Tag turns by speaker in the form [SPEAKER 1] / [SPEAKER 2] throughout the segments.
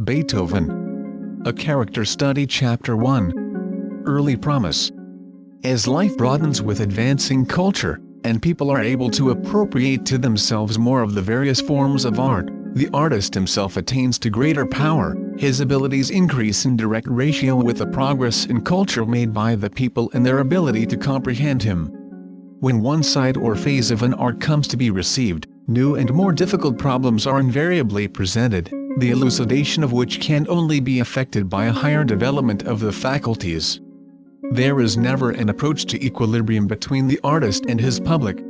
[SPEAKER 1] Beethoven. A Character Study Chapter 1. Early Promise. As life broadens with advancing culture, and people are able to appropriate to themselves more of the various forms of art, the artist himself attains to greater power. His abilities increase in direct ratio with the progress in culture made by the people and their ability to comprehend him. When one side or phase of an art comes to be received, new and more difficult problems are invariably presented, the elucidation of which can only be effected by a higher development of the faculties. There is never an approach to equilibrium between the artist and his public.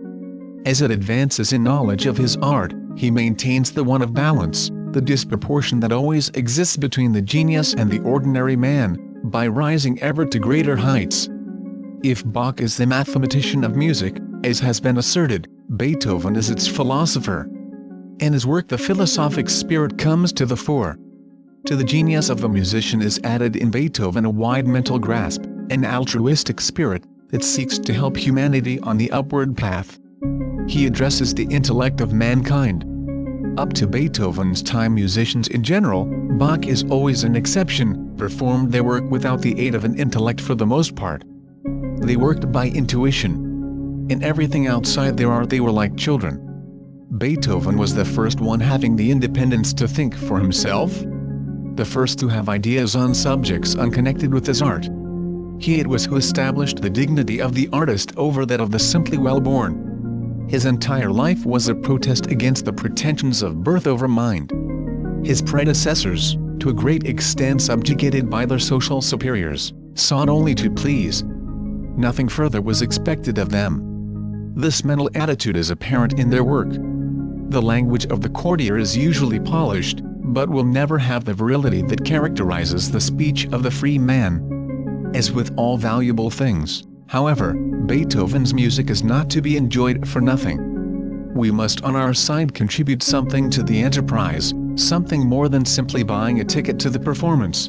[SPEAKER 1] As it advances in knowledge of his art, he maintains the one of balance, the disproportion that always exists between the genius and the ordinary man, by rising ever to greater heights. If Bach is the mathematician of music, as has been asserted, Beethoven is its philosopher. In his work the philosophic spirit comes to the fore. To the genius of the musician is added in Beethoven a wide mental grasp, an altruistic spirit, that seeks to help humanity on the upward path. He addresses the intellect of mankind. Up to Beethoven's time musicians in general, Bach is always an exception, performed their work without the aid of an intellect for the most part. They worked by intuition. In everything outside their art they were like children. Beethoven was the first one having the independence to think for himself. The first to have ideas on subjects unconnected with his art. He it was who established the dignity of the artist over that of the simply well-born. His entire life was a protest against the pretensions of birth over mind. His predecessors, to a great extent subjugated by their social superiors, sought only to please. Nothing further was expected of them. This mental attitude is apparent in their work. The language of the courtier is usually polished, but will never have the virility that characterizes the speech of the free man. As with all valuable things, however, Beethoven's music is not to be enjoyed for nothing. We must on our side contribute something to the enterprise, something more than simply buying a ticket to the performance.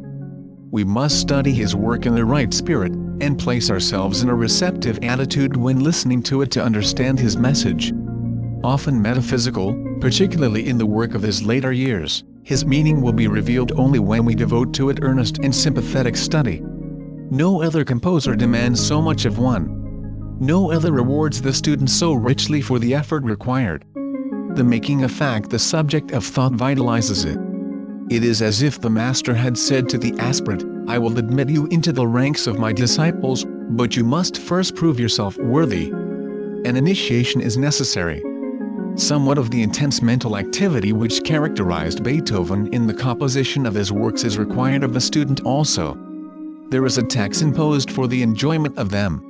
[SPEAKER 1] We must study his work in the right spirit, and place ourselves in a receptive attitude when listening to it to understand his message. Often metaphysical, particularly in the work of his later years, his meaning will be revealed only when we devote to it earnest and sympathetic study. No other composer demands so much of one. No other rewards the student so richly for the effort required. The making a fact the subject of thought vitalizes it. It is as if the master had said to the aspirant, "I will admit you into the ranks of my disciples, but you must first prove yourself worthy." An initiation is necessary. Somewhat of the intense mental activity which characterized Beethoven in the composition of his works is required of the student also. There is a tax imposed for the enjoyment of them.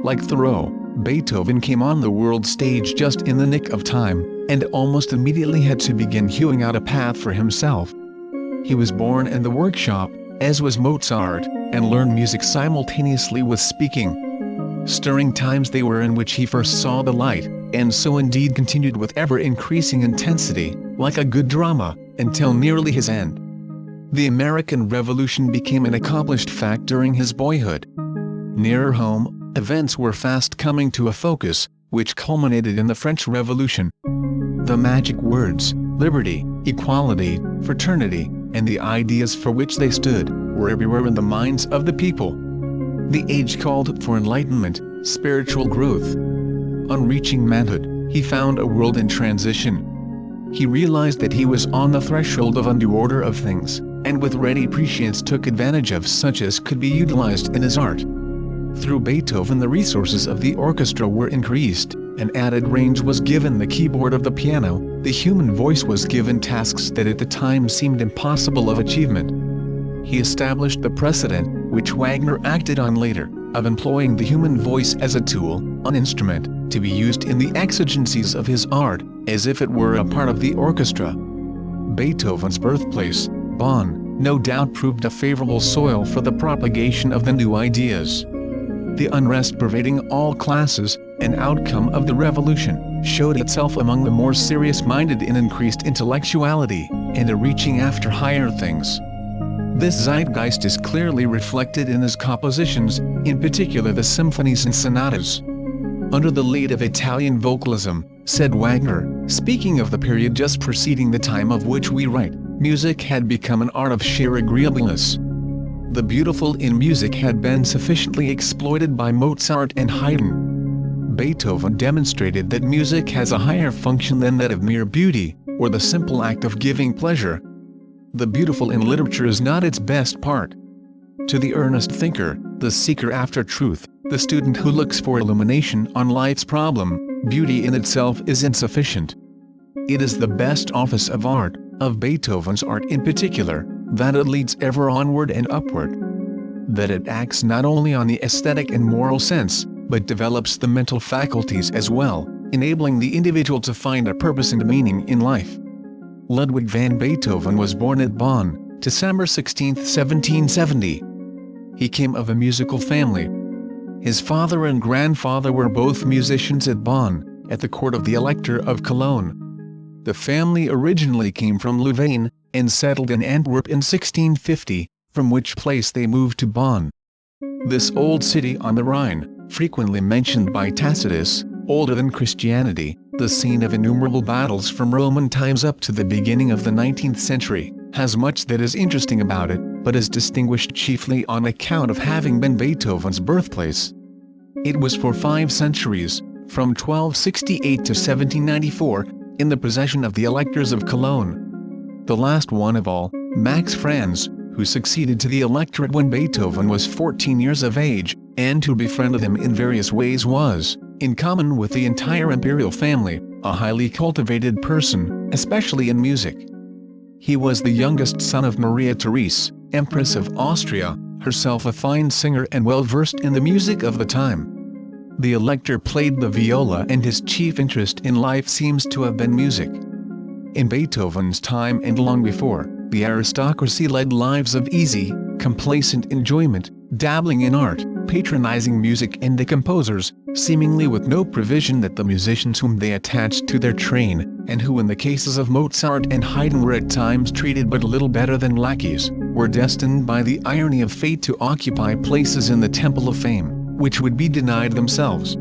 [SPEAKER 1] Like Thoreau, Beethoven came on the world stage just in the nick of time, and almost immediately had to begin hewing out a path for himself. He was born in the workshop, as was Mozart, and learned music simultaneously with speaking. Stirring times they were in which he first saw the light, and so indeed continued with ever-increasing intensity, like a good drama, until nearly his end. The American Revolution became an accomplished fact during his boyhood. Nearer home, events were fast coming to a focus, which culminated in the French Revolution. The magic words, liberty, equality, fraternity, and the ideas for which they stood, were everywhere in the minds of the people. The age called for enlightenment, spiritual growth. On reaching manhood, he found a world in transition. He realized that he was on the threshold of a new order of things, and with ready prescience took advantage of such as could be utilized in his art. Through Beethoven the resources of the orchestra were increased, an added range was given the keyboard of the piano, the human voice was given tasks that at the time seemed impossible of achievement. He established the precedent, which Wagner acted on later, of employing the human voice as a tool, an instrument, to be used in the exigencies of his art, as if it were a part of the orchestra. Beethoven's birthplace, Bonn, no doubt proved a favorable soil for the propagation of the new ideas. The unrest pervading all classes, an outcome of the revolution, showed itself among the more serious-minded in increased intellectuality, and a reaching after higher things. This zeitgeist is clearly reflected in his compositions, in particular the symphonies and sonatas. Under the lead of Italian vocalism, said Wagner, speaking of the period just preceding the time of which we write, music had become an art of sheer agreeableness. The beautiful in music had been sufficiently exploited by Mozart and Haydn. Beethoven demonstrated that music has a higher function than that of mere beauty, or the simple act of giving pleasure. The beautiful in literature is not its best part. To the earnest thinker, the seeker after truth, the student who looks for illumination on life's problem, beauty in itself is insufficient. It is the best office of art, of Beethoven's art in particular, that it leads ever onward and upward. That it acts not only on the aesthetic and moral sense, but develops the mental faculties as well, enabling the individual to find a purpose and meaning in life. Ludwig van Beethoven was born at Bonn, December 16, 1770. He came of a musical family. His father and grandfather were both musicians at Bonn, at the court of the Elector of Cologne. The family originally came from Louvain, and settled in Antwerp in 1650, from which place they moved to Bonn. This old city on the Rhine, frequently mentioned by Tacitus, older than Christianity, the scene of innumerable battles from Roman times up to the beginning of the 19th century, has much that is interesting about it, but is distinguished chiefly on account of having been Beethoven's birthplace. It was for 5 centuries, from 1268 to 1794, in the possession of the electors of Cologne. The last one of all, Max Franz, who succeeded to the electorate when Beethoven was 14 years of age, and who befriended him in various ways was, in common with the entire imperial family, a highly cultivated person, especially in music. He was the youngest son of Maria Therese, Empress of Austria, herself a fine singer and well versed in the music of the time. The elector played the viola, and his chief interest in life seems to have been music. In Beethoven's time and long before, the aristocracy led lives of easy, complacent enjoyment, dabbling in art, patronizing music and the composers, seemingly with no provision that the musicians whom they attached to their train, and who in the cases of Mozart and Haydn were at times treated but little better than lackeys, were destined by the irony of fate to occupy places in the temple of fame, which would be denied themselves.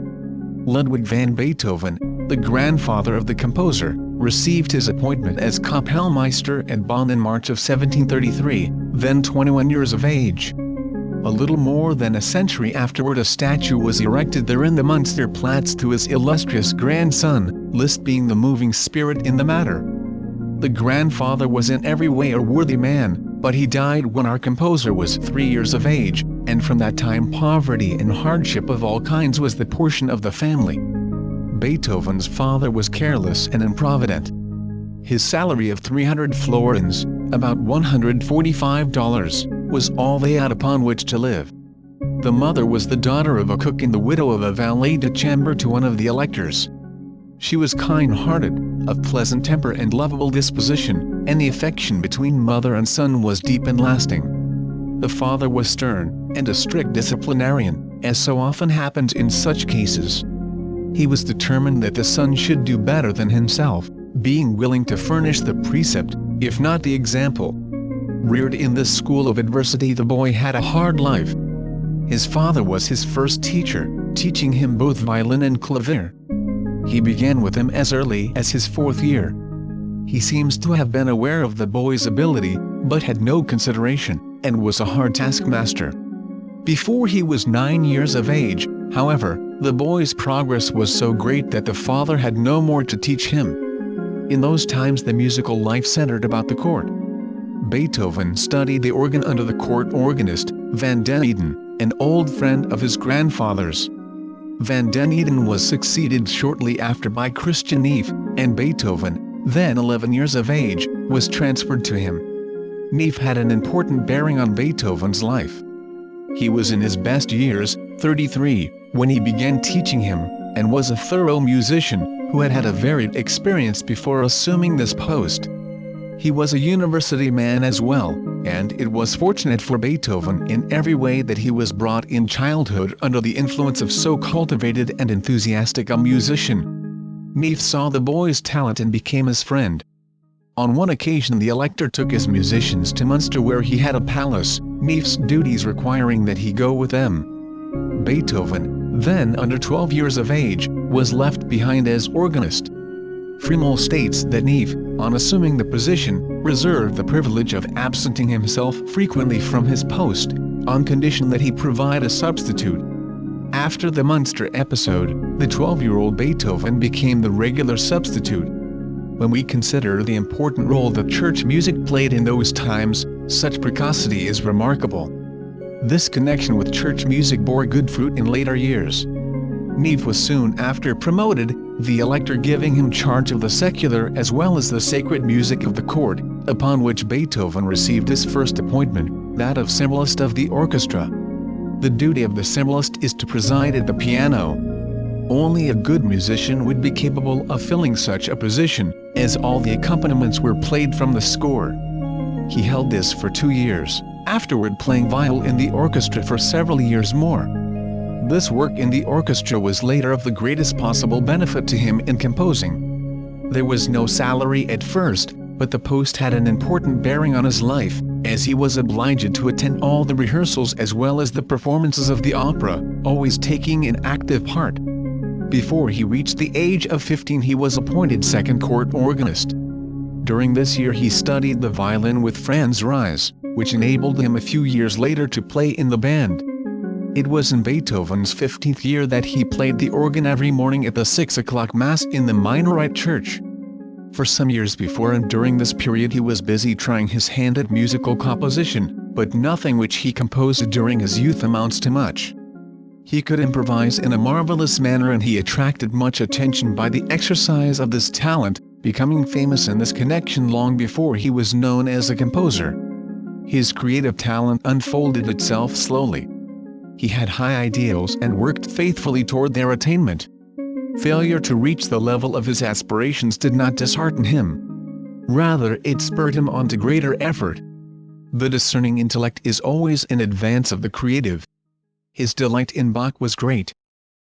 [SPEAKER 1] Ludwig van Beethoven, the grandfather of the composer, received his appointment as Kapellmeister at Bonn in March of 1733, then 21 years of age. A little more than a century afterward a statue was erected there in the Münsterplatz to his illustrious grandson, Liszt being the moving spirit in the matter. The grandfather was in every way a worthy man, but he died when our composer was 3 years of age, and from that time poverty and hardship of all kinds was the portion of the family. Beethoven's father was careless and improvident. His salary of 300 florins, about $145, was all they had upon which to live. The mother was the daughter of a cook and the widow of a valet de chambre to one of the electors. She was kind-hearted, of pleasant temper and lovable disposition, and the affection between mother and son was deep and lasting. The father was stern, and a strict disciplinarian, as so often happens in such cases. He was determined that the son should do better than himself, being willing to furnish the precept, if not the example. Reared in this school of adversity, the boy had a hard life. His father was his first teacher, teaching him both violin and clavier. He began with him as early as his 4th year. He seems to have been aware of the boy's ability, but had no consideration, and was a hard taskmaster. Before he was 9 years of age, however, the boy's progress was so great that the father had no more to teach him. In those times the musical life centered about the court. Beethoven studied the organ under the court organist, Van den Eeden, an old friend of his grandfather's. Van den Eeden was succeeded shortly after by Christian Neef, and Beethoven, then 11 years of age, was transferred to him. Neef had an important bearing on Beethoven's life. He was in his best years, 33, when he began teaching him, and was a thorough musician, who had had a varied experience before assuming this post. He was a university man as well, and it was fortunate for Beethoven in every way that he was brought in childhood under the influence of so cultivated and enthusiastic a musician. Neef saw the boy's talent and became his friend. On one occasion the elector took his musicians to Munster, where he had a palace, Neef's duties requiring that he go with them. Beethoven, then under 12 years of age, was left behind as organist. Friemel states that Neve, on assuming the position, reserved the privilege of absenting himself frequently from his post, on condition that he provide a substitute. After the Munster episode, the 12-year-old Beethoven became the regular substitute. When we consider the important role that church music played in those times, such precocity is remarkable. This connection with church music bore good fruit in later years. Neve was soon after promoted, the elector giving him charge of the secular as well as the sacred music of the court, upon which Beethoven received his first appointment, that of cembalist of the orchestra. The duty of the cembalist is to preside at the piano. Only a good musician would be capable of filling such a position, as all the accompaniments were played from the score. He held this for 2 years, afterward playing viol in the orchestra for several years more. This work in the orchestra was later of the greatest possible benefit to him in composing. There was no salary at first, but the post had an important bearing on his life, as he was obliged to attend all the rehearsals as well as the performances of the opera, always taking an active part. Before he reached the age of 15 he was appointed second court organist. During this year he studied the violin with Franz Ries, which enabled him a few years later to play in the band. It was in Beethoven's 15th year that he played the organ every morning at the 6 o'clock Mass in the Minorite church. For some years before and during this period he was busy trying his hand at musical composition, but nothing which he composed during his youth amounts to much. He could improvise in a marvelous manner and he attracted much attention by the exercise of this talent, becoming famous in this connection long before he was known as a composer. His creative talent unfolded itself slowly. He had high ideals and worked faithfully toward their attainment. Failure to reach the level of his aspirations did not dishearten him. Rather, it spurred him on to greater effort. The discerning intellect is always in advance of the creative. His delight in Bach was great.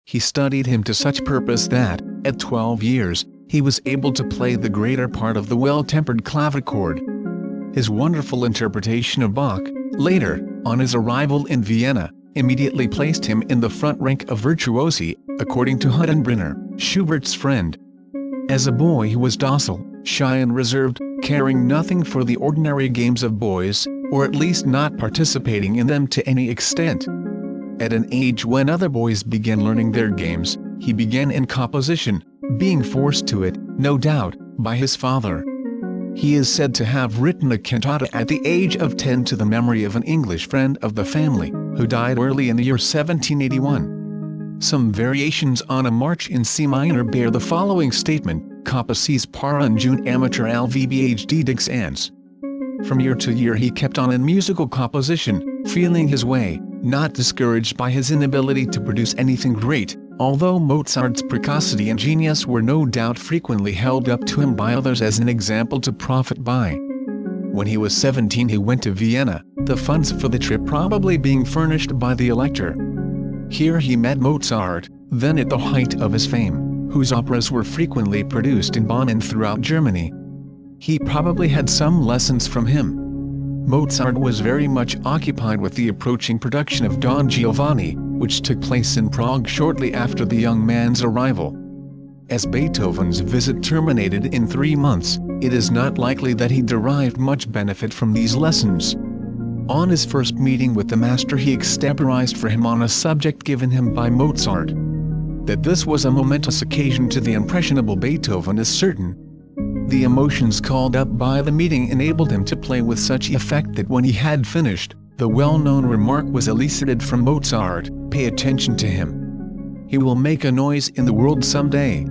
[SPEAKER 1] He studied him to such purpose that, at 12 years, he was able to play the greater part of the well-tempered clavichord. His wonderful interpretation of Bach, later, on his arrival in Vienna, immediately placed him in the front rank of virtuosi, according to Hüttenbrenner, Schubert's friend. As a boy he was docile, shy and reserved, caring nothing for the ordinary games of boys, or at least not participating in them to any extent. At an age when other boys began learning their games, he began in composition, being forced to it, no doubt, by his father. He is said to have written a cantata at the age of 10 to the memory of an English friend of the family, who died early in the year 1781. Some variations on a march in C minor bear the following statement: Composis par un jeune amateur LVBHD dix ans. From year to year he kept on in musical composition, feeling his way, not discouraged by his inability to produce anything great, although Mozart's precocity and genius were no doubt frequently held up to him by others as an example to profit by. When he was 17 he went to Vienna, the funds for the trip probably being furnished by the elector. Here he met Mozart, then at the height of his fame, whose operas were frequently produced in Bonn and throughout Germany. He probably had some lessons from him. Mozart was very much occupied with the approaching production of Don Giovanni, which took place in Prague shortly after the young man's arrival. As Beethoven's visit terminated in 3 months, it is not likely that he derived much benefit from these lessons. On his first meeting with the master he extemporized for him on a subject given him by Mozart. That this was a momentous occasion to the impressionable Beethoven is certain. The emotions called up by the meeting enabled him to play with such effect that when he had finished, the well-known remark was elicited from Mozart: "Pay attention to him. He will make a noise in the world someday."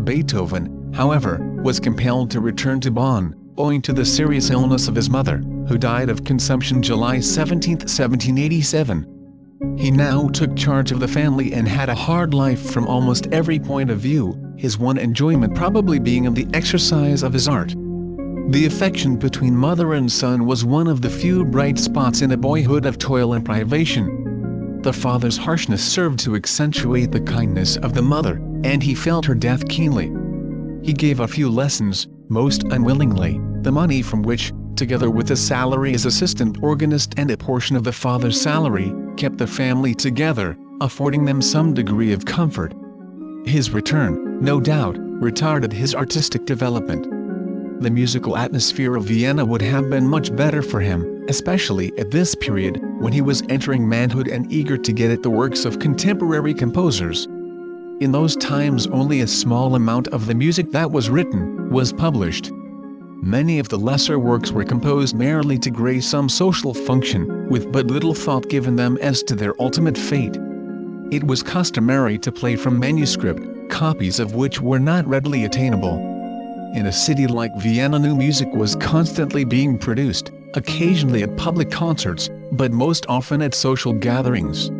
[SPEAKER 1] Beethoven, however, was compelled to return to Bonn, owing to the serious illness of his mother, who died of consumption July 17, 1787. He now took charge of the family and had a hard life from almost every point of view, his one enjoyment probably being in the exercise of his art. The affection between mother and son was one of the few bright spots in a boyhood of toil and privation. The father's harshness served to accentuate the kindness of the mother, and he felt her death keenly. He gave a few lessons, most unwillingly, the money from which, together with a salary as assistant organist and a portion of the father's salary, kept the family together, affording them some degree of comfort. His return, no doubt, retarded his artistic development. The musical atmosphere of Vienna would have been much better for him, especially at this period, when he was entering manhood and eager to get at the works of contemporary composers. In those times only a small amount of the music that was written was published. Many of the lesser works were composed merely to grace some social function, with but little thought given them as to their ultimate fate. It was customary to play from manuscript, copies of which were not readily attainable. In a city like Vienna, new music was constantly being produced, occasionally at public concerts, but most often at social gatherings.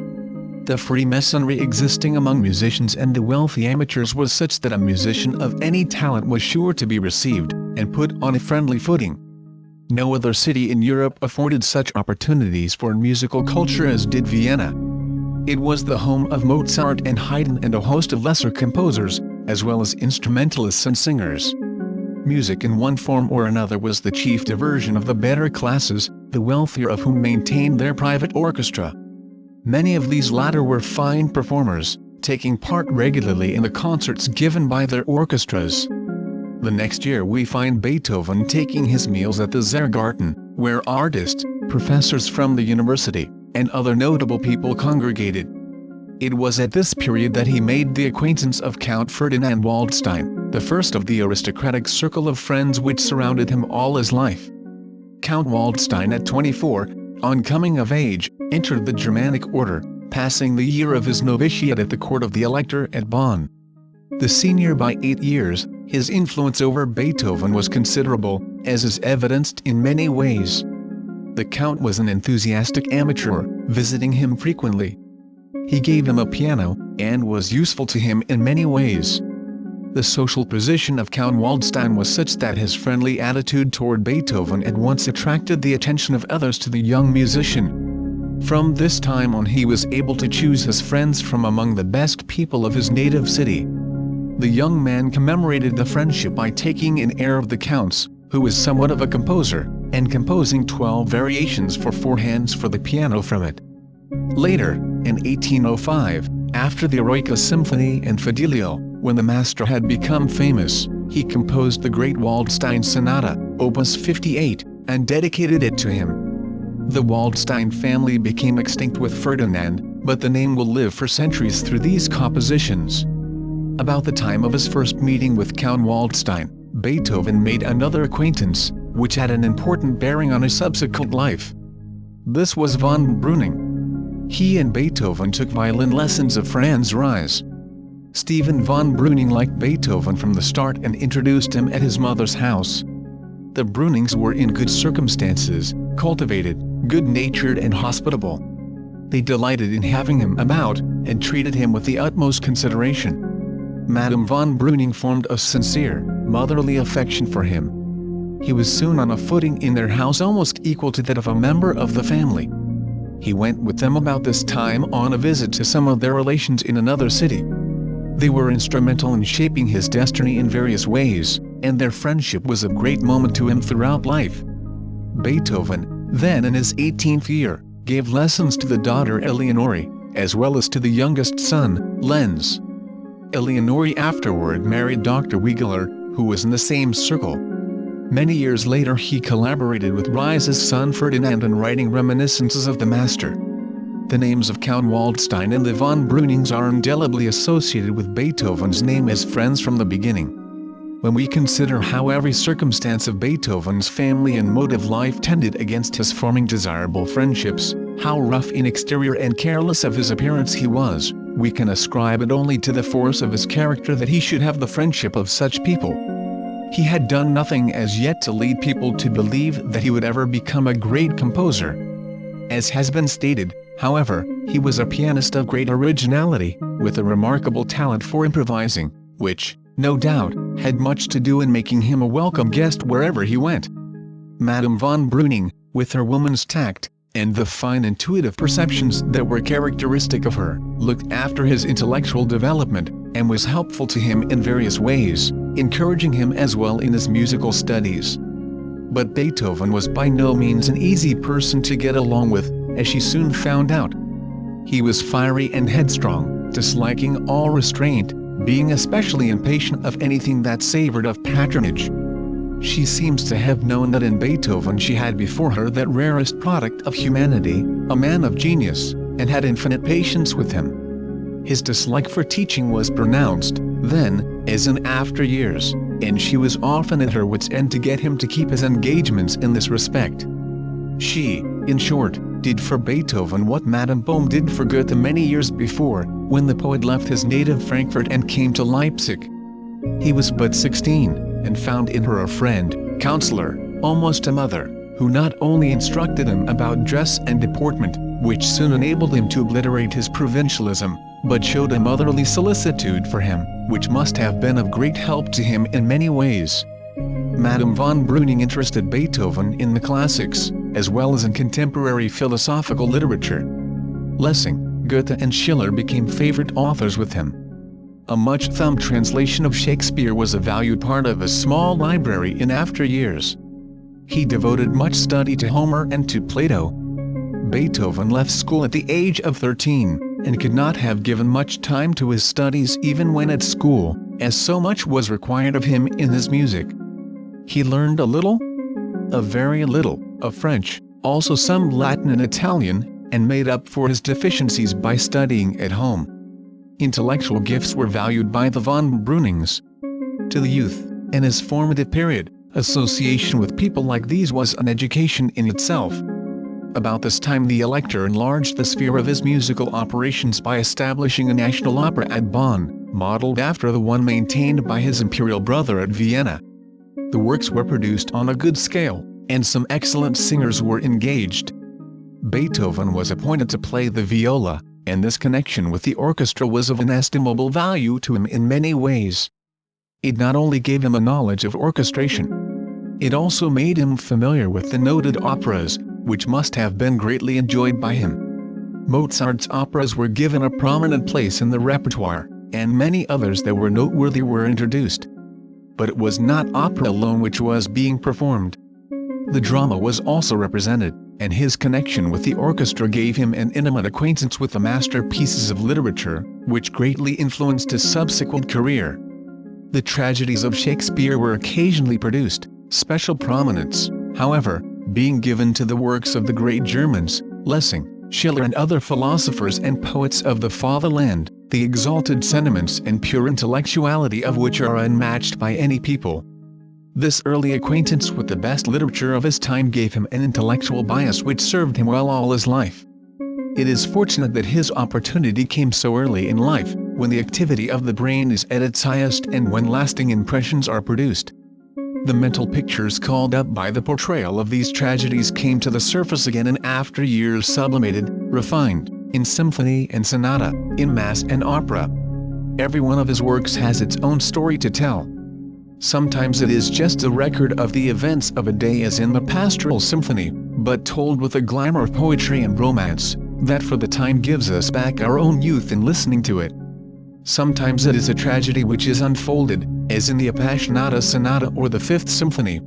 [SPEAKER 1] The freemasonry existing among musicians and the wealthy amateurs was such that a musician of any talent was sure to be received and put on a friendly footing. No other city in Europe afforded such opportunities for musical culture as did Vienna. It was the home of Mozart and Haydn and a host of lesser composers, as well as instrumentalists and singers. Music in one form or another was the chief diversion of the better classes, the wealthier of whom maintained their private orchestra. Many of these latter were fine performers, taking part regularly in the concerts given by their orchestras. The next year we find Beethoven taking his meals at the Ziergarten, where artists, professors from the university, and other notable people congregated. It was at this period that he made the acquaintance of Count Ferdinand Waldstein, the first of the aristocratic circle of friends which surrounded him all his life. Count Waldstein at 24, on coming of age, entered the Germanic order, passing the year of his novitiate at the court of the Elector at Bonn. The senior by 8 years, his influence over Beethoven was considerable, as is evidenced in many ways. The Count was an enthusiastic amateur, visiting him frequently. He gave him a piano, and was useful to him in many ways. The social position of Count Waldstein was such that his friendly attitude toward Beethoven at once attracted the attention of others to the young musician. From this time on he was able to choose his friends from among the best people of his native city. The young man commemorated the friendship by taking an air of the Count's, who was somewhat of a composer, and composing 12 variations for 4 hands for the piano from it. Later, in 1805, after the Eroica Symphony and Fidelio, when the master had become famous, he composed the great Waldstein Sonata, Opus 58, and dedicated it to him. The Waldstein family became extinct with Ferdinand, but the name will live for centuries through these compositions. About the time of his first meeting with Count Waldstein, Beethoven made another acquaintance, which had an important bearing on his subsequent life. This was von Breuning. He and Beethoven took violin lessons of Franz Ries. Stephen von Breuning liked Beethoven from the start and introduced him at his mother's house. The Breunings were in good circumstances, cultivated, good-natured and hospitable. They delighted in having him about, and treated him with the utmost consideration. Madame von Breuning formed a sincere, motherly affection for him. He was soon on a footing in their house almost equal to that of a member of the family. He went with them about this time on a visit to some of their relations in another city. They were instrumental in shaping his destiny in various ways, and their friendship was of great moment to him throughout life. Beethoven, then in his 18th year, gave lessons to the daughter Eleonore, as well as to the youngest son, Lenz. Eleonore afterward married Dr. Wiegeler, who was in the same circle. Many years later he collaborated with Ries's son Ferdinand in writing reminiscences of the master. The names of Count Waldstein and the von Breunings are indelibly associated with Beethoven's name as friends from the beginning. When we consider how every circumstance of Beethoven's family and motive life tended against his forming desirable friendships, how rough in exterior and careless of his appearance he was, we can ascribe it only to the force of his character that he should have the friendship of such people. He had done nothing as yet to lead people to believe that he would ever become a great composer. As has been stated, however, he was a pianist of great originality, with a remarkable talent for improvising, which, no doubt, had much to do in making him a welcome guest wherever he went. Madame von Breuning, with her woman's tact, and the fine intuitive perceptions that were characteristic of her, looked after his intellectual development, and was helpful to him in various ways, encouraging him as well in his musical studies. But Beethoven was by no means an easy person to get along with, as she soon found out. He was fiery and headstrong, disliking all restraint, being especially impatient of anything that savored of patronage. She seems to have known that in Beethoven she had before her that rarest product of humanity, a man of genius, and had infinite patience with him. His dislike for teaching was pronounced, then, as in after years, and she was often at her wit's end to get him to keep his engagements in this respect. She, in short, did for Beethoven what Madame Bohm did for Goethe many years before, when the poet left his native Frankfurt and came to Leipzig. He was but 16, and found in her a friend, counselor, almost a mother, who not only instructed him about dress and deportment, which soon enabled him to obliterate his provincialism, but showed a motherly solicitude for him, which must have been of great help to him in many ways. Madame von Breuning interested Beethoven in the classics, as well as in contemporary philosophical literature. Lessing, Goethe and Schiller became favorite authors with him. A much-thumbed translation of Shakespeare was a valued part of his small library in after years. He devoted much study to Homer and to Plato. Beethoven left school at the age of 13, and could not have given much time to his studies even when at school, as so much was required of him in his music. He learned a little, a very little, of French, also some Latin and Italian, and made up for his deficiencies by studying at home. Intellectual gifts were valued by the von Breunings. To the youth, in his formative period, association with people like these was an education in itself. About this time the Elector enlarged the sphere of his musical operations by establishing a national opera at Bonn, modeled after the one maintained by his imperial brother at Vienna. The works were produced on a good scale, and some excellent singers were engaged. Beethoven was appointed to play the viola, and this connection with the orchestra was of inestimable value to him in many ways. It not only gave him a knowledge of orchestration, it also made him familiar with the noted operas, which must have been greatly enjoyed by him. Mozart's operas were given a prominent place in the repertoire, and many others that were noteworthy were introduced. But it was not opera alone which was being performed. The drama was also represented, and his connection with the orchestra gave him an intimate acquaintance with the masterpieces of literature, which greatly influenced his subsequent career. The tragedies of Shakespeare were occasionally produced, special prominence, however, being given to the works of the great Germans, Lessing, Schiller and other philosophers and poets of the fatherland, the exalted sentiments and pure intellectuality of which are unmatched by any people. This early acquaintance with the best literature of his time gave him an intellectual bias which served him well all his life. It is fortunate that his opportunity came so early in life, when the activity of the brain is at its highest and when lasting impressions are produced. The mental pictures called up by the portrayal of these tragedies came to the surface again in after years, sublimated, refined, in symphony and sonata, in mass and opera. Every one of his works has its own story to tell. Sometimes it is just a record of the events of a day, as in the Pastoral Symphony, but told with a glamour of poetry and romance, that for the time gives us back our own youth in listening to it. Sometimes it is a tragedy which is unfolded, as in the Appassionata Sonata or the Fifth Symphony.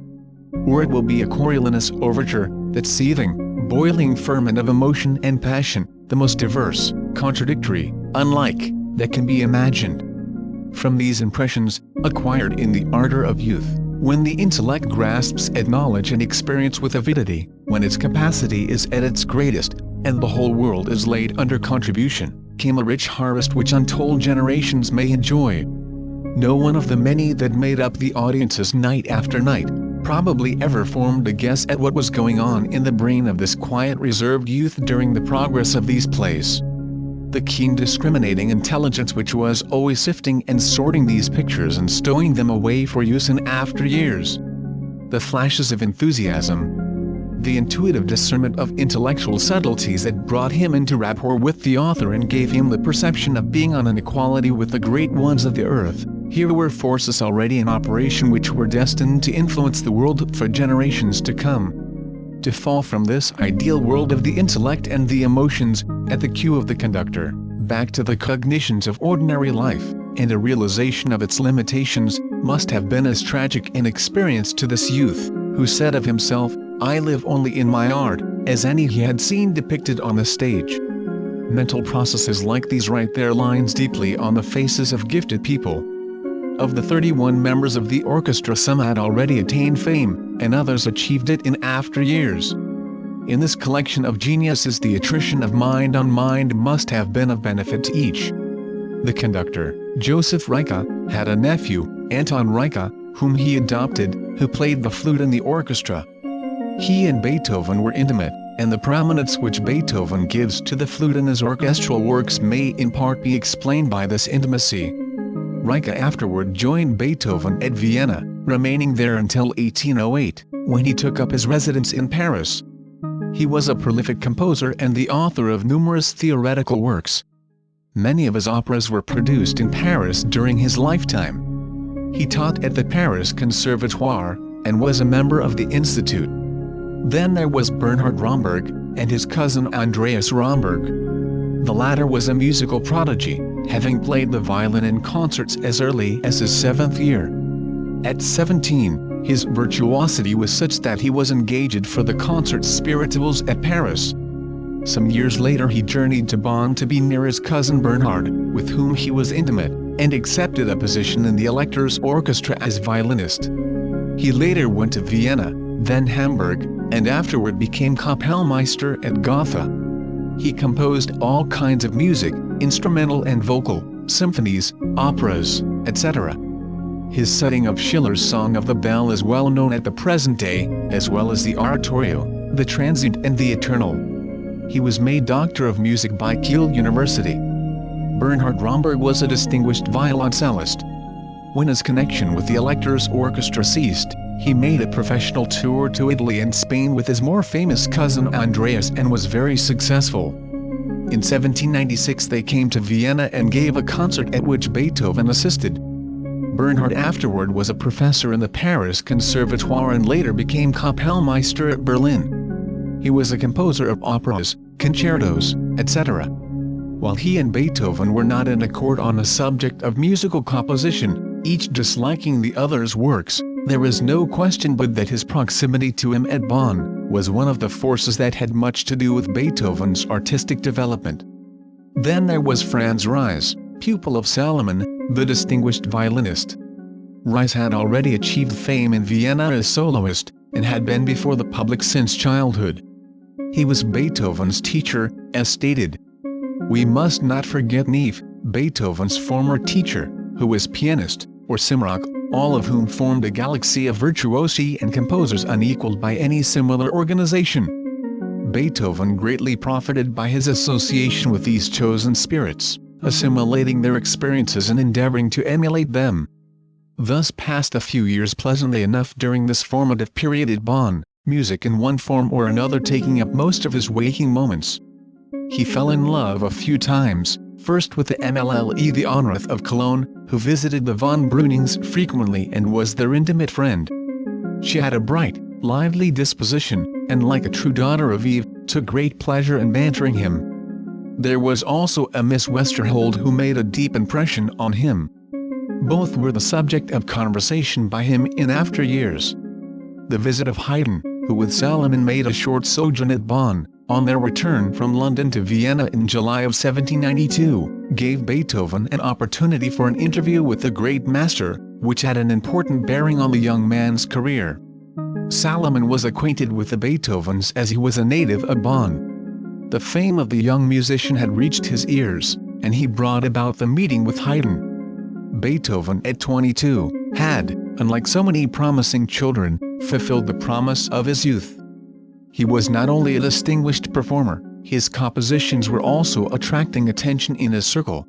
[SPEAKER 1] Or it will be a Coriolanus overture, that seething, boiling ferment of emotion and passion, the most diverse, contradictory, unlike, that can be imagined. From these impressions, acquired in the ardor of youth, when the intellect grasps at knowledge and experience with avidity, when its capacity is at its greatest, and the whole world is laid under contribution, came a rich harvest which untold generations may enjoy. No one of the many that made up the audiences night after night, probably ever formed a guess at what was going on in the brain of this quiet reserved youth during the progress of these plays. The keen discriminating intelligence which was always sifting and sorting these pictures and stowing them away for use in after years. The flashes of enthusiasm. The intuitive discernment of intellectual subtleties that brought him into rapport with the author and gave him the perception of being on an equality with the great ones of the earth. Here were forces already in operation which were destined to influence the world for generations to come. To fall from this ideal world of the intellect and the emotions, at the cue of the conductor, back to the cognitions of ordinary life, and a realization of its limitations, must have been as tragic an experience to this youth, who said of himself, "I live only in my art," as any he had seen depicted on the stage. Mental processes like these write their lines deeply on the faces of gifted people. Of the 31 members of the orchestra, some had already attained fame, and others achieved it in after years. In this collection of geniuses, the attrition of mind on mind must have been of benefit to each. The conductor, Joseph Reicha, had a nephew, Anton Reicha, whom he adopted, who played the flute in the orchestra. He and Beethoven were intimate, and the prominence which Beethoven gives to the flute in his orchestral works may in part be explained by this intimacy. Reicha afterward joined Beethoven at Vienna, remaining there until 1808, when he took up his residence in Paris. He was a prolific composer and the author of numerous theoretical works. Many of his operas were produced in Paris during his lifetime. He taught at the Paris Conservatoire, and was a member of the Institute. Then there was Bernhard Romberg, and his cousin Andreas Romberg. The latter was a musical prodigy, having played the violin in concerts as early as his 7th year. At 17, his virtuosity was such that he was engaged for the concerts spirituals at Paris. Some years later he journeyed to Bonn to be near his cousin Bernhard, with whom he was intimate, and accepted a position in the Elector's orchestra as violinist. He later went to Vienna, then Hamburg, and afterward became Kapellmeister at Gotha. He composed all kinds of music, instrumental and vocal, symphonies, operas, etc. His setting of Schiller's Song of the Bell is well known at the present day, as well as the Oratorio, the Transient and the Eternal. He was made Doctor of Music by Kiel University. Bernhard Romberg was a distinguished violoncellist. When his connection with the Elector's orchestra ceased, he made a professional tour to Italy and Spain with his more famous cousin Andreas and was very successful. In 1796 they came to Vienna and gave a concert at which Beethoven assisted. Bernhard afterward was a professor in the Paris Conservatoire and later became Kapellmeister at Berlin. He was a composer of operas, concertos, etc. While he and Beethoven were not in accord on the subject of musical composition, each disliking the other's works, there is no question but that his proximity to him at Bonn was one of the forces that had much to do with Beethoven's artistic development. Then there was Franz Ries, pupil of Salomon, the distinguished violinist. Ries had already achieved fame in Vienna as soloist, and had been before the public since childhood. He was Beethoven's teacher, as stated. We must not forget Neef, Beethoven's former teacher, who was pianist, or Simrock, all of whom formed a galaxy of virtuosi and composers unequaled by any similar organization. Beethoven greatly profited by his association with these chosen spirits, assimilating their experiences and endeavoring to emulate them. Thus passed a few years pleasantly enough during this formative period at Bonn, music in one form or another taking up most of his waking moments. He fell in love a few times, first with the MLLE the Honorith of Cologne, who visited the von Breunings frequently and was their intimate friend. She had a bright, lively disposition, and like a true daughter of Eve, took great pleasure in bantering him. There was also a Miss Westerhold who made a deep impression on him. Both were the subject of conversation by him in after years. The visit of Haydn, who with Salomon made a short sojourn at Bonn, on their return from London to Vienna in July of 1792, gave Beethoven an opportunity for an interview with the great master, which had an important bearing on the young man's career. Salomon was acquainted with the Beethovens as he was a native of Bonn. The fame of the young musician had reached his ears, and he brought about the meeting with Haydn. Beethoven at 22, had, unlike so many promising children, fulfilled the promise of his youth. He was not only a distinguished performer, his compositions were also attracting attention in his circle.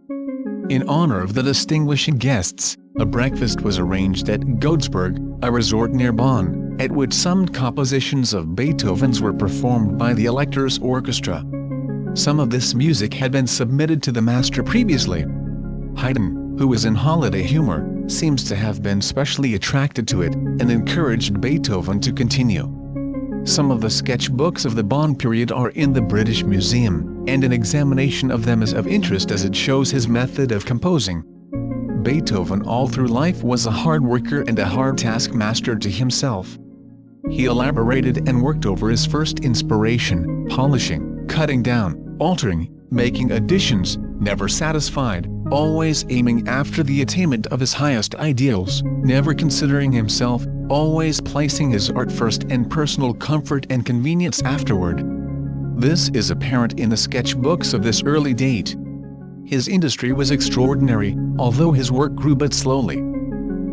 [SPEAKER 1] In honor of the distinguishing guests, a breakfast was arranged at Godesberg, a resort near Bonn, at which some compositions of Beethoven's were performed by the Elector's orchestra. Some of this music had been submitted to the master previously. Haydn, who was in holiday humor, seems to have been specially attracted to it, and encouraged Beethoven to continue. Some of the sketchbooks of the Bonn period are in the British Museum, and an examination of them is of interest as it shows his method of composing. Beethoven all through life was a hard worker and a hard taskmaster to himself. He elaborated and worked over his first inspiration, polishing, cutting down, altering, making additions, never satisfied, always aiming after the attainment of his highest ideals, never considering himself, always placing his art first and personal comfort and convenience afterward. This is apparent in the sketchbooks of this early date. His industry was extraordinary, although his work grew but slowly.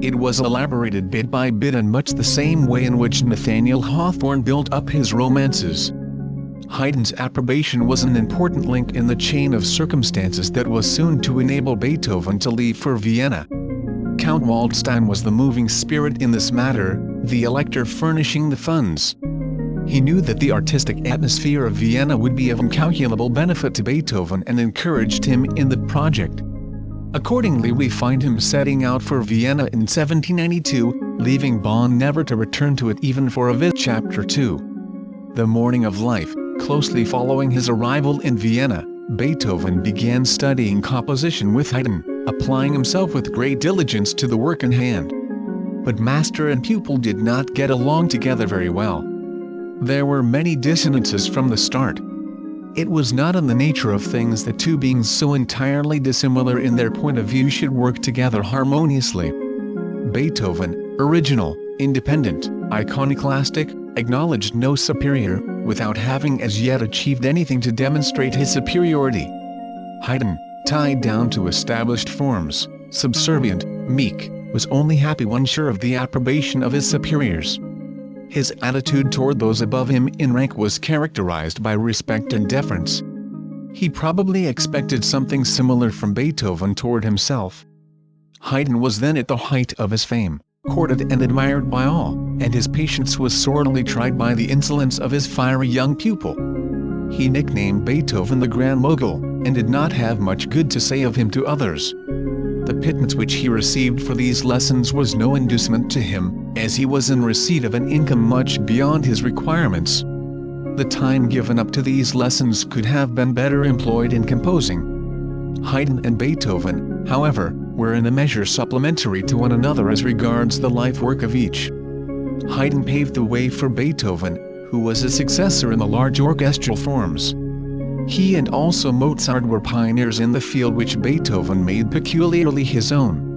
[SPEAKER 1] It was elaborated bit by bit in much the same way in which Nathaniel Hawthorne built up his romances. Haydn's approbation was an important link in the chain of circumstances that was soon to enable Beethoven to leave for Vienna. Count Waldstein was the moving spirit in this matter, the elector furnishing the funds. He knew that the artistic atmosphere of Vienna would be of incalculable benefit to Beethoven and encouraged him in the project. Accordingly, we find him setting out for Vienna in 1792, leaving Bonn never to return to it even for a visit. Chapter 2. The morning of life, closely following his arrival in Vienna, Beethoven began studying composition with Haydn, applying himself with great diligence to the work in hand. But master and pupil did not get along together very well. There were many dissonances from the start. It was not in the nature of things that two beings so entirely dissimilar in their point of view should work together harmoniously. Beethoven, original, independent, iconoclastic, acknowledged no superior, without having as yet achieved anything to demonstrate his superiority. Haydn, tied down to established forms, subservient, meek, was only happy when sure of the approbation of his superiors. His attitude toward those above him in rank was characterized by respect and deference. He probably expected something similar from Beethoven toward himself. Haydn was then at the height of his fame, courted and admired by all, and his patience was sorely tried by the insolence of his fiery young pupil. He nicknamed Beethoven the Grand Mogul, and did not have much good to say of him to others. The pittance which he received for these lessons was no inducement to him, as he was in receipt of an income much beyond his requirements. The time given up to these lessons could have been better employed in composing. Haydn and Beethoven, however, were in a measure supplementary to one another as regards the life work of each. Haydn paved the way for Beethoven, who was a successor in the large orchestral forms. He and also Mozart were pioneers in the field which Beethoven made peculiarly his own.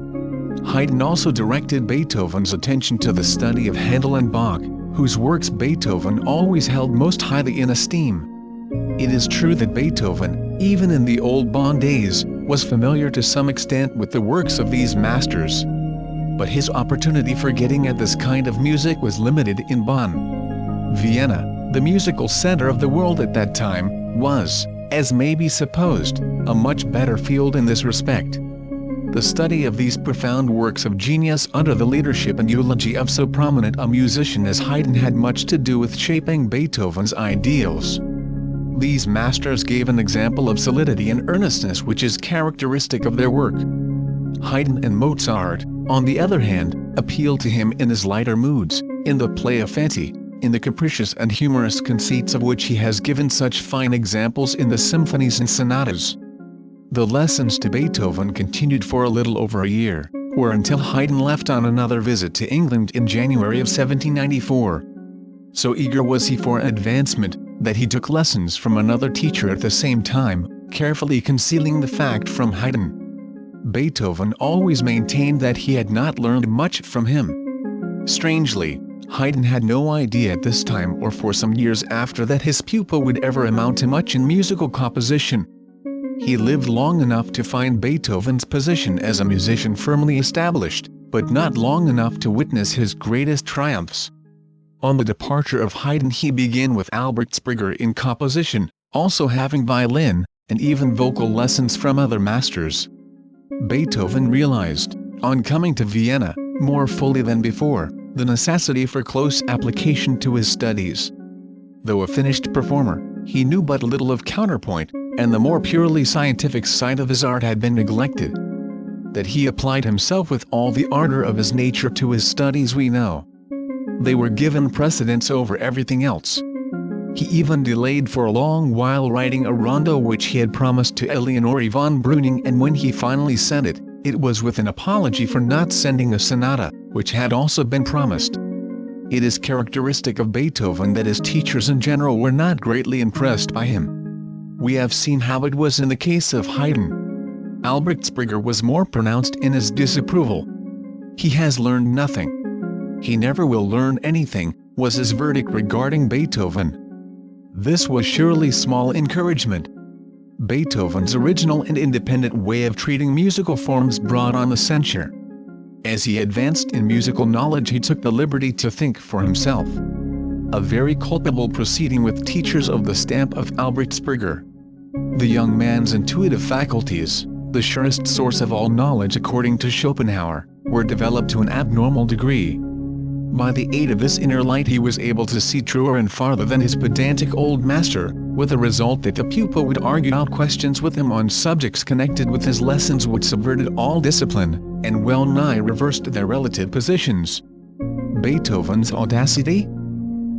[SPEAKER 1] Haydn also directed Beethoven's attention to the study of Handel and Bach, whose works Beethoven always held most highly in esteem. It is true that Beethoven, even in the old Bonn days, was familiar to some extent with the works of these masters. But his opportunity for getting at this kind of music was limited in Bonn. Vienna, the musical center of the world at that time, was, as may be supposed, a much better field in this respect. The study of these profound works of genius under the leadership and eulogy of so prominent a musician as Haydn had much to do with shaping Beethoven's ideals. These masters gave an example of solidity and earnestness which is characteristic of their work. Haydn and Mozart, on the other hand, appealed to him in his lighter moods, in the play of fancy, in the capricious and humorous conceits of which he has given such fine examples in the symphonies and sonatas. The lessons to Beethoven continued for a little over a year, or until Haydn left on another visit to England in January of 1794. So eager was he for advancement, that he took lessons from another teacher at the same time, carefully concealing the fact from Haydn. Beethoven always maintained that he had not learned much from him. Strangely, Haydn had no idea at this time or for some years after that his pupil would ever amount to much in musical composition. He lived long enough to find Beethoven's position as a musician firmly established, but not long enough to witness his greatest triumphs. On the departure of Haydn he began with Albert Springer in composition, also having violin, and even vocal lessons from other masters. Beethoven realized, on coming to Vienna, more fully than before, the necessity for close application to his studies. Though a finished performer, he knew but little of counterpoint, and the more purely scientific side of his art had been neglected. That he applied himself with all the ardor of his nature to his studies we know. They were given precedence over everything else. He even delayed for a long while writing a rondo which he had promised to Eleonore von Breuning, and when he finally sent it, it was with an apology for not sending a sonata, which had also been promised. It is characteristic of Beethoven that his teachers in general were not greatly impressed by him. We have seen how it was in the case of Haydn. Albrecht Springer was more pronounced in his disapproval. "He has learned nothing. He never will learn anything," was his verdict regarding Beethoven. This was surely small encouragement. Beethoven's original and independent way of treating musical forms brought on the censure. As he advanced in musical knowledge, he took the liberty to think for himself. A very culpable proceeding with teachers of the stamp of Albrecht Springer. The young man's intuitive faculties, the surest source of all knowledge according to Schopenhauer, were developed to an abnormal degree. By the aid of this inner light he was able to see truer and farther than his pedantic old master, with the result that the pupil would argue out questions with him on subjects connected with his lessons which subverted all discipline, and well nigh reversed their relative positions. Beethoven's audacity?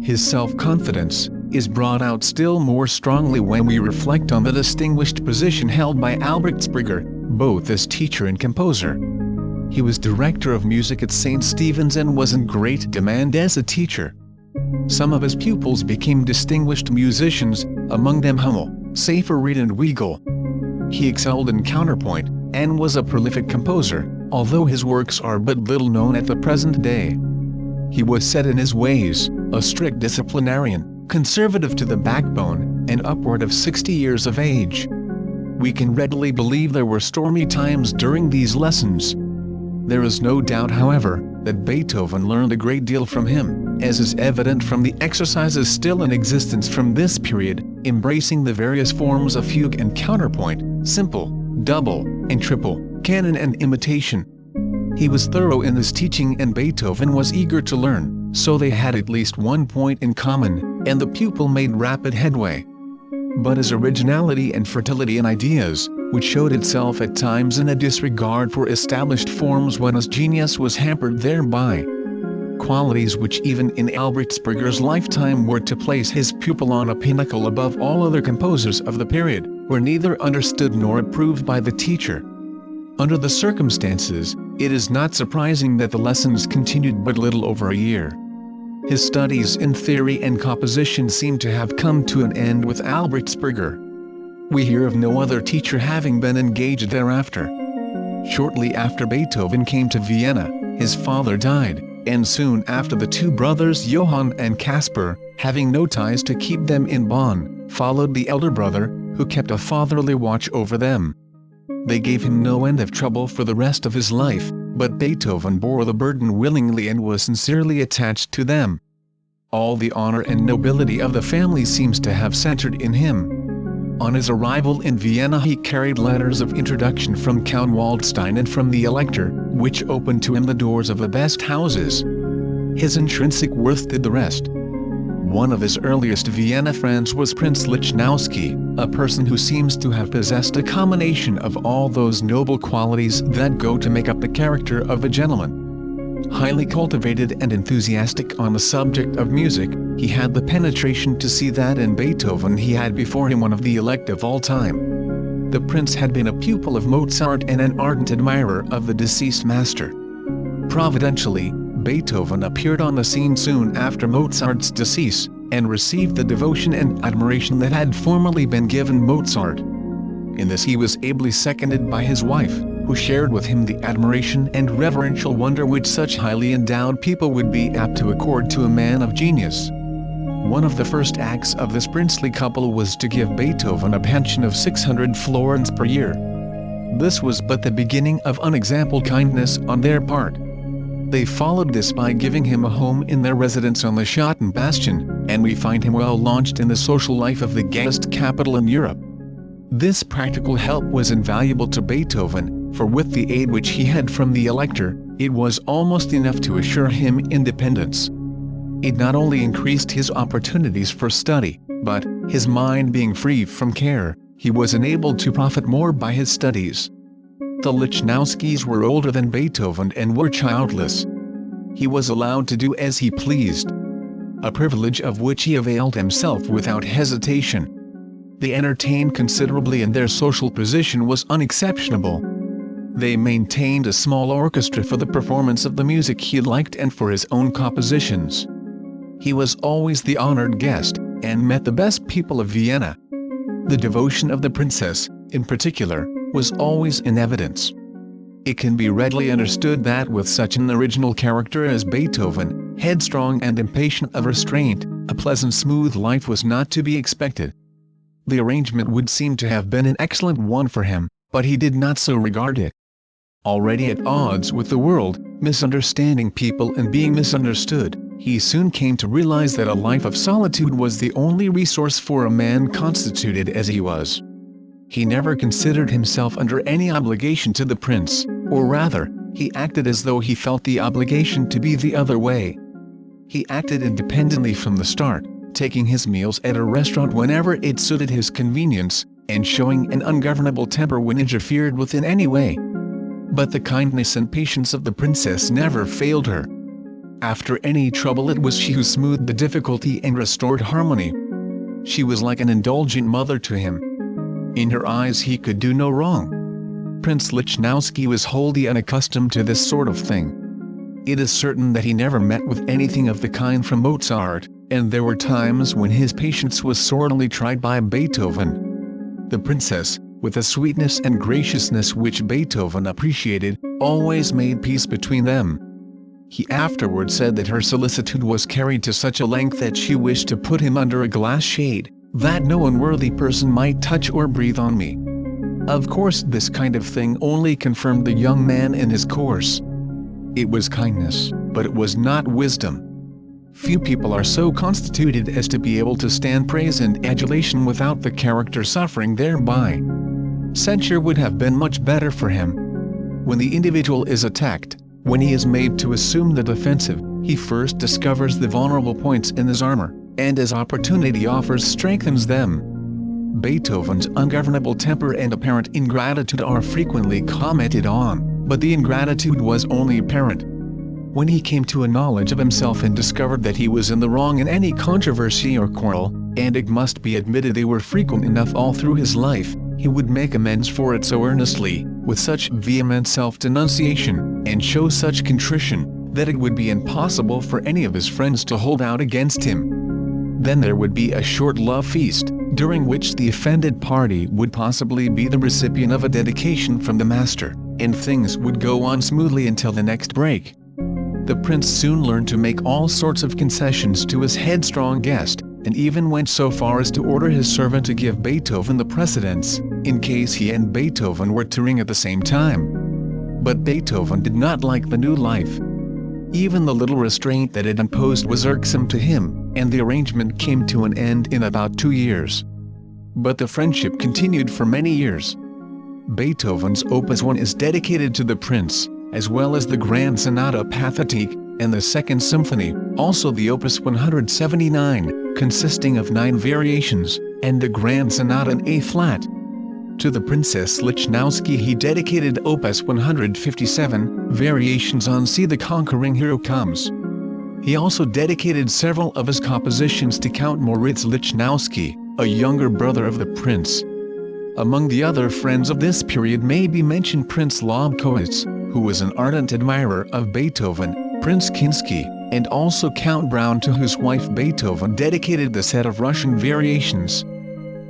[SPEAKER 1] His self-confidence, is brought out still more strongly when we reflect on the distinguished position held by Albrecht Springer, both as teacher and composer. He was director of music at St. Stephen's and was in great demand as a teacher. Some of his pupils became distinguished musicians, among them Hummel, Seyfried and Weigel. He excelled in counterpoint, and was a prolific composer, although his works are but little known at the present day. He was set in his ways, a strict disciplinarian, conservative to the backbone, and upward of 60 years of age. We can readily believe there were stormy times during these lessons. There is no doubt, however, that Beethoven learned a great deal from him, as is evident from the exercises still in existence from this period, embracing the various forms of fugue and counterpoint, simple, double, and triple, canon and imitation. He was thorough in his teaching and Beethoven was eager to learn, so they had at least one point in common, and the pupil made rapid headway. But his originality and fertility in ideas, which showed itself at times in a disregard for established forms when his genius was hampered thereby. Qualities which even in Albrecht Springer's lifetime were to place his pupil on a pinnacle above all other composers of the period, were neither understood nor approved by the teacher. Under the circumstances, it is not surprising that the lessons continued but little over a year. His studies in theory and composition seem to have come to an end with Albrecht Springer. We hear of no other teacher having been engaged thereafter. Shortly after Beethoven came to Vienna, his father died, and soon after the two brothers Johann and Caspar, having no ties to keep them in Bonn, followed the elder brother, who kept a fatherly watch over them. They gave him no end of trouble for the rest of his life, but Beethoven bore the burden willingly and was sincerely attached to them. All the honor and nobility of the family seems to have centered in him. On his arrival in Vienna he carried letters of introduction from Count Waldstein and from the Elector, which opened to him the doors of the best houses. His intrinsic worth did the rest. One of his earliest Vienna friends was Prince Lichnowsky, a person who seems to have possessed a combination of all those noble qualities that go to make up the character of a gentleman. Highly cultivated and enthusiastic on the subject of music, he had the penetration to see that in Beethoven he had before him one of the elect of all time. The prince had been a pupil of Mozart and an ardent admirer of the deceased master. Providentially, Beethoven appeared on the scene soon after Mozart's decease, and received the devotion and admiration that had formerly been given Mozart. In this he was ably seconded by his wife, who shared with him the admiration and reverential wonder which such highly endowed people would be apt to accord to a man of genius. One of the first acts of this princely couple was to give Beethoven a pension of 600 florins per year. This was but the beginning of unexampled kindness on their part. They followed this by giving him a home in their residence on the Schotten Bastion, and we find him well launched in the social life of the gayest capital in Europe. This practical help was invaluable to Beethoven, for with the aid which he had from the Elector, it was almost enough to assure him independence. It not only increased his opportunities for study, but, his mind being free from care, he was enabled to profit more by his studies. The Lichnowskis were older than Beethoven and were childless. He was allowed to do as he pleased, a privilege of which he availed himself without hesitation. They entertained considerably and their social position was unexceptionable. They maintained a small orchestra for the performance of the music he liked and for his own compositions. He was always the honored guest, and met the best people of Vienna. The devotion of the princess, in particular, was always in evidence. It can be readily understood that with such an original character as Beethoven, headstrong and impatient of restraint, a pleasant smooth life was not to be expected. The arrangement would seem to have been an excellent one for him, but he did not so regard it. Already at odds with the world, misunderstanding people and being misunderstood, he soon came to realize that a life of solitude was the only resource for a man constituted as he was. He never considered himself under any obligation to the prince, or rather, he acted as though he felt the obligation to be the other way. He acted independently from the start, taking his meals at a restaurant whenever it suited his convenience, and showing an ungovernable temper when interfered with in any way. But the kindness and patience of the princess never failed her. After any trouble it was she who smoothed the difficulty and restored harmony. She was like an indulgent mother to him. In her eyes he could do no wrong. Prince Lichnowsky was wholly unaccustomed to this sort of thing. It is certain that he never met with anything of the kind from Mozart, and there were times when his patience was sorely tried by Beethoven. The princess, with a sweetness and graciousness which Beethoven appreciated, always made peace between them. He afterward said that her solicitude was carried to such a length that she wished to put him under a glass shade, that no unworthy person might touch or breathe on me. Of course this kind of thing only confirmed the young man in his course. It was kindness, but it was not wisdom. Few people are so constituted as to be able to stand praise and adulation without the character suffering thereby. Censure would have been much better for him. When the individual is attacked, when he is made to assume the defensive, he first discovers the vulnerable points in his armor, and as opportunity offers strengthens them. Beethoven's ungovernable temper and apparent ingratitude are frequently commented on, but the ingratitude was only apparent. When he came to a knowledge of himself and discovered that he was in the wrong in any controversy or quarrel, and it must be admitted they were frequent enough all through his life, he would make amends for it so earnestly, with such vehement self-denunciation, and show such contrition, that it would be impossible for any of his friends to hold out against him. Then there would be a short love feast, during which the offended party would possibly be the recipient of a dedication from the master, and things would go on smoothly until the next break. The prince soon learned to make all sorts of concessions to his headstrong guest, and even went so far as to order his servant to give Beethoven the precedence, in case he and Beethoven were touring at the same time. But Beethoven did not like the new life. Even the little restraint that it imposed was irksome to him, and the arrangement came to an end in about 2 years. But the friendship continued for many years. Beethoven's Opus 1 is dedicated to the prince, as well as the Grand Sonata Pathétique, and the Second Symphony, also the Opus 179, consisting of 9 variations, and the Grand Sonata in A-flat. To the Princess Lichnowsky he dedicated Opus 157, variations on See the Conquering Hero Comes. He also dedicated several of his compositions to Count Moritz Lichnowsky, a younger brother of the prince. Among the other friends of this period may be mentioned Prince Lobkowitz, who was an ardent admirer of Beethoven, Prince Kinsky, and also Count Browne, to whose wife Beethoven dedicated the set of Russian variations.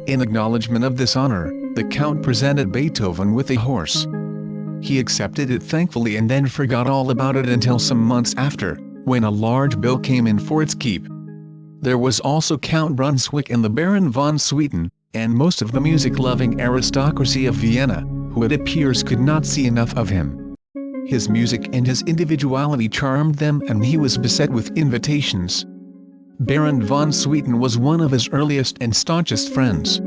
[SPEAKER 1] In acknowledgement of this honor, the Count presented Beethoven with a horse. He accepted it thankfully and then forgot all about it until some months after, when a large bill came in for its keep. There was also Count Brunswick and the Baron von Swieten, and most of the music-loving aristocracy of Vienna, who it appears could not see enough of him. His music and his individuality charmed them, and he was beset with invitations. Baron von Swieten was one of his earliest and staunchest friends.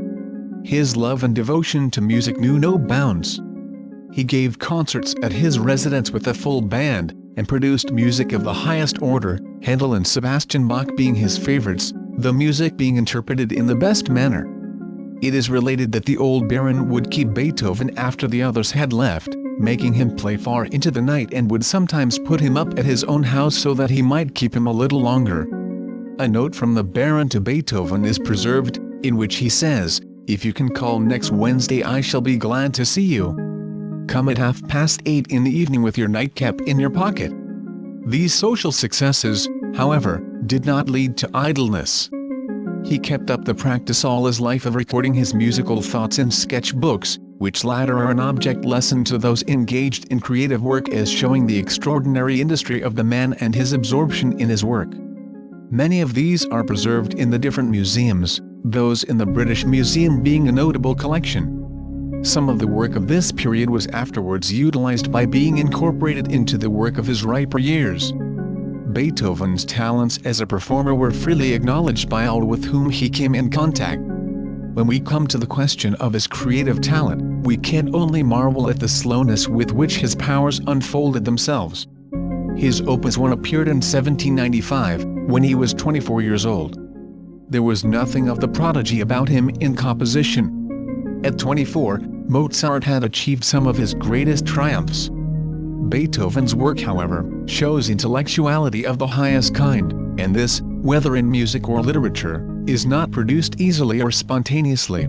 [SPEAKER 1] His love and devotion to music knew no bounds. He gave concerts at his residence with a full band, and produced music of the highest order, Handel and Sebastian Bach being his favorites, the music being interpreted in the best manner. It is related that the old Baron would keep Beethoven after the others had left, making him play far into the night, and would sometimes put him up at his own house so that he might keep him a little longer. A note from the Baron to Beethoven is preserved, in which he says, "If you can call next Wednesday I shall be glad to see you. Come at 8:30 in the evening with your nightcap in your pocket." These social successes, however, did not lead to idleness. He kept up the practice all his life of recording his musical thoughts in sketchbooks, which latter are an object lesson to those engaged in creative work as showing the extraordinary industry of the man and his absorption in his work. Many of these are preserved in the different museums, those in the British Museum being a notable collection. Some of the work of this period was afterwards utilized by being incorporated into the work of his riper years. Beethoven's talents as a performer were freely acknowledged by all with whom he came in contact. When we come to the question of his creative talent, we can only marvel at the slowness with which his powers unfolded themselves. His Opus 1 appeared in 1795, when he was 24 years old. There was nothing of the prodigy about him in composition. At 24, Mozart had achieved some of his greatest triumphs. Beethoven's work, however, shows intellectuality of the highest kind, and this, whether in music or literature, is not produced easily or spontaneously.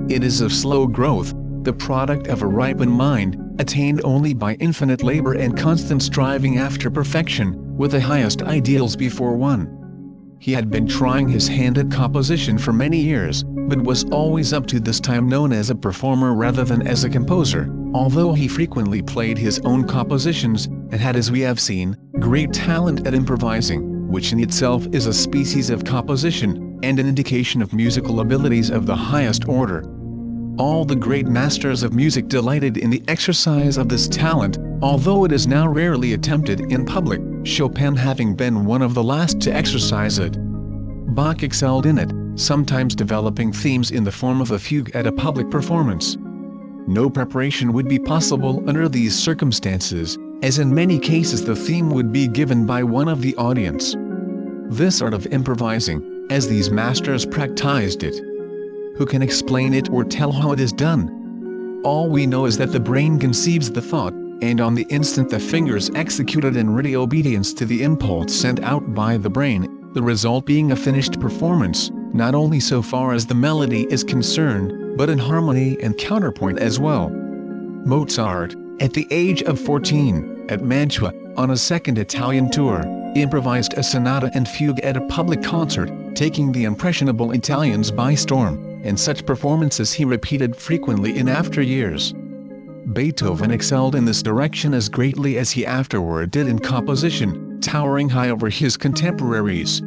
[SPEAKER 1] It is of slow growth, the product of a ripened mind, attained only by infinite labor and constant striving after perfection, with the highest ideals before one. He had been trying his hand at composition for many years, but was always up to this time known as a performer rather than as a composer, although he frequently played his own compositions, and had, as we have seen, great talent at improvising, which in itself is a species of composition, and an indication of musical abilities of the highest order. All the great masters of music delighted in the exercise of this talent, although it is now rarely attempted in public, Chopin having been one of the last to exercise it. Bach excelled in it, sometimes developing themes in the form of a fugue at a public performance. No preparation would be possible under these circumstances, as in many cases the theme would be given by one of the audience. This art of improvising, as these masters practiced it, who can explain it or tell how it is done? All we know is that the brain conceives the thought, and on the instant the fingers execute it in ready obedience to the impulse sent out by the brain, the result being a finished performance, not only so far as the melody is concerned, but in harmony and counterpoint as well. Mozart, at the age of 14, at Mantua, on a second Italian tour, improvised a sonata and fugue at a public concert, taking the impressionable Italians by storm, and such performances he repeated frequently in after years. Beethoven excelled in this direction as greatly as he afterward did in composition, towering high over his contemporaries.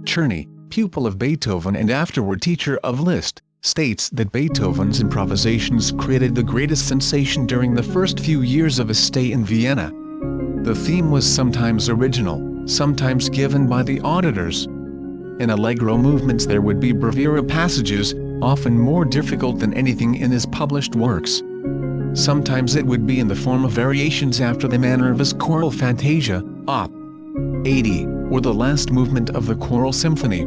[SPEAKER 1] Czerny, pupil of Beethoven and afterward teacher of Liszt, states that Beethoven's improvisations created the greatest sensation during the first few years of his stay in Vienna. The theme was sometimes original, sometimes given by the auditors. In allegro movements there would be bravura passages, often more difficult than anything in his published works. Sometimes it would be in the form of variations after the manner of his choral fantasia, Op. 80, or the last movement of the choral symphony.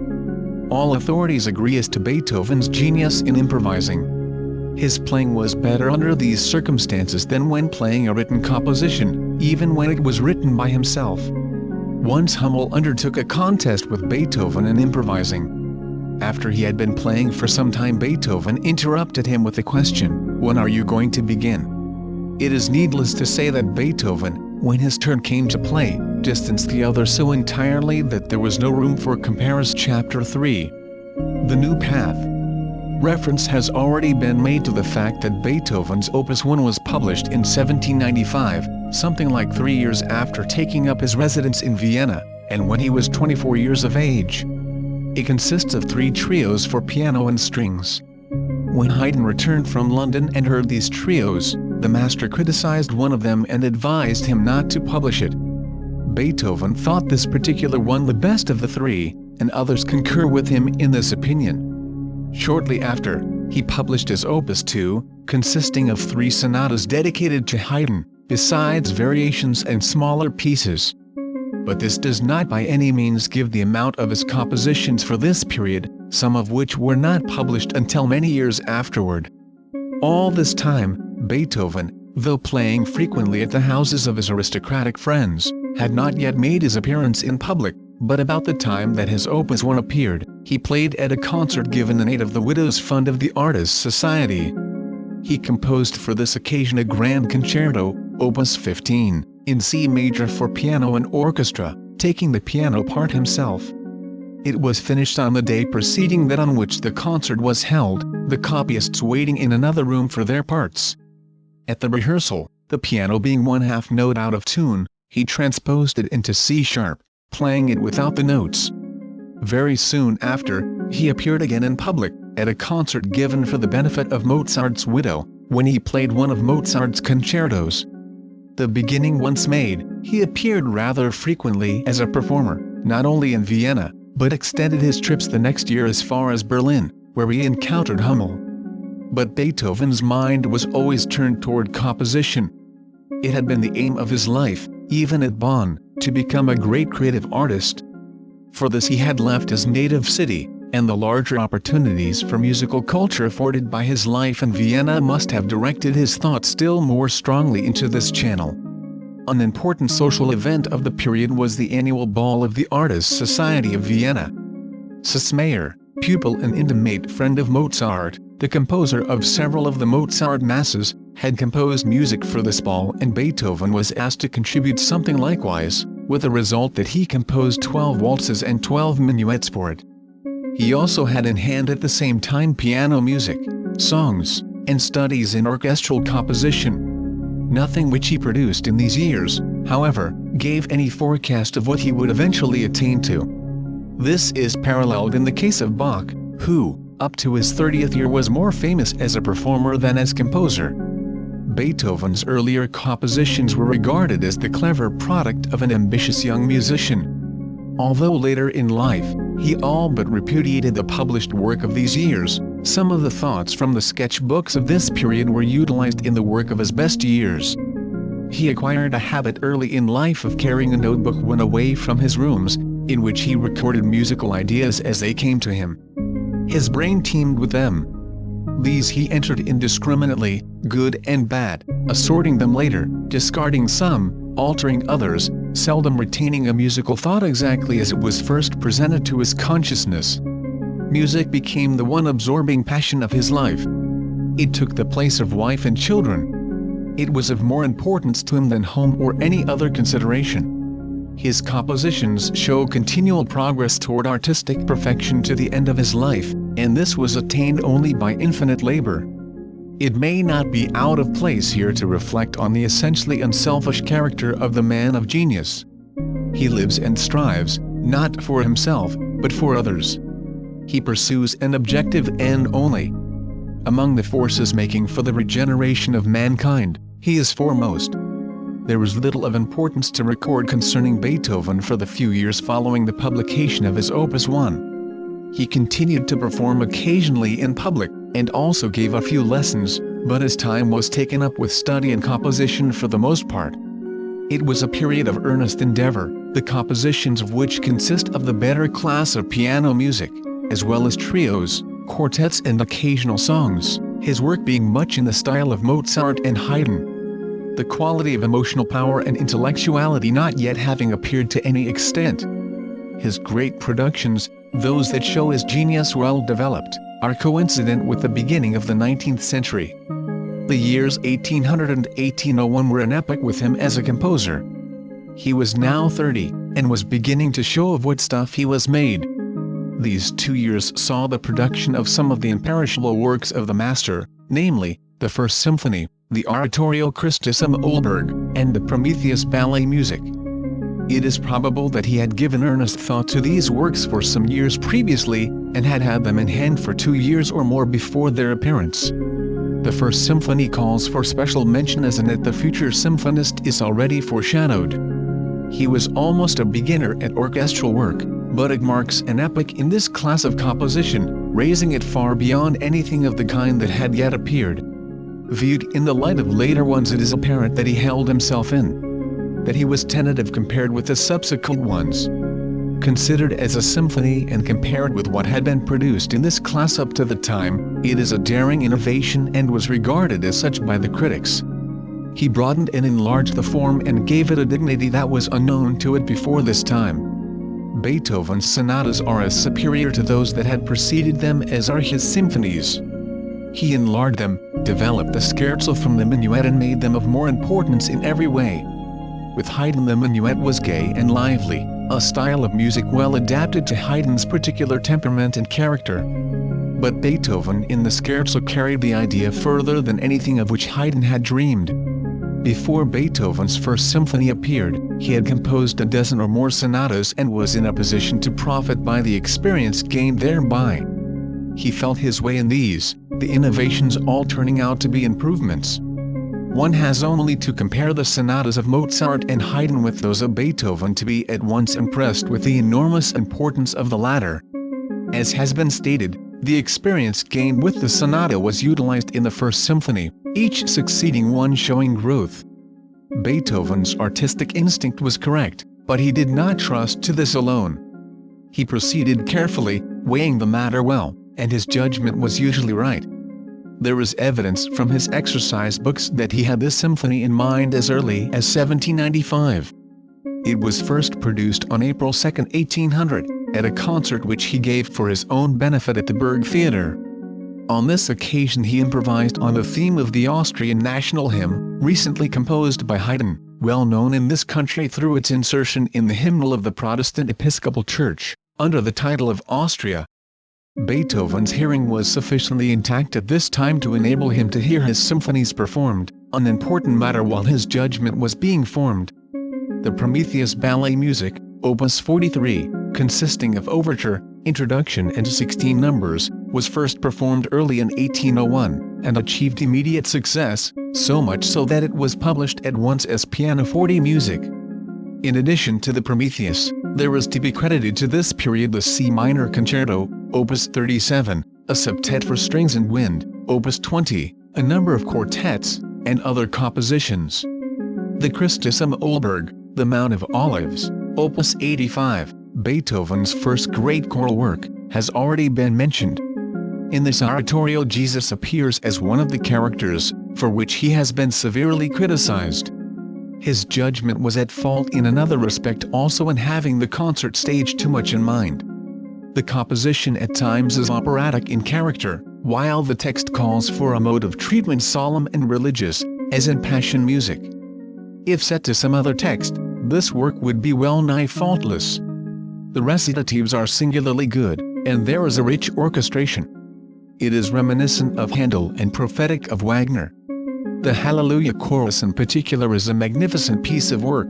[SPEAKER 1] All authorities agree as to Beethoven's genius in improvising. His playing was better under these circumstances than when playing a written composition, even when it was written by himself. Once Hummel undertook a contest with Beethoven in improvising. After he had been playing for some time, Beethoven interrupted him with the question, "When are you going to begin?" It is needless to say that Beethoven, when his turn came to play, distanced the other so entirely that there was no room for comparison. Chapter 3. The New Path. Reference has already been made to the fact that Beethoven's Opus 1 was published in 1795, something like 3 years after taking up his residence in Vienna, and when he was 24 years of age. It consists of 3 trios for piano and strings. When Haydn returned from London and heard these trios, the master criticized one of them and advised him not to publish it. Beethoven thought this particular one the best of the 3, and others concur with him in this opinion. Shortly after, he published his Opus 2, consisting of 3 sonatas dedicated to Haydn, besides variations and smaller pieces. But this does not by any means give the amount of his compositions for this period, some of which were not published until many years afterward. All this time, Beethoven, though playing frequently at the houses of his aristocratic friends, had not yet made his appearance in public, but about the time that his Opus 1 appeared, he played at a concert given in aid of the Widows' Fund of the Artists' Society. He composed for this occasion a grand concerto, Opus 15, in C major for piano and orchestra, taking the piano part himself. It was finished on the day preceding that on which the concert was held, the copyists waiting in another room for their parts. At the rehearsal, the piano being one half note out of tune, he transposed it into C-sharp, playing it without the notes. Very soon after, he appeared again in public, at a concert given for the benefit of Mozart's widow, when he played one of Mozart's concertos. The beginning once made, he appeared rather frequently as a performer, not only in Vienna, but extended his trips the next year as far as Berlin, where he encountered Hummel. But Beethoven's mind was always turned toward composition. It had been the aim of his life, even at Bonn, to become a great creative artist. For this he had left his native city, and the larger opportunities for musical culture afforded by his life in Vienna must have directed his thoughts still more strongly into this channel. An important social event of the period was the annual ball of the Artists' Society of Vienna. Sussmayer, pupil and intimate friend of Mozart, the composer of several of the Mozart masses, had composed music for this ball, and Beethoven was asked to contribute something likewise, with the result that he composed 12 waltzes and 12 minuets for it. He also had in hand at the same time piano music, songs, and studies in orchestral composition. Nothing which he produced in these years, however, gave any forecast of what he would eventually attain to. This is paralleled in the case of Bach, who, up to his 30th year, was more famous as a performer than as composer. Beethoven's earlier compositions were regarded as the clever product of an ambitious young musician. Although later in life, he all but repudiated the published work of these years, some of the thoughts from the sketchbooks of this period were utilized in the work of his best years. He acquired a habit early in life of carrying a notebook when away from his rooms, in which he recorded musical ideas as they came to him. His brain teemed with them. These he entered indiscriminately, good and bad, assorting them later, discarding some, altering others, seldom retaining a musical thought exactly as it was first presented to his consciousness. Music became the one absorbing passion of his life. It took the place of wife and children. It was of more importance to him than home or any other consideration. His compositions show continual progress toward artistic perfection to the end of his life, and this was attained only by infinite labor. It may not be out of place here to reflect on the essentially unselfish character of the man of genius. He lives and strives, not for himself, but for others. He pursues an objective end only. Among the forces making for the regeneration of mankind, he is foremost. There is little of importance to record concerning Beethoven for the few years following the publication of his Opus 1. He continued to perform occasionally in public, and also gave a few lessons, but his time was taken up with study and composition for the most part. It was a period of earnest endeavor, the compositions of which consist of the better class of piano music, as well as trios, quartets and occasional songs, his work being much in the style of Mozart and Haydn. The quality of emotional power and intellectuality not yet having appeared to any extent. His great productions, those that show his genius well developed, are coincident with the beginning of the 19th century. The years 1800 and 1801 were an epoch with him as a composer. He was now 30, and was beginning to show of what stuff he was made. These 2 years saw the production of some of the imperishable works of the master, namely, the First Symphony, the Oratorio Christus am Ohlberg, and the Prometheus ballet music. It is probable that he had given earnest thought to these works for some years previously, and had had them in hand for 2 years or more before their appearance. The First Symphony calls for special mention, as in it the future symphonist is already foreshadowed. He was almost a beginner at orchestral work, but it marks an epoch in this class of composition, raising it far beyond anything of the kind that had yet appeared. Viewed in the light of later ones, it is apparent that he held himself in, that he was tentative compared with the subsequent ones. Considered as a symphony and compared with what had been produced in this class up to the time, it is a daring innovation and was regarded as such by the critics. He broadened and enlarged the form and gave it a dignity that was unknown to it before this time. Beethoven's sonatas are as superior to those that had preceded them as are his symphonies. He enlarged them, developed the scherzo from the minuet and made them of more importance in every way. With Haydn the minuet was gay and lively, a style of music well adapted to Haydn's particular temperament and character. But Beethoven in the scherzo carried the idea further than anything of which Haydn had dreamed. Before Beethoven's first symphony appeared, he had composed a dozen or more sonatas and was in a position to profit by the experience gained thereby. He felt his way in these, the innovations all turning out to be improvements. One has only to compare the sonatas of Mozart and Haydn with those of Beethoven to be at once impressed with the enormous importance of the latter. As has been stated, the experience gained with the sonata was utilized in the first symphony, each succeeding one showing growth. Beethoven's artistic instinct was correct, but he did not trust to this alone. He proceeded carefully, weighing the matter well, and his judgment was usually right. There is evidence from his exercise books that he had this symphony in mind as early as 1795. It was first produced on April 2, 1800, at a concert which he gave for his own benefit at the Burg Theatre. On this occasion he improvised on the theme of the Austrian national hymn, recently composed by Haydn, well known in this country through its insertion in the hymnal of the Protestant Episcopal Church, under the title of Austria. Beethoven's hearing was sufficiently intact at this time to enable him to hear his symphonies performed, an important matter while his judgment was being formed. The Prometheus ballet music, Opus 43, consisting of overture, introduction and 16 numbers, was first performed early in 1801, and achieved immediate success, so much so that it was published at once as pianoforte music. In addition to the Prometheus, there is to be credited to this period the C minor concerto, Opus 37, a septet for strings and wind, Opus 20, a number of quartets, and other compositions. The Christus am Olberg, the Mount of Olives, Opus 85, Beethoven's first great choral work, has already been mentioned. In this oratorio Jesus appears as one of the characters, for which he has been severely criticized. His judgment was at fault in another respect also in having the concert stage too much in mind. The composition at times is operatic in character, while the text calls for a mode of treatment solemn and religious, as in Passion music. If set to some other text, this work would be well nigh faultless. The recitatives are singularly good, and there is a rich orchestration. It is reminiscent of Handel and prophetic of Wagner. The Hallelujah chorus in particular is a magnificent piece of work.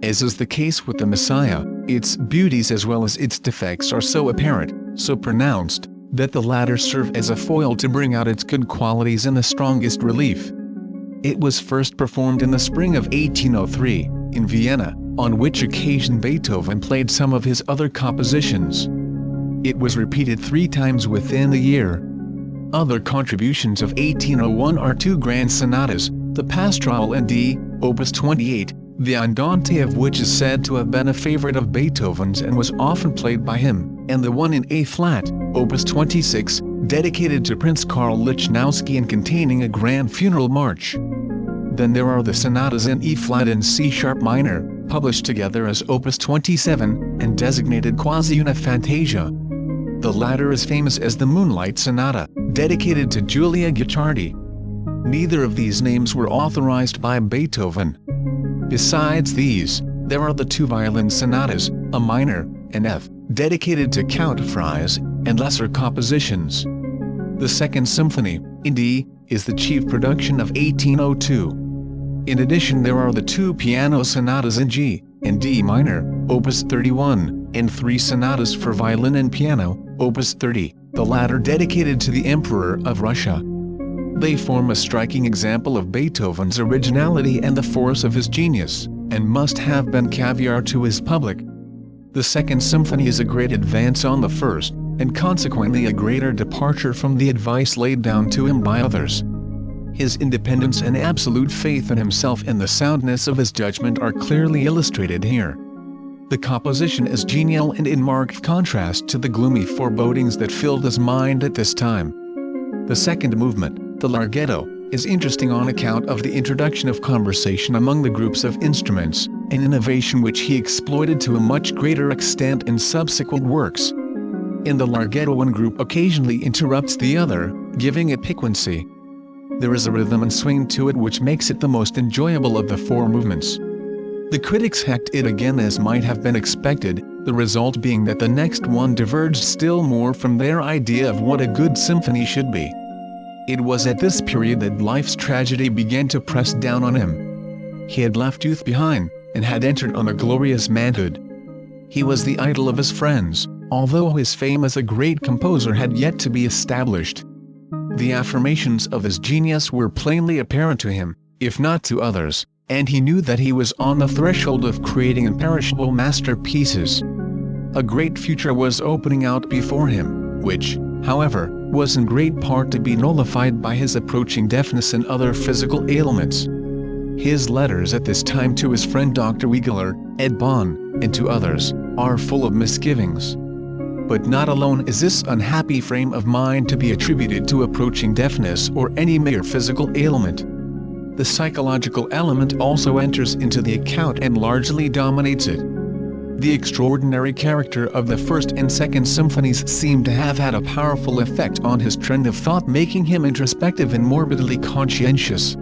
[SPEAKER 1] As is the case with the Messiah, its beauties as well as its defects are so apparent, so pronounced, that the latter serve as a foil to bring out its good qualities in the strongest relief. It was first performed in the spring of 1803, in Vienna, on which occasion Beethoven played some of his other compositions. It was repeated 3 times within the year. Other contributions of 1801 are 2 grand sonatas, the Pastoral in D, Opus 28, the Andante of which is said to have been a favorite of Beethoven's and was often played by him, and the one in A-flat, Opus 26, dedicated to Prince Karl Lichnowsky and containing a grand funeral march. Then there are the sonatas in E-flat and C-sharp minor, published together as Opus 27, and designated Quasi una Fantasia. The latter is famous as the Moonlight Sonata, dedicated to Giulia Guicciardi. Neither of these names were authorized by Beethoven. Besides these, there are the 2 violin sonatas, a minor, and F, dedicated to Count Fries, and lesser compositions. The Second Symphony, in D, is the chief production of 1802. In addition there are the 2 piano sonatas in G, and D minor, Opus 31, and 3 sonatas for violin and piano, Opus 30, the latter dedicated to the Emperor of Russia. They form a striking example of Beethoven's originality and the force of his genius, and must have been caviar to his public. The Second Symphony is a great advance on the first, and consequently a greater departure from the advice laid down to him by others. His independence and absolute faith in himself and the soundness of his judgment are clearly illustrated here. The composition is genial and in marked contrast to the gloomy forebodings that filled his mind at this time. The second movement, the Larghetto, is interesting on account of the introduction of conversation among the groups of instruments, an innovation which he exploited to a much greater extent in subsequent works. In the Larghetto one group occasionally interrupts the other, giving it piquancy. There is a rhythm and swing to it which makes it the most enjoyable of the 4 movements. The critics hacked it again, as might have been expected, the result being that the next one diverged still more from their idea of what a good symphony should be. It was at this period that life's tragedy began to press down on him. He had left youth behind, and had entered on a glorious manhood. He was the idol of his friends, although his fame as a great composer had yet to be established. The affirmations of his genius were plainly apparent to him, if not to others, and he knew that he was on the threshold of creating imperishable masterpieces. A great future was opening out before him, which, however, was in great part to be nullified by his approaching deafness and other physical ailments. His letters at this time to his friend Dr. Wegeler, Ed Bonn, and to others, are full of misgivings. But not alone is this unhappy frame of mind to be attributed to approaching deafness or any mere physical ailment. The psychological element also enters into the account and largely dominates it. The extraordinary character of the first and second symphonies seemed to have had a powerful effect on his trend of thought, making him introspective and morbidly conscientious.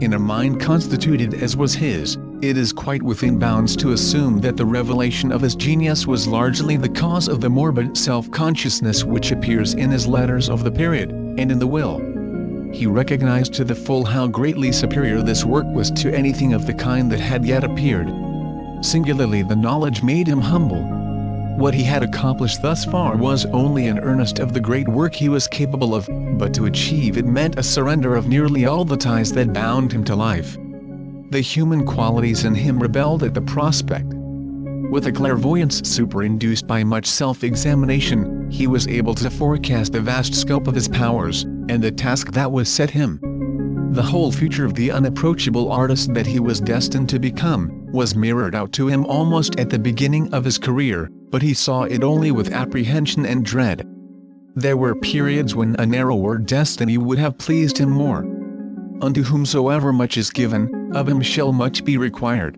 [SPEAKER 1] In a mind constituted as was his, it is quite within bounds to assume that the revelation of his genius was largely the cause of the morbid self-consciousness which appears in his letters of the period, and in the will. He recognized to the full how greatly superior this work was to anything of the kind that had yet appeared. Singularly, the knowledge made him humble. What he had accomplished thus far was only an earnest of the great work he was capable of, but to achieve it meant a surrender of nearly all the ties that bound him to life. The human qualities in him rebelled at the prospect. With a clairvoyance superinduced by much self-examination, he was able to forecast the vast scope of his powers, and the task that was set him. The whole future of the unapproachable artist that he was destined to become, was mirrored out to him almost at the beginning of his career, but he saw it only with apprehension and dread. There were periods when a narrower destiny would have pleased him more. Unto whomsoever much is given, of him shall much be required.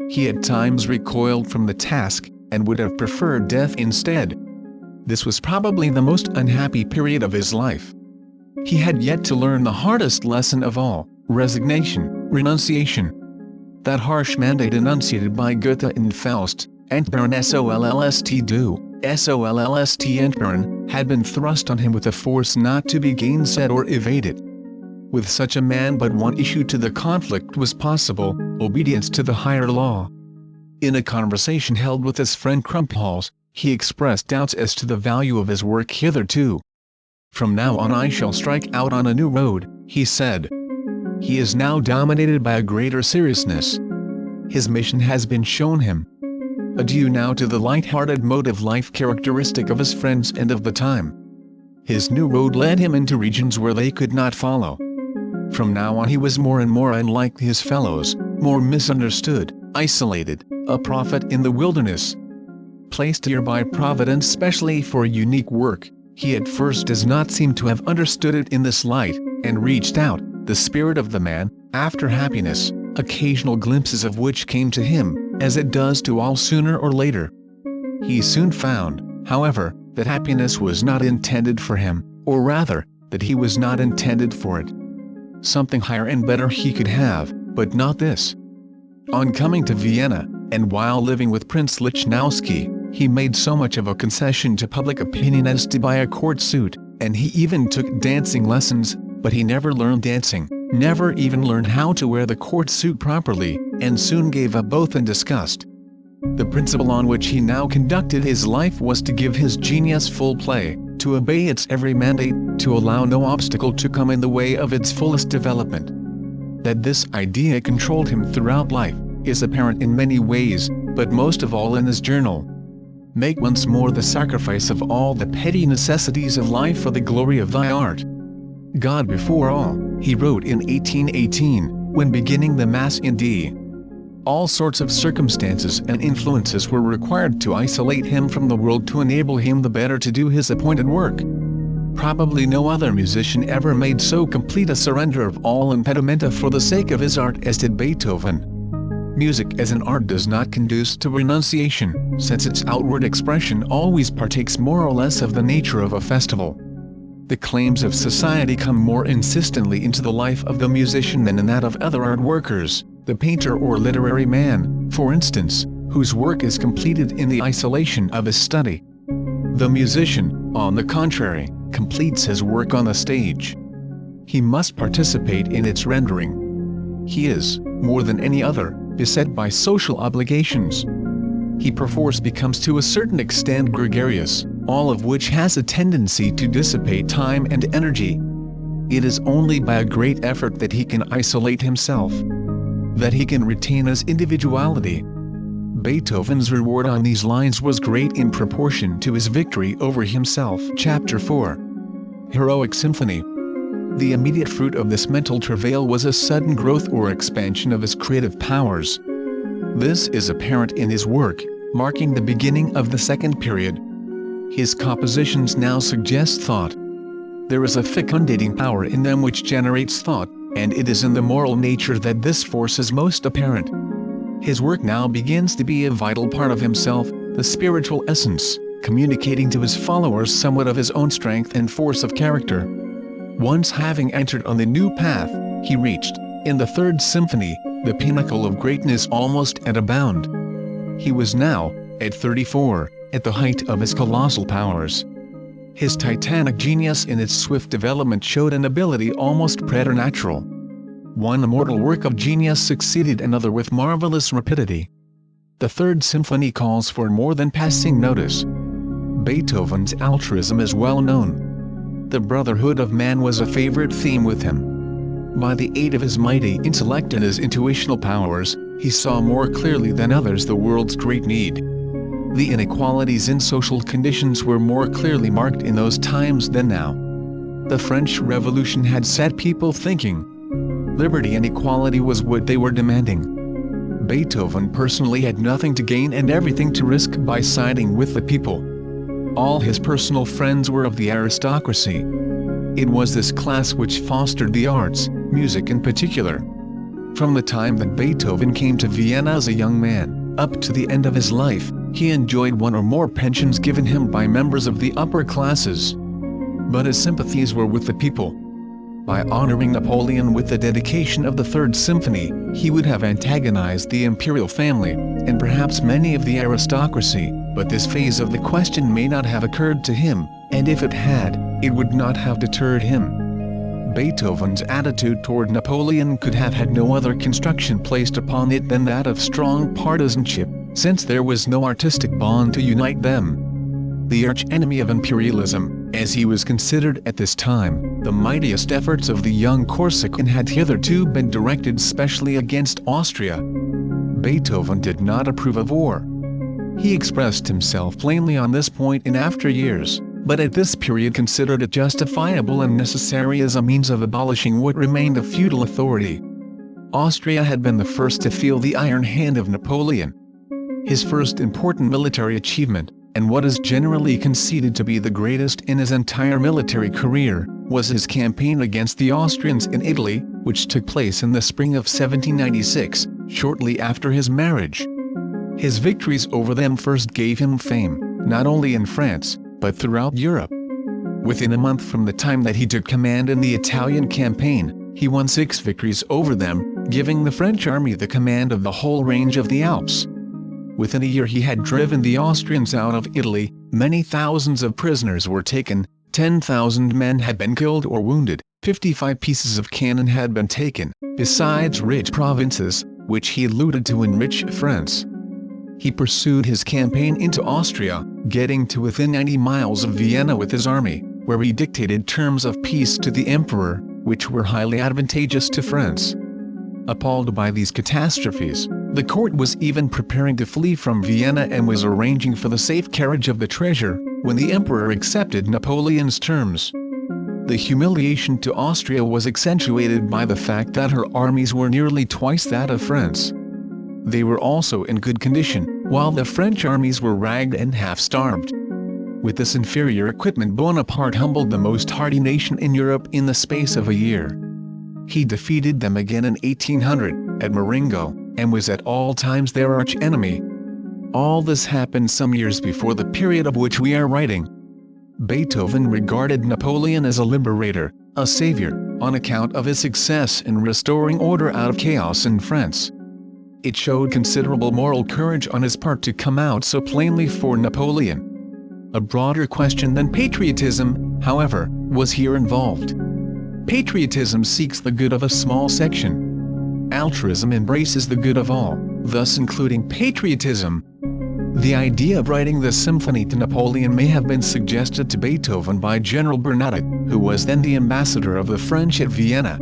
[SPEAKER 1] He at times recoiled from the task, and would have preferred death instead. This was probably the most unhappy period of his life. He had yet to learn the hardest lesson of all, resignation, renunciation. That harsh mandate enunciated by Goethe in Faust, Entbehren sollst du, sollst entbehren, had been thrust on him with a force not to be gainsaid or evaded. With such a man but one issue to the conflict was possible, obedience to the higher law. In a conversation held with his friend Krumpholz, he expressed doubts as to the value of his work hitherto. "From now on I shall strike out on a new road," he said. He is now dominated by a greater seriousness. His mission has been shown him. Adieu now to the light-hearted mode of life characteristic of his friends and of the time. His new road led him into regions where they could not follow. From now on he was more and more unlike his fellows, more misunderstood, isolated, a prophet in the wilderness. Placed here by Providence specially for a unique work, he at first does not seem to have understood it in this light, and reached out, the spirit of the man, after happiness, occasional glimpses of which came to him, as it does to all sooner or later. He soon found, however, that happiness was not intended for him, or rather, that he was not intended for it. Something higher and better he could have, but not this. On coming to Vienna, and while living with Prince Lichnowsky, he made so much of a concession to public opinion as to buy a court suit, and he even took dancing lessons, but he never learned dancing, never even learned how to wear the court suit properly, and soon gave up both in disgust. The principle on which he now conducted his life was to give his genius full play, to obey its every mandate, to allow no obstacle to come in the way of its fullest development. That this idea controlled him throughout life, is apparent in many ways, but most of all in his journal. Make once more the sacrifice of all the petty necessities of life for the glory of thy art. God before all, he wrote in 1818, when beginning the Mass in D. All sorts of circumstances and influences were required to isolate him from the world to enable him the better to do his appointed work. Probably no other musician ever made so complete a surrender of all impedimenta for the sake of his art as did Beethoven. Music as an art does not conduce to renunciation, since its outward expression always partakes more or less of the nature of a festival. The claims of society come more insistently into the life of the musician than in that of other art workers, the painter or literary man, for instance, whose work is completed in the isolation of his study. The musician, on the contrary, completes his work on the stage. He must participate in its rendering. He is, more than any other, beset by social obligations. He perforce becomes to a certain extent gregarious, all of which has a tendency to dissipate time and energy. It is only by a great effort that he can isolate himself, that he can retain his individuality. Beethoven's reward on these lines was great in proportion to his victory over himself. Chapter 4. Heroic Symphony. The immediate fruit of this mental travail was a sudden growth or expansion of his creative powers. This is apparent in his work, marking the beginning of the second period. His compositions now suggest thought. There is a fecundating power in them which generates thought, and it is in the moral nature that this force is most apparent. His work now begins to be a vital part of himself, the spiritual essence, communicating to his followers somewhat of his own strength and force of character. Once having entered on the new path, he reached, in the Third Symphony, the pinnacle of greatness almost at a bound. He was now, at 34, at the height of his colossal powers. His titanic genius in its swift development showed an ability almost preternatural. One immortal work of genius succeeded another with marvelous rapidity. The Third Symphony calls for more than passing notice. Beethoven's altruism is well known. The brotherhood of man was a favorite theme with him. By the aid of his mighty intellect and his intuitional powers, he saw more clearly than others the world's great need. The inequalities in social conditions were more clearly marked in those times than now. The French Revolution had set people thinking. Liberty and equality was what they were demanding. Beethoven personally had nothing to gain and everything to risk by siding with the people. All his personal friends were of the aristocracy. It was this class which fostered the arts, music in particular. From the time that Beethoven came to Vienna as a young man, up to the end of his life, he enjoyed one or more pensions given him by members of the upper classes. But his sympathies were with the people. By honoring Napoleon with the dedication of the Third Symphony, he would have antagonized the imperial family, and perhaps many of the aristocracy, but this phase of the question may not have occurred to him, and if it had, it would not have deterred him. Beethoven's attitude toward Napoleon could have had no other construction placed upon it than that of strong partisanship, since there was no artistic bond to unite them. The arch-enemy of imperialism, as he was considered at this time, the mightiest efforts of the young Corsican had hitherto been directed specially against Austria. Beethoven did not approve of war. He expressed himself plainly on this point in after years, but at this period considered it justifiable and necessary as a means of abolishing what remained a feudal authority. Austria had been the first to feel the iron hand of Napoleon. His first important military achievement, and what is generally conceded to be the greatest in his entire military career, was his campaign against the Austrians in Italy, which took place in the spring of 1796, shortly after his marriage. His victories over them first gave him fame, not only in France, but throughout Europe. Within a month from the time that he took command in the Italian campaign, he won 6 victories over them, giving the French army the command of the whole range of the Alps. Within a year he had driven the Austrians out of Italy, many thousands of prisoners were taken, 10,000 men had been killed or wounded, 55 pieces of cannon had been taken, besides rich provinces, which he looted to enrich France. He pursued his campaign into Austria, getting to within 90 miles of Vienna with his army, where he dictated terms of peace to the emperor, which were highly advantageous to France. Appalled by these catastrophes, the court was even preparing to flee from Vienna and was arranging for the safe carriage of the treasure, when the emperor accepted Napoleon's terms. The humiliation to Austria was accentuated by the fact that her armies were nearly twice that of France. They were also in good condition, while the French armies were ragged and half-starved. With this inferior equipment Bonaparte humbled the most hardy nation in Europe in the space of a year. He defeated them again in 1800, at Marengo, and was at all times their arch-enemy. All this happened some years before the period of which we are writing. Beethoven regarded Napoleon as a liberator, a savior, on account of his success in restoring order out of chaos in France, It showed considerable moral courage on his part to come out so plainly for Napoleon. A broader question than patriotism, however, was here involved. Patriotism seeks the good of a small section. Altruism embraces the good of all, thus including patriotism. The idea of writing the symphony to Napoleon may have been suggested to Beethoven by General Bernadotte, who was then the ambassador of the French at Vienna.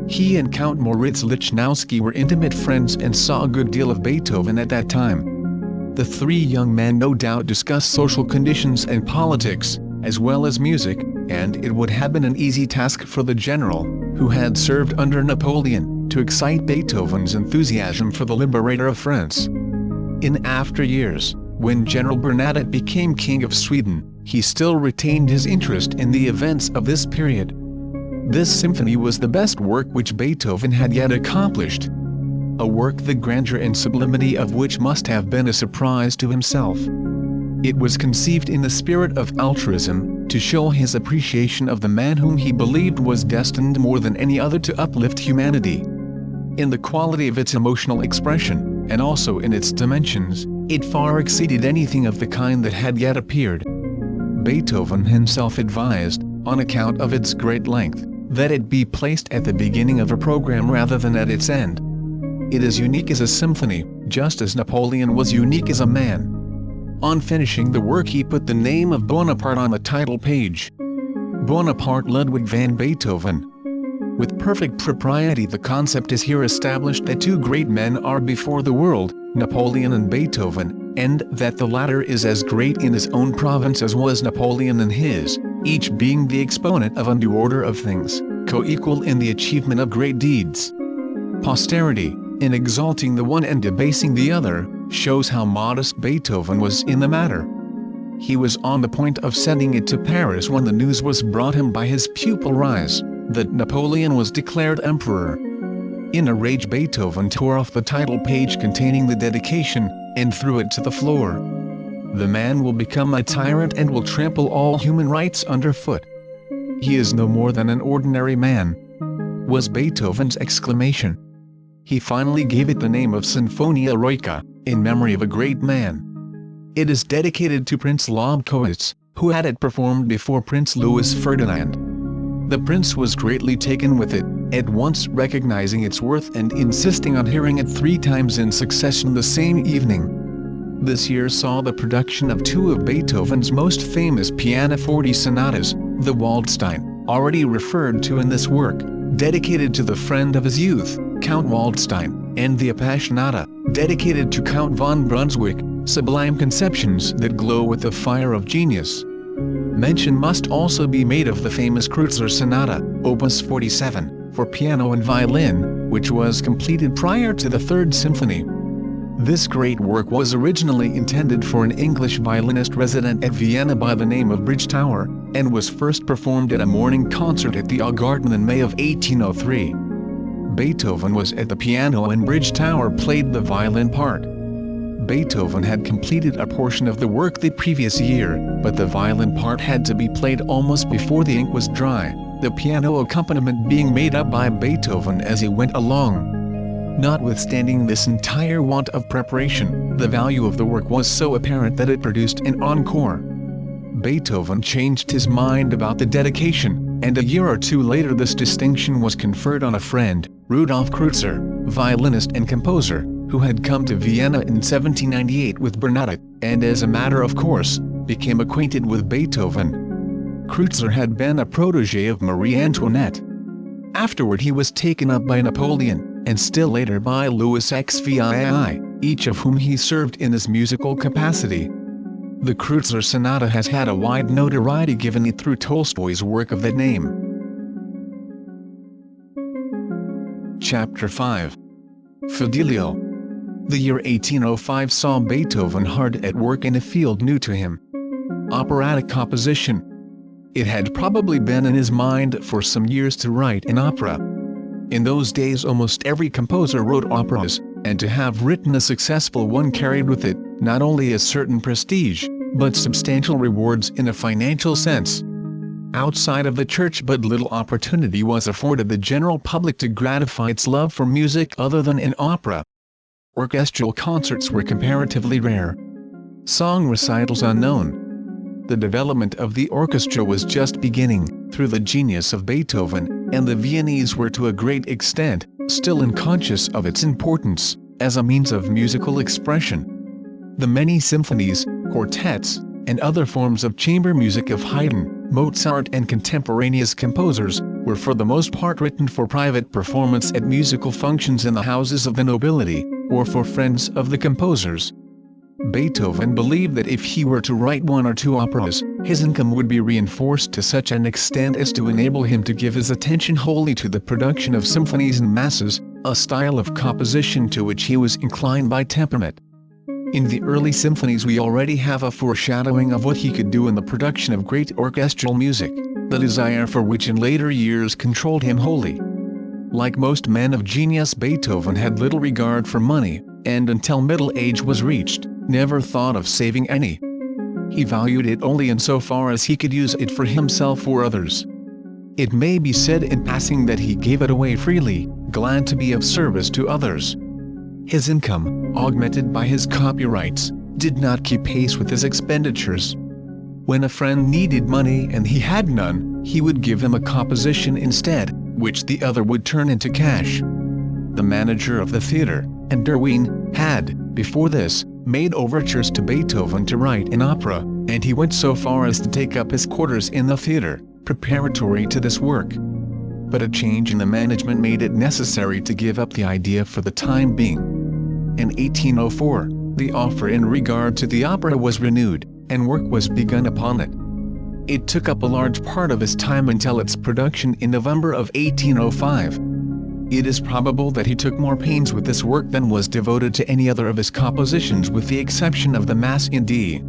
[SPEAKER 1] He and Count Moritz Lichnowsky were intimate friends and saw a good deal of Beethoven at that time. The three young men no doubt discussed social conditions and politics, as well as music, and it would have been an easy task for the general, who had served under Napoleon, to excite Beethoven's enthusiasm for the liberator of France. In after years, when General Bernadotte became King of Sweden, he still retained his interest in the events of this period. This symphony was the best work which Beethoven had yet accomplished. A work the grandeur and sublimity of which must have been a surprise to himself. It was conceived in the spirit of altruism, to show his appreciation of the man whom he believed was destined more than any other to uplift humanity. In the quality of its emotional expression, and also in its dimensions, it far exceeded anything of the kind that had yet appeared. Beethoven himself advised, on account of its great length, that it be placed at the beginning of a program rather than at its end. It is unique as a symphony, just as Napoleon was unique as a man. On finishing the work he put the name of Bonaparte on the title page. Bonaparte Ludwig van Beethoven. With perfect propriety the concept is here established that two great men are before the world, Napoleon and Beethoven, and that the latter is as great in his own province as was Napoleon in his, each being the exponent of a new order of things, co-equal in the achievement of great deeds. Posterity, in exalting the one and debasing the other, shows how modest Beethoven was in the matter. He was on the point of sending it to Paris when the news was brought him by his pupil Ries, that Napoleon was declared emperor. In a rage Beethoven tore off the title page containing the dedication, and threw it to the floor. The man will become a tyrant and will trample all human rights underfoot. He is no more than an ordinary man, was Beethoven's exclamation. He finally gave it the name of Sinfonia Eroica, in memory of a great man. It is dedicated to Prince Lobkowitz, who had it performed before Prince Louis Ferdinand. The prince was greatly taken with it, at once recognizing its worth and insisting on hearing it 3 times in succession the same evening. This year saw the production of 2 of Beethoven's most famous pianoforte sonatas, the Waldstein, already referred to in this work, dedicated to the friend of his youth, Count Waldstein, and the Appassionata, dedicated to Count von Brunswick, sublime conceptions that glow with the fire of genius. Mention must also be made of the famous Kreutzer Sonata, Opus 47, for piano and violin, which was completed prior to the Third Symphony. This great work was originally intended for an English violinist resident at Vienna by the name of Bridgetower, and was first performed at a morning concert at the Augarten in May of 1803. Beethoven was at the piano and Bridgetower played the violin part. Beethoven had completed a portion of the work the previous year, but the violin part had to be played almost before the ink was dry, the piano accompaniment being made up by Beethoven as he went along. Notwithstanding this entire want of preparation, the value of the work was so apparent that it produced an encore. Beethoven changed his mind about the dedication, and a year or 2 later this distinction was conferred on a friend, Rudolf Kreutzer, violinist and composer, who had come to Vienna in 1798 with Bernadotte, and as a matter of course, became acquainted with Beethoven. Kreutzer had been a protégé of Marie Antoinette. Afterward he was taken up by Napoleon, and still later by Louis XVI, each of whom he served in his musical capacity. The Kreutzer Sonata has had a wide notoriety given it through Tolstoy's work of that name. Chapter 5. Fidelio. The year 1805 saw Beethoven hard at work in a field new to him. Operatic composition. It had probably been in his mind for some years to write an opera. In those days almost every composer wrote operas, and to have written a successful one carried with it, not only a certain prestige, but substantial rewards in a financial sense. Outside of the church but little opportunity was afforded the general public to gratify its love for music other than in opera. Orchestral concerts were comparatively rare. Song recitals unknown. The development of the orchestra was just beginning, through the genius of Beethoven, and the Viennese were to a great extent, still unconscious of its importance, as a means of musical expression. The many symphonies, quartets, and other forms of chamber music of Haydn, Mozart and contemporaneous composers, were for the most part written for private performance at musical functions in the houses of the nobility, or for friends of the composers. Beethoven believed that if he were to write one or two operas, his income would be reinforced to such an extent as to enable him to give his attention wholly to the production of symphonies and masses, a style of composition to which he was inclined by temperament. In the early symphonies we already have a foreshadowing of what he could do in the production of great orchestral music, the desire for which in later years controlled him wholly. Like most men of genius, Beethoven had little regard for money, and until middle age was reached, never thought of saving any. He valued it only insofar as he could use it for himself or others. It may be said in passing that he gave it away freely, glad to be of service to others. His income, augmented by his copyrights, did not keep pace with his expenditures. When a friend needed money and he had none, he would give him a composition instead, which the other would turn into cash. The manager of the theatre, and Derwin, had, before this, made overtures to Beethoven to write an opera, and he went so far as to take up his quarters in the theatre, preparatory to this work. But a change in the management made it necessary to give up the idea for the time being. In 1804, the offer in regard to the opera was renewed, and work was begun upon it. It took up a large part of his time until its production in November of 1805. It is probable that he took more pains with this work than was devoted to any other of his compositions with the exception of the Mass in D.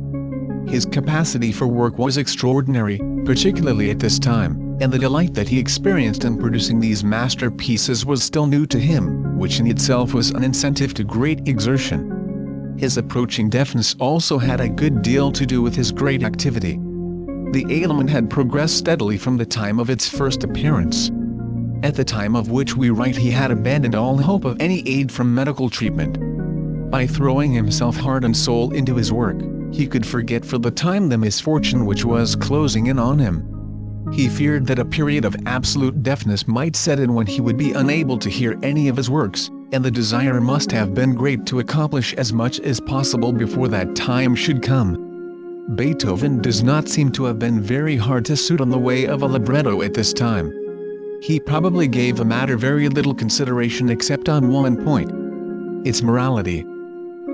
[SPEAKER 1] His capacity for work was extraordinary, particularly at this time, and the delight that he experienced in producing these masterpieces was still new to him, which in itself was an incentive to great exertion. His approaching deafness also had a good deal to do with his great activity. The ailment had progressed steadily from the time of its first appearance. At the time of which we write he had abandoned all hope of any aid from medical treatment. By throwing himself heart and soul into his work, he could forget for the time the misfortune which was closing in on him. He feared that a period of absolute deafness might set in when he would be unable to hear any of his works, and the desire must have been great to accomplish as much as possible before that time should come. Beethoven does not seem to have been very hard to suit on the way of a libretto at this time. He probably gave the matter very little consideration except on one point: its morality.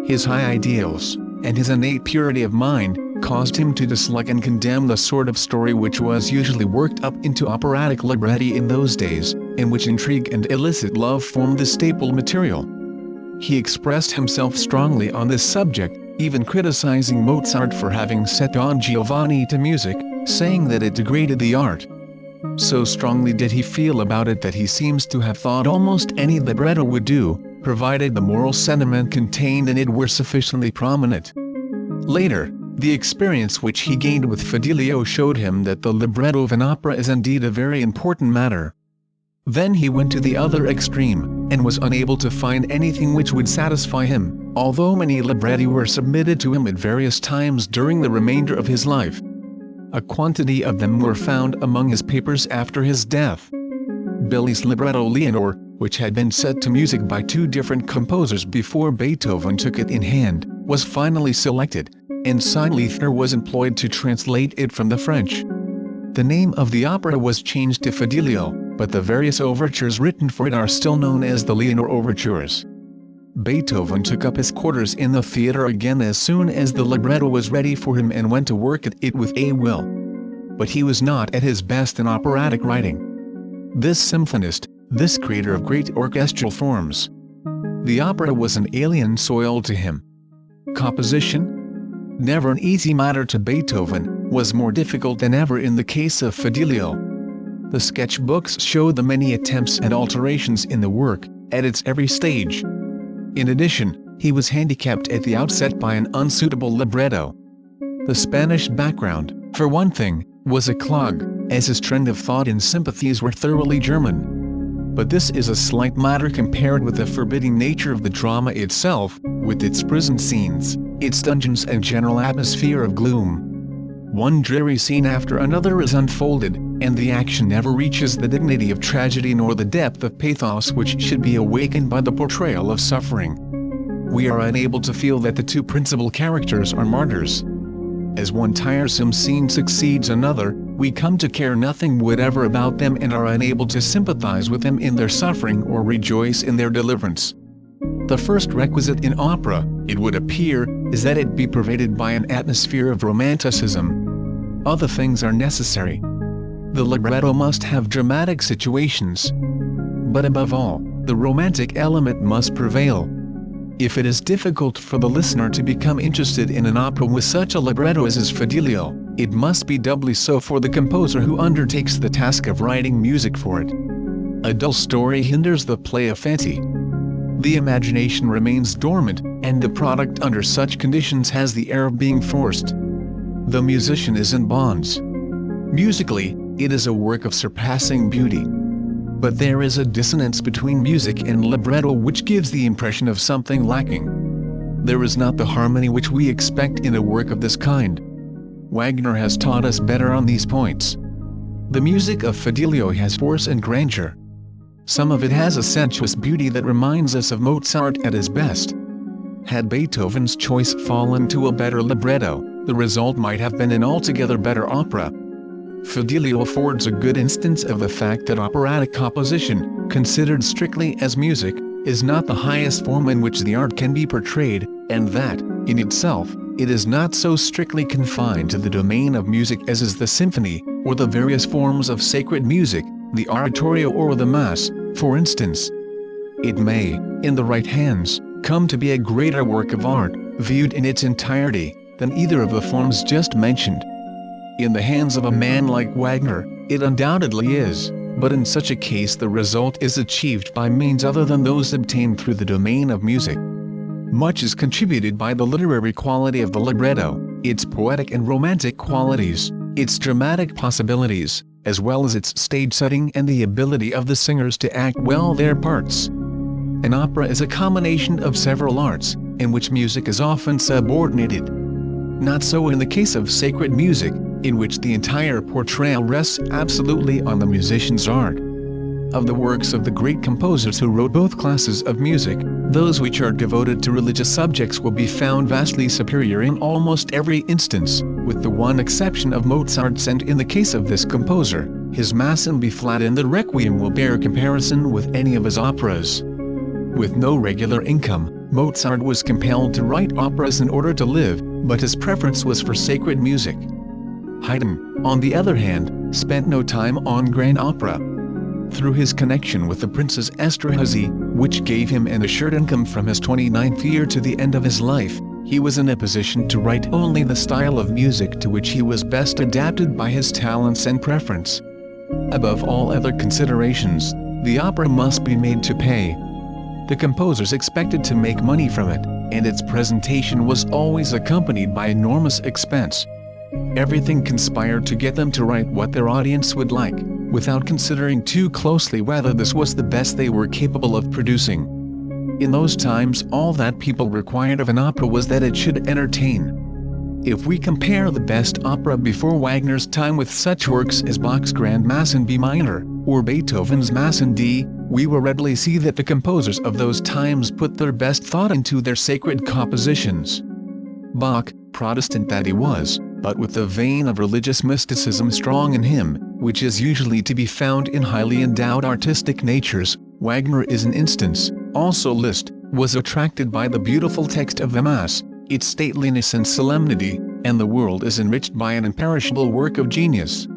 [SPEAKER 1] His high ideals, and his innate purity of mind, caused him to dislike and condemn the sort of story which was usually worked up into operatic libretti in those days, in which intrigue and illicit love formed the staple material. He expressed himself strongly on this subject, even criticizing Mozart for having set Don Giovanni to music, saying that it degraded the art. So strongly did he feel about it that he seems to have thought almost any libretto would do, provided the moral sentiment contained in it were sufficiently prominent. Later, the experience which he gained with Fidelio showed him that the libretto of an opera is indeed a very important matter. Then he went to the other extreme, and was unable to find anything which would satisfy him, although many libretti were submitted to him at various times during the remainder of his life. A quantity of them were found among his papers after his death. Billy's libretto Leonore, which had been set to music by two different composers before Beethoven took it in hand, was finally selected, and Seinleithner was employed to translate it from the French. The name of the opera was changed to Fidelio, but the various overtures written for it are still known as the Leonore overtures. Beethoven took up his quarters in the theatre again as soon as the libretto was ready for him and went to work at it with a will. But he was not at his best in operatic writing. This symphonist, this creator of great orchestral forms. The opera was an alien soil to him. Composition? Never an easy matter to Beethoven, was more difficult than ever in the case of Fidelio. The sketchbooks show the many attempts and alterations in the work, at its every stage. In addition, he was handicapped at the outset by an unsuitable libretto. The Spanish background, for one thing, was a clog, as his trend of thought and sympathies were thoroughly German. but this is a slight matter compared with the forbidding nature of the drama itself, with its prison scenes, its dungeons and general atmosphere of gloom. One dreary scene after another is unfolded, and the action never reaches the dignity of tragedy nor the depth of pathos which should be awakened by the portrayal of suffering. We are unable to feel that the two principal characters are martyrs. As one tiresome scene succeeds another, we come to care nothing whatever about them and are unable to sympathize with them in their suffering or rejoice in their deliverance. The first requisite in opera, it would appear, is that it be pervaded by an atmosphere of romanticism. Other things are necessary. The libretto must have dramatic situations. But above all, the romantic element must prevail. If it is difficult for the listener to become interested in an opera with such a libretto as is Fidelio, it must be doubly so for the composer who undertakes the task of writing music for it. A dull story hinders the play of fancy. The imagination remains dormant, and the product under such conditions has the air of being forced. The musician is in bonds. Musically, it is a work of surpassing beauty. But there is a dissonance between music and libretto which gives the impression of something lacking. There is not the harmony which we expect in a work of this kind. Wagner has taught us better on these points. The music of Fidelio has force and grandeur. Some of it has a sensuous beauty that reminds us of Mozart at his best. Had Beethoven's choice fallen to a better libretto, the result might have been an altogether better opera. Fidelio affords a good instance of the fact that operatic composition, considered strictly as music, is not the highest form in which the art can be portrayed, and that, in itself, it is not so strictly confined to the domain of music as is the symphony, or the various forms of sacred music, the oratorio or the mass, for instance. It may, in the right hands, come to be a greater work of art, viewed in its entirety, than either of the forms just mentioned. In the hands of a man like Wagner, it undoubtedly is, but in such a case the result is achieved by means other than those obtained through the domain of music. Much is contributed by the literary quality of the libretto, its poetic and romantic qualities, its dramatic possibilities, as well as its stage setting and the ability of the singers to act well their parts. An opera is a combination of several arts, in which music is often subordinated. Not so in the case of sacred music, in which the entire portrayal rests absolutely on the musician's art. Of the works of the great composers who wrote both classes of music, those which are devoted to religious subjects will be found vastly superior in almost every instance, with the one exception of Mozart's, and in the case of this composer, his Mass in B flat and the Requiem will bear comparison with any of his operas. With no regular income, Mozart was compelled to write operas in order to live, but his preference was for sacred music. Haydn, on the other hand, spent no time on grand opera. Through his connection with the Princess Esterhazy, which gave him an assured income from his 29th year to the end of his life, he was in a position to write only the style of music to which he was best adapted by his talents and preference. Above all other considerations, the opera must be made to pay. The composers expected to make money from it, and its presentation was always accompanied by enormous expense. Everything conspired to get them to write what their audience would like, without considering too closely whether this was the best they were capable of producing. In those times all that people required of an opera was that it should entertain. If we compare the best opera before Wagner's time with such works as Bach's Grand Mass in B minor, or Beethoven's Mass in D, we will readily see that the composers of those times put their best thought into their sacred compositions. Bach, Protestant that he was, but with the vein of religious mysticism strong in him, which is usually to be found in highly endowed artistic natures, Wagner is an instance. Also Liszt was attracted by the beautiful text of the Mass, its stateliness and solemnity, and the world is enriched by an imperishable work of genius.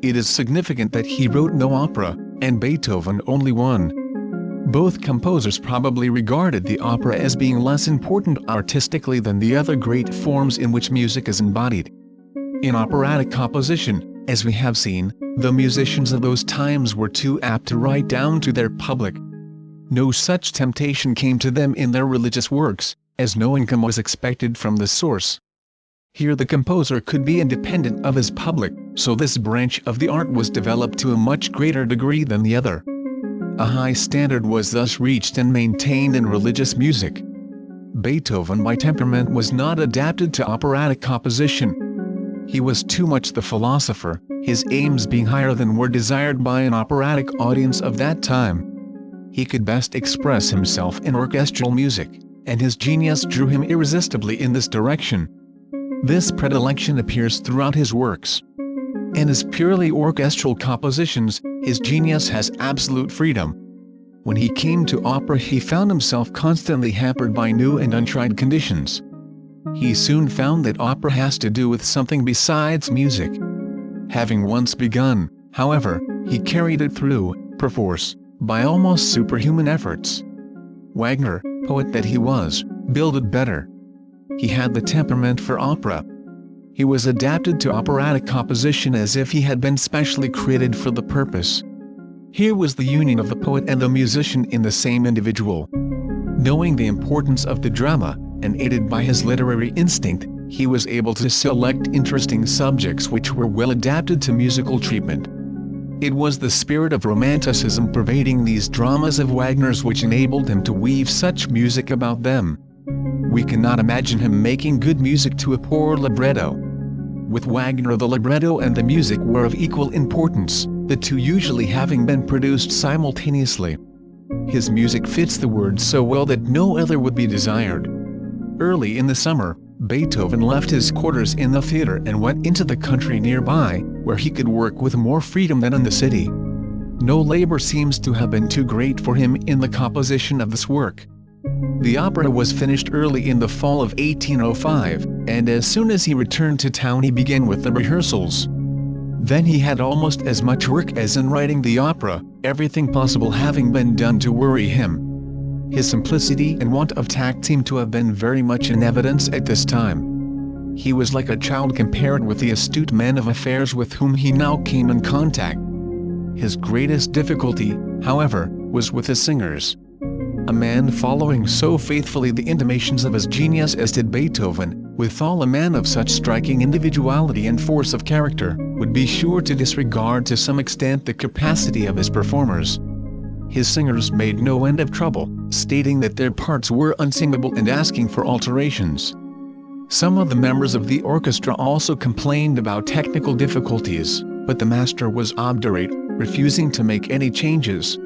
[SPEAKER 1] It is significant that he wrote no opera, and Beethoven only one. Both composers probably regarded the opera as being less important artistically than the other great forms in which music is embodied. In operatic composition, as we have seen, the musicians of those times were too apt to write down to their public. No such temptation came to them in their religious works, as no income was expected from the source. Here the composer could be independent of his public, so this branch of the art was developed to a much greater degree than the other. A high standard was thus reached and maintained in religious music. Beethoven by temperament was not adapted to operatic composition. He was too much the philosopher, his aims being higher than were desired by an operatic audience of that time. He could best express himself in orchestral music, and his genius drew him irresistibly in this direction. This predilection appears throughout his works. In his purely orchestral compositions, his genius has absolute freedom. When he came to opera, he found himself constantly hampered by new and untried conditions. He soon found that opera has to do with something besides music. Having once begun, however, he carried it through, perforce, by almost superhuman efforts. Wagner, poet that he was, builded better. He had the temperament for opera. He was adapted to operatic composition as if he had been specially created for the purpose. Here was the union of the poet and the musician in the same individual. Knowing the importance of the drama, and aided by his literary instinct, he was able to select interesting subjects which were well adapted to musical treatment. It was the spirit of romanticism pervading these dramas of Wagner's which enabled him to weave such music about them. We cannot imagine him making good music to a poor libretto. With Wagner, the libretto and the music were of equal importance, the two usually having been produced simultaneously. His music fits the words so well that no other would be desired. Early in the summer, Beethoven left his quarters in the theater and went into the country nearby, where he could work with more freedom than in the city. No labor seems to have been too great for him in the composition of this work. The opera was finished early in the fall of 1805, and as soon as he returned to town he began with the rehearsals. Then he had almost as much work as in writing the opera, everything possible having been done to worry him. His simplicity and want of tact seem to have been very much in evidence at this time. He was like a child compared with the astute men of affairs with whom he now came in contact. His greatest difficulty, however, was with his singers. A man following so faithfully the intimations of his genius as did Beethoven, withal a man of such striking individuality and force of character, would be sure to disregard to some extent the capacity of his performers. His singers made no end of trouble, stating that their parts were unsingable and asking for alterations. Some of the members of the orchestra also complained about technical difficulties, but the master was obdurate, refusing to make any changes.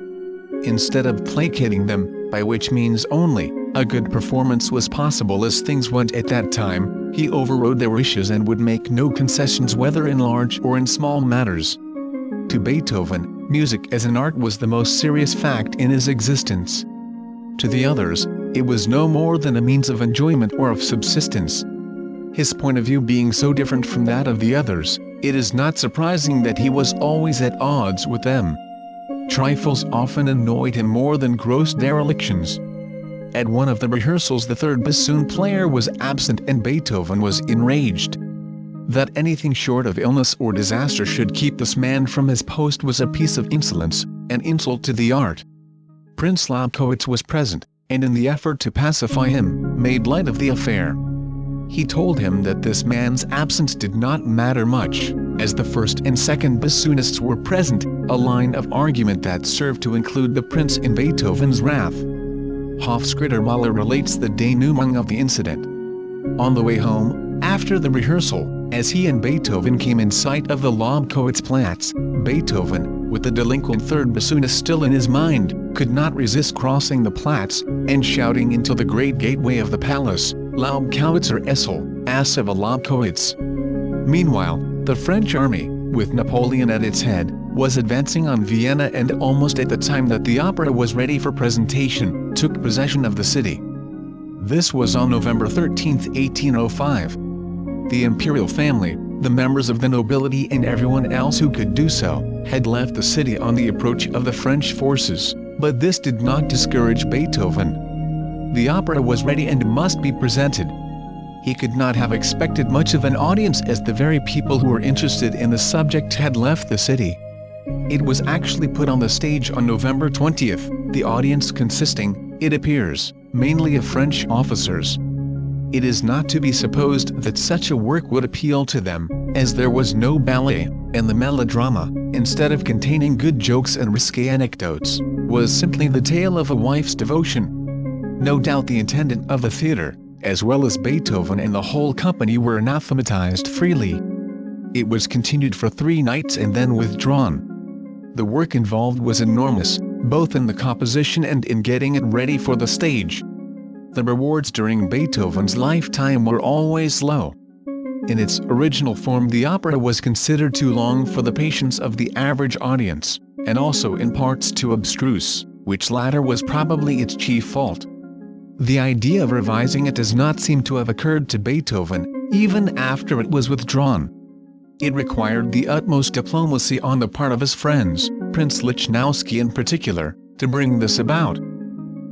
[SPEAKER 1] Instead of placating them, by which means only a good performance was possible as things went at that time, he overrode their wishes and would make no concessions whether in large or in small matters. To Beethoven, music as an art was the most serious fact in his existence. To the others, it was no more than a means of enjoyment or of subsistence. His point of view being so different from that of the others, it is not surprising that he was always at odds with them. Trifles often annoyed him more than gross derelictions. At one of the rehearsals the third bassoon player was absent and Beethoven was enraged. That anything short of illness or disaster should keep this man from his post was a piece of insolence, an insult to the art. Prince Lobkowitz was present, and in the effort to pacify him, made light of the affair. He told him that this man's absence did not matter much, as the first and second bassoonists were present, a line of argument that served to include the prince in Beethoven's wrath. Hofstadter Mahler relates the denouement of the incident. On the way home, after the rehearsal, as he and Beethoven came in sight of the Lobkowitzplatz, Beethoven, with the delinquent third bassoonist still in his mind, could not resist crossing the Platz, and shouting into the great gateway of the palace, "Lobkowitzer Essel, ass of a Lobkowitz." Meanwhile, the French army, with Napoleon at its head, was advancing on Vienna and almost at the time that the opera was ready for presentation, took possession of the city. This was on November 13, 1805. The imperial family, the members of the nobility and everyone else who could do so, had left the city on the approach of the French forces, but this did not discourage Beethoven. The opera was ready and must be presented. He could not have expected much of an audience as the very people who were interested in the subject had left the city. It was actually put on the stage on November 20th, the audience consisting, it appears, mainly of French officers. It is not to be supposed that such a work would appeal to them, as there was no ballet, and the melodrama, instead of containing good jokes and risque anecdotes, was simply the tale of a wife's devotion. No doubt the intendant of the theater, as well as Beethoven and the whole company, were anathematized freely. It was continued for 3 nights and then withdrawn. The work involved was enormous, both in the composition and in getting it ready for the stage. The rewards during Beethoven's lifetime were always low. In its original form, the opera was considered too long for the patience of the average audience, and also in parts too abstruse, which latter was probably its chief fault. The idea of revising it does not seem to have occurred to Beethoven, even after it was withdrawn. It required the utmost diplomacy on the part of his friends, Prince Lichnowsky in particular, to bring this about.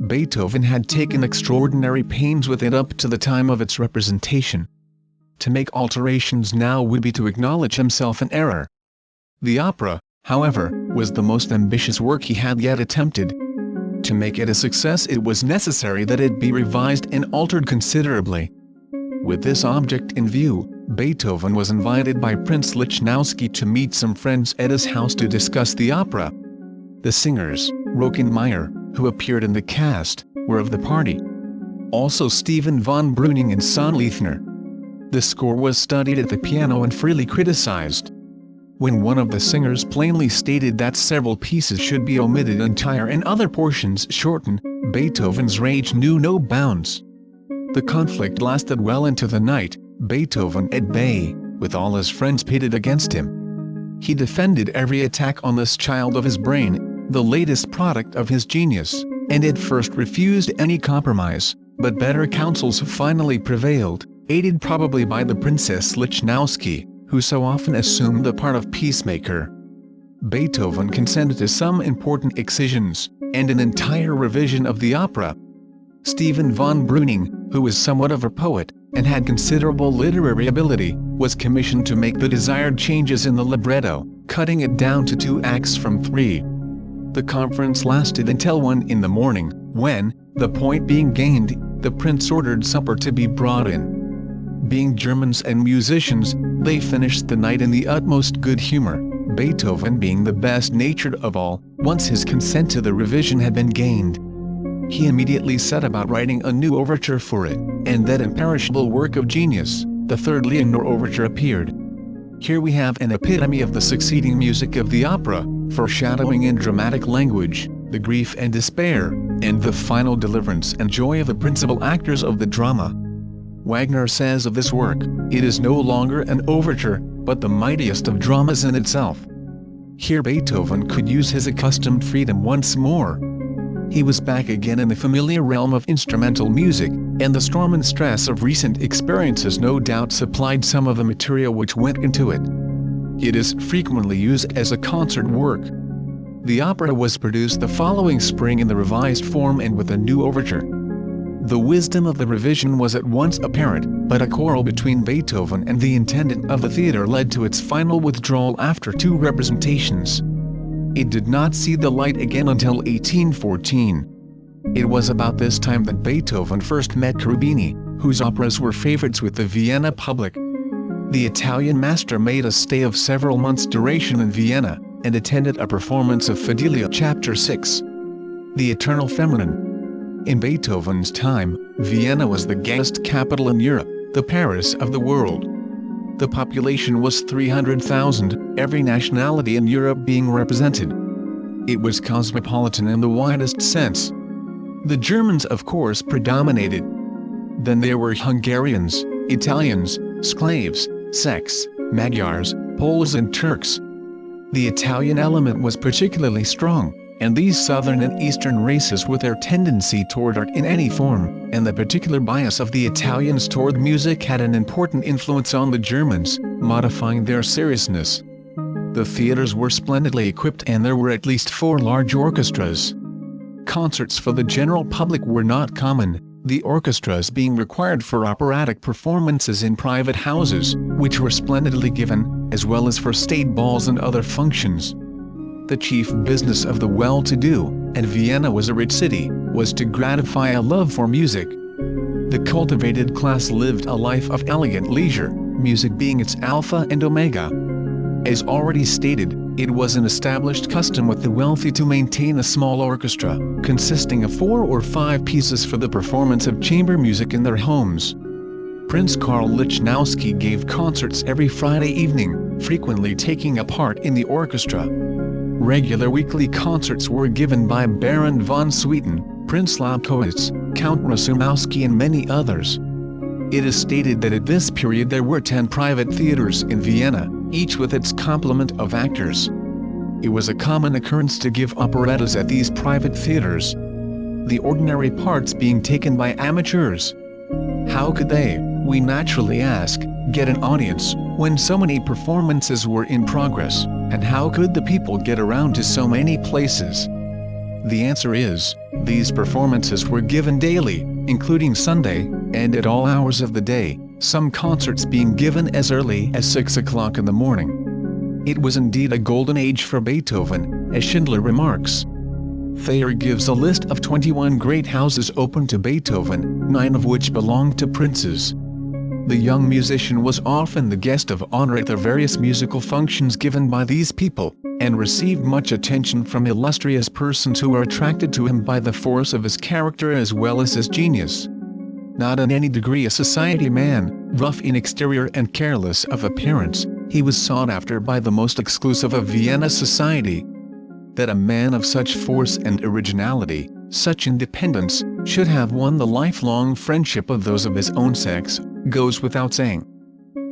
[SPEAKER 1] Beethoven had taken extraordinary pains with it up to the time of its representation. To make alterations now would be to acknowledge himself in error. The opera, however, was the most ambitious work he had yet attempted. To make it a success, it was necessary that it be revised and altered considerably. With this object in view, Beethoven was invited by Prince Lichnowsky to meet some friends at his house to discuss the opera. The singers, Rockenmeier, who appeared in the cast, were of the party. Also Stephen von Breuning and Sonnleithner. The score was studied at the piano and freely criticized. When one of the singers plainly stated that several pieces should be omitted entire and other portions shortened, Beethoven's rage knew no bounds. The conflict lasted well into the night, Beethoven at bay, with all his friends pitted against him. He defended every attack on this child of his brain, the latest product of his genius, and at first refused any compromise, but better counsels finally prevailed, aided probably by the Princess Lichnowsky, who so often assumed the part of peacemaker. Beethoven consented to some important excisions, and an entire revision of the opera. Stephen von Breuning, who was somewhat of a poet, and had considerable literary ability, was commissioned to make the desired changes in the libretto, cutting it down to 2 acts from 3. The conference lasted until 1 in the morning, when, the point being gained, the prince ordered supper to be brought in. Being Germans and musicians, they finished the night in the utmost good humor, Beethoven being the best-natured of all, once his consent to the revision had been gained. He immediately set about writing a new overture for it, and that imperishable work of genius, the Third Leonore Overture, appeared. Here we have an epitome of the succeeding music of the opera, foreshadowing in dramatic language, the grief and despair, and the final deliverance and joy of the principal actors of the drama. Wagner says of this work, "It is no longer an overture, but the mightiest of dramas in itself." Here Beethoven could use his accustomed freedom once more. He was back again in the familiar realm of instrumental music, and the storm and stress of recent experiences no doubt supplied some of the material which went into it. It is frequently used as a concert work. The opera was produced the following spring in the revised form and with a new overture. The wisdom of the revision was at once apparent, but a quarrel between Beethoven and the intendant of the theater led to its final withdrawal after 2 representations. It did not see the light again until 1814. It was about this time that Beethoven first met Cherubini, whose operas were favorites with the Vienna public. The Italian master made a stay of several months' duration in Vienna, and attended a performance of Fidelio Chapter 6. The Eternal Feminine. In Beethoven's time, Vienna was the gayest capital in Europe, the Paris of the world. The population was 300,000, every nationality in Europe being represented. It was cosmopolitan in the widest sense. The Germans of course predominated. Then there were Hungarians, Italians, Sclaves, Czechs, Magyars, Poles and Turks. The Italian element was particularly strong, and these southern and eastern races with their tendency toward art in any form, and the particular bias of the Italians toward music had an important influence on the Germans, modifying their seriousness. The theaters were splendidly equipped and there were at least 4 large orchestras. Concerts for the general public were not common, the orchestras being required for operatic performances in private houses, which were splendidly given, as well as for state balls and other functions. The chief business of the well-to-do, and Vienna was a rich city, was to gratify a love for music. The cultivated class lived a life of elegant leisure, music being its alpha and omega. As already stated, it was an established custom with the wealthy to maintain a small orchestra, consisting of 4 or 5 pieces for the performance of chamber music in their homes. Prince Karl Lichnowsky gave concerts every Friday evening, frequently taking a part in the orchestra. Regular weekly concerts were given by Baron von Swieten, Prince Lobkowitz, Count Rasumowski and many others. It is stated that at this period there were 10 private theaters in Vienna, each with its complement of actors. It was a common occurrence to give operettas at these private theaters, the ordinary parts being taken by amateurs. How could they, we naturally ask, get an audience, when so many performances were in progress, and how could the people get around to so many places? The answer is, these performances were given daily, including Sunday, and at all hours of the day, some concerts being given as early as 6 o'clock in the morning. It was indeed a golden age for Beethoven, as Schindler remarks. Thayer gives a list of 21 great houses open to Beethoven, 9 of which belonged to princes. The young musician was often the guest of honor at the various musical functions given by these people, and received much attention from illustrious persons who were attracted to him by the force of his character as well as his genius. Not in any degree a society man, rough in exterior and careless of appearance, he was sought after by the most exclusive of Vienna society. That a man of such force and originality, such independence, should have won the lifelong friendship of those of his own sex, goes without saying.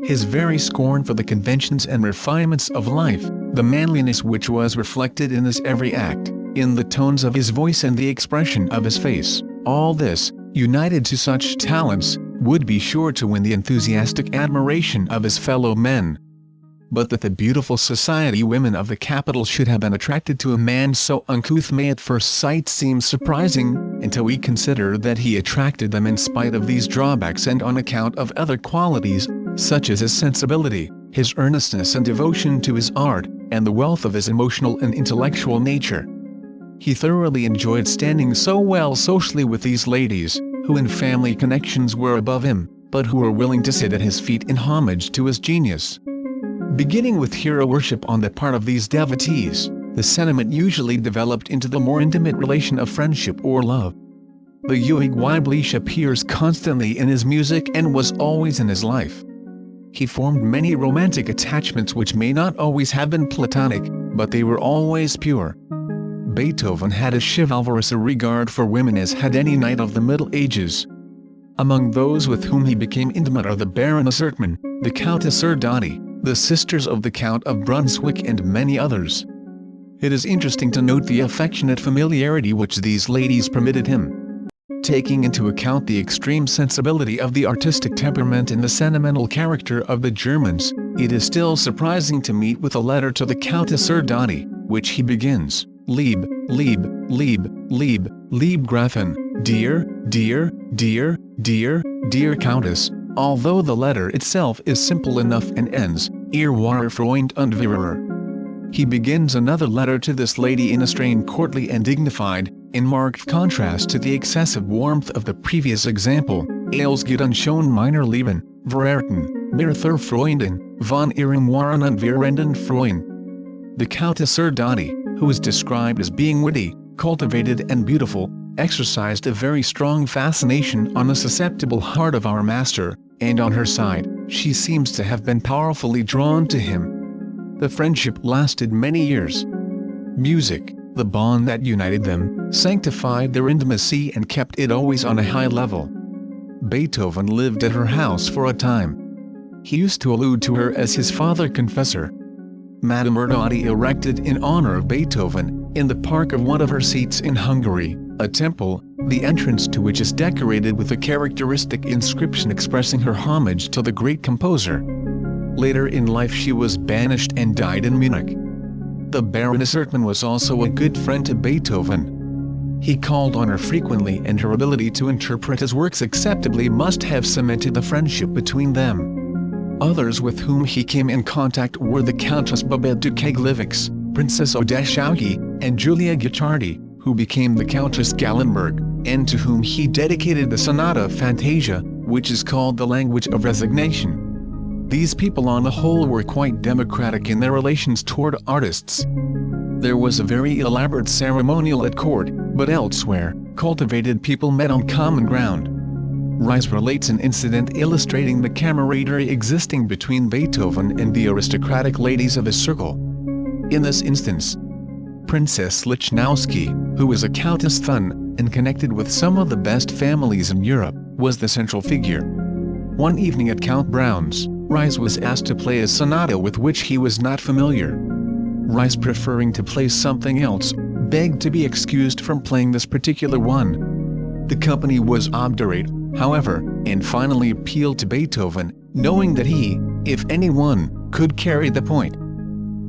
[SPEAKER 1] His very scorn for the conventions and refinements of life, the manliness which was reflected in his every act, in the tones of his voice and the expression of his face, all this, united to such talents, would be sure to win the enthusiastic admiration of his fellow men. But that the beautiful society women of the capital should have been attracted to a man so uncouth may at first sight seem surprising, until we consider that he attracted them in spite of these drawbacks and on account of other qualities, such as his sensibility, his earnestness and devotion to his art, and the wealth of his emotional and intellectual nature. He thoroughly enjoyed standing so well socially with these ladies, who in family connections were above him, but who were willing to sit at his feet in homage to his genius. Beginning with hero worship on the part of these devotees, the sentiment usually developed into the more intimate relation of friendship or love. The Ewig Weiblich appears constantly in his music and was always in his life. He formed many romantic attachments which may not always have been platonic, but they were always pure. Beethoven had as chivalrous a regard for women as had any knight of the Middle Ages. Among those with whom he became intimate are the Baroness Ertmann, the Countess Erdödy, the sisters of the Count of Brunswick and many others. It is interesting to note the affectionate familiarity which these ladies permitted him. Taking into account the extreme sensibility of the artistic temperament and the sentimental character of the Germans, it is still surprising to meet with a letter to the Countess Erdödy, which he begins, Lieb Gräfin, dear Countess, although the letter itself is simple enough and ends, Ihr wahrer Freund und Verehrer. He begins another letter to this lady in a strain courtly and dignified, in marked contrast to the excessive warmth of the previous example, Es geht schon meiner Lieben, verehrten, Mirther Freundin, von ihrem wahren und verehrenden Freund. The Countess Erdödy, who is described as being witty, cultivated and beautiful, exercised a very strong fascination on the susceptible heart of our master, and on her side, she seems to have been powerfully drawn to him. The friendship lasted many years. Music, the bond that united them, sanctified their intimacy and kept it always on a high level. Beethoven lived at her house for a time. He used to allude to her as his father confessor. Madame Erdödy erected in honor of Beethoven, in the park of one of her seats in Hungary, a temple, the entrance to which is decorated with a characteristic inscription expressing her homage to the great composer. Later in life she was banished and died in Munich. The Baroness Ertmann was also a good friend to Beethoven. He called on her frequently and her ability to interpret his works acceptably must have cemented the friendship between them. Others with whom he came in contact were the Countess Babette de Keglowitz, Princess Odescalchi, and Julia Guicciardi, who became the Countess Gallenberg, and to whom he dedicated the Sonata Fantasia, which is called the Language of Resignation. These people on the whole were quite democratic in their relations toward artists. There was a very elaborate ceremonial at court, but elsewhere, cultivated people met on common ground. Rice relates an incident illustrating the camaraderie existing between Beethoven and the aristocratic ladies of his circle. In this instance, Princess Lichnowsky, who was a countess thun, and connected with some of the best families in Europe, was the central figure. One evening at Count Browne's, Rice was asked to play a sonata with which he was not familiar. Rice, preferring to play something else, begged to be excused from playing this particular one. The company was obdurate, however, and finally appealed to Beethoven, knowing that he, if anyone, could carry the point.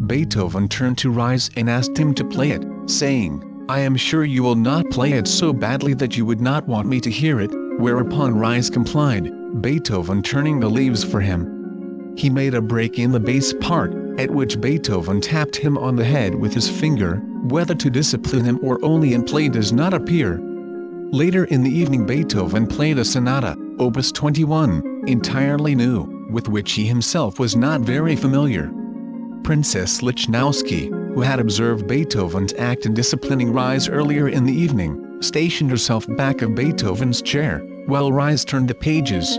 [SPEAKER 1] Beethoven turned to Rice and asked him to play it, saying, "I am sure you will not play it so badly that you would not want me to hear it," whereupon Rice complied, Beethoven turning the leaves for him. He made a break in the bass part, at which Beethoven tapped him on the head with his finger. Whether to discipline him or only in play does not appear. Later in the evening Beethoven played a sonata, Opus 21, entirely new, with which he himself was not very familiar. Princess Lichnowsky, who had observed Beethoven's act in disciplining Rice earlier in the evening, stationed herself back of Beethoven's chair, while Rice turned the pages.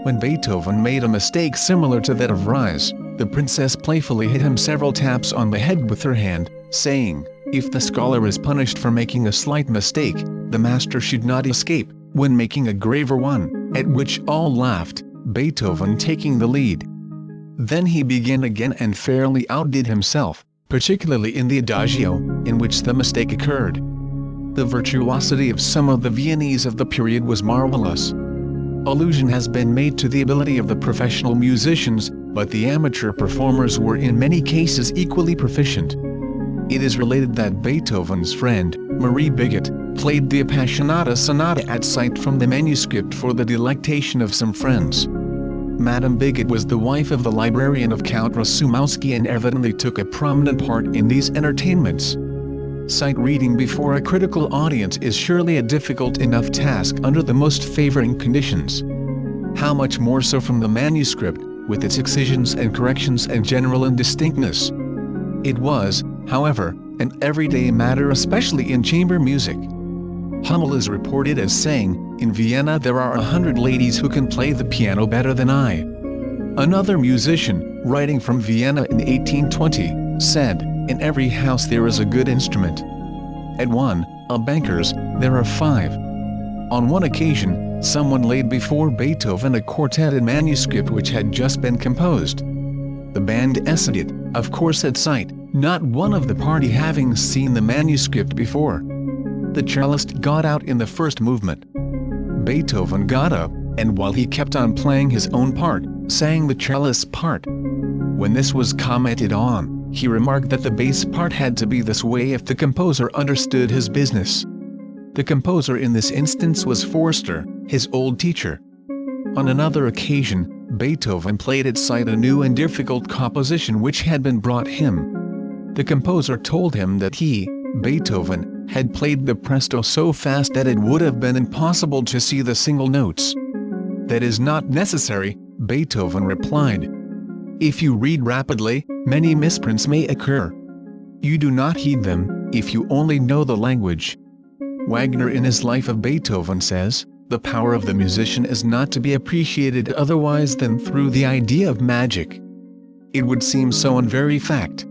[SPEAKER 1] When Beethoven made a mistake similar to that of Rice, the princess playfully hit him several taps on the head with her hand, saying, "If the scholar is punished for making a slight mistake, the master should not escape, when making a graver one," at which all laughed, Beethoven taking the lead. Then he began again and fairly outdid himself, particularly in the Adagio, in which the mistake occurred. The virtuosity of some of the Viennese of the period was marvelous. Allusion has been made to the ability of the professional musicians, but the amateur performers were in many cases equally proficient. It is related that Beethoven's friend, Marie Bigot, played the Appassionata Sonata at sight from the manuscript for the delectation of some friends. Madame Bigot was the wife of the librarian of Count Rasumowski and evidently took a prominent part in these entertainments. Sight reading before a critical audience is surely a difficult enough task under the most favoring conditions. How much more so from the manuscript, with its excisions and corrections and general indistinctness. It was, however, an everyday matter, especially in chamber music. Hummel is reported as saying, "In Vienna there are 100 ladies who can play the piano better than I." Another musician, writing from Vienna in 1820, said, "In every house there is a good instrument. At one, a banker's, there are 5. On one occasion, someone laid before Beethoven a quartet in manuscript which had just been composed. The band essayed it, of course at sight, not one of the party having seen the manuscript before. The cellist got out in the first movement. Beethoven got up, and while he kept on playing his own part, sang the cellist's part. When this was commented on, he remarked that the bass part had to be this way if the composer understood his business." The composer in this instance was Forster, his old teacher. On another occasion, Beethoven played at sight a new and difficult composition which had been brought him. The composer told him that he, Beethoven, had played the presto so fast that it would have been impossible to see the single notes. "That is not necessary," Beethoven replied. "If you read rapidly, many misprints may occur. You do not heed them, if you only know the language." Wagner in his Life of Beethoven says, "The power of the musician is not to be appreciated otherwise than through the idea of magic." It would seem so in very fact.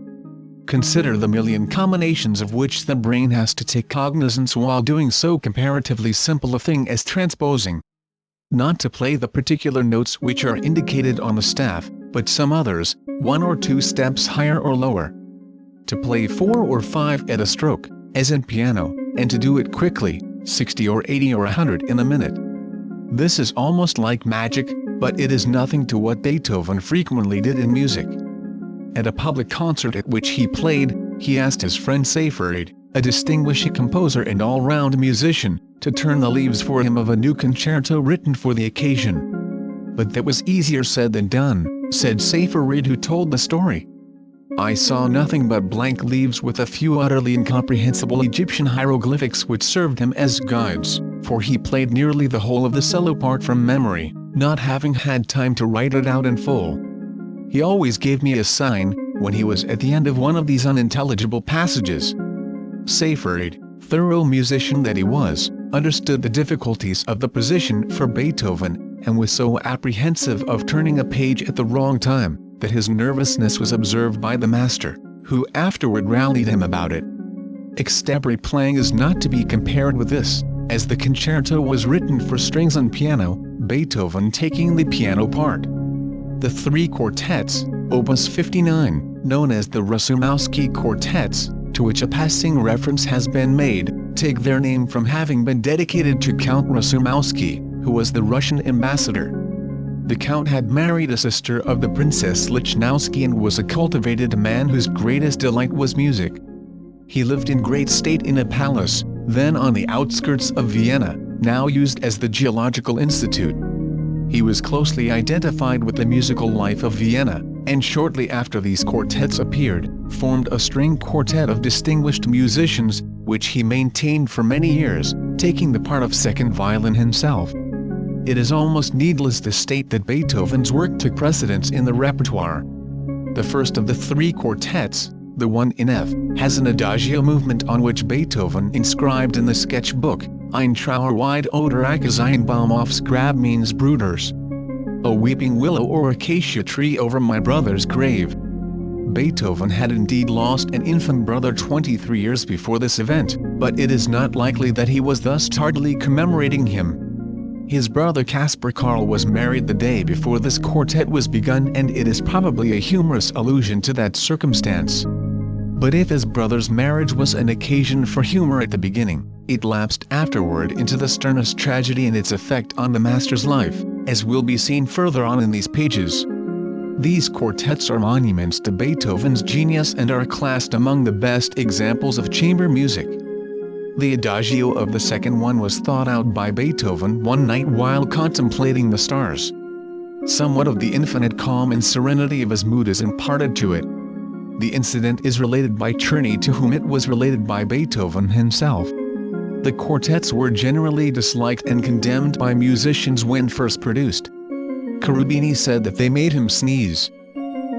[SPEAKER 1] Consider the million combinations of which the brain has to take cognizance while doing so comparatively simple a thing as transposing. Not to play the particular notes which are indicated on the staff, but some others, 1 or 2 steps higher or lower. To play 4 or 5 at a stroke, as in piano, and to do it quickly, 60 or 80 or 100 in a minute. This is almost like magic, but it is nothing to what Beethoven frequently did in music. At a public concert at which he played, he asked his friend Seyfried, a distinguished composer and all-round musician, to turn the leaves for him of a new concerto written for the occasion. "But that was easier said than done," said Seyfried, who told the story. "I saw nothing but blank leaves with a few utterly incomprehensible Egyptian hieroglyphics which served him as guides, for he played nearly the whole of the cello part from memory, not having had time to write it out in full. He always gave me a sign when he was at the end of one of these unintelligible passages. Seyfried, thorough musician that he was, understood the difficulties of the position for Beethoven, and was so apprehensive of turning a page at the wrong time, that his nervousness was observed by the master, who afterward rallied him about it. Extempore playing is not to be compared with this, as the concerto was written for strings and piano, Beethoven taking the piano part. The three quartets, Opus 59, known as the Rasumowski quartets, to which a passing reference has been made, take their name from having been dedicated to Count Rasumowski, who was the Russian ambassador. The Count had married a sister of the Princess Lichnowsky and was a cultivated man whose greatest delight was music. He lived in great state in a palace, then on the outskirts of Vienna, now used as the Geological Institute. He was closely identified with the musical life of Vienna, and shortly after these quartets appeared, formed a string quartet of distinguished musicians, which he maintained for many years, taking the part of second violin himself. It is almost needless to state that Beethoven's work took precedence in the repertoire. The first of the three quartets, the one in F, has an adagio movement on which Beethoven inscribed in the sketchbook, Ein Trauerweide oder Akazeinbaum aufs Grab means Bruders. A weeping willow or acacia tree over my brother's grave. Beethoven had indeed lost an infant brother 23 years before this event, but it is not likely that he was thus tardily commemorating him. His brother Caspar Karl was married the day before this quartet was begun, and it is probably a humorous allusion to that circumstance. But if his brother's marriage was an occasion for humor at the beginning, it lapsed afterward into the sternest tragedy in its effect on the master's life, as will be seen further on in these pages. These quartets are monuments to Beethoven's genius and are classed among the best examples of chamber music. The adagio of the second one was thought out by Beethoven one night while contemplating the stars. Somewhat of the infinite calm and serenity of his mood is imparted to it. The incident is related by Czerny, to whom it was related by Beethoven himself. The quartets were generally disliked and condemned by musicians when first produced. Cherubini said that they made him sneeze.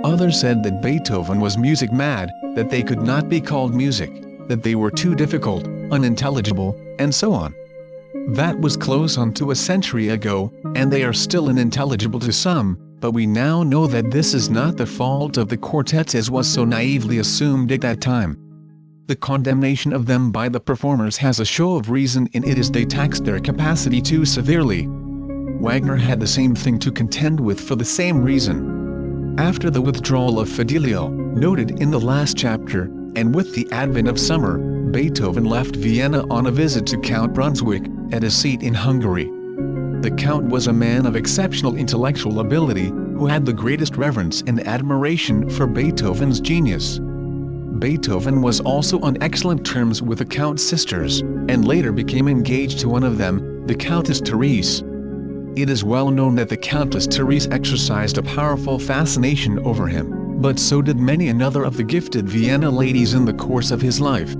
[SPEAKER 1] Others said that Beethoven was music mad, that they could not be called music, that they were too difficult, unintelligible, and so on. That was close on to a century ago, and they are still unintelligible to some, but we now know that this is not the fault of the quartets as was so naively assumed at that time. The condemnation of them by the performers has a show of reason in it, as they taxed their capacity too severely. Wagner had the same thing to contend with for the same reason. After the withdrawal of Fidelio, noted in the last chapter, and with the advent of summer, Beethoven left Vienna on a visit to Count Brunswick, at his seat in Hungary. The Count was a man of exceptional intellectual ability, who had the greatest reverence and admiration for Beethoven's genius. Beethoven was also on excellent terms with the Count's sisters, and later became engaged to one of them, the Countess Therese. It is well known that the Countess Therese exercised a powerful fascination over him, but so did many another of the gifted Vienna ladies in the course of his life.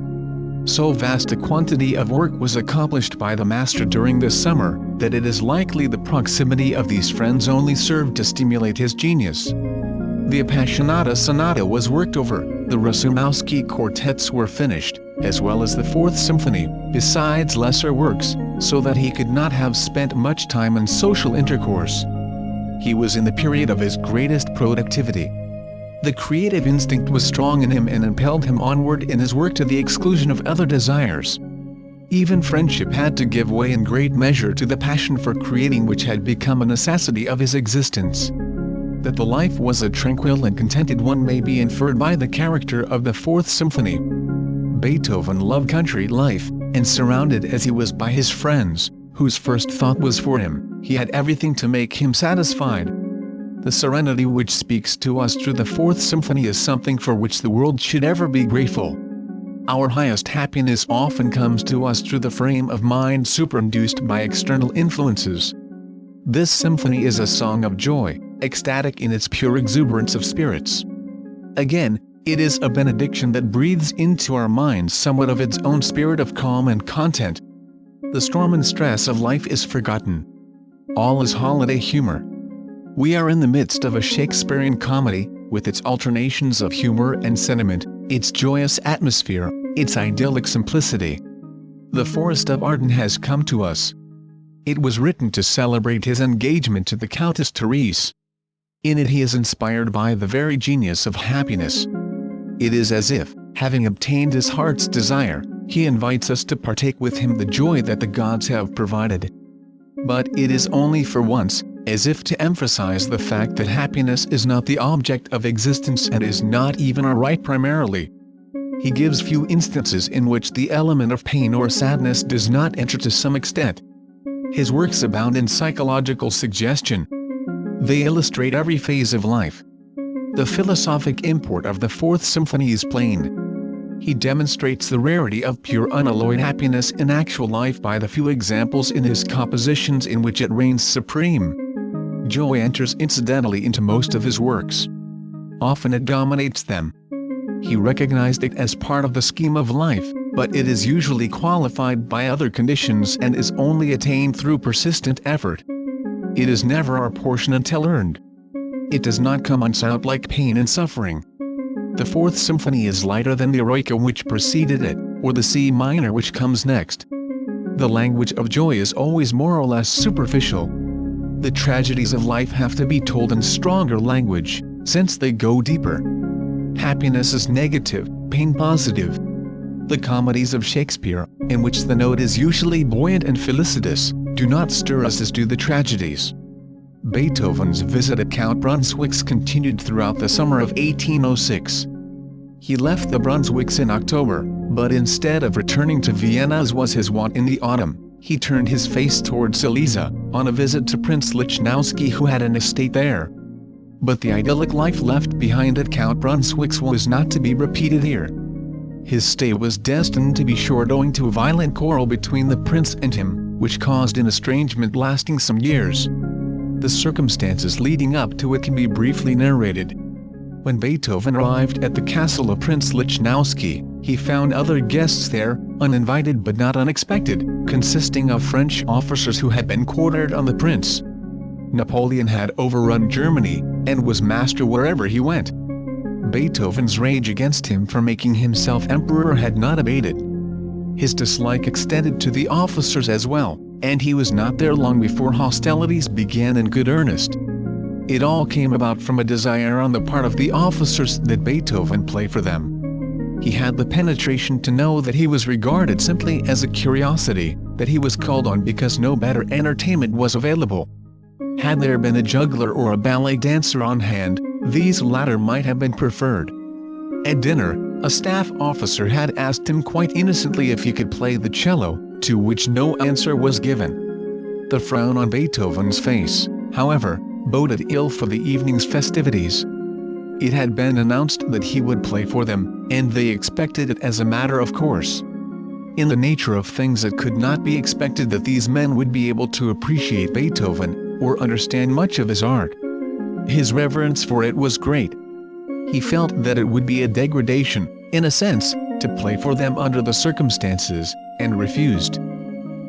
[SPEAKER 1] So vast a quantity of work was accomplished by the master during this summer, that it is likely the proximity of these friends only served to stimulate his genius. The Appassionata Sonata was worked over, the Rasumowski quartets were finished, as well as the Fourth Symphony, besides lesser works, so that he could not have spent much time in social intercourse. He was in the period of his greatest productivity. The creative instinct was strong in him and impelled him onward in his work to the exclusion of other desires. Even friendship had to give way in great measure to the passion for creating which had become a necessity of his existence. That the life was a tranquil and contented one may be inferred by the character of the Fourth Symphony. Beethoven loved country life, and surrounded as he was by his friends, whose first thought was for him, he had everything to make him satisfied. The serenity which speaks to us through the Fourth Symphony is something for which the world should ever be grateful. Our highest happiness often comes to us through the frame of mind superinduced by external influences. This symphony is a song of joy, ecstatic in its pure exuberance of spirits. Again, it is a benediction that breathes into our minds somewhat of its own spirit of calm and content. The storm and stress of life is forgotten. All is holiday humor. We are in the midst of a Shakespearean comedy, with its alternations of humor and sentiment, its joyous atmosphere, its idyllic simplicity. The Forest of Arden has come to us. It was written to celebrate his engagement to the Countess Therese. In it he is inspired by the very genius of happiness. It is as if, having obtained his heart's desire, he invites us to partake with him the joy that the gods have provided. But it is only for once, as if to emphasize the fact that happiness is not the object of existence and is not even our right primarily. He gives few instances in which the element of pain or sadness does not enter to some extent. His works abound in psychological suggestion. They illustrate every phase of life. The philosophic import of the Fourth Symphony is plain. He demonstrates the rarity of pure unalloyed happiness in actual life by the few examples in his compositions in which it reigns supreme. Joy enters incidentally into most of his works. Often it dominates them. He recognized it as part of the scheme of life, but it is usually qualified by other conditions and is only attained through persistent effort. It is never our portion until earned. It does not come on sound like pain and suffering. The Fourth Symphony is lighter than the Eroica which preceded it, or the C minor which comes next. The language of joy is always more or less superficial. The tragedies of life have to be told in stronger language, since they go deeper. Happiness is negative, pain positive. The comedies of Shakespeare, in which the note is usually buoyant and felicitous, do not stir us as do the tragedies. Beethoven's visit at Count Brunswick's continued throughout the summer of 1806. He left the Brunswicks in October, but instead of returning to Vienna as was his wont in the autumn, he turned his face toward Silesia, on a visit to Prince Lichnowsky who had an estate there. But the idyllic life left behind at Count Brunswick's was not to be repeated here. His stay was destined to be short owing to a violent quarrel between the prince and him, which caused an estrangement lasting some years. The circumstances leading up to it can be briefly narrated. When Beethoven arrived at the castle of Prince Lichnowsky, he found other guests there, uninvited but not unexpected, consisting of French officers who had been quartered on the prince. Napoleon had overrun Germany, and was master wherever he went. Beethoven's rage against him for making himself emperor had not abated. His dislike extended to the officers as well, and he was not there long before hostilities began in good earnest. It all came about from a desire on the part of the officers that Beethoven play for them. He had the penetration to know that he was regarded simply as a curiosity, that he was called on because no better entertainment was available. Had there been a juggler or a ballet dancer on hand, these latter might have been preferred. At dinner, a staff officer had asked him quite innocently if he could play the cello, to which no answer was given. The frown on Beethoven's face, however, boded ill for the evening's festivities. It had been announced that he would play for them, and they expected it as a matter of course. In the nature of things it could not be expected that these men would be able to appreciate Beethoven, or understand much of his art. His reverence for it was great. He felt that it would be a degradation, in a sense, to play for them under the circumstances, and refused.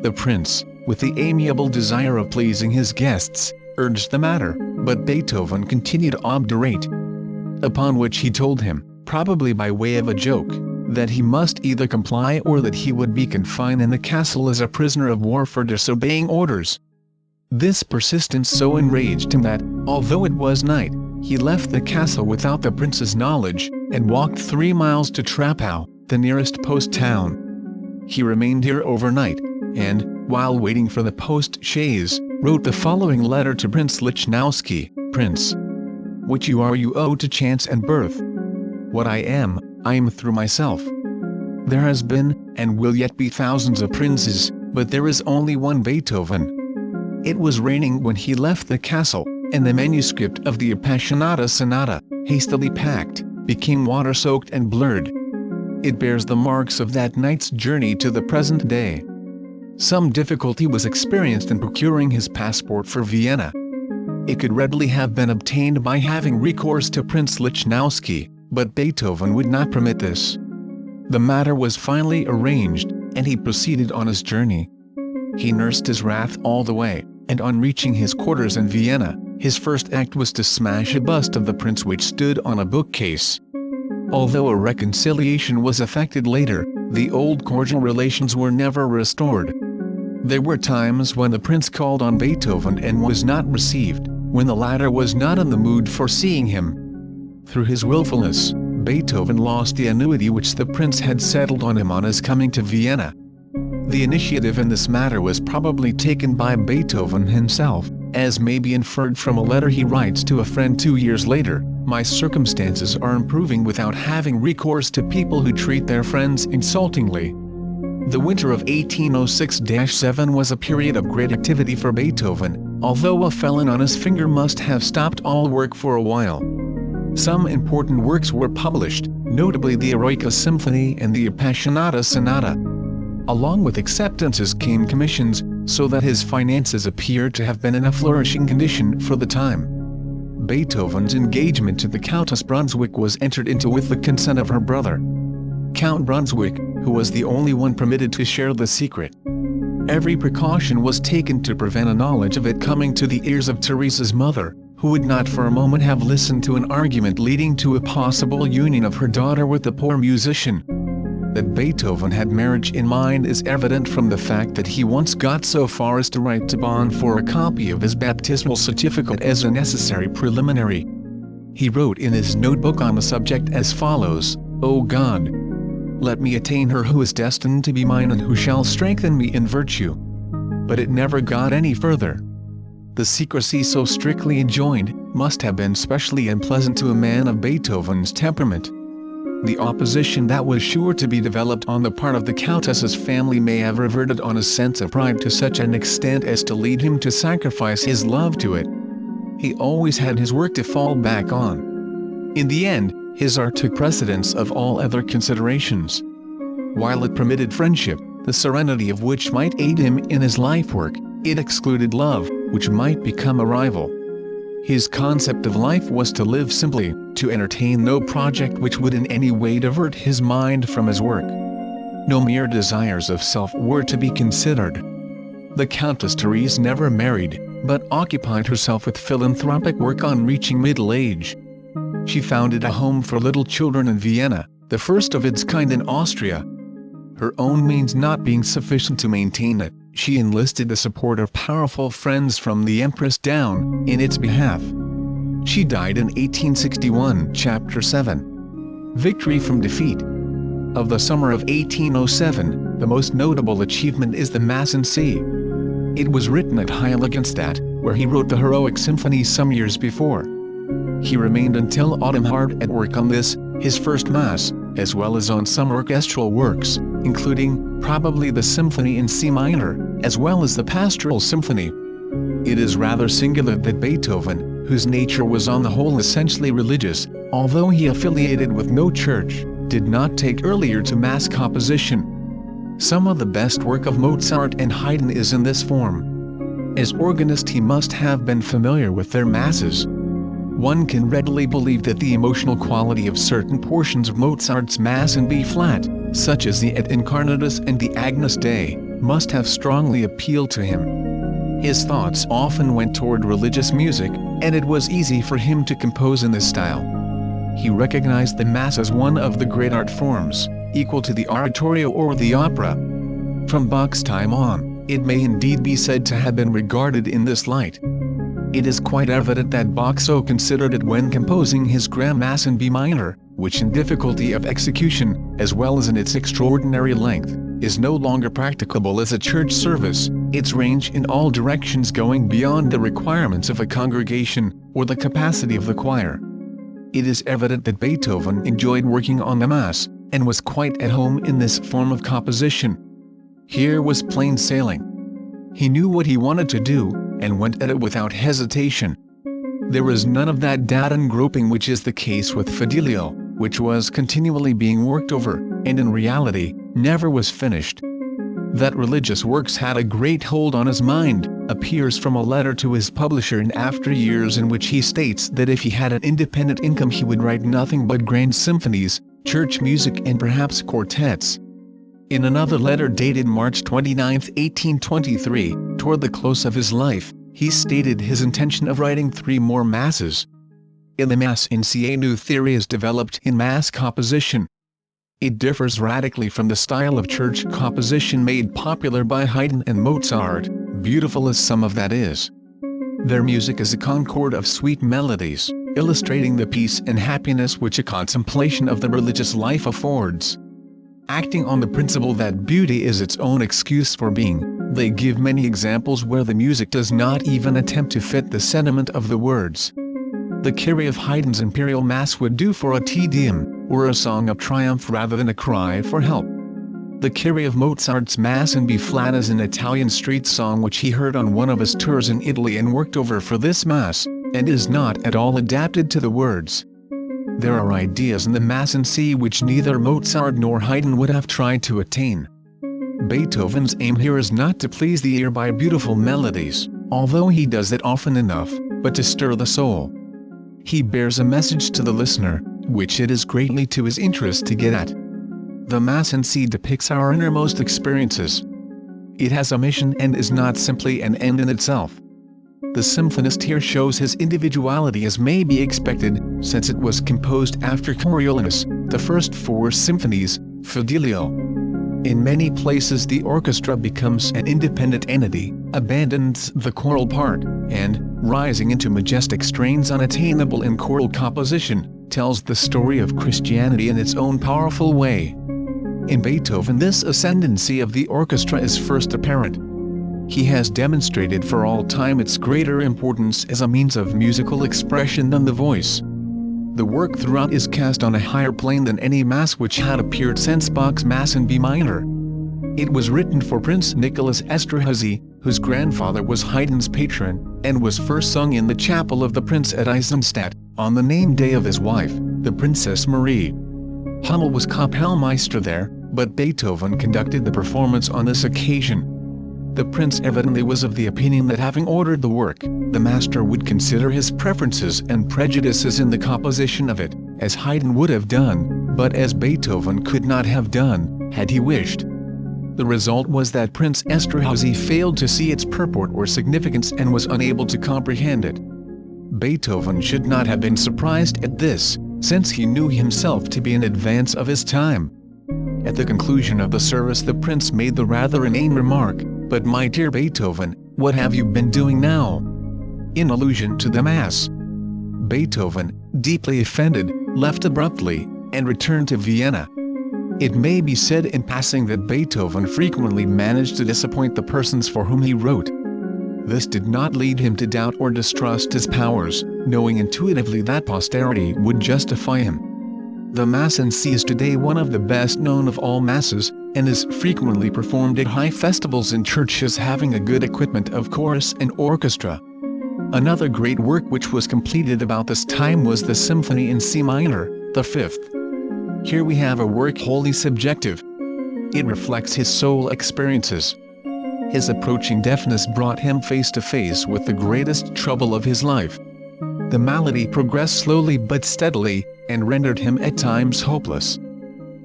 [SPEAKER 1] The prince, with the amiable desire of pleasing his guests, urged the matter, but Beethoven continued obdurate. Upon which he told him, probably by way of a joke, that he must either comply or that he would be confined in the castle as a prisoner of war for disobeying orders. This persistence so enraged him that, although it was night, he left the castle without the prince's knowledge, and walked 3 miles to Trappau, the nearest post town. He remained here overnight, and, while waiting for the post-chaise, wrote the following letter to Prince Lichnowsky: Prince, what you are you owe to chance and birth. What I am through myself. There has been, and will yet be thousands of princes, but there is only one Beethoven. It was raining when he left the castle, and the manuscript of the Appassionata Sonata, hastily packed, became water-soaked and blurred. It bears the marks of that night's journey to the present day. Some difficulty was experienced in procuring his passport for Vienna. It could readily have been obtained by having recourse to Prince Lichnowsky, but Beethoven would not permit this. The matter was finally arranged, and he proceeded on his journey. He nursed his wrath all the way, and on reaching his quarters in Vienna, His first act was to smash a bust of the prince which stood on a bookcase. Although a reconciliation was effected later, the old cordial relations were never restored. There were times when the prince called on Beethoven and was not received, when the latter was not in the mood for seeing him. Through his willfulness, Beethoven lost the annuity which the prince had settled on him on his coming to Vienna. The initiative in this matter was probably taken by Beethoven himself, as may be inferred from a letter he writes to a friend 2 years later. My circumstances are improving without having recourse to people who treat their friends insultingly. The winter of 1806-7 was a period of great activity for Beethoven, although a felon on his finger must have stopped all work for a while. Some important works were published, notably the Eroica Symphony and the Appassionata Sonata. Along with acceptances came commissions, so that his finances appear to have been in a flourishing condition for the time. Beethoven's engagement to the Countess Brunswick was entered into with the consent of her brother, Count Brunswick, who was the only one permitted to share the secret. Every precaution was taken to prevent a knowledge of it coming to the ears of Teresa's mother, who would not for a moment have listened to an argument leading to a possible union of her daughter with the poor musician. That Beethoven had marriage in mind is evident from the fact that he once got so far as to write to Bonn for a copy of his baptismal certificate as a necessary preliminary. He wrote in his notebook on the subject as follows: "O God, let me attain her who is destined to be mine and who shall strengthen me in virtue." But it never got any further. The secrecy so strictly enjoined must have been specially unpleasant to a man of Beethoven's temperament. The opposition that was sure to be developed on the part of the Countess's family may have reverted on a sense of pride to such an extent as to lead him to sacrifice his love to it. He always had his work to fall back on. In the end, his art took precedence of all other considerations. While it permitted friendship, the serenity of which might aid him in his life work, it excluded love, which might become a rival. His concept of life was to live simply, to entertain no project which would in any way divert his mind from his work. No mere desires of self were to be considered. The Countess Therese never married, but occupied herself with philanthropic work on reaching middle age. She founded a home for little children in Vienna, the first of its kind in Austria. Her own means not being sufficient to maintain it, she enlisted the support of powerful friends from the Empress down, in its behalf. She died in 1861, Chapter 7. Victory from Defeat. Of the summer of 1807, the most notable achievement is the Mass in C. It was written at Heiligenstadt, where he wrote the heroic symphony some years before. He remained until autumn hard at work on this, his first Mass, as well as on some orchestral works, including, probably the Symphony in C minor, as well as the Pastoral Symphony. It is rather singular that Beethoven, whose nature was on the whole essentially religious, although he affiliated with no church, did not take earlier to Mass composition. Some of the best work of Mozart and Haydn is in this form. As organist he must have been familiar with their Masses. One can readily believe that the emotional quality of certain portions of Mozart's Mass in B-flat, such as the Et Incarnatus and the Agnus Dei, must have strongly appealed to him. His thoughts often went toward religious music, and it was easy for him to compose in this style. He recognized the Mass as one of the great art forms, equal to the oratorio or the opera. From Bach's time on, it may indeed be said to have been regarded in this light. It is quite evident that Bach so considered it when composing his Grand Mass in B minor, which in difficulty of execution, as well as in its extraordinary length, is no longer practicable as a church service, its range in all directions going beyond the requirements of a congregation, or the capacity of the choir. It is evident that Beethoven enjoyed working on the Mass, and was quite at home in this form of composition. Here was plain sailing. He knew what he wanted to do, and went at it without hesitation. There was none of that doubt and groping which is the case with Fidelio, which was continually being worked over, and in reality, never was finished. That religious works had a great hold on his mind, appears from a letter to his publisher in after years in which he states that if he had an independent income he would write nothing but grand symphonies, church music and perhaps quartets. In another letter dated March 29, 1823, toward the close of his life, he stated his intention of writing 3 more masses. In the Mass in C, a new theory is developed in mass composition. It differs radically from the style of church composition made popular by Haydn and Mozart, beautiful as some of that is. Their music is a concord of sweet melodies, illustrating the peace and happiness which a contemplation of the religious life affords. Acting on the principle that beauty is its own excuse for being, they give many examples where the music does not even attempt to fit the sentiment of the words. The Kyrie of Haydn's Imperial Mass would do for a Te Deum, or a song of triumph rather than a cry for help. The Kyrie of Mozart's Mass in B-flat is an Italian street song which he heard on one of his tours in Italy and worked over for this Mass, and is not at all adapted to the words. There are ideas in the Mass in C which neither Mozart nor Haydn would have tried to attain. Beethoven's aim here is not to please the ear by beautiful melodies, although he does it often enough, but to stir the soul. He bears a message to the listener, which it is greatly to his interest to get at. The Mass in C depicts our innermost experiences. It has a mission and is not simply an end in itself. The symphonist here shows his individuality as may be expected, since it was composed after Coriolanus, the first 4 symphonies, Fidelio. In many places the orchestra becomes an independent entity, abandons the choral part, and, rising into majestic strains unattainable in choral composition, tells the story of Christianity in its own powerful way. In Beethoven this ascendancy of the orchestra is first apparent. He has demonstrated for all time its greater importance as a means of musical expression than the voice. The work throughout is cast on a higher plane than any mass which had appeared since Bach's Mass in B minor. It was written for Prince Nicholas Esterhazy, whose grandfather was Haydn's patron, and was first sung in the chapel of the prince at Eisenstadt, on the name day of his wife, the Princess Marie. Hummel was Kapellmeister there, but Beethoven conducted the performance on this occasion. The prince evidently was of the opinion that having ordered the work, the master would consider his preferences and prejudices in the composition of it, as Haydn would have done, but as Beethoven could not have done, had he wished. The result was that Prince Esterhazy failed to see its purport or significance and was unable to comprehend it. Beethoven should not have been surprised at this, since he knew himself to be in advance of his time. At the conclusion of the service the prince made the rather inane remark, "But my dear Beethoven, what have you been doing now?" in allusion to the Mass. Beethoven, deeply offended, left abruptly, and returned to Vienna. It may be said in passing that Beethoven frequently managed to disappoint the persons for whom he wrote. This did not lead him to doubt or distrust his powers, knowing intuitively that posterity would justify him. The Mass in C is today one of the best known of all Masses, and is frequently performed at high festivals in churches having a good equipment of chorus and orchestra. Another great work which was completed about this time was the Symphony in C minor, the 5th. Here we have a work wholly subjective. It reflects his soul experiences. His approaching deafness brought him face to face with the greatest trouble of his life. The malady progressed slowly but steadily, and rendered him at times hopeless.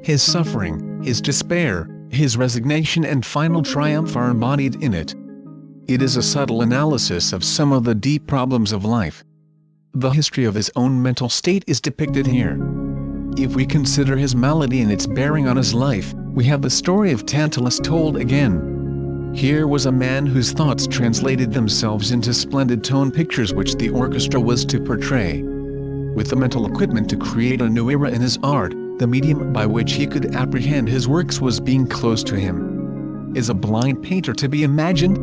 [SPEAKER 1] His suffering, his despair, his resignation and final triumph are embodied in it. It is a subtle analysis of some of the deep problems of life. The history of his own mental state is depicted here. If we consider his malady and its bearing on his life, we have the story of Tantalus told again. Here was a man whose thoughts translated themselves into splendid tone pictures which the orchestra was to portray. With the mental equipment to create a new era in his art, the medium by which he could apprehend his works was being close to him. Is a blind painter to be imagined?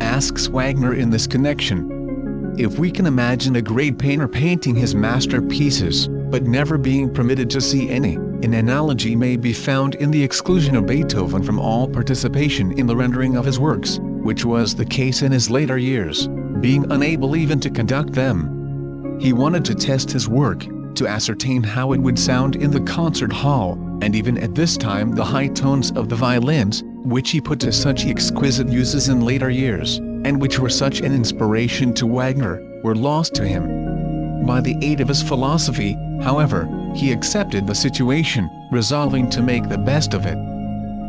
[SPEAKER 1] Asks Wagner in this connection. If we can imagine a great painter painting his masterpieces, but never being permitted to see any, an analogy may be found in the exclusion of Beethoven from all participation in the rendering of his works, which was the case in his later years, being unable even to conduct them. He wanted to test his work, to ascertain how it would sound in the concert hall, and even at this time the high tones of the violins, which he put to such exquisite uses in later years, and which were such an inspiration to Wagner, were lost to him. By the aid of his philosophy, however, he accepted the situation, resolving to make the best of it,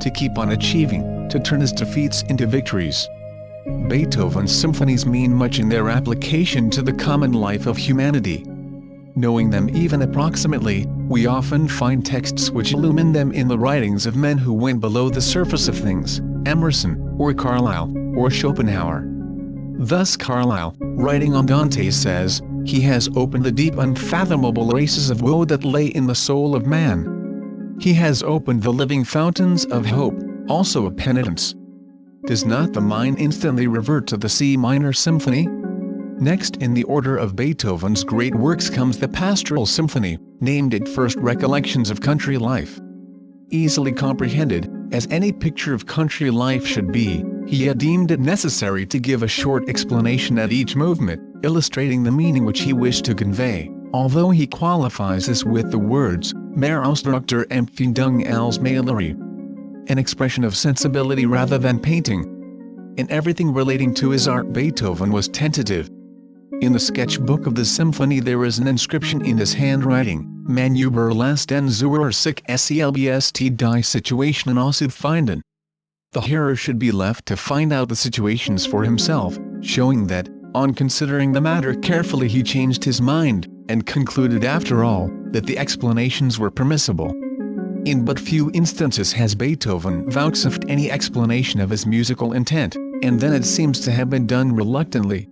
[SPEAKER 1] to keep on achieving, to turn his defeats into victories. Beethoven's symphonies mean much in their application to the common life of humanity. Knowing them even approximately, we often find texts which illumine them in the writings of men who went below the surface of things, Emerson, or Carlyle, or Schopenhauer. Thus Carlyle, writing on Dante, says, "He has opened the deep unfathomable races of woe that lay in the soul of man. He has opened the living fountains of hope, also of penitence." Does not the mind instantly revert to the C minor symphony? Next in the order of Beethoven's great works comes the Pastoral Symphony, named at first Recollections of Country Life. Easily comprehended, as any picture of country life should be, he had deemed it necessary to give a short explanation at each movement, illustrating the meaning which he wished to convey, although he qualifies this with the words, "Mehr Ausdruck Empfindung als Malerei," an expression of sensibility rather than painting. In everything relating to his art, Beethoven was tentative. In the sketchbook of the symphony there is an inscription in his handwriting, "Man überlässt den Zuhörer sich selbst die Situation auszufinden." The hearer should be left to find out the situations for himself, showing that, on considering the matter carefully, he changed his mind, and concluded after all, that the explanations were permissible. In but few instances has Beethoven vouchsafed any explanation of his musical intent, and then it seems to have been done reluctantly.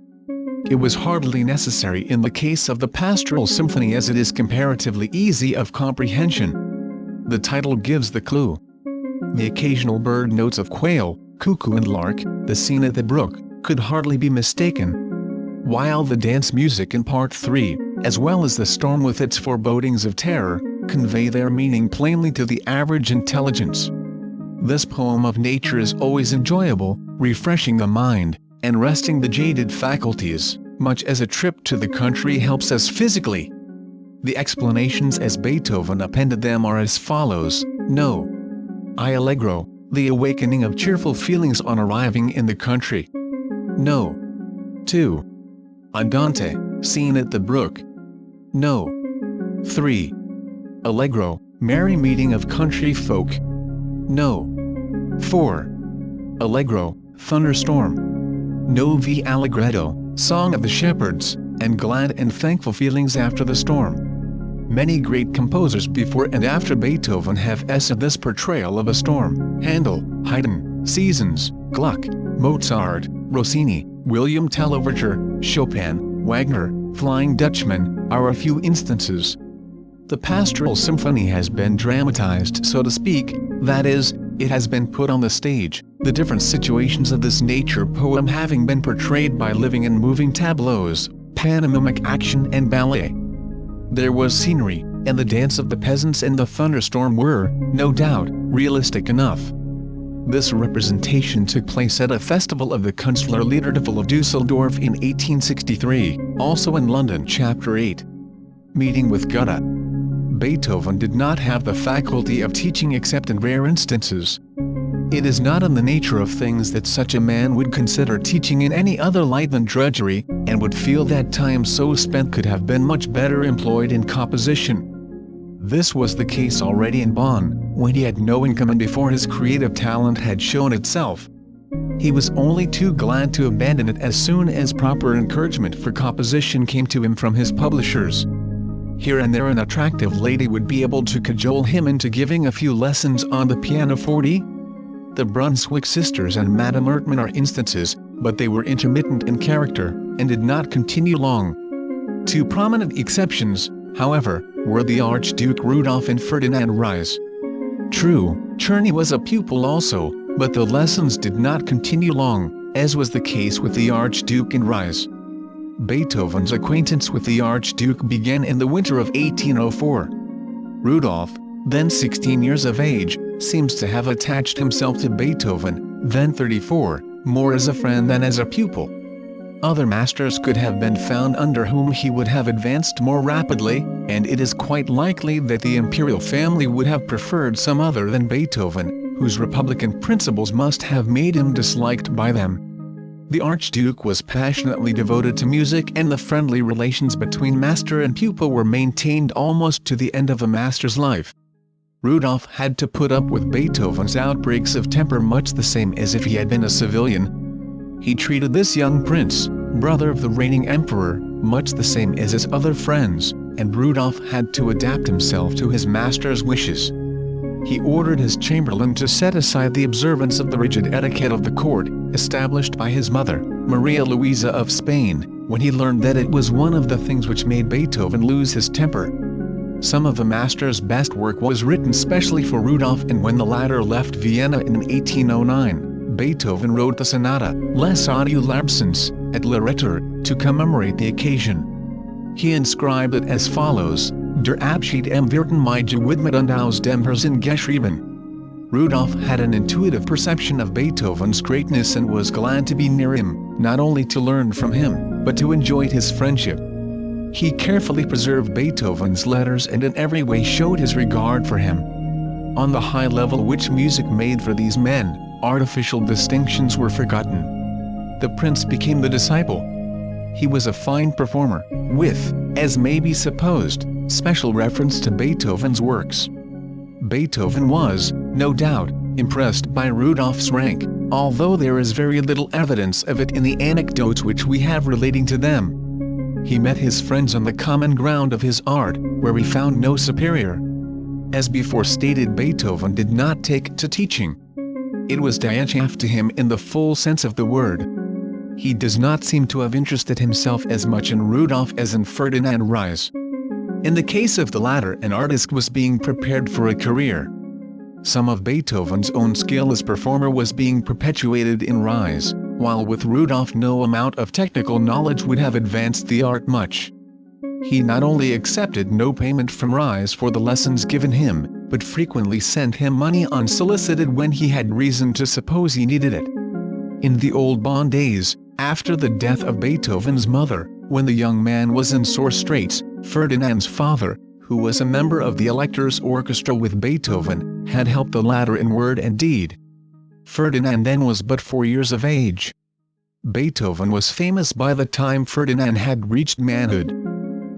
[SPEAKER 1] It was hardly necessary in the case of the Pastoral Symphony, as it is comparatively easy of comprehension. The title gives the clue. The occasional bird notes of quail, cuckoo and lark, the scene at the brook, could hardly be mistaken. While the dance music in Part 3, as well as the storm with its forebodings of terror, convey their meaning plainly to the average intelligence. This poem of nature is always enjoyable, refreshing the mind, and resting the jaded faculties, much as a trip to the country helps us physically. The explanations as Beethoven appended them are as follows: No. I Allegro, the awakening of cheerful feelings on arriving in the country. No. 2. Andante, scene at the brook. No. 3. Allegro, merry meeting of country folk. No. 4. Allegro, thunderstorm. No vi allegretto, song of the shepherds, and glad and thankful feelings after the storm. Many great composers before and after Beethoven have essayed this portrayal of a storm. Handel, Haydn, Seasons, Gluck, Mozart, Rossini, William Tell Overture, Chopin, Wagner, Flying Dutchman, are a few instances. The Pastoral Symphony has been dramatized, so to speak, that is, it has been put on the stage, the different situations of this nature poem having been portrayed by living and moving tableaus, pantomimic action and ballet. There was scenery, and the dance of the peasants and the thunderstorm were, no doubt, realistic enough. This representation took place at a festival of the Künstlerliederfestival of Dusseldorf in 1863, also in London. Chapter 8. Meeting with Goethe. Beethoven did not have the faculty of teaching except in rare instances. It is not in the nature of things that such a man would consider teaching in any other light than drudgery, and would feel that time so spent could have been much better employed in composition. This was the case already in Bonn, when he had no income and before his creative talent had shown itself. He was only too glad to abandon it as soon as proper encouragement for composition came to him from his publishers. Here and there an attractive lady would be able to cajole him into giving a few lessons on the pianoforte. The Brunswick sisters and Madame Ertmann are instances, but they were intermittent in character, and did not continue long. Two prominent exceptions, however, were the Archduke Rudolph and Ferdinand Reis. True, Czerny was a pupil also, but the lessons did not continue long, as was the case with the Archduke and Reis. Beethoven's acquaintance with the Archduke began in the winter of 1804. Rudolph, then 16 years of age, seems to have attached himself to Beethoven, then 34, more as a friend than as a pupil. Other masters could have been found under whom he would have advanced more rapidly, and it is quite likely that the imperial family would have preferred some other than Beethoven, whose republican principles must have made him disliked by them. The Archduke was passionately devoted to music, and the friendly relations between master and pupil were maintained almost to the end of the master's life. Rudolph had to put up with Beethoven's outbreaks of temper much the same as if he had been a civilian. He treated this young prince, brother of the reigning emperor, much the same as his other friends, and Rudolph had to adapt himself to his master's wishes. He ordered his chamberlain to set aside the observance of the rigid etiquette of the court, established by his mother, Maria Luisa of Spain, when he learned that it was one of the things which made Beethoven lose his temper. Some of the master's best work was written specially for Rudolph, and when the latter left Vienna in 1809, Beethoven wrote the sonata, Les Adulabsens, at Loreto, to commemorate the occasion. He inscribed it as follows: Der Abschied am Wirten mij gewidmet und aus dem Herzen geschrieben. Rudolph had an intuitive perception of Beethoven's greatness and was glad to be near him, not only to learn from him, but to enjoy his friendship. He carefully preserved Beethoven's letters and in every way showed his regard for him. On the high level which music made for these men, artificial distinctions were forgotten. The prince became the disciple. He was a fine performer, with, as may be supposed, special reference to Beethoven's works. Beethoven was, no doubt, impressed by Rudolph's rank, although there is very little evidence of it in the anecdotes which we have relating to them. He met his friends on the common ground of his art, where he found no superior. As before stated, Beethoven did not take to teaching. It was Dienschaft to him in the full sense of the word. He does not seem to have interested himself as much in Rudolph as in Ferdinand Ries. In the case of the latter, an artist was being prepared for a career. Some of Beethoven's own skill as performer was being perpetuated in Ries, while with Rudolph no amount of technical knowledge would have advanced the art much. He not only accepted no payment from Ries for the lessons given him, but frequently sent him money unsolicited when he had reason to suppose he needed it. In the old Bonn days, after the death of Beethoven's mother, when the young man was in sore straits, Ferdinand's father, who was a member of the Elector's orchestra with Beethoven, had helped the latter in word and deed. Ferdinand then was but 4 years of age. Beethoven was famous by the time Ferdinand had reached manhood.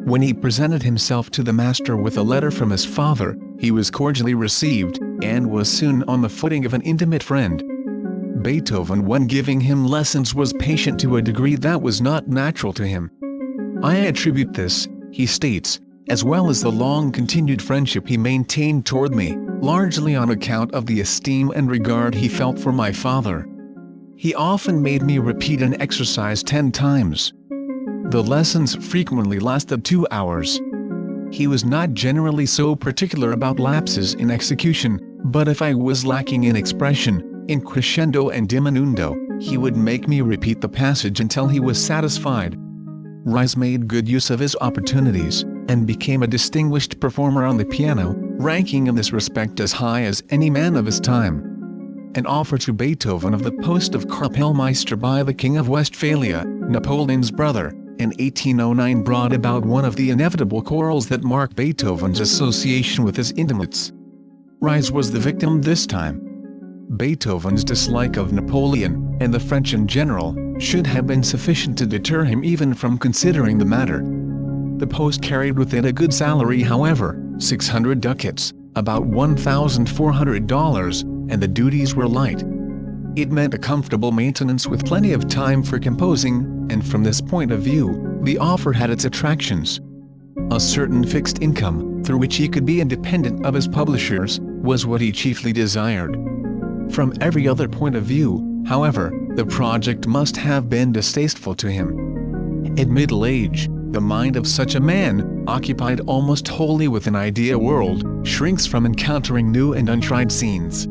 [SPEAKER 1] When he presented himself to the master with a letter from his father, he was cordially received, and was soon on the footing of an intimate friend. Beethoven, when giving him lessons, was patient to a degree that was not natural to him. I attribute this, he states, as well as the long-continued friendship he maintained toward me, largely on account of the esteem and regard he felt for my father. He often made me repeat an exercise 10 times. The lessons frequently lasted 2 hours. He was not generally so particular about lapses in execution, but if I was lacking in expression, in crescendo and diminuendo, he would make me repeat the passage until he was satisfied. Ries made good use of his opportunities, and became a distinguished performer on the piano, ranking in this respect as high as any man of his time. An offer to Beethoven of the post of Kapellmeister by the King of Westphalia, Napoleon's brother, in 1809 brought about one of the inevitable quarrels that mark Beethoven's association with his intimates. Ries was the victim this time. Beethoven's dislike of Napoleon, and the French in general, should have been sufficient to deter him even from considering the matter. The post carried with it a good salary, however, 600 ducats, about $1,400, and the duties were light. It meant a comfortable maintenance with plenty of time for composing, and from this point of view, the offer had its attractions. A certain fixed income, through which he could be independent of his publishers, was what he chiefly desired. From every other point of view, however, the project must have been distasteful to him. At middle age, the mind of such a man, occupied almost wholly with an idea world, shrinks from encountering new and untried scenes.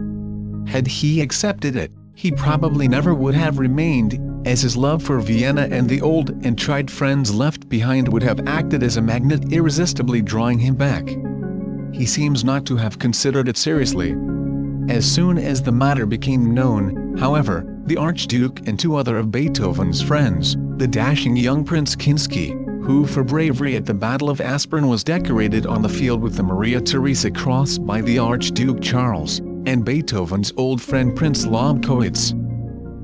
[SPEAKER 1] Had he accepted it, he probably never would have remained, as his love for Vienna and the old and tried friends left behind would have acted as a magnet, irresistibly drawing him back. He seems not to have considered it seriously. As soon as the matter became known, however, the Archduke and 2 other of Beethoven's friends, the dashing young Prince Kinsky, who for bravery at the Battle of Aspern was decorated on the field with the Maria Theresa Cross by the Archduke Charles, and Beethoven's old friend Prince Lobkowitz,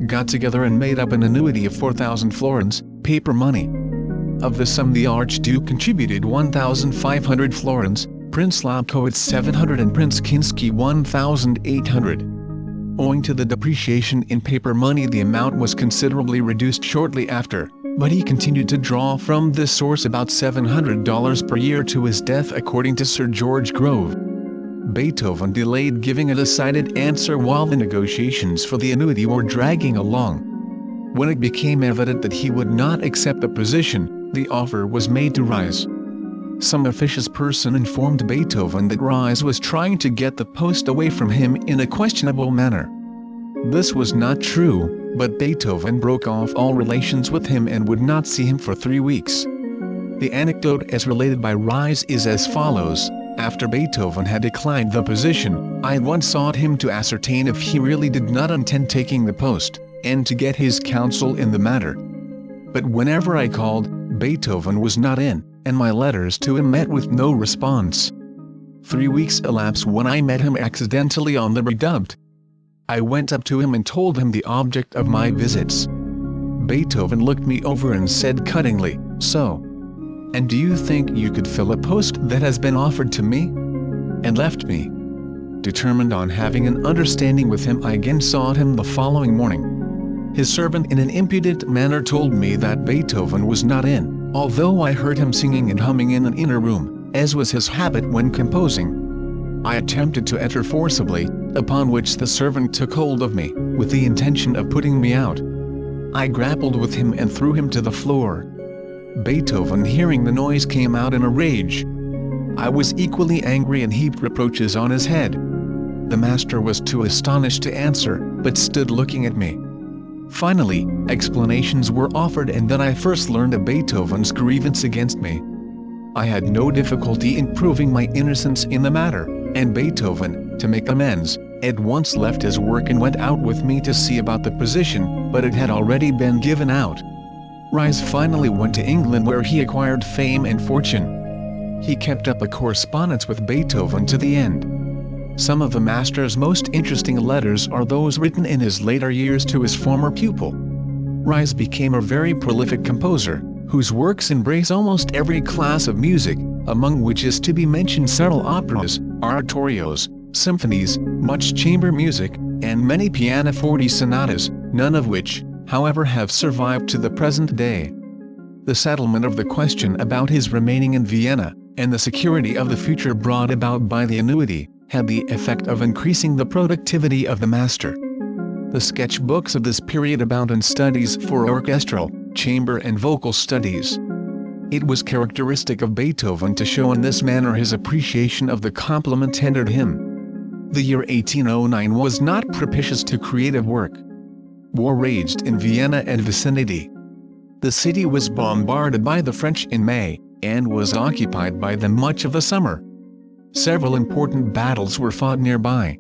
[SPEAKER 1] got together and made up an annuity of 4,000 florins, paper money. Of the sum the Archduke contributed 1,500 florins, Prince Lobkowitz 700 and Prince Kinsky 1,800. Owing to the depreciation in paper money, the amount was considerably reduced shortly after, but he continued to draw from this source about $700 per year to his death, according to Sir George Grove. Beethoven delayed giving a decided answer while the negotiations for the annuity were dragging along. When it became evident that he would not accept the position, the offer was made to Ries. Some officious person informed Beethoven that Ries was trying to get the post away from him in a questionable manner. This was not true, but Beethoven broke off all relations with him and would not see him for 3 weeks. The anecdote as related by Ries is as follows: after Beethoven had declined the position, I once sought him to ascertain if he really did not intend taking the post, and to get his counsel in the matter. But whenever I called, Beethoven was not in, and my letters to him met with no response. 3 weeks elapsed when I met him accidentally on the Redoubte. I went up to him and told him the object of my visits. Beethoven looked me over and said cuttingly, "So? And do you think you could fill a post that has been offered to me?" And left me. Determined on having an understanding with him, I again sought him the following morning. His servant in an impudent manner told me that Beethoven was not in, although I heard him singing and humming in an inner room, as was his habit when composing. I attempted to enter forcibly, upon which the servant took hold of me, with the intention of putting me out. I grappled with him and threw him to the floor. Beethoven, hearing the noise, came out in a rage. I was equally angry and heaped reproaches on his head. The master was too astonished to answer, but stood looking at me. Finally, explanations were offered, and then I first learned of Beethoven's grievance against me. I had no difficulty in proving my innocence in the matter, and Beethoven, to make amends, at once left his work and went out with me to see about the position, but it had already been given out. Ries finally went to England, where he acquired fame and fortune. He kept up a correspondence with Beethoven to the end. Some of the master's most interesting letters are those written in his later years to his former pupil. Ries became a very prolific composer, whose works embrace almost every class of music, among which is to be mentioned several operas, oratorios, symphonies, much chamber music, and many pianoforte sonatas, none of which, however, have survived to the present day. The settlement of the question about his remaining in Vienna, and the security of the future brought about by the annuity, had the effect of increasing the productivity of the master. The sketchbooks of this period abound in studies for orchestral, chamber and vocal studies. It was characteristic of Beethoven to show in this manner his appreciation of the compliment tendered him. The year 1809 was not propitious to creative work. War raged in Vienna and vicinity. The city was bombarded by the French in May, and was occupied by them much of the summer. Several important battles were fought nearby.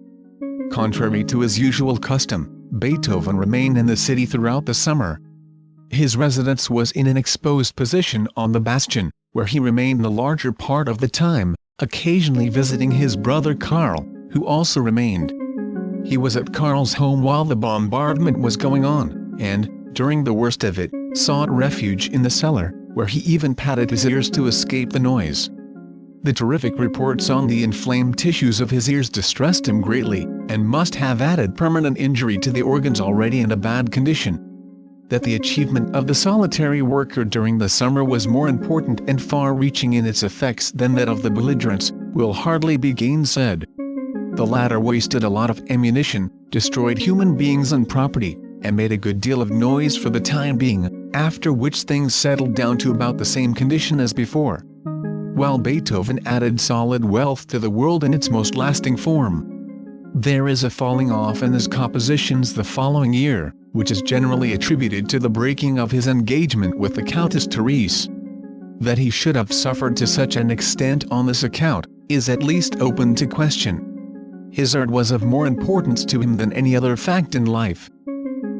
[SPEAKER 1] Contrary to his usual custom, Beethoven remained in the city throughout the summer. His residence was in an exposed position on the bastion, where he remained the larger part of the time, occasionally visiting his brother Karl, who also remained. He was at Karl's home while the bombardment was going on, and, during the worst of it, sought refuge in the cellar, where he even patted his ears to escape the noise. The terrific reports on the inflamed tissues of his ears distressed him greatly, and must have added permanent injury to the organs already in a bad condition. That the achievement of the solitary worker during the summer was more important and far-reaching in its effects than that of the belligerents, will hardly be gainsaid. The latter wasted a lot of ammunition, destroyed human beings and property, and made a good deal of noise for the time being, after which things settled down to about the same condition as before. While Beethoven added solid wealth to the world in its most lasting form. There is a falling off in his compositions the following year, which is generally attributed to the breaking of his engagement with the Countess Therese. That he should have suffered to such an extent on this account, is at least open to question. His art was of more importance to him than any other fact in life.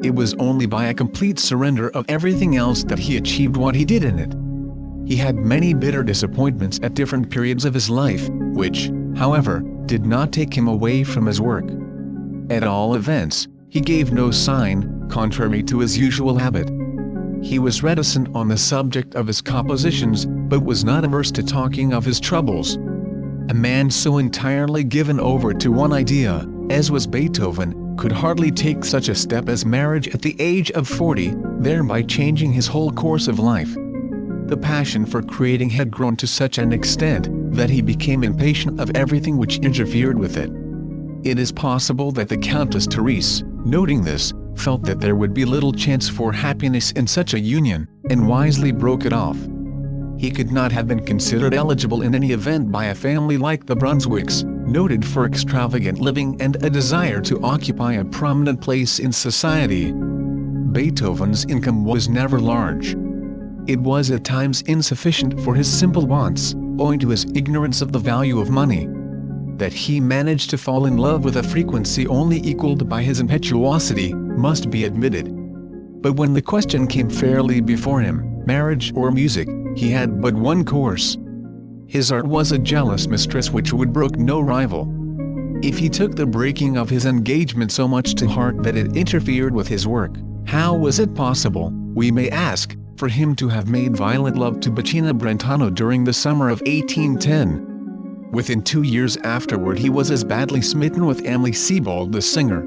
[SPEAKER 1] It was only by a complete surrender of everything else that he achieved what he did in it. He had many bitter disappointments at different periods of his life, which, however, did not take him away from his work. At all events, he gave no sign, contrary to his usual habit. He was reticent on the subject of his compositions, but was not averse to talking of his troubles. A man so entirely given over to one idea, as was Beethoven, could hardly take such a step as marriage at the age of 40, thereby changing his whole course of life. The passion for creating had grown to such an extent that he became impatient of everything which interfered with it. It is possible that the Countess Therese, noting this, felt that there would be little chance for happiness in such a union, and wisely broke it off. He could not have been considered eligible in any event by a family like the Brunswicks, noted for extravagant living and a desire to occupy a prominent place in society. Beethoven's income was never large. It was at times insufficient for his simple wants, owing to his ignorance of the value of money. That he managed to fall in love with a frequency only equaled by his impetuosity, must be admitted. But when the question came fairly before him, marriage or music, he had but one course. His art was a jealous mistress which would brook no rival. If he took the breaking of his engagement so much to heart that it interfered with his work, how was it possible, we may ask, for him to have made violent love to Bettina Brentano during the summer of 1810? Within 2 years afterward he was as badly smitten with Emily Sebald the singer.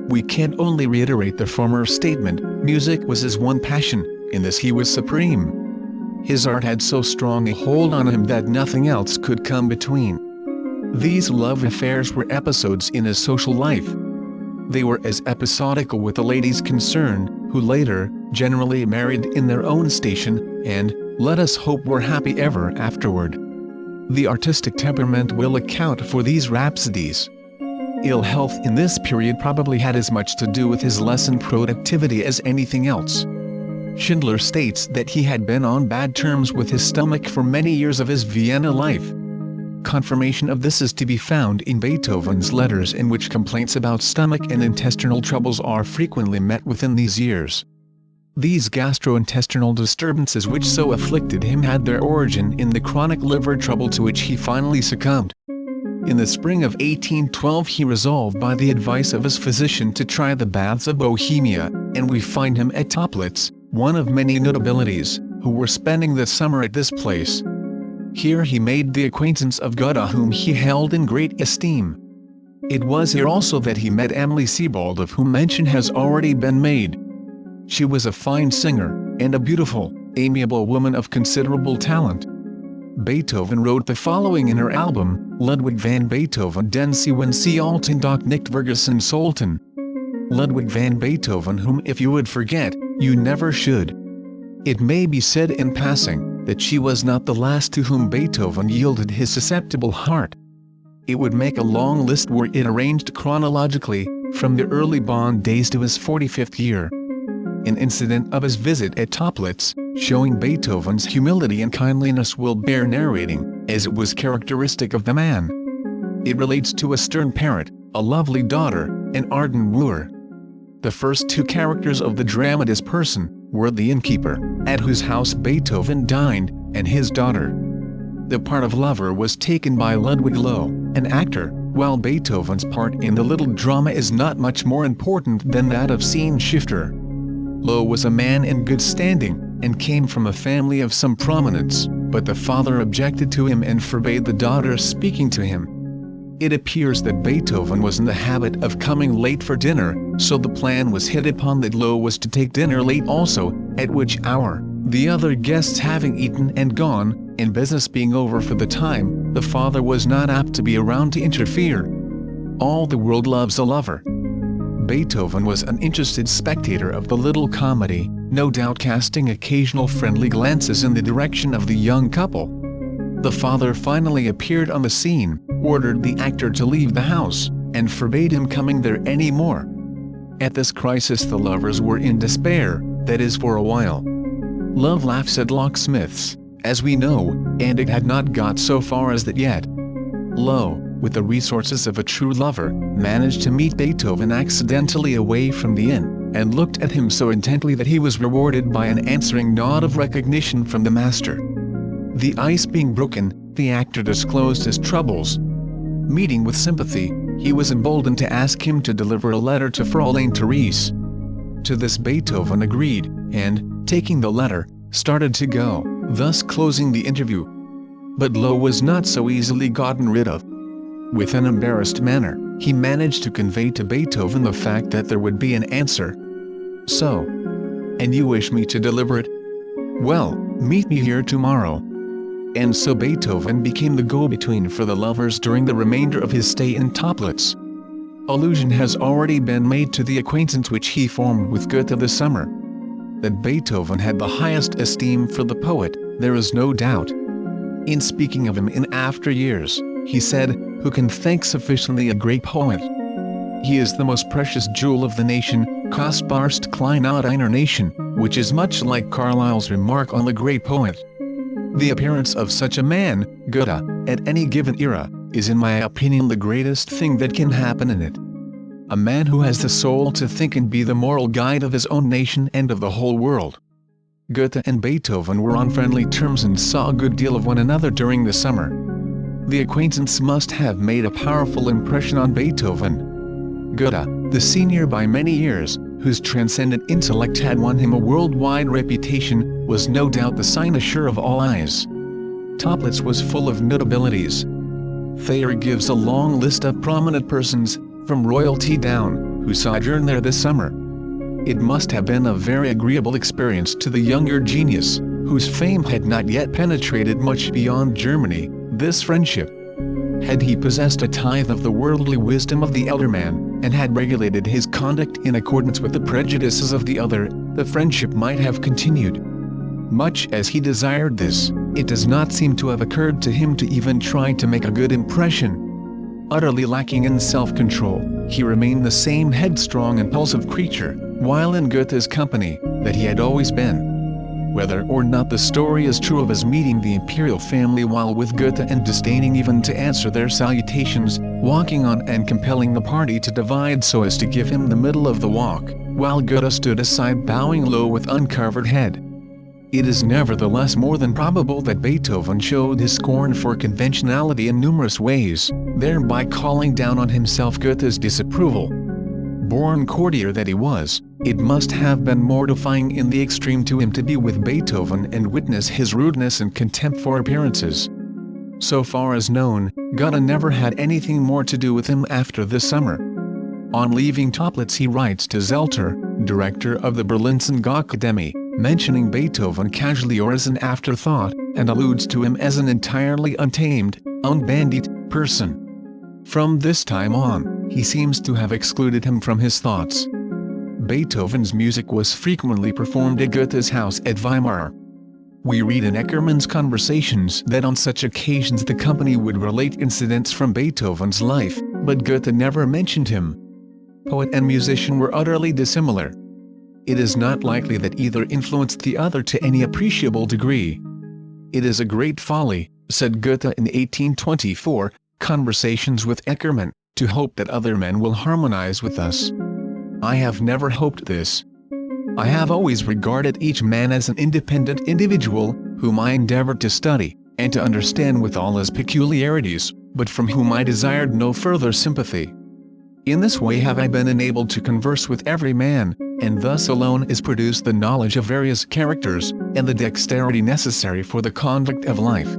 [SPEAKER 1] We can only reiterate the former statement, music was his one passion, in this he was supreme. His art had so strong a hold on him that nothing else could come between. These love affairs were episodes in his social life. They were as episodical with the ladies concerned, who later, generally married in their own station, and, let us hope were happy ever afterward. The artistic temperament will account for these rhapsodies. Ill health in this period probably had as much to do with his lessened productivity as anything else. Schindler states that he had been on bad terms with his stomach for many years of his Vienna life. Confirmation of this is to be found in Beethoven's letters, in which complaints about stomach and intestinal troubles are frequently met within these years. These gastrointestinal disturbances which so afflicted him had their origin in the chronic liver trouble to which he finally succumbed. In the spring of 1812 he resolved by the advice of his physician to try the baths of Bohemia, and we find him at Toplitz, one of many notabilities, who were spending the summer at this place. Here he made the acquaintance of Goethe, whom he held in great esteem. It was here also that he met Emily Sebald, of whom mention has already been made. She was a fine singer, and a beautiful, amiable woman of considerable talent. Beethoven wrote the following in her album, Ludwig van Beethoven den Sie Alten doch nicht vergessen sollten. Ludwig van Beethoven, whom if you would forget, you never should. It may be said in passing, that she was not the last to whom Beethoven yielded his susceptible heart. It would make a long list were it arranged chronologically, from the early Bonn days to his 45th year. An incident of his visit at Toplitz, showing Beethoven's humility and kindliness, will bear narrating, as it was characteristic of the man. It relates to a stern parent, a lovely daughter, an ardent wooer. The first two characters of the dramatis person were the innkeeper, at whose house Beethoven dined, and his daughter. The part of lover was taken by Ludwig Loh, an actor, while Beethoven's part in the little drama is not much more important than that of scene shifter. Loh was a man in good standing, and came from a family of some prominence, but the father objected to him and forbade the daughter speaking to him. It appears that Beethoven was in the habit of coming late for dinner, so the plan was hit upon that Loh was to take dinner late also, at which hour, the other guests having eaten and gone, and business being over for the time, the father was not apt to be around to interfere. All the world loves a lover. Beethoven was an interested spectator of the little comedy, no doubt casting occasional friendly glances in the direction of the young couple. The father finally appeared on the scene, ordered the actor to leave the house, and forbade him coming there any more. At this crisis the lovers were in despair, that is for a while. Love laughs at locksmiths, as we know, and it had not got so far as that yet. Loh, with the resources of a true lover, managed to meet Beethoven accidentally away from the inn, and looked at him so intently that he was rewarded by an answering nod of recognition from the master. The ice being broken, the actor disclosed his troubles. Meeting with sympathy, he was emboldened to ask him to deliver a letter to Fräulein Therese. To this Beethoven agreed, and, taking the letter, started to go, thus closing the interview. But Loh was not so easily gotten rid of. With an embarrassed manner, he managed to convey to Beethoven the fact that there would be an answer. "So? And you wish me to deliver it? Well, meet me here tomorrow." And so Beethoven became the go-between for the lovers during the remainder of his stay in Toplitz. Allusion has already been made to the acquaintance which he formed with Goethe this summer. That Beethoven had the highest esteem for the poet, there is no doubt. In speaking of him in after years, he said, "Who can thank sufficiently a great poet? He is the most precious jewel of the nation, kostbarst Kleinod einer Nation," which is much like Carlyle's remark on the great poet. The appearance of such a man, Goethe, at any given era, is in my opinion the greatest thing that can happen in it. A man who has the soul to think and be the moral guide of his own nation and of the whole world. Goethe and Beethoven were on friendly terms and saw a good deal of one another during the summer. The acquaintance must have made a powerful impression on Beethoven. Goethe, the senior by many years, whose transcendent intellect had won him a worldwide reputation, was no doubt the cynosure of all eyes. Toplitz was full of notabilities. Thayer gives a long list of prominent persons, from royalty down, who sojourned there this summer. It must have been a very agreeable experience to the younger genius, whose fame had not yet penetrated much beyond Germany, this friendship. Had he possessed a tithe of the worldly wisdom of the elder man, and had regulated his conduct in accordance with the prejudices of the other, the friendship might have continued. Much as he desired this, it does not seem to have occurred to him to even try to make a good impression. Utterly lacking in self-control, he remained the same headstrong impulsive creature, while in Goethe's company, that he had always been. Whether or not the story is true of his meeting the imperial family while with Goethe and disdaining even to answer their salutations, walking on and compelling the party to divide so as to give him the middle of the walk, while Goethe stood aside bowing low with uncovered head. It is nevertheless more than probable that Beethoven showed his scorn for conventionality in numerous ways, thereby calling down on himself Goethe's disapproval. Born courtier that he was, it must have been mortifying in the extreme to him to be with Beethoven and witness his rudeness and contempt for appearances. So far as known, Goethe never had anything more to do with him after this summer. On leaving Toplitz he writes to Zelter, director of the Berlin Singakademie, mentioning Beethoven casually or as an afterthought, and alludes to him as an entirely untamed, unbandied person. From this time on, he seems to have excluded him from his thoughts. Beethoven's music was frequently performed at Goethe's house at Weimar. We read in Eckermann's Conversations that on such occasions the company would relate incidents from Beethoven's life, but Goethe never mentioned him. Poet and musician were utterly dissimilar. It is not likely that either influenced the other to any appreciable degree. "It is a great folly," said Goethe in 1824, Conversations with Eckermann, "to hope that other men will harmonize with us. I have never hoped this. I have always regarded each man as an independent individual, whom I endeavored to study, and to understand with all his peculiarities, but from whom I desired no further sympathy. In this way have I been enabled to converse with every man, and thus alone is produced the knowledge of various characters, and the dexterity necessary for the conduct of life."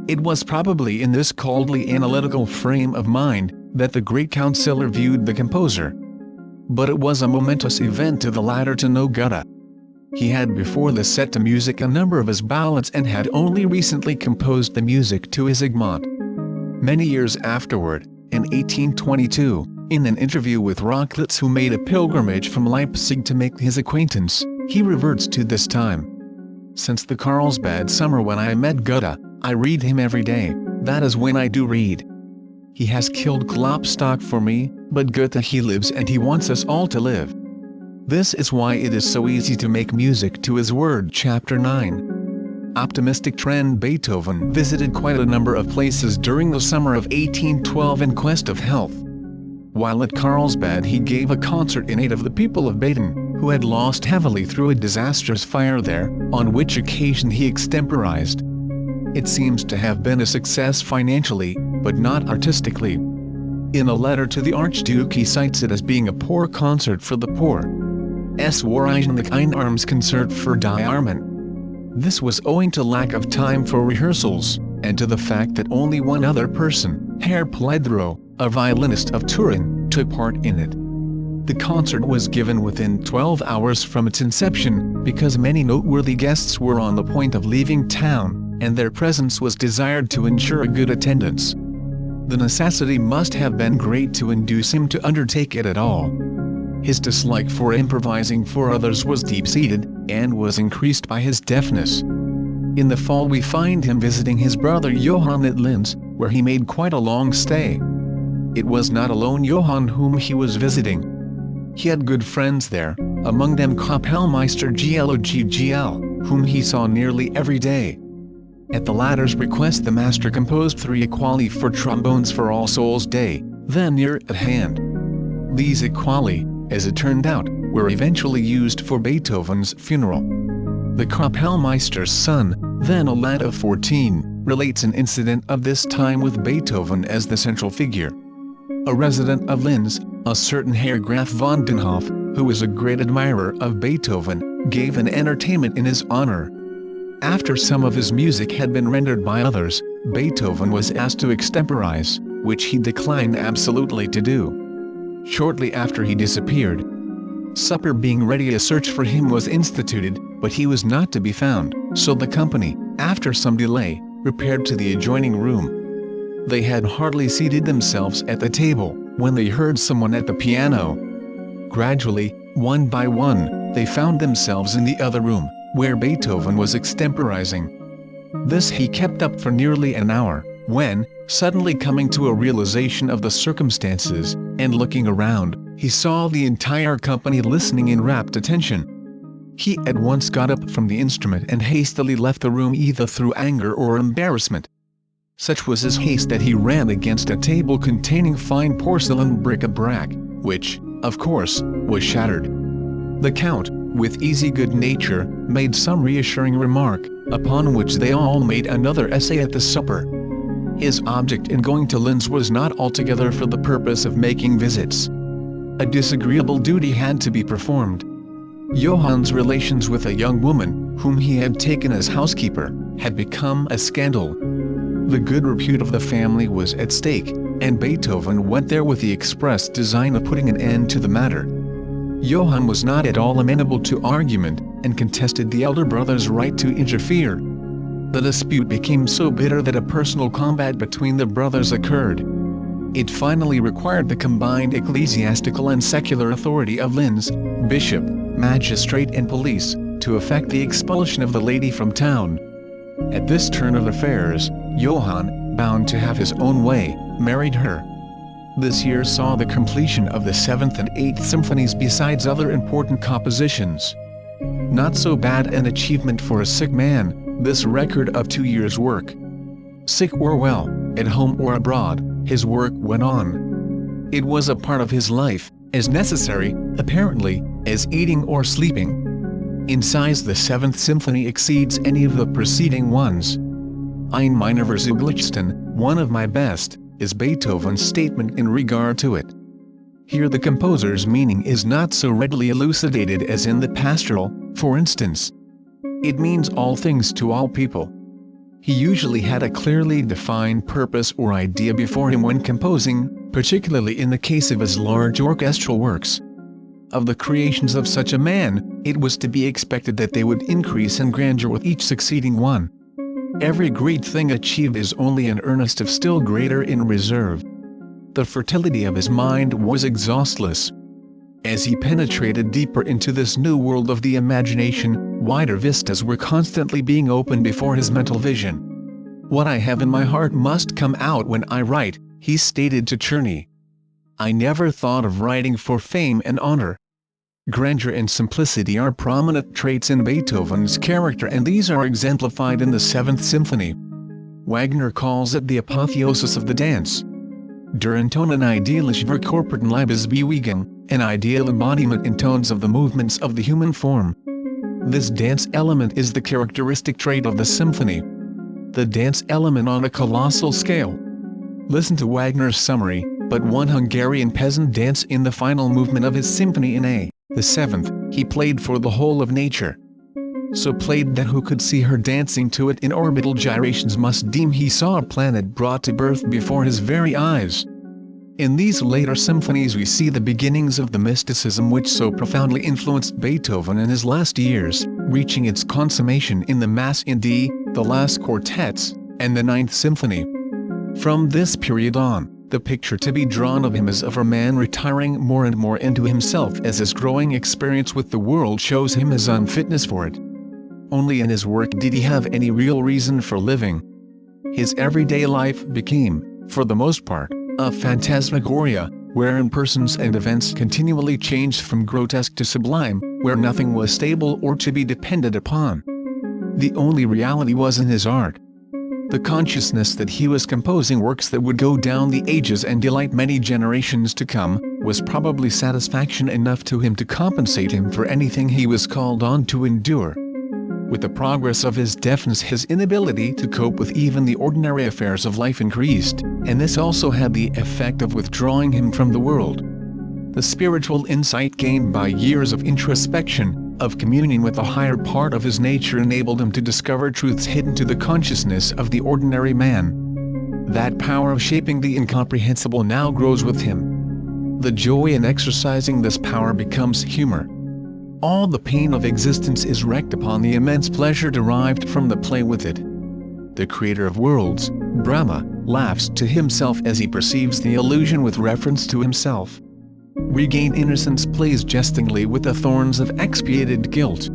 [SPEAKER 1] It was probably in this coldly analytical frame of mind, that the great counsellor viewed the composer. But it was a momentous event to the latter to know Goethe. He had before this set to music a number of his ballads and had only recently composed the music to his Egmont. Many years afterward, in 1822, in an interview with Rochlitz, who made a pilgrimage from Leipzig to make his acquaintance, he reverts to this time. "Since the Carlsbad summer when I met Goethe, I read him every day, that is when I do read. He has killed Klopstock for me, but Goethe he lives and he wants us all to live. This is why it is so easy to make music to his word." Chapter 9. Optimistic trend. Beethoven visited quite a number of places during the summer of 1812 in quest of health. While at Carlsbad he gave a concert in aid of the people of Baden, who had lost heavily through a disastrous fire there, on which occasion he extemporized. It seems to have been a success financially, but not artistically. In a letter to the Archduke he cites it as being a poor concert for the poor. Es war ein armes Konzert für die Armen. This was owing to lack of time for rehearsals, and to the fact that only one other person, Herr Pledro, a violinist of Turin, took part in it. The concert was given within 12 hours from its inception, because many noteworthy guests were on the point of leaving town, and their presence was desired to ensure a good attendance. The necessity must have been great to induce him to undertake it at all. His dislike for improvising for others was deep-seated, and was increased by his deafness. In the fall we find him visiting his brother Johann at Linz, where he made quite a long stay. It was not alone Johann whom he was visiting. He had good friends there, among them Kapellmeister GLOGGL, whom he saw nearly every day. At the latter's request the master composed 3 equali for trombones for All Souls' Day, then near at hand. These equali, as it turned out, were eventually used for Beethoven's funeral. The Kapellmeister's son, then a lad of 14, relates an incident of this time with Beethoven as the central figure. A resident of Linz, a certain Herr Graf von Denhoff, who was a great admirer of Beethoven, gave an entertainment in his honor. After some of his music had been rendered by others, Beethoven was asked to extemporize, which he declined absolutely to do. Shortly after he disappeared. Supper being ready, a search for him was instituted, but he was not to be found, so the company, after some delay, repaired to the adjoining room. They had hardly seated themselves at the table, when they heard someone at the piano. Gradually, one by one, they found themselves in the other room, where Beethoven was extemporizing. This he kept up for nearly an hour, when, suddenly coming to a realization of the circumstances, and looking around, he saw the entire company listening in rapt attention. He at once got up from the instrument and hastily left the room, either through anger or embarrassment. Such was his haste that he ran against a table containing fine porcelain bric-a-brac, which, of course, was shattered. The Count, with easy good nature, made some reassuring remark, upon which they all made another essay at the supper. His object in going to Linz was not altogether for the purpose of making visits. A disagreeable duty had to be performed. Johann's relations with a young woman, whom he had taken as housekeeper, had become a scandal. The good repute of the family was at stake, and Beethoven went there with the express design of putting an end to the matter. Johann was not at all amenable to argument, and contested the elder brother's right to interfere. The dispute became so bitter that a personal combat between the brothers occurred. It finally required the combined ecclesiastical and secular authority of Linz, bishop, magistrate and police, to effect the expulsion of the lady from town. At this turn of affairs, Johann, bound to have his own way, married her. This year saw the completion of the 7th and 8th symphonies besides other important compositions. Not so bad an achievement for a sick man, this record of 2 years' work. Sick or well, at home or abroad, his work went on. It was a part of his life, as necessary, apparently, as eating or sleeping. In size the 7th symphony exceeds any of the preceding ones. Ein meiner Versuglichsten, one of my best, is Beethoven's statement in regard to it. Here the composer's meaning is not so readily elucidated as in the pastoral, for instance. It means all things to all people. He usually had a clearly defined purpose or idea before him when composing, particularly in the case of his large orchestral works. Of the creations of such a man, it was to be expected that they would increase in grandeur with each succeeding one. Every great thing achieved is only an earnest of still greater in reserve. The fertility of his mind was exhaustless. As he penetrated deeper into this new world of the imagination, wider vistas were constantly being opened before his mental vision. "What I have in my heart must come out when I write," he stated to Czerny. "I never thought of writing for fame and honor." Grandeur and simplicity are prominent traits in Beethoven's character, and these are exemplified in the 7th Symphony. Wagner calls it the apotheosis of the dance. Der Intonen idealisch verkörperten Liebesbewegung, an ideal embodiment in tones of the movements of the human form. This dance element is the characteristic trait of the symphony. The dance element on a colossal scale. Listen to Wagner's summary, but one Hungarian peasant dance in the final movement of his symphony in A, the 7th, he played for the whole of nature. so played that who could see her dancing to it in orbital gyrations must deem he saw a planet brought to birth before his very eyes. In these later symphonies we see the beginnings of the mysticism which so profoundly influenced Beethoven in his last years, reaching its consummation in the Mass in D, the last quartets, and the Ninth Symphony. From this period on, the picture to be drawn of him is of a man retiring more and more into himself as his growing experience with the world shows him his unfitness for it. Only in his work did he have any real reason for living. His everyday life became, for the most part, a phantasmagoria, wherein persons and events continually changed from grotesque to sublime, where nothing was stable or to be depended upon. The only reality was in his art. The consciousness that he was composing works that would go down the ages and delight many generations to come, was probably satisfaction enough to him to compensate him for anything he was called on to endure. With the progress of his deafness his inability to cope with even the ordinary affairs of life increased, and this also had the effect of withdrawing him from the world. The spiritual insight gained by years of introspection, of communing with the higher part of his nature enabled him to discover truths hidden to the consciousness of the ordinary man. That power of shaping the incomprehensible now grows with him. The joy in exercising this power becomes humor. All the pain of existence is wreaked upon the immense pleasure derived from the play with it. The creator of worlds, Brahma, laughs to himself as he perceives the illusion with reference to himself. Regained innocence plays jestingly with the thorns of expiated guilt.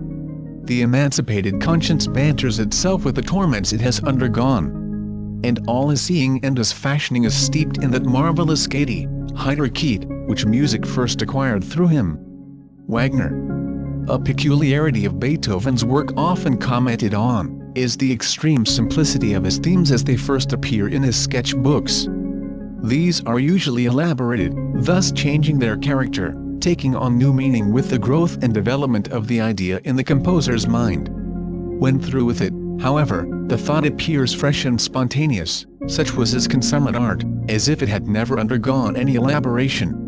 [SPEAKER 1] The emancipated conscience banters itself with the torments it has undergone. And all his seeing and his fashioning is steeped in that marvelous gaiety, heiterkeit, which music first acquired through him. Wagner. A peculiarity of Beethoven's work often commented on, is the extreme simplicity of his themes as they first appear in his sketch books. These are usually elaborated, thus changing their character, taking on new meaning with the growth and development of the idea in the composer's mind. When through with it, however, the thought appears fresh and spontaneous, such was his consummate art, as if it had never undergone any elaboration.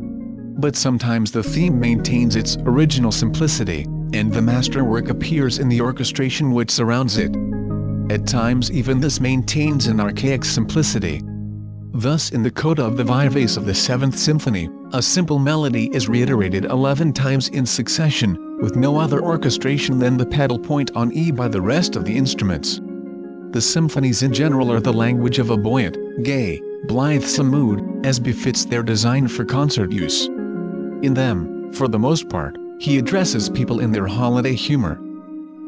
[SPEAKER 1] But sometimes the theme maintains its original simplicity, and the masterwork appears in the orchestration which surrounds it. At times even this maintains an archaic simplicity. Thus in the coda of the Vivace of the Seventh Symphony, a simple melody is reiterated 11 times in succession, with no other orchestration than the pedal point on E by the rest of the instruments. The symphonies in general are the language of a buoyant, gay, blithesome mood, as befits their design for concert use. In them, for the most part, he addresses people in their holiday humor.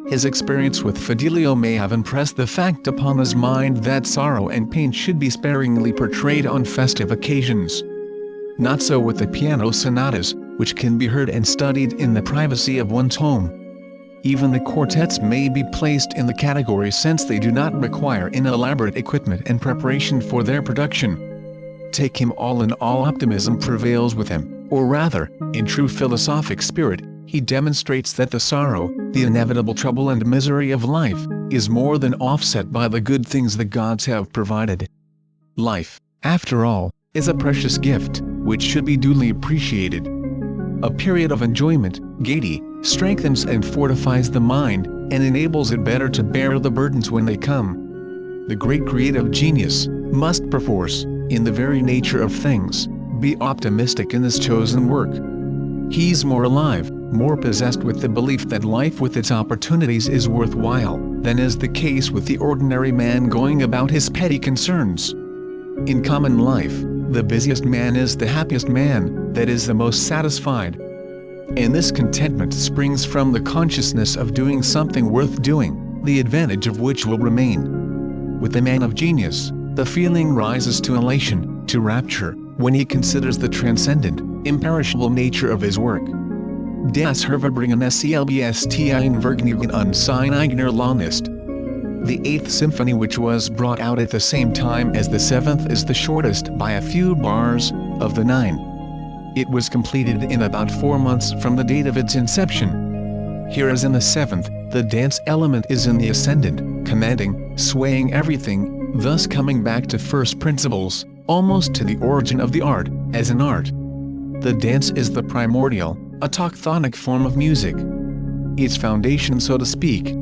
[SPEAKER 1] His experience with Fidelio may have impressed the fact upon his mind that sorrow and pain should be sparingly portrayed on festive occasions. Not so with the piano sonatas, which can be heard and studied in the privacy of one's home. Even the quartets may be placed in the category since they do not require an elaborate equipment and preparation for their production. Take him all in all, optimism prevails with him, or rather, in true philosophic spirit, he demonstrates that the sorrow, the inevitable trouble and misery of life, is more than offset by the good things the gods have provided. Life, after all, is a precious gift, which should be duly appreciated. A period of enjoyment, gaiety, strengthens and fortifies the mind, and enables it better to bear the burdens when they come. The great creative genius must perforce, in the very nature of things, be optimistic in his chosen work. He's more alive, more possessed with the belief that life with its opportunities is worthwhile, than is the case with the ordinary man going about his petty concerns. In common life, the busiest man is the happiest man, that is the most satisfied. And this contentment springs from the consciousness of doing something worth doing, the advantage of which will remain. With the man of genius, the feeling rises to elation, to rapture, when he considers the transcendent, imperishable nature of his work. Das Herverbringen Selbstien Vergnügen und sein eigener Launist. The Eighth Symphony, which was brought out at the same time as the Seventh, is the shortest by a few bars of the 9. It was completed in about 4 months from the date of its inception. Here as in the Seventh, the dance element is in the ascendant, commanding, swaying everything, thus coming back to first principles, almost to the origin of the art, as an art. The dance is the primordial, autochthonic form of music. Its foundation, so to speak,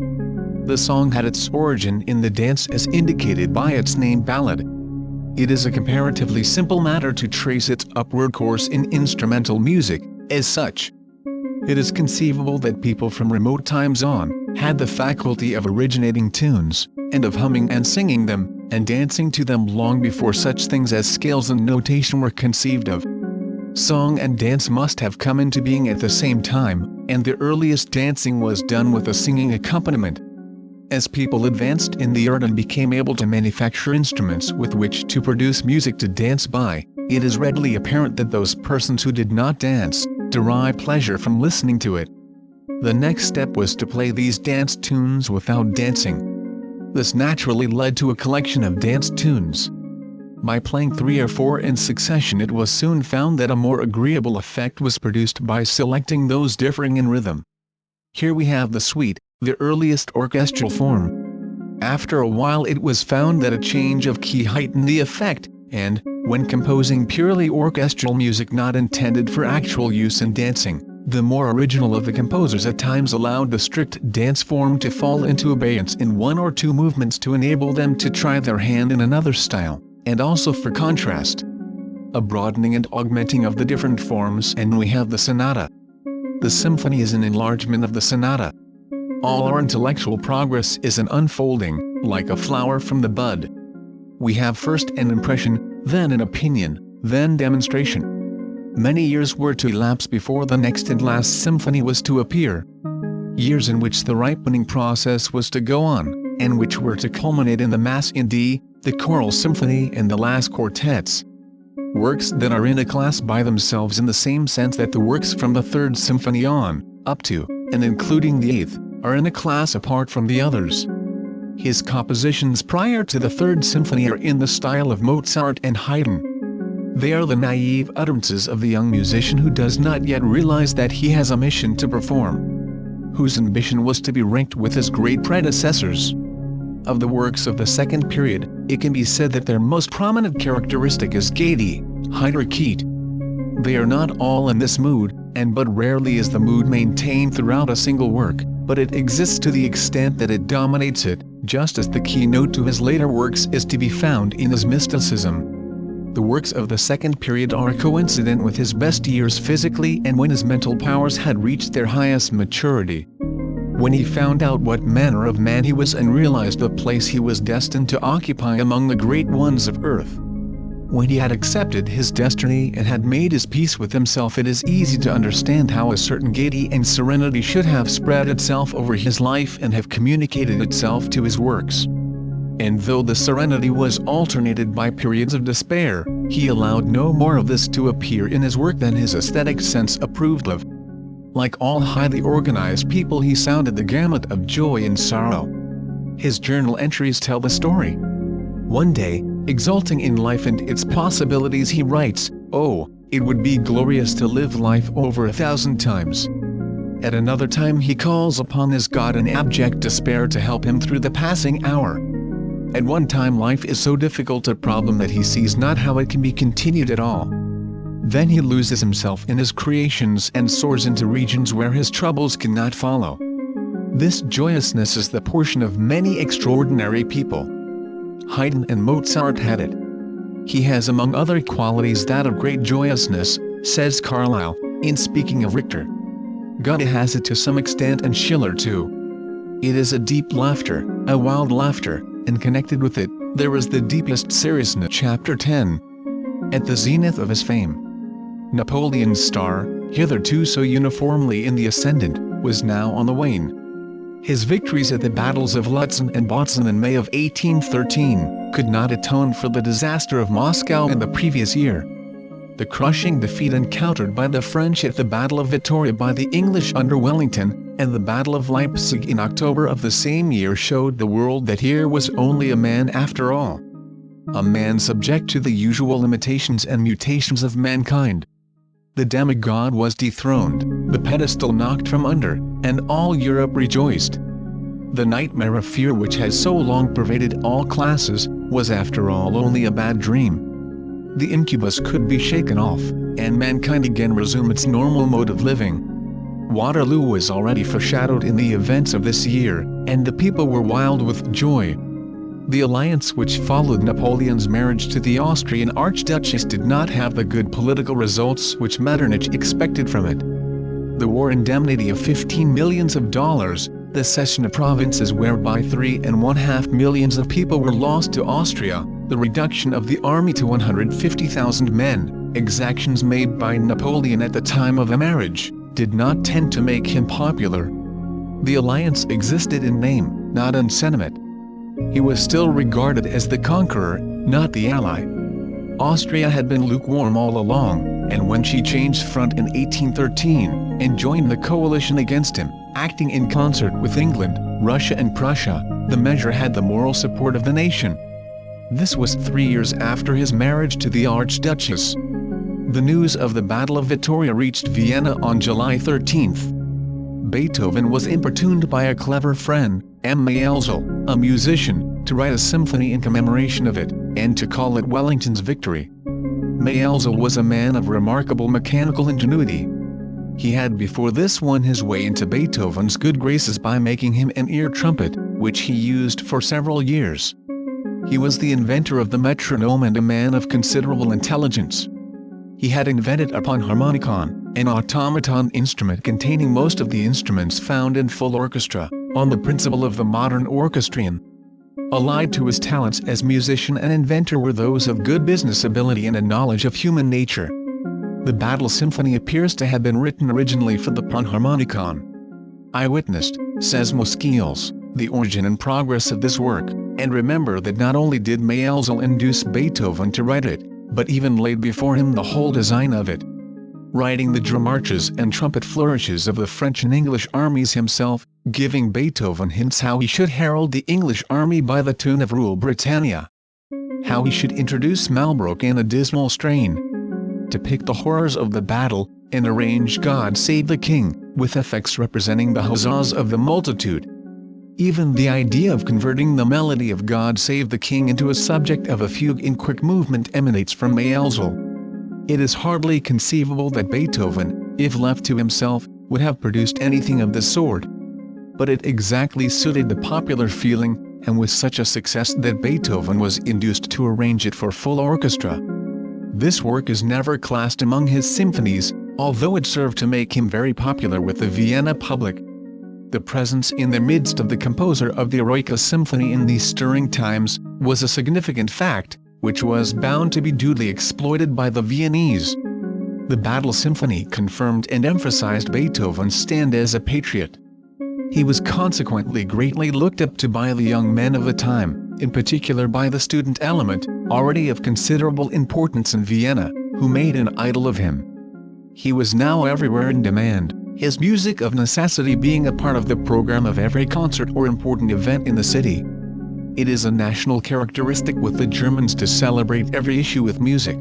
[SPEAKER 1] The song had its origin in the dance as indicated by its name ballad. It is a comparatively simple matter to trace its upward course in instrumental music. As such, it is conceivable that people from remote times on had the faculty of originating tunes, and of humming and singing them, and dancing to them long before such things as scales and notation were conceived of. Song and dance must have come into being at the same time, and the earliest dancing was done with a singing accompaniment. As people advanced in the art and became able to manufacture instruments with which to produce music to dance by, it is readily apparent that those persons who did not dance derived pleasure from listening to it. The next step was to play these dance tunes without dancing. This naturally led to a collection of dance tunes. By playing 3 or 4 in succession, it was soon found that a more agreeable effect was produced by selecting those differing in rhythm. Here we have the suite, the earliest orchestral form. After a while it was found that a change of key heightened the effect, and, when composing purely orchestral music not intended for actual use in dancing, the more original of the composers at times allowed the strict dance form to fall into abeyance in 1 or 2 movements to enable them to try their hand in another style, and also for contrast. A broadening and augmenting of the different forms, and we have the sonata. The symphony is an enlargement of the sonata. All our intellectual progress is an unfolding, like a flower from the bud. We have first an impression, then an opinion, then demonstration. Many years were to elapse before the next and last symphony was to appear. Years in which the ripening process was to go on, and which were to culminate in the Mass in D, the choral symphony and the last quartets. Works that are in a class by themselves in the same sense that the works from the Third Symphony on, up to, and including the Eighth, are in a class apart from the others. His compositions prior to the Third Symphony are in the style of Mozart and Haydn. They are the naive utterances of the young musician who does not yet realize that he has a mission to perform, whose ambition was to be ranked with his great predecessors. Of the works of the second period, it can be said that their most prominent characteristic is gaiety, heiterkeit. They are not all in this mood, and but rarely is the mood maintained throughout a single work, but it exists to the extent that it dominates it, just as the keynote to his later works is to be found in his mysticism. The works of the second period are coincident with his best years physically and when his mental powers had reached their highest maturity. When he found out what manner of man he was and realized the place he was destined to occupy among the great ones of earth. When he had accepted his destiny and had made his peace with himself, it is easy to understand how a certain gaiety and serenity should have spread itself over his life and have communicated itself to his works. And though the serenity was alternated by periods of despair, he allowed no more of this to appear in his work than his aesthetic sense approved of. Like all highly organized people, he sounded the gamut of joy and sorrow. His journal entries tell the story. One day, exulting in life and its possibilities, he writes, "Oh, it would be glorious to live life over 1,000 times." At another time he calls upon his God in abject despair to help him through the passing hour. At one time life is so difficult a problem that he sees not how it can be continued at all. Then he loses himself in his creations and soars into regions where his troubles cannot follow. This joyousness is the portion of many extraordinary people. Haydn and Mozart had it. He has among other qualities that of great joyousness, says Carlyle, in speaking of Richter. Goethe has it to some extent and Schiller too. It is a deep laughter, a wild laughter, and connected with it, there is the deepest seriousness. Chapter 10. At the zenith of his fame, Napoleon's star, hitherto so uniformly in the ascendant, was now on the wane. His victories at the battles of Lutzen and Bautzen in May of 1813 could not atone for the disaster of Moscow in the previous year. The crushing defeat encountered by the French at the Battle of Vittoria by the English under Wellington, and the Battle of Leipzig in October of the same year showed the world that here was only a man after all. A man subject to the usual limitations and mutations of mankind. The demigod was dethroned, the pedestal knocked from under, and all Europe rejoiced. The nightmare of fear which has so long pervaded all classes, was after all only a bad dream. The incubus could be shaken off, and mankind again resume its normal mode of living. Waterloo was already foreshadowed in the events of this year, and the people were wild with joy. The alliance which followed Napoleon's marriage to the Austrian Archduchess did not have the good political results which Metternich expected from it. The war indemnity of $15 million, the cession of provinces whereby 3.5 million of people were lost to Austria, the reduction of the army to 150,000 men, exactions made by Napoleon at the time of the marriage, did not tend to make him popular. The alliance existed in name, not in sentiment. He was still regarded as the conqueror, not the ally. Austria had been lukewarm all along, and when she changed front in 1813, and joined the coalition against him, acting in concert with England, Russia and Prussia, the measure had the moral support of the nation. This was 3 years after his marriage to the Archduchess. The news of the Battle of Vittoria reached Vienna on July 13. Beethoven was importuned by a clever friend, M. Maelzel, a musician, to write a symphony in commemoration of it, and to call it Wellington's Victory. Maelzel was a man of remarkable mechanical ingenuity. He had before this won his way into Beethoven's good graces by making him an ear trumpet, which he used for several years. He was the inventor of the metronome and a man of considerable intelligence. He had invented a panharmonicon, an automaton instrument containing most of the instruments found in full orchestra, on the principle of the modern orchestrion. Allied to his talents as musician and inventor were those of good business ability and a knowledge of human nature. The Battle Symphony appears to have been written originally for the panharmonicon. I witnessed, says Moscheles, the origin and progress of this work, and remember that not only did Maelzel induce Beethoven to write it, but even laid before him the whole design of it. Writing the drum marches and trumpet flourishes of the French and English armies himself, giving Beethoven hints how he should herald the English army by the tune of Rule Britannia. How he should introduce Malbrook in a dismal strain. Depict the horrors of the battle, and arrange God Save the King, with effects representing the huzzas of the multitude. Even the idea of converting the melody of God Save the King into a subject of a fugue in quick movement emanates from Maelzel. It is hardly conceivable that Beethoven, if left to himself, would have produced anything of the sort. But it exactly suited the popular feeling, and was such a success that Beethoven was induced to arrange it for full orchestra. This work is never classed among his symphonies, although it served to make him very popular with the Vienna public. The presence in their midst of the composer of the Eroica Symphony in these stirring times, was a significant fact, which was bound to be duly exploited by the Viennese. The Battle Symphony confirmed and emphasized Beethoven's stand as a patriot. He was consequently greatly looked up to by the young men of the time, in particular by the student element, already of considerable importance in Vienna, who made an idol of him. He was now everywhere in demand, his music of necessity being a part of the program of every concert or important event in the city. It is a national characteristic with the Germans to celebrate every issue with music.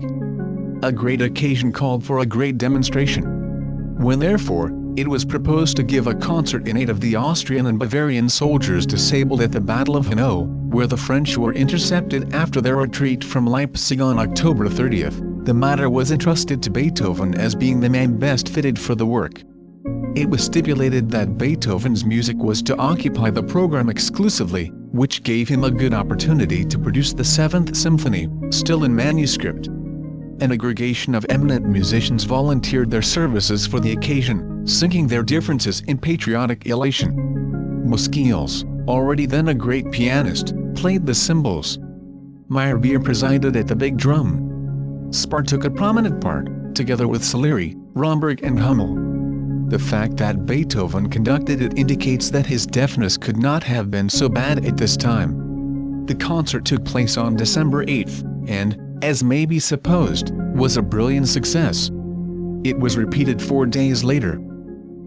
[SPEAKER 1] A great occasion called for a great demonstration. When therefore, it was proposed to give a concert in aid of the Austrian and Bavarian soldiers disabled at the Battle of Hanau, where the French were intercepted after their retreat from Leipzig on October 30th, the matter was entrusted to Beethoven as being the man best fitted for the work. It was stipulated that Beethoven's music was to occupy the program exclusively, which gave him a good opportunity to produce the Seventh Symphony, still in manuscript. An aggregation of eminent musicians volunteered their services for the occasion, singing their differences in patriotic elation. Moscheles, already then a great pianist, played the cymbals. Meyerbeer presided at the big drum. Spar took a prominent part, together with Salieri, Romberg and Hummel. The fact that Beethoven conducted it indicates that his deafness could not have been so bad at this time. The concert took place on December 8th, and, as may be supposed, was a brilliant success. It was repeated 4 days later.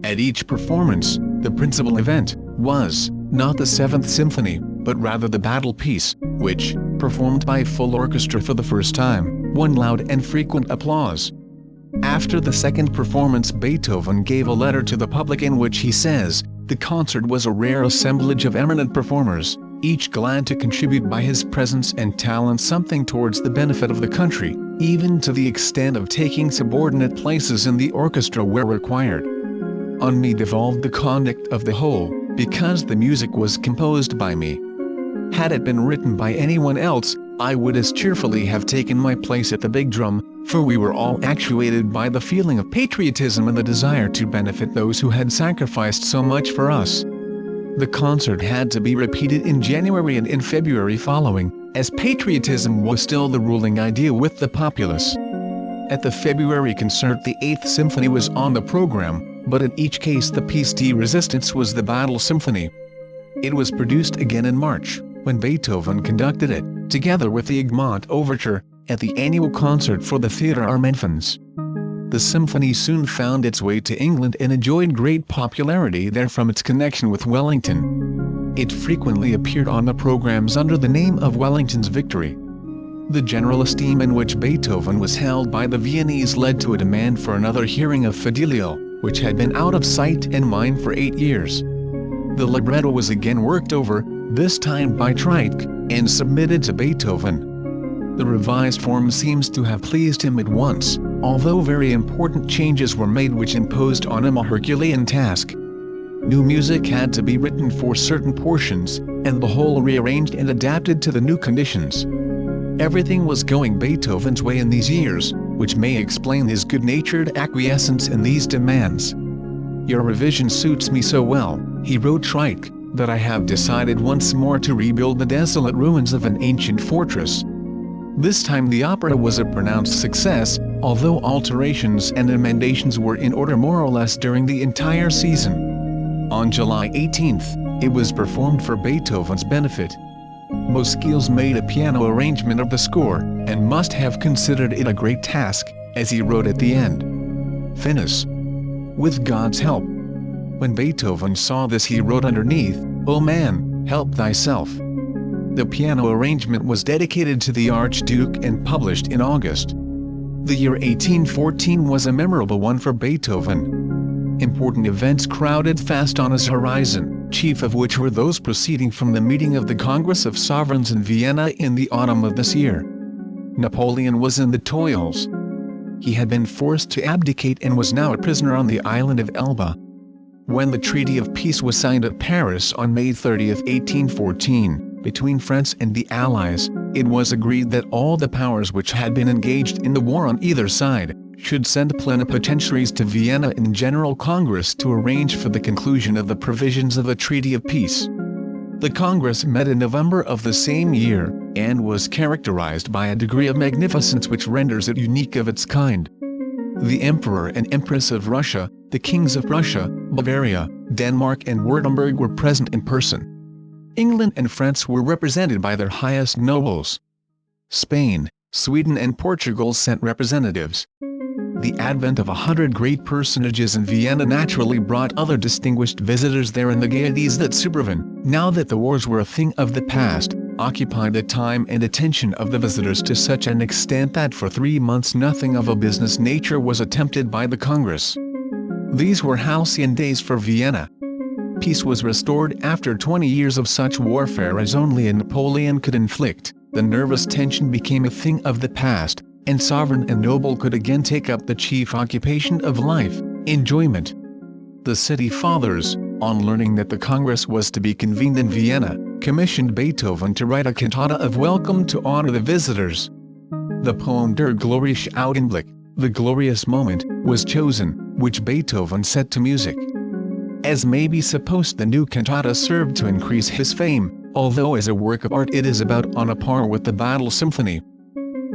[SPEAKER 1] At each performance, the principal event was not the Seventh Symphony, but rather the battle piece, which, performed by full orchestra for the first time, won loud and frequent applause. After the second performance, Beethoven gave a letter to the public in which he says, "The concert was a rare assemblage of eminent performers, each glad to contribute by his presence and talent something towards the benefit of the country, even to the extent of taking subordinate places in the orchestra where required." on me devolved the conduct of the whole, because the music was composed by me. Had it been written by anyone else, I would as cheerfully have taken my place at the big drum, for we were all actuated by the feeling of patriotism and the desire to benefit those who had sacrificed so much for us. The concert had to be repeated in January and in February following, as patriotism was still the ruling idea with the populace. At the February concert the 8th Symphony was on the program, but in each case the piece de resistance was the Battle Symphony. It was produced again in March, when Beethoven conducted it, together with the Egmont Overture, at the annual concert for the Theatre Armenfonds. The symphony soon found its way to England and enjoyed great popularity there from its connection with Wellington. It frequently appeared on the programs under the name of Wellington's Victory. The general esteem in which Beethoven was held by the Viennese led to a demand for another hearing of Fidelio, which had been out of sight and mind for 8 years. The libretto was again worked over, this time by Treitschke, and submitted to Beethoven. The revised form seems to have pleased him at once, although very important changes were made which imposed on him a Herculean task. New music had to be written for certain portions, and the whole rearranged and adapted to the new conditions. Everything was going Beethoven's way in these years, which may explain his good-natured acquiescence in these demands. "Your revision suits me so well," he wrote Treitschke, "that I have decided once more to rebuild the desolate ruins of an ancient fortress." This time the opera was a pronounced success, although alterations and emendations were in order more or less during the entire season. On July 18th, it was performed for Beethoven's benefit. Moscheles made a piano arrangement of the score, and must have considered it a great task, as he wrote at the end. Finis. With God's help. When Beethoven saw this he wrote underneath, "O man, help thyself." The piano arrangement was dedicated to the Archduke and published in August. The year 1814 was a memorable one for Beethoven. Important events crowded fast on his horizon, chief of which were those proceeding from the meeting of the Congress of Sovereigns in Vienna in the autumn of this year. Napoleon was in the toils. He had been forced to abdicate and was now a prisoner on the island of Elba. When the Treaty of Peace was signed at Paris on May 30, 1814, between France and the Allies, it was agreed that all the powers which had been engaged in the war on either side, should send plenipotentiaries to Vienna in General Congress to arrange for the conclusion of the provisions of the Treaty of Peace. The Congress met in November of the same year, and was characterized by a degree of magnificence which renders it unique of its kind. The Emperor and Empress of Russia, the Kings of Prussia, Bavaria, Denmark and Württemberg were present in person. England and France were represented by their highest nobles. Spain, Sweden and Portugal sent representatives. The advent of 100 great personages in Vienna naturally brought other distinguished visitors there, and the gaieties that supervened, now that the wars were a thing of the past, occupied the time and attention of the visitors to such an extent that for 3 months nothing of a business nature was attempted by the Congress. These were halcyon days for Vienna. Peace was restored after 20 years of such warfare as only a Napoleon could inflict. The nervous tension became a thing of the past, and sovereign and noble could again take up the chief occupation of life, enjoyment. The city fathers, on learning that the Congress was to be convened in Vienna, commissioned Beethoven to write a cantata of welcome to honor the visitors. The poem Der glorreiche Augenblick, the glorious moment, was chosen, which Beethoven set to music. As may be supposed, the new cantata served to increase his fame, although as a work of art it is about on a par with the Battle Symphony.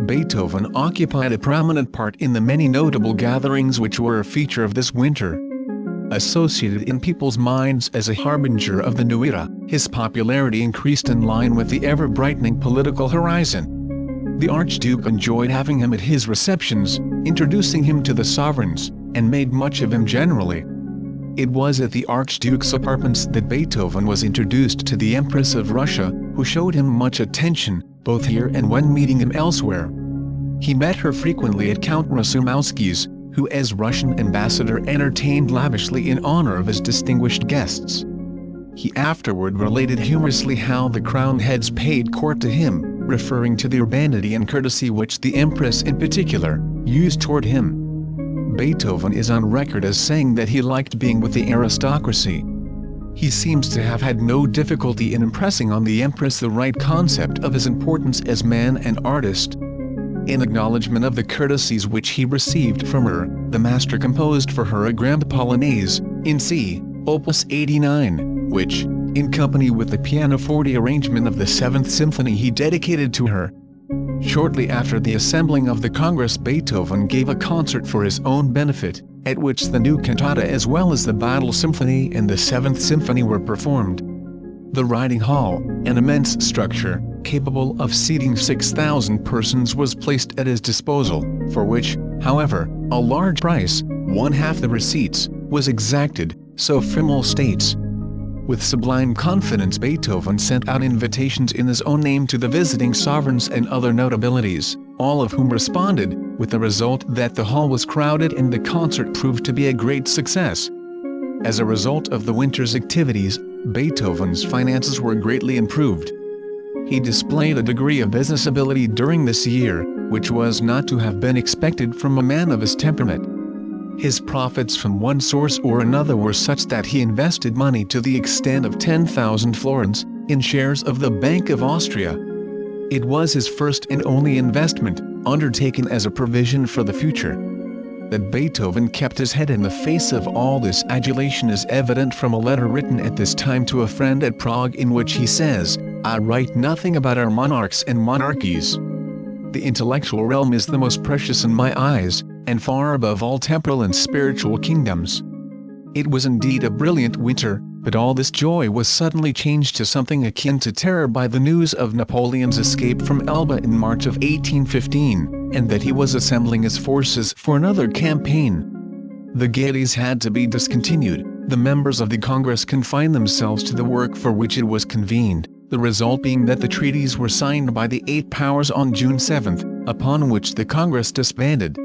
[SPEAKER 1] Beethoven occupied a prominent part in the many notable gatherings which were a feature of this winter. Associated in people's minds as a harbinger of the new era, his popularity increased in line with the ever-brightening political horizon. The Archduke enjoyed having him at his receptions, introducing him to the sovereigns, and made much of him generally. It was at the Archduke's apartments that Beethoven was introduced to the Empress of Russia, who showed him much attention, both here and when meeting him elsewhere. He met her frequently at Count Rassumowski's, who as Russian ambassador entertained lavishly in honor of his distinguished guests. He afterward related humorously how the crowned heads paid court to him, referring to the urbanity and courtesy which the Empress in particular used toward him. Beethoven is on record as saying that he liked being with the aristocracy. He seems to have had no difficulty in impressing on the Empress the right concept of his importance as man and artist. In acknowledgement of the courtesies which he received from her, the master composed for her a grand polonaise, in C, opus 89, which, in company with the pianoforte arrangement of the 7th Symphony, he dedicated to her. Shortly after the assembling of the Congress, Beethoven gave a concert for his own benefit, at which the new cantata as well as the Battle Symphony and the 7th Symphony were performed. The riding hall, an immense structure, capable of seating 6,000 persons, was placed at his disposal, for which, however, a large price, one-half the receipts, was exacted, so Frimmel states. With sublime confidence Beethoven sent out invitations in his own name to the visiting sovereigns and other notabilities, all of whom responded, with the result that the hall was crowded and the concert proved to be a great success. As a result of the winter's activities, Beethoven's finances were greatly improved. He displayed a degree of business ability during this year, which was not to have been expected from a man of his temperament. His profits from one source or another were such that he invested money to the extent of 10,000 florins, in shares of the Bank of Austria. It was his first and only investment, undertaken as a provision for the future. That Beethoven kept his head in the face of all this adulation is evident from a letter written at this time to a friend at Prague, in which he says, "I write nothing about our monarchs and monarchies. The intellectual realm is the most precious in my eyes, and far above all temporal and spiritual kingdoms." It was indeed a brilliant winter, but all this joy was suddenly changed to something akin to terror by the news of Napoleon's escape from Elba in March of 1815, and that he was assembling his forces for another campaign. The gaieties had to be discontinued, the members of the Congress confined themselves to the work for which it was convened, the result being that the treaties were signed by the 8 powers on June 7, upon which the Congress disbanded.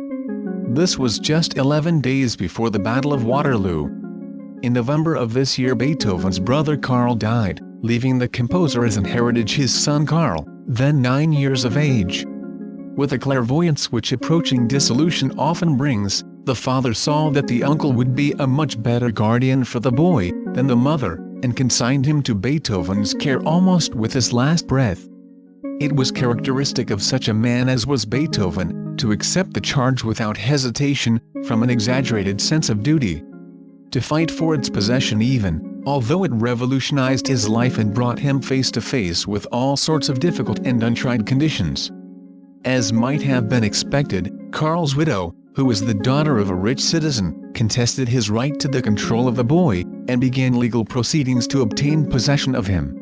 [SPEAKER 1] This was just 11 days before the Battle of Waterloo. In November of this year Beethoven's brother Karl died, leaving the composer as an heritage his son Karl, then 9 years of age. With a clairvoyance which approaching dissolution often brings, the father saw that the uncle would be a much better guardian for the boy than the mother, and consigned him to Beethoven's care almost with his last breath. It was characteristic of such a man as was Beethoven, to accept the charge without hesitation, from an exaggerated sense of duty. To fight for its possession even, although it revolutionized his life and brought him face to face with all sorts of difficult and untried conditions. As might have been expected, Karl's widow, who was the daughter of a rich citizen, contested his right to the control of the boy, and began legal proceedings to obtain possession of him.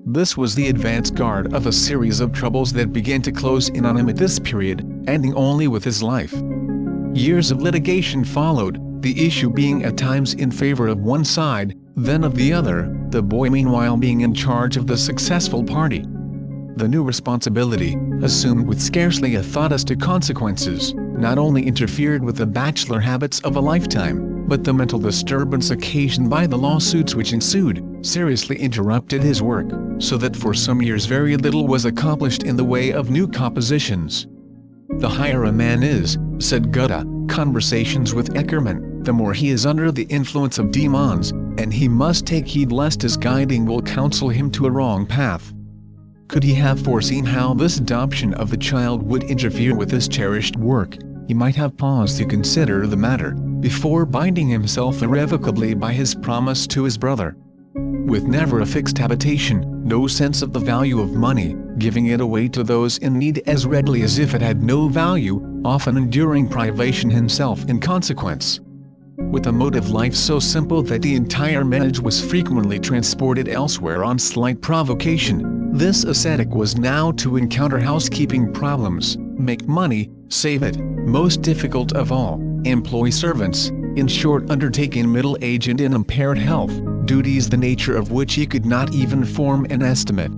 [SPEAKER 1] This was the advance guard of a series of troubles that began to close in on him at this period, ending only with his life. Years of litigation followed, the issue being at times in favor of one side, then of the other, the boy meanwhile being in charge of the successful party. The new responsibility, assumed with scarcely a thought as to consequences, not only interfered with the bachelor habits of a lifetime, but the mental disturbance occasioned by the lawsuits which ensued, seriously interrupted his work, so that for some years very little was accomplished in the way of new compositions. "The higher a man is," said Goethe, Conversations with Eckermann, "the more he is under the influence of demons, and he must take heed lest his guiding will counsel him to a wrong path." Could he have foreseen how this adoption of the child would interfere with his cherished work, he might have paused to consider the matter, before binding himself irrevocably by his promise to his brother. With never a fixed habitation, no sense of the value of money, giving it away to those in need as readily as if it had no value, often enduring privation himself in consequence. With a mode of life so simple that the entire menage was frequently transported elsewhere on slight provocation, this ascetic was now to encounter housekeeping problems, make money, save it, most difficult of all, employ servants, in short undertake in middle age and in impaired health, duties the nature of which he could not even form an estimate.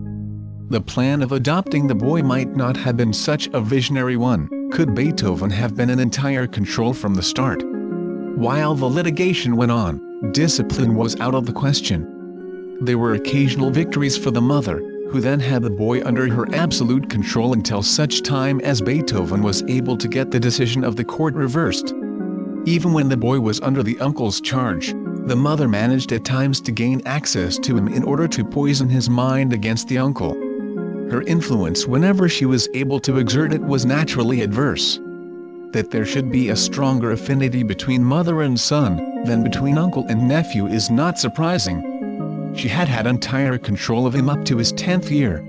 [SPEAKER 1] The plan of adopting the boy might not have been such a visionary one, could Beethoven have been in entire control from the start. While the litigation went on, discipline was out of the question. There were occasional victories for the mother, who then had the boy under her absolute control until such time as Beethoven was able to get the decision of the court reversed. Even when the boy was under the uncle's charge, the mother managed at times to gain access to him in order to poison his mind against the uncle. Her influence whenever she was able to exert it was naturally adverse. That there should be a stronger affinity between mother and son than between uncle and nephew is not surprising. She had had entire control of him up to his 10th year.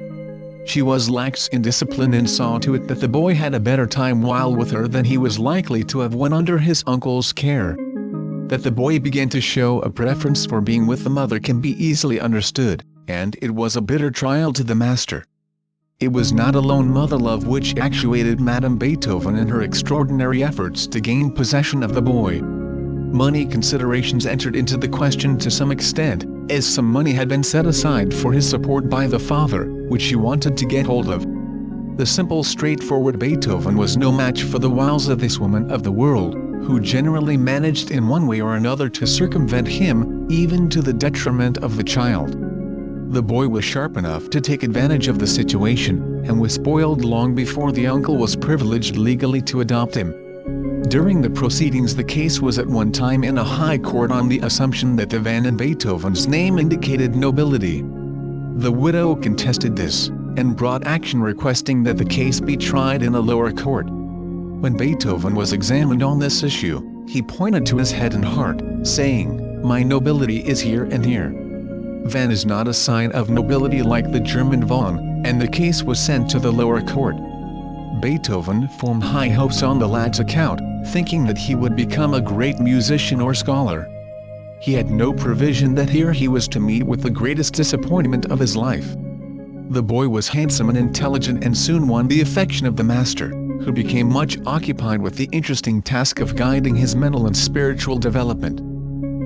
[SPEAKER 1] She was lax in discipline and saw to it that the boy had a better time while with her than he was likely to have when under his uncle's care. That the boy began to show a preference for being with the mother can be easily understood, and it was a bitter trial to the master. It was not alone mother love which actuated Madame Beethoven in her extraordinary efforts to gain possession of the boy. Money considerations entered into the question to some extent, as some money had been set aside for his support by the father, which she wanted to get hold of. The simple, straightforward Beethoven was no match for the wiles of this woman of the world, who generally managed in one way or another to circumvent him, even to the detriment of the child. The boy was sharp enough to take advantage of the situation, and was spoiled long before the uncle was privileged legally to adopt him. During the proceedings, the case was at one time in a high court on the assumption that the van in Beethoven's name indicated nobility. The widow contested this, and brought action requesting that the case be tried in a lower court. When Beethoven was examined on this issue, he pointed to his head and heart, saying, "My nobility is here and here." Van is not a sign of nobility like the German von, and the case was sent to the lower court. Beethoven formed high hopes on the lad's account, thinking that he would become a great musician or scholar. He had no prevision that here he was to meet with the greatest disappointment of his life. The boy was handsome and intelligent and soon won the affection of the master, who became much occupied with the interesting task of guiding his mental and spiritual development.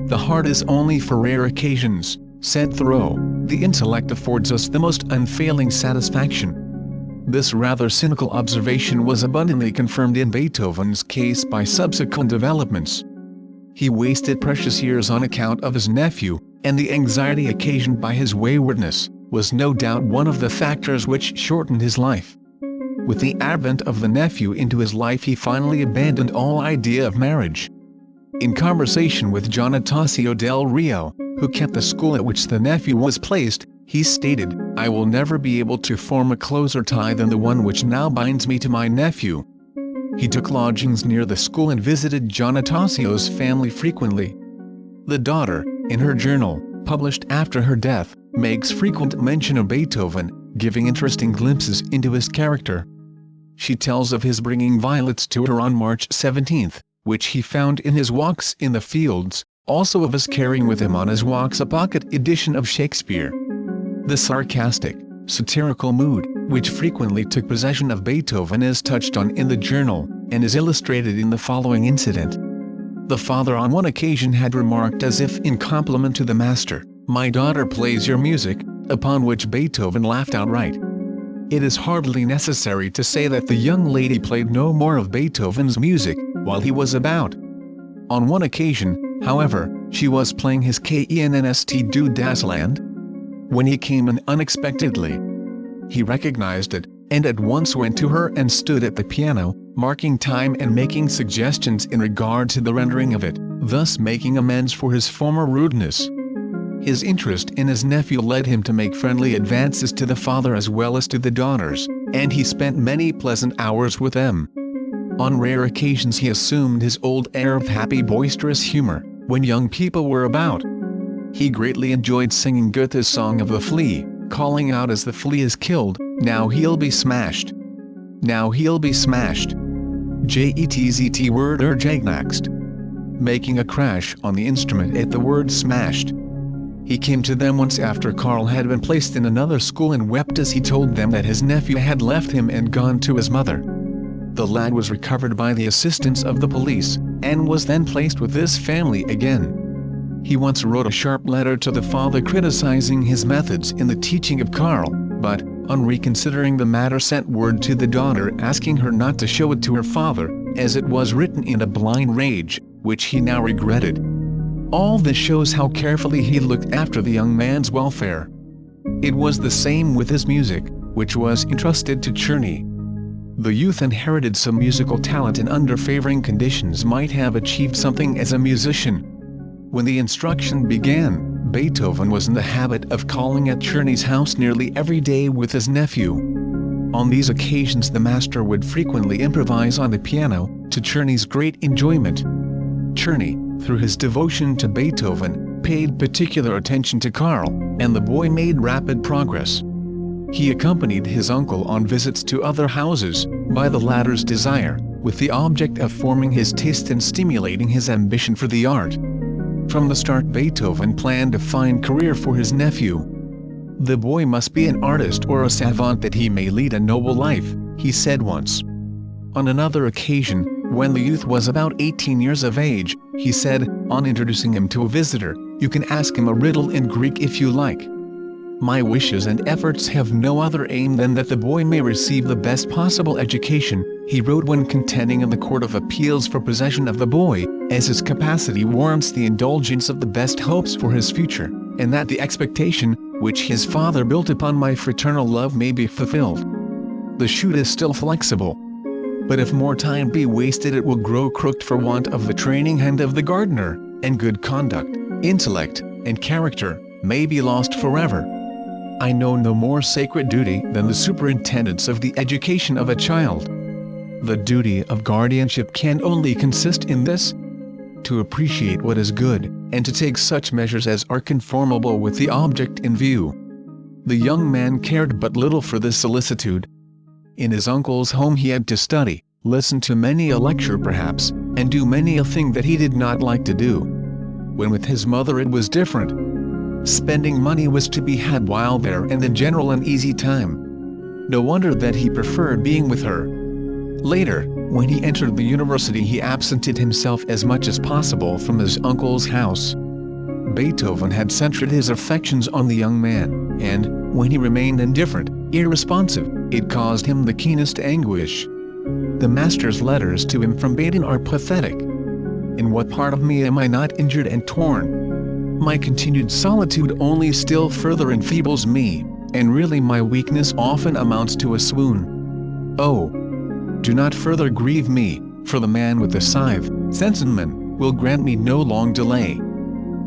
[SPEAKER 1] "The heart is only for rare occasions," said Thoreau, "the intellect affords us the most unfailing satisfaction." This rather cynical observation was abundantly confirmed in Beethoven's case by subsequent developments. He wasted precious years on account of his nephew, and the anxiety occasioned by his waywardness was no doubt one of the factors which shortened his life. With the advent of the nephew into his life, he finally abandoned all idea of marriage. In conversation with John Atasio del Rio, who kept the school at which the nephew was placed, he stated, "I will never be able to form a closer tie than the one which now binds me to my nephew." He took lodgings near the school and visited John Atasio's family frequently. The daughter, in her journal, published after her death, makes frequent mention of Beethoven, giving interesting glimpses into his character. She tells of his bringing violets to her on March 17, which he found in his walks in the fields, also of his carrying with him on his walks a pocket edition of Shakespeare. The sarcastic, satirical mood, which frequently took possession of Beethoven, is touched on in the journal, and is illustrated in the following incident. The father on one occasion had remarked, as if in compliment to the master, "My daughter plays your music," upon which Beethoven laughed outright. It is hardly necessary to say that the young lady played no more of Beethoven's music, while he was about. On one occasion, however, she was playing his Kennst du das Land? When he came in unexpectedly, he recognized it, and at once went to her and stood at the piano, marking time and making suggestions in regard to the rendering of it, thus making amends for his former rudeness. His interest in his nephew led him to make friendly advances to the father as well as to the daughters, and he spent many pleasant hours with them. On rare occasions he assumed his old air of happy, boisterous humor, when young people were about. He greatly enjoyed singing Goethe's Song of the Flea, calling out as the flea is killed, "Now he'll be smashed! Now he'll be smashed!" Jet word jagnaxed. Making a crash on the instrument at the word smashed. He came to them once after Karl had been placed in another school and wept as he told them that his nephew had left him and gone to his mother. The lad was recovered by the assistance of the police, and was then placed with this family again. He once wrote a sharp letter to the father criticizing his methods in the teaching of Karl, but, on reconsidering the matter, sent word to the daughter asking her not to show it to her father, as it was written in a blind rage, which he now regretted. All this shows how carefully he looked after the young man's welfare. It was the same with his music, which was entrusted to Czerny. The youth inherited some musical talent and under favoring conditions might have achieved something as a musician. When the instruction began, Beethoven was in the habit of calling at Czerny's house nearly every day with his nephew. On these occasions the master would frequently improvise on the piano, to Czerny's great enjoyment. Czerny, through his devotion to Beethoven, paid particular attention to Karl, and the boy made rapid progress. He accompanied his uncle on visits to other houses, by the latter's desire, with the object of forming his taste and stimulating his ambition for the art. From the start Beethoven planned a fine career for his nephew. "The boy must be an artist or a savant that he may lead a noble life," he said once. On another occasion, when the youth was about 18 years of age, he said, on introducing him to a visitor, "You can ask him a riddle in Greek if you like. My wishes and efforts have no other aim than that the boy may receive the best possible education," he wrote when contending in the Court of Appeals for possession of the boy, "as his capacity warrants the indulgence of the best hopes for his future, and that the expectation, which his father built upon my fraternal love may be fulfilled. The shoot is still flexible. But if more time be wasted it will grow crooked for want of the training hand of the gardener, and good conduct, intellect, and character, may be lost forever. I know no more sacred duty than the superintendence of the education of a child. The duty of guardianship can only consist in this: to appreciate what is good, and to take such measures as are conformable with the object in view." The young man cared but little for this solicitude. In his uncle's home he had to study, listen to many a lecture perhaps, and do many a thing that he did not like to do. When with his mother it was different. Spending money was to be had while there and in general an easy time. No wonder that he preferred being with her. Later, when he entered the university he absented himself as much as possible from his uncle's house. Beethoven had centered his affections on the young man, and, when he remained indifferent, irresponsive, it caused him the keenest anguish. The master's letters to him from Baden are pathetic. "In what part of me am I not injured and torn? My continued solitude only still further enfeebles me, and really my weakness often amounts to a swoon. Oh! Do not further grieve me, for the man with the scythe, Sensenman, will grant me no long delay."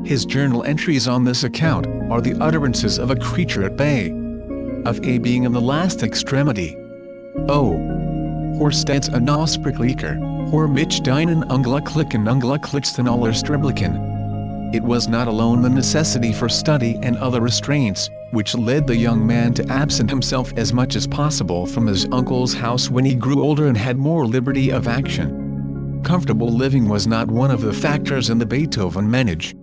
[SPEAKER 1] His journal entries on this account are the utterances of a creature at bay, of a being in the last extremity. "Oh! Horsteds en ausprickliker, hor mich deinen unglucklichen aller stribliken." It was not alone the necessity for study and other restraints, which led the young man to absent himself as much as possible from his uncle's house when he grew older and had more liberty of action. Comfortable living was not one of the factors in the Beethoven manage.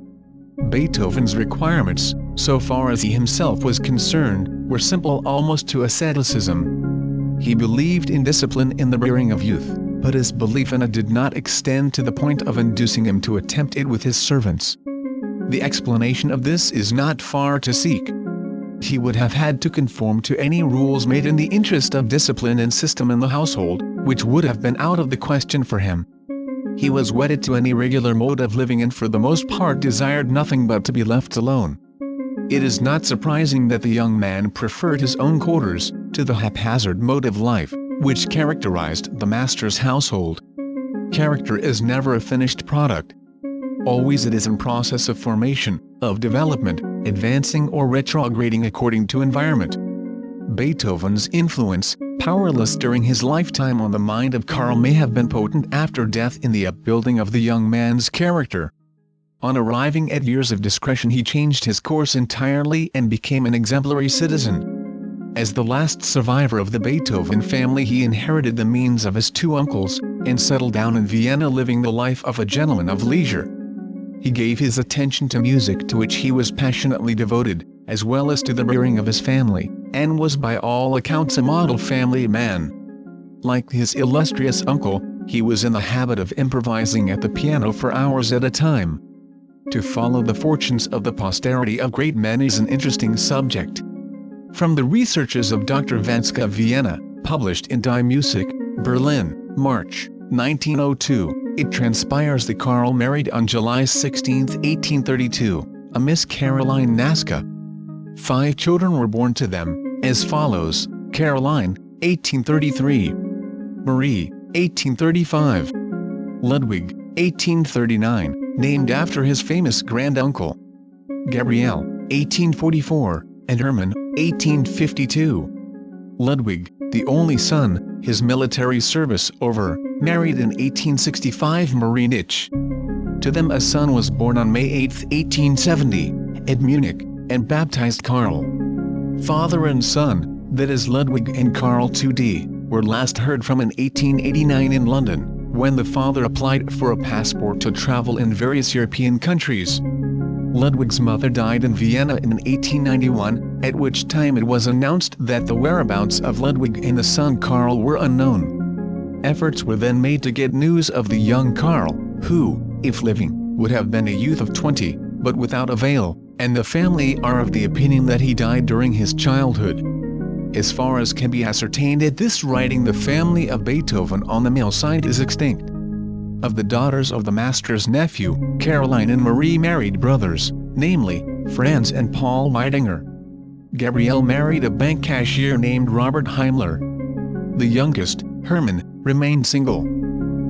[SPEAKER 1] Beethoven's requirements, so far as he himself was concerned, were simple almost to asceticism. He believed in discipline in the rearing of youth, but his belief in it did not extend to the point of inducing him to attempt it with his servants. The explanation of this is not far to seek. He would have had to conform to any rules made in the interest of discipline and system in the household, which would have been out of the question for him. He was wedded to an irregular mode of living and for the most part desired nothing but to be left alone. It is not surprising that the young man preferred his own quarters, to the haphazard mode of life, which characterized the master's household. Character is never a finished product. Always it is in process of formation, of development, advancing or retrograding according to environment. Beethoven's influence, powerless during his lifetime on the mind of Karl, may have been potent after death in the upbuilding of the young man's character. On arriving at years of discretion he changed his course entirely and became an exemplary citizen. As the last survivor of the Beethoven family he inherited the means of his two uncles, and settled down in Vienna living the life of a gentleman of leisure. He gave his attention to music, to which he was passionately devoted, as well as to the rearing of his family, and was by all accounts a model family man. Like his illustrious uncle, he was in the habit of improvising at the piano for hours at a time. To follow the fortunes of the posterity of great men is an interesting subject. From the researches of Dr. Vanska of Vienna, published in Die Musik, Berlin, March, 1902, it transpires that Karl married on July 16, 1832, a Miss Caroline Naska. 5 children were born to them, as follows: Caroline, 1833, Marie, 1835. Ludwig, 1839, named after his famous granduncle. Gabriel, 1844, and Hermann, 1852. Ludwig, the only son, his military service over, married in 1865 Marie Nitsch. To them a son was born on May 8, 1870, at Munich, and baptized Karl. Father and son, that is Ludwig and Karl II, were last heard from in 1889 in London, when the father applied for a passport to travel in various European countries. Ludwig's mother died in Vienna in 1891, at which time it was announced that the whereabouts of Ludwig and the son Karl were unknown. Efforts were then made to get news of the young Karl, who, if living, would have been a youth of 20, but without avail, and the family are of the opinion that he died during his childhood. As far as can be ascertained at this writing, the family of Beethoven on the male side is extinct. Of the daughters of the master's nephew, Caroline and Marie married brothers, namely, Franz and Paul Weidinger. Gabrielle married a bank cashier named Robert Heimler. The youngest, Hermann, remained single.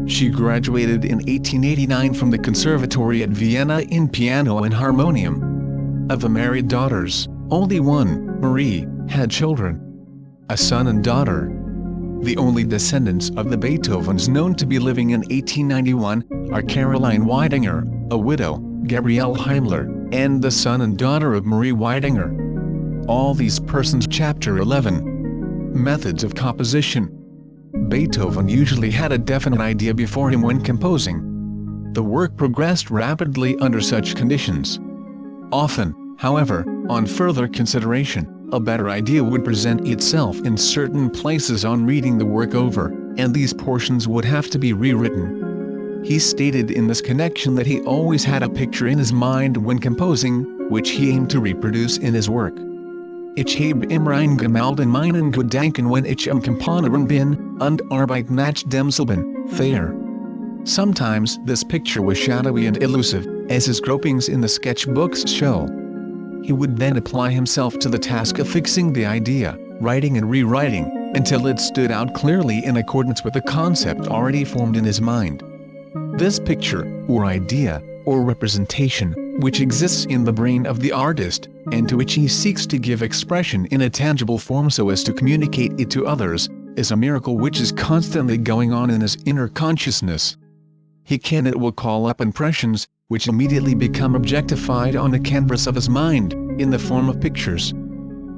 [SPEAKER 1] She graduated in 1889 from the conservatory at Vienna in piano and harmonium. Of the married daughters, only one, Marie, had children. A son and daughter. The only descendants of the Beethovens known to be living in 1891 are Caroline Weidinger, a widow, Gabrielle Heimler, and the son and daughter of Marie Weidinger. All these persons. Chapter 11. Methods of composition. Beethoven usually had a definite idea before him when composing. The work progressed rapidly under such conditions. Often, however, on further consideration, a better idea would present itself in certain places on reading the work over, and these portions would have to be rewritten. He stated in this connection that he always had a picture in his mind when composing, which he aimed to reproduce in his work. Ich habe immer eingemalt in meinen Gedanken wenn ich am Komponieren bin, und Arbeit nach demselben, Thayer. Sometimes this picture was shadowy and elusive, as his gropings in the sketchbooks show. He would then apply himself to the task of fixing the idea, writing and rewriting, until it stood out clearly in accordance with the concept already formed in his mind. This picture, or idea, or representation, which exists in the brain of the artist, and to which he seeks to give expression in a tangible form so as to communicate it to others, is a miracle which is constantly going on in his inner consciousness. It will call up impressions, which immediately become objectified on the canvas of his mind, in the form of pictures.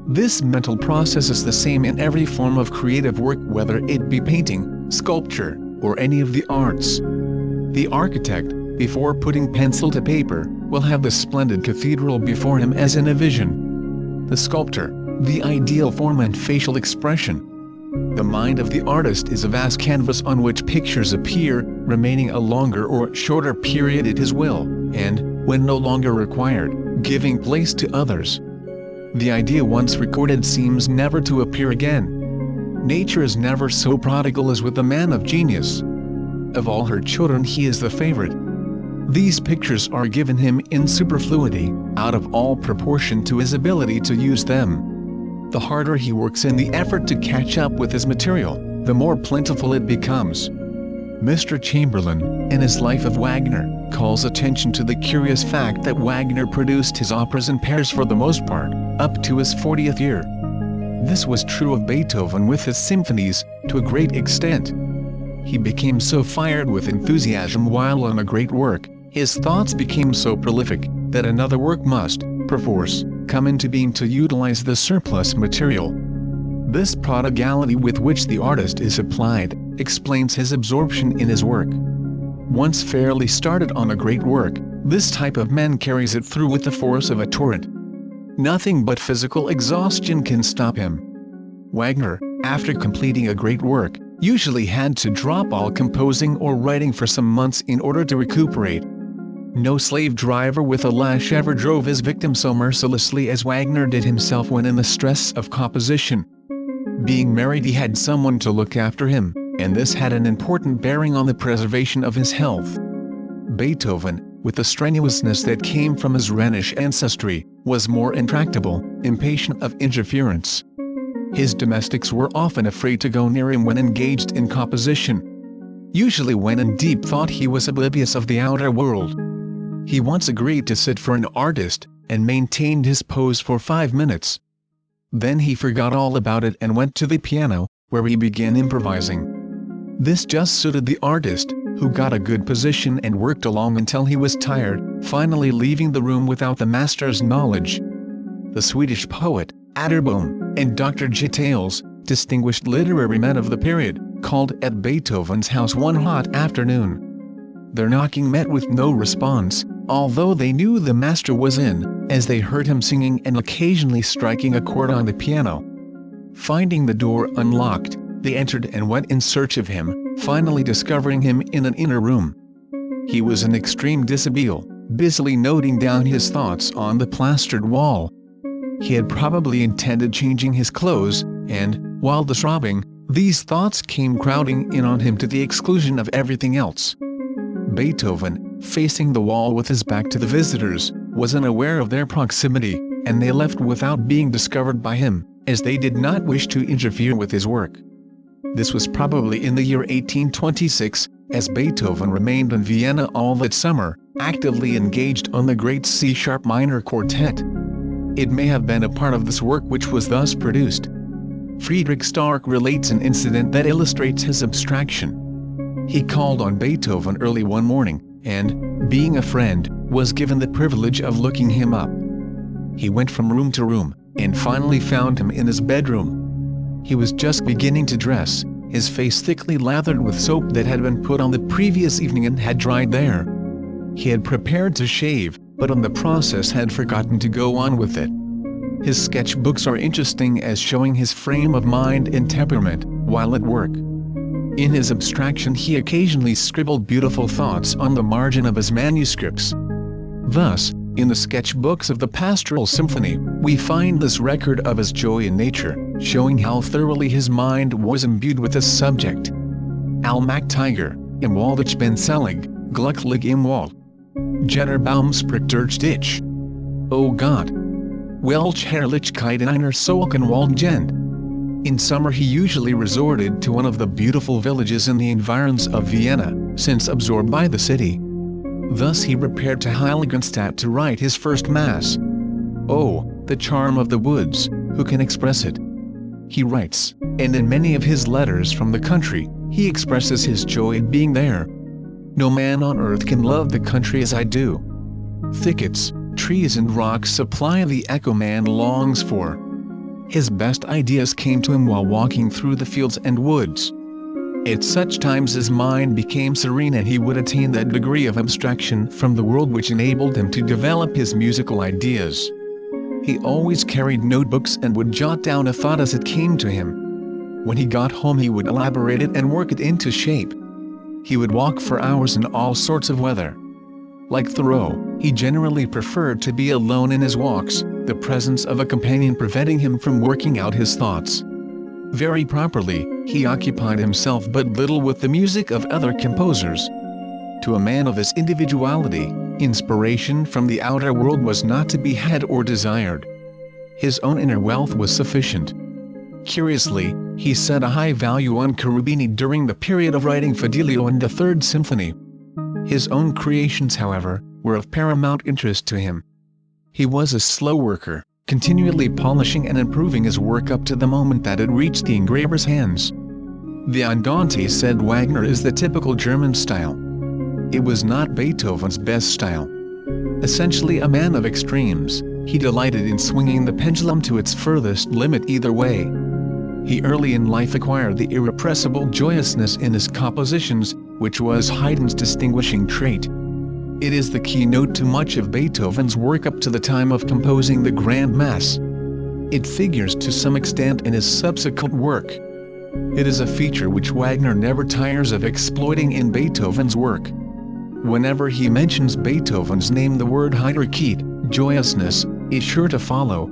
[SPEAKER 1] This mental process is the same in every form of creative work, whether it be painting, sculpture, or any of the arts. The architect, before putting pencil to paper, will have the splendid cathedral before him as in a vision. The sculptor, the ideal form and facial expression. The mind of the artist is a vast canvas on which pictures appear, remaining a longer or shorter period at his will, and, when no longer required, giving place to others. The idea once recorded seems never to appear again. Nature is never so prodigal as with the man of genius. Of all her children he is the favorite. These pictures are given him in superfluity, out of all proportion to his ability to use them. The harder he works in the effort to catch up with his material, the more plentiful it becomes. Mr. Chamberlain, in his Life of Wagner, calls attention to the curious fact that Wagner produced his operas in pairs for the most part, up to his 40th year. This was true of Beethoven with his symphonies, to a great extent. He became so fired with enthusiasm while on a great work, his thoughts became so prolific, that another work must, perforce, come into being to utilize the surplus material. This prodigality with which the artist is applied, explains his absorption in his work. Once fairly started on a great work, this type of man carries it through with the force of a torrent. Nothing but physical exhaustion can stop him. Wagner, after completing a great work, usually had to drop all composing or writing for some months in order to recuperate. No slave driver with a lash ever drove his victim so mercilessly as Wagner did himself when in the stress of composition. Being married, he had someone to look after him, and this had an important bearing on the preservation of his health. Beethoven, with the strenuousness that came from his Rhenish ancestry, was more intractable, impatient of interference. His domestics were often afraid to go near him when engaged in composition. Usually when in deep thought he was oblivious of the outer world. He once agreed to sit for an artist, and maintained his pose for 5 minutes. Then he forgot all about it and went to the piano, where he began improvising. This just suited the artist, who got a good position and worked along until he was tired, finally leaving the room without the master's knowledge. The Swedish poet, Atterbom, and Dr. Gittales, distinguished literary men of the period, called at Beethoven's house one hot afternoon. Their knocking met with no response, although they knew the master was in, as they heard him singing and occasionally striking a chord on the piano. Finding the door unlocked, they entered and went in search of him, finally discovering him in an inner room. He was in extreme dishabille, busily noting down his thoughts on the plastered wall. He had probably intended changing his clothes, and, while disrobing, these thoughts came crowding in on him to the exclusion of everything else. Beethoven, facing the wall with his back to the visitors, was unaware of their proximity, and they left without being discovered by him, as they did not wish to interfere with his work. This was probably in the year 1826, as Beethoven remained in Vienna all that summer, actively engaged on the great C-sharp minor quartet. It may have been a part of this work which was thus produced. Friedrich Stark relates an incident that illustrates his abstraction. He called on Beethoven early one morning, and, being a friend, was given the privilege of looking him up. He went from room to room, and finally found him in his bedroom. He was just beginning to dress, his face thickly lathered with soap that had been put on the previous evening and had dried there. He had prepared to shave, but in the process had forgotten to go on with it. His sketchbooks are interesting as showing his frame of mind and temperament, while at work. In his abstraction he occasionally scribbled beautiful thoughts on the margin of his manuscripts. Thus, in the sketchbooks of the Pastoral Symphony, we find this record of his joy in nature, showing how thoroughly his mind was imbued with this subject. Almack Tiger, im Wald ich bin selig, glücklich im Wald. Jetterbaum spricht durch dich. O God! Welch Herrlichkeit in einer solchen Waldgegend! In summer he usually resorted to one of the beautiful villages in the environs of Vienna, since absorbed by the city. Thus he repaired to Heiligenstadt to write his first Mass. Oh, the charm of the woods, who can express it? He writes, and in many of his letters from the country, he expresses his joy at being there. No man on earth can love the country as I do. Thickets, trees and rocks supply the echo man longs for. His best ideas came to him while walking through the fields and woods. At such times his mind became serene and he would attain that degree of abstraction from the world which enabled him to develop his musical ideas. He always carried notebooks and would jot down a thought as it came to him. When he got home he would elaborate it and work it into shape. He would walk for hours in all sorts of weather. Like Thoreau, he generally preferred to be alone in his walks, the presence of a companion preventing him from working out his thoughts. Very properly, he occupied himself but little with the music of other composers. To a man of his individuality, inspiration from the outer world was not to be had or desired. His own inner wealth was sufficient. Curiously, he set a high value on Cherubini during the period of writing Fidelio and the Third Symphony. His own creations, however, were of paramount interest to him. He was a slow worker, continually polishing and improving his work up to the moment that it reached the engraver's hands. The Andante said Wagner is the typical German style. It was not Beethoven's best style. Essentially a man of extremes, he delighted in swinging the pendulum to its furthest limit either way. He early in life acquired the irrepressible joyousness in his compositions, which was Haydn's distinguishing trait. It is the keynote to much of Beethoven's work up to the time of composing the Grand Mass. It figures to some extent in his subsequent work. It is a feature which Wagner never tires of exploiting in Beethoven's work. Whenever he mentions Beethoven's name, the word Heiterkeit, joyousness, is sure to follow.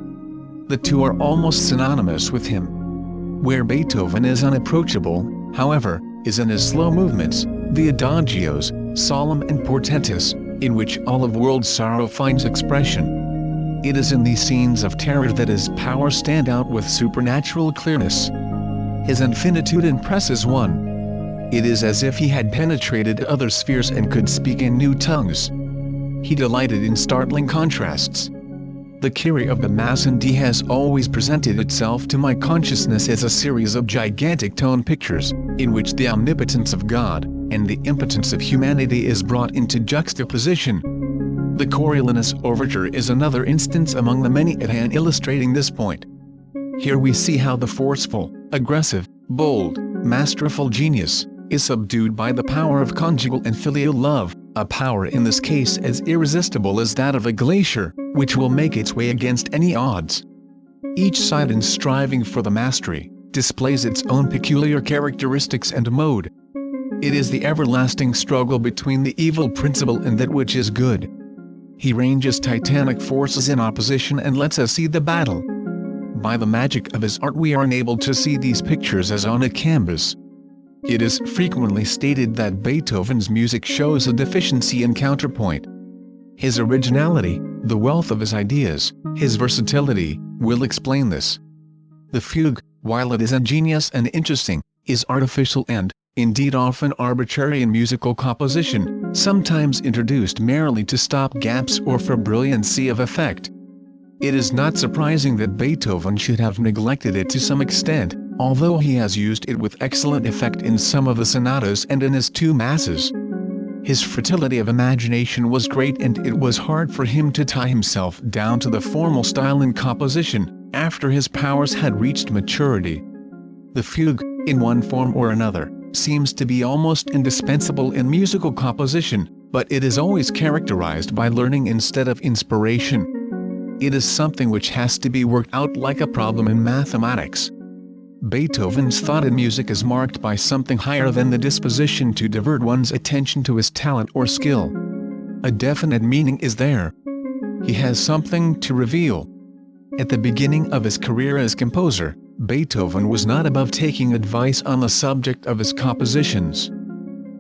[SPEAKER 1] The two are almost synonymous with him. Where Beethoven is unapproachable, however, is in his slow movements, the adagios, solemn and portentous, in which all of world sorrow finds expression. It is in these scenes of terror that his powers stand out with supernatural clearness. His infinitude impresses one. It is as if he had penetrated other spheres and could speak in new tongues. He delighted in startling contrasts. The Kyrie of the Mass in D has always presented itself to my consciousness as a series of gigantic tone pictures, in which the omnipotence of God and the impotence of humanity is brought into juxtaposition. The Coriolanus Overture is another instance among the many at hand illustrating this point. Here we see how the forceful, aggressive, bold, masterful genius is subdued by the power of conjugal and filial love, a power in this case as irresistible as that of a glacier, which will make its way against any odds. Each side in striving for the mastery, displays its own peculiar characteristics and mode. It is the everlasting struggle between the evil principle and that which is good. He ranges titanic forces in opposition and lets us see the battle. By the magic of his art we are enabled to see these pictures as on a canvas. It is frequently stated that Beethoven's music shows a deficiency in counterpoint. His originality, the wealth of his ideas, his versatility, will explain this. The fugue, while it is ingenious and interesting, is artificial and, indeed often arbitrary in musical composition, sometimes introduced merely to stop gaps or for brilliancy of effect. It is not surprising that Beethoven should have neglected it to some extent, although he has used it with excellent effect in some of the sonatas and in his two masses. His fertility of imagination was great and it was hard for him to tie himself down to the formal style in composition, after his powers had reached maturity. The fugue, in one form or another, seems to be almost indispensable in musical composition, but it is always characterized by learning instead of inspiration. It is something which has to be worked out like a problem in mathematics. Beethoven's thought in music is marked by something higher than the disposition to divert one's attention to his talent or skill. A definite meaning is there. He has something to reveal. At the beginning of his career as composer, Beethoven was not above taking advice on the subject of his compositions.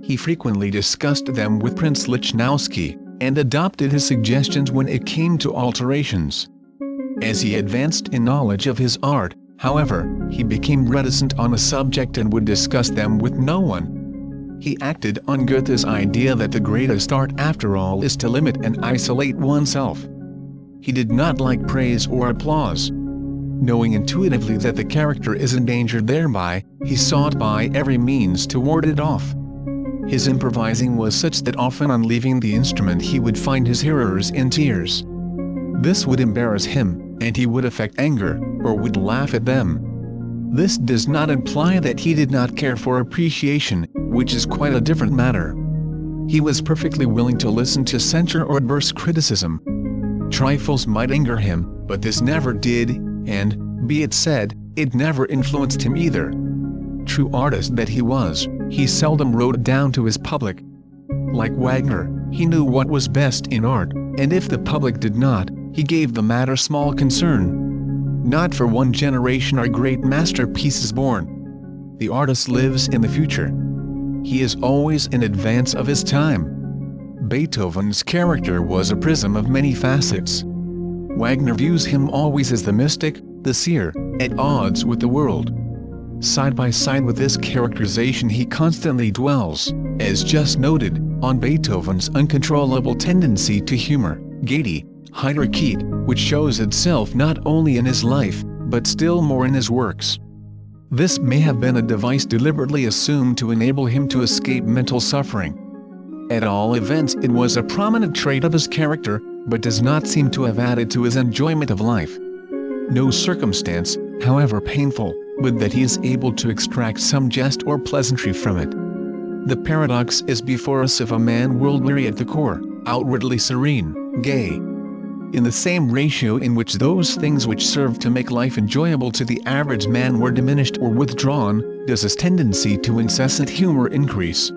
[SPEAKER 1] He frequently discussed them with Prince Lichnowsky, and adopted his suggestions when it came to alterations. As he advanced in knowledge of his art, however, he became reticent on a subject and would discuss them with no one. He acted on Goethe's idea that the greatest art after all is to limit and isolate oneself. He did not like praise or applause. Knowing intuitively that the character is endangered thereby, he sought by every means to ward it off. His improvising was such that often on leaving the instrument he would find his hearers in tears. This would embarrass him, and he would affect anger, or would laugh at them. This does not imply that he did not care for appreciation, which is quite a different matter. He was perfectly willing to listen to censure or adverse criticism. Trifles might anger him, but this never did, and, be it said, it never influenced him either. True artist that he was, he seldom wrote down to his public. Like Wagner, he knew what was best in art, and if the public did not, he gave the matter small concern. Not for one generation are great masterpieces born. The artist lives in the future. He is always in advance of his time. Beethoven's character was a prism of many facets. Wagner views him always as the mystic, the seer, at odds with the world. Side by side with this characterization he constantly dwells, as just noted, on Beethoven's uncontrollable tendency to humor, gaiety, heiterkeit, which shows itself not only in his life, but still more in his works. This may have been a device deliberately assumed to enable him to escape mental suffering. At all events it was a prominent trait of his character, but does not seem to have added to his enjoyment of life. No circumstance, however painful, but that he is able to extract some jest or pleasantry from it. The paradox is before us of a man world-weary at the core, outwardly serene, gay. In the same ratio in which those things which serve to make life enjoyable to the average man were diminished or withdrawn, does his tendency to incessant humor increase.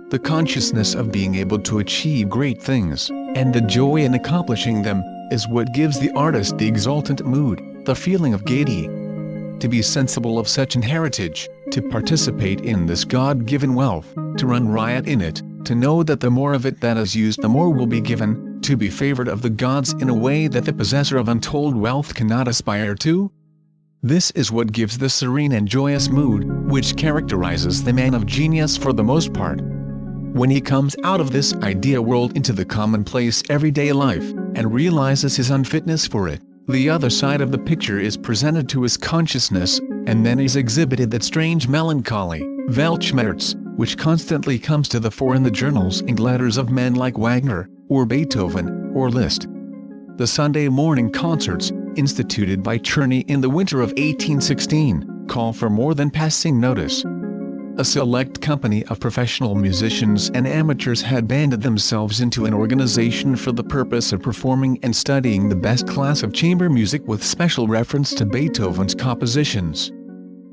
[SPEAKER 1] The consciousness of being able to achieve great things, and the joy in accomplishing them, is what gives the artist the exultant mood, the feeling of gaiety. To be sensible of such an heritage, to participate in this God-given wealth, to run riot in it, to know that the more of it that is used the more will be given, to be favored of the gods in a way that the possessor of untold wealth cannot aspire to? This is what gives the serene and joyous mood, which characterizes the man of genius for the most part. When he comes out of this idea world into the commonplace everyday life, and realizes his unfitness for it, the other side of the picture is presented to his consciousness, and then is exhibited that strange melancholy, Weltschmerz, which constantly comes to the fore in the journals and letters of men like Wagner, or Beethoven, or Liszt. The Sunday morning concerts, instituted by Czerny in the winter of 1816, call for more than passing notice. A select company of professional musicians and amateurs had banded themselves into an organization for the purpose of performing and studying the best class of chamber music with special reference to Beethoven's compositions.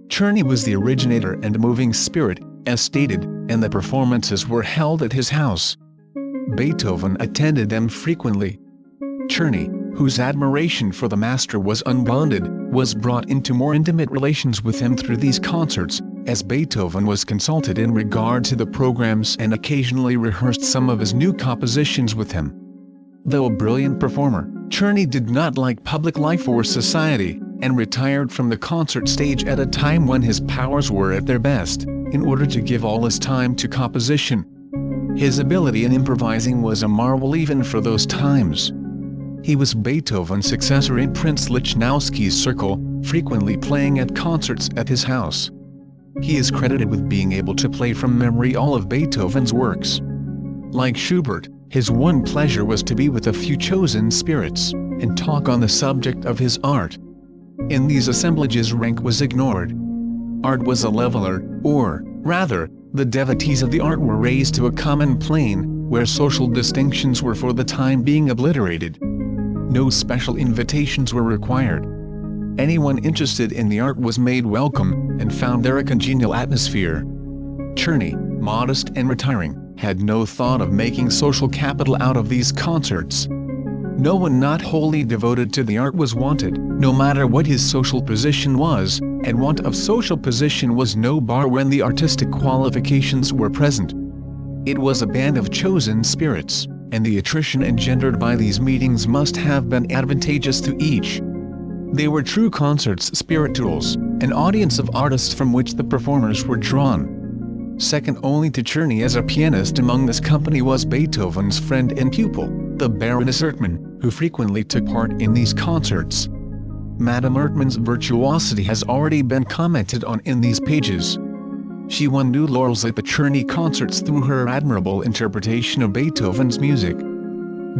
[SPEAKER 1] Czerny was the originator and moving spirit, as stated, and the performances were held at his house. Beethoven attended them frequently. Czerny, whose admiration for the master was unbounded, was brought into more intimate relations with him through these concerts, as Beethoven was consulted in regard to the programs and occasionally rehearsed some of his new compositions with him. Though a brilliant performer, Czerny did not like public life or society, and retired from the concert stage at a time when his powers were at their best, in order to give all his time to composition. His ability in improvising was a marvel even for those times. He was Beethoven's successor in Prince Lichnowsky's circle, frequently playing at concerts at his house. He is credited with being able to play from memory all of Beethoven's works. Like Schubert, his one pleasure was to be with a few chosen spirits, and talk on the subject of his art. In these assemblages rank was ignored. Art was a leveler, or, rather, the devotees of the art were raised to a common plane, where social distinctions were for the time being obliterated. No special invitations were required. Anyone interested in the art was made welcome, and found there a congenial atmosphere. Czerny, modest and retiring, had no thought of making social capital out of these concerts. No one not wholly devoted to the art was wanted, no matter what his social position was, and want of social position was no bar when the artistic qualifications were present. It was a band of chosen spirits, and the attrition engendered by these meetings must have been advantageous to each. They were true concerts spirituals, an audience of artists from which the performers were drawn. Second only to Czerny as a pianist among this company was Beethoven's friend and pupil, the Baroness Ertmann, who frequently took part in these concerts. Madame Ertmann's virtuosity has already been commented on in these pages. She won new laurels at the Czerny concerts through her admirable interpretation of Beethoven's music.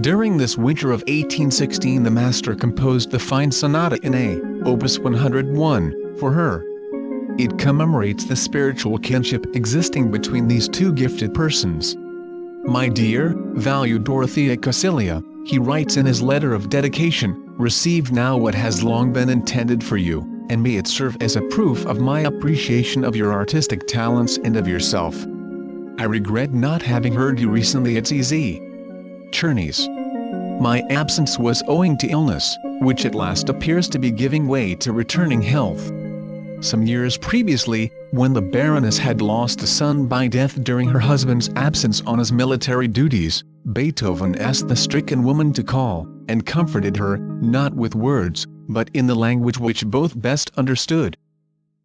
[SPEAKER 1] During this winter of 1816 the master composed the fine sonata in A, opus 101, for her. It commemorates the spiritual kinship existing between these two gifted persons. "My dear, valued Dorothea Cecilia," he writes in his letter of dedication, "receive now what has long been intended for you, and may it serve as a proof of my appreciation of your artistic talents and of yourself. I regret not having heard you recently at Z. Czerny's. My absence was owing to illness, which at last appears to be giving way to returning health. Some years previously, when the Baroness had lost a son by death during her husband's absence on his military duties, Beethoven asked the stricken woman to call, and comforted her, not with words, but in the language which both best understood.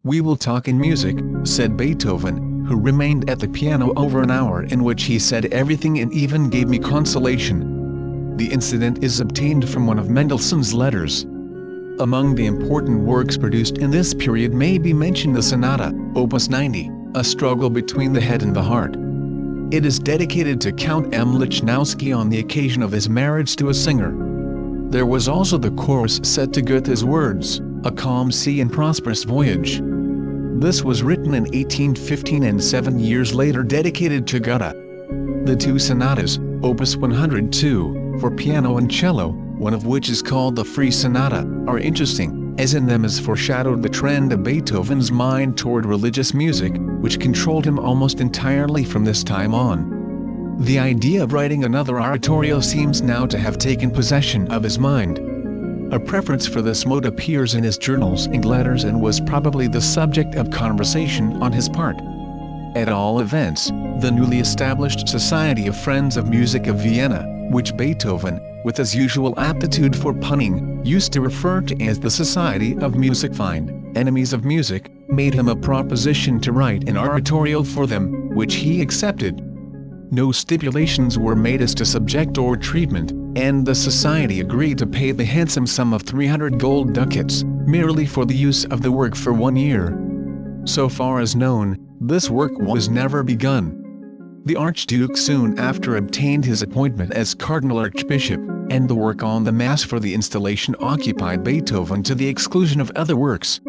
[SPEAKER 1] We will talk in music," said Beethoven, who remained at the piano over an hour in which he said everything and even gave me consolation. The incident is obtained from one of Mendelssohn's letters. Among the important works produced in this period may be mentioned the Sonata, Opus 90, a struggle between the head and the heart. It is dedicated to Count M. Lichnowsky on the occasion of his marriage to a singer. There was also the chorus set to Goethe's words, "A calm sea and prosperous voyage." This was written in 1815 and 7 years later dedicated to Goethe. The two sonatas, Opus 102, for piano and cello, one of which is called the Free Sonata, are interesting, as in them is foreshadowed the trend of Beethoven's mind toward religious music, which controlled him almost entirely from this time on. The idea of writing another oratorio seems now to have taken possession of his mind. A preference for this mode appears in his journals and letters and was probably the subject of conversation on his part. At all events, the newly established Society of Friends of Music of Vienna, which Beethoven, with his usual aptitude for punning, used to refer to as the Society of Musicfeinde, enemies of music, made him a proposition to write an oratorio for them, which he accepted. No stipulations were made as to subject or treatment, and the society agreed to pay the handsome sum of 300 gold ducats, merely for the use of the work for 1 year. So far as known, this work was never begun. The Archduke soon after obtained his appointment as Cardinal Archbishop, and the work on the Mass for the installation occupied Beethoven to the exclusion of other works.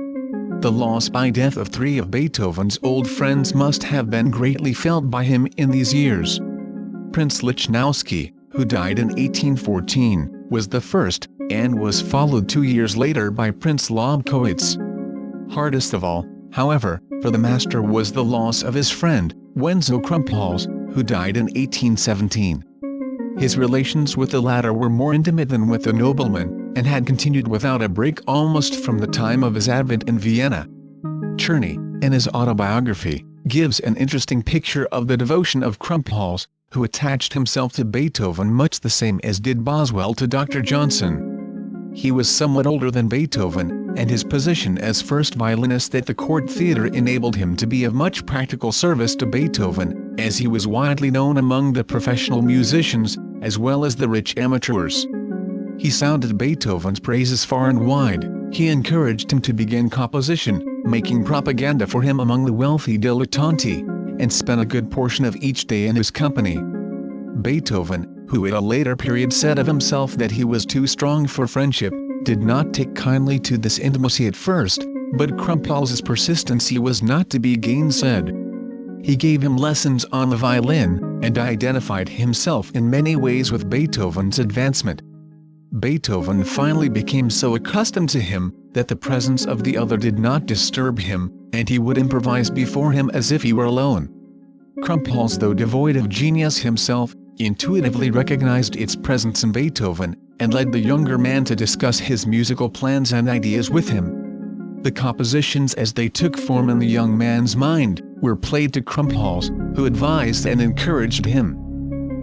[SPEAKER 1] The loss by death of 3 of Beethoven's old friends must have been greatly felt by him in these years. Prince Lichnowsky, who died in 1814, was the first, and was followed 2 years later by Prince Lobkowitz. Hardest of all, however, for the master was the loss of his friend, Wenzel Krumpholz, who died in 1817. His relations with the latter were more intimate than with the nobleman, and had continued without a break almost from the time of his advent in Vienna. Czerny, in his autobiography, gives an interesting picture of the devotion of Krumpholz, who attached himself to Beethoven much the same as did Boswell to Dr. Johnson. He was somewhat older than Beethoven, and his position as first violinist at the court theatre enabled him to be of much practical service to Beethoven, as he was widely known among the professional musicians, as well as the rich amateurs. He sounded Beethoven's praises far and wide. He encouraged him to begin composition, making propaganda for him among the wealthy dilettanti, and spent a good portion of each day in his company. Beethoven, who at a later period said of himself that he was too strong for friendship, did not take kindly to this intimacy at first, but Krumpholz's persistency was not to be gainsaid. He gave him lessons on the violin, and identified himself in many ways with Beethoven's advancement. Beethoven finally became so accustomed to him, that the presence of the other did not disturb him, and he would improvise before him as if he were alone. Krumpholz, though devoid of genius himself, intuitively recognized its presence in Beethoven, and led the younger man to discuss his musical plans and ideas with him. The compositions as they took form in the young man's mind, were played to Krumpholz, who advised and encouraged him.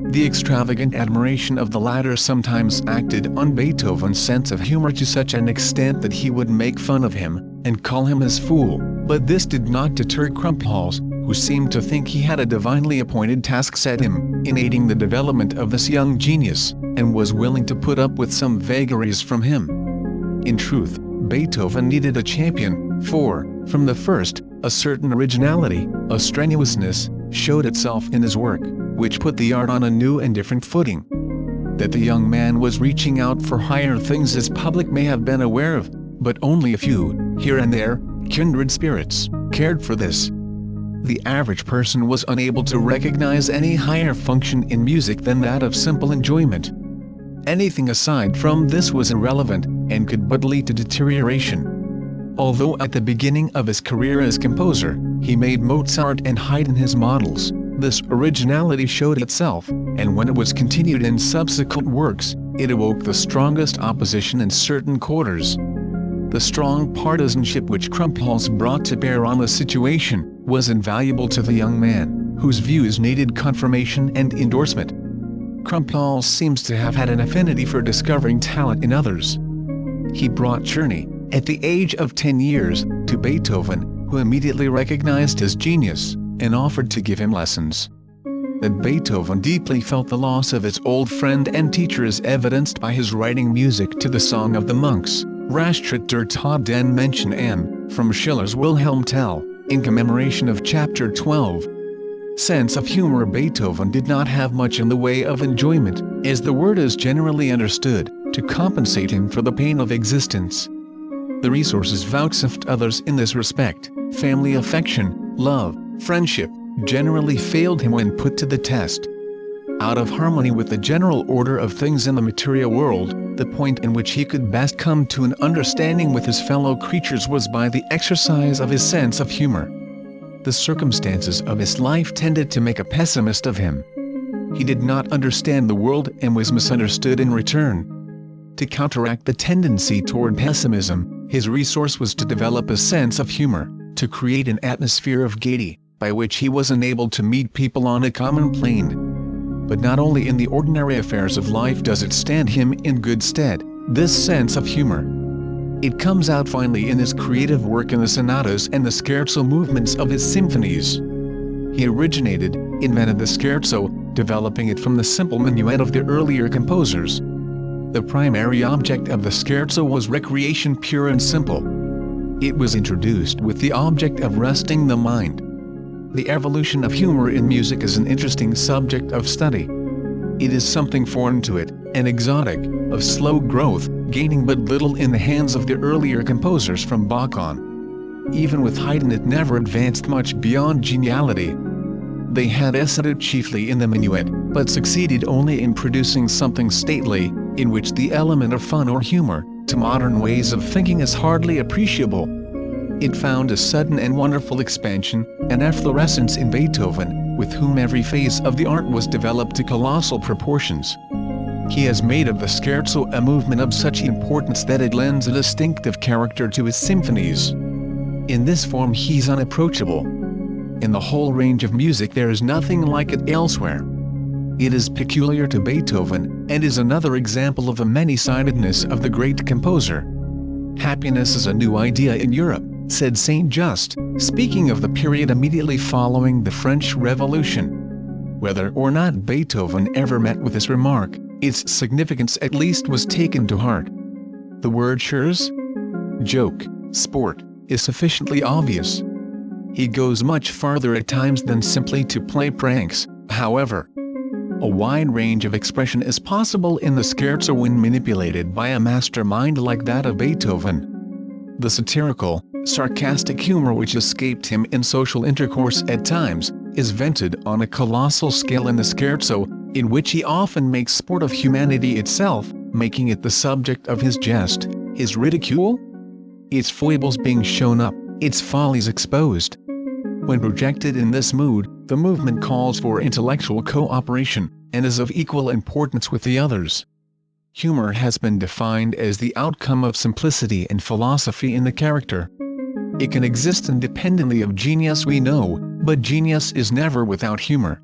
[SPEAKER 1] The extravagant admiration of the latter sometimes acted on Beethoven's sense of humor to such an extent that he would make fun of him, and call him his fool, but this did not deter Krumpholz, who seemed to think he had a divinely appointed task set him, in aiding the development of this young genius, and was willing to put up with some vagaries from him. In truth, Beethoven needed a champion, for, from the first, a certain originality, a strenuousness, showed itself in his work, which put the art on a new and different footing. That the young man was reaching out for higher things his public may have been aware of, but only a few, here and there, kindred spirits, cared for this. The average person was unable to recognize any higher function in music than that of simple enjoyment. Anything aside from this was irrelevant, and could but lead to deterioration. Although at the beginning of his career as composer, he made Mozart and Haydn his models, this originality showed itself, and when it was continued in subsequent works, it awoke the strongest opposition in certain quarters. The strong partisanship which Krumpholz brought to bear on the situation, was invaluable to the young man, whose views needed confirmation and endorsement. Krumpholz seems to have had an affinity for discovering talent in others. He brought Czerny, at the age of 10 years, to Beethoven, who immediately recognized his genius, and offered to give him lessons. That Beethoven deeply felt the loss of his old friend and teacher is evidenced by his writing music to the Song of the Monks, Rastrit der Tod den Menschen an, from Schiller's Wilhelm Tell, in commemoration of Chapter 12. Sense of humor. Beethoven did not have much in the way of enjoyment, as the word is generally understood, to compensate him for the pain of existence. The resources vouchsafed others in this respect, family affection, love, friendship, generally failed him when put to the test. Out of harmony with the general order of things in the material world, the point in which he could best come to an understanding with his fellow creatures was by the exercise of his sense of humor. The circumstances of his life tended to make a pessimist of him. He did not understand the world and was misunderstood in return. To counteract the tendency toward pessimism, his resource was to develop a sense of humor, to create an atmosphere of gaiety, by which he was enabled to meet people on a common plane. But not only in the ordinary affairs of life does it stand him in good stead, this sense of humor. It comes out finely in his creative work in the sonatas and the scherzo movements of his symphonies. He invented the scherzo, developing it from the simple minuet of the earlier composers. The primary object of the scherzo was recreation pure and simple. It was introduced with the object of resting the mind. The evolution of humor in music is an interesting subject of study. It is something foreign to it, and exotic, of slow growth, gaining but little in the hands of the earlier composers from Bach on. Even with Haydn it never advanced much beyond geniality. They had essayed chiefly in the minuet, but succeeded only in producing something stately, in which the element of fun or humor, to modern ways of thinking is hardly appreciable. It found a sudden and wonderful expansion, and efflorescence in Beethoven, with whom every phase of the art was developed to colossal proportions. He has made of the scherzo a movement of such importance that it lends a distinctive character to his symphonies. In this form he's unapproachable. In the whole range of music there is nothing like it elsewhere. It is peculiar to Beethoven, and is another example of the many-sidedness of the great composer. Happiness is a new idea in Europe, said Saint Just, speaking of the period immediately following the French Revolution. Whether or not Beethoven ever met with this remark, its significance at least was taken to heart. The word Scherz, joke, sport, is sufficiently obvious. He goes much farther at times than simply to play pranks, however. A wide range of expression is possible in the scherzo when manipulated by a mastermind like that of Beethoven. The satirical, sarcastic humor which escaped him in social intercourse at times, is vented on a colossal scale in the scherzo, in which he often makes sport of humanity itself, making it the subject of his jest, his ridicule, its foibles being shown up, its follies exposed. When projected in this mood, the movement calls for intellectual cooperation, and is of equal importance with the others. Humor has been defined as the outcome of simplicity and philosophy in the character. It can exist independently of genius, we know, but genius is never without humor.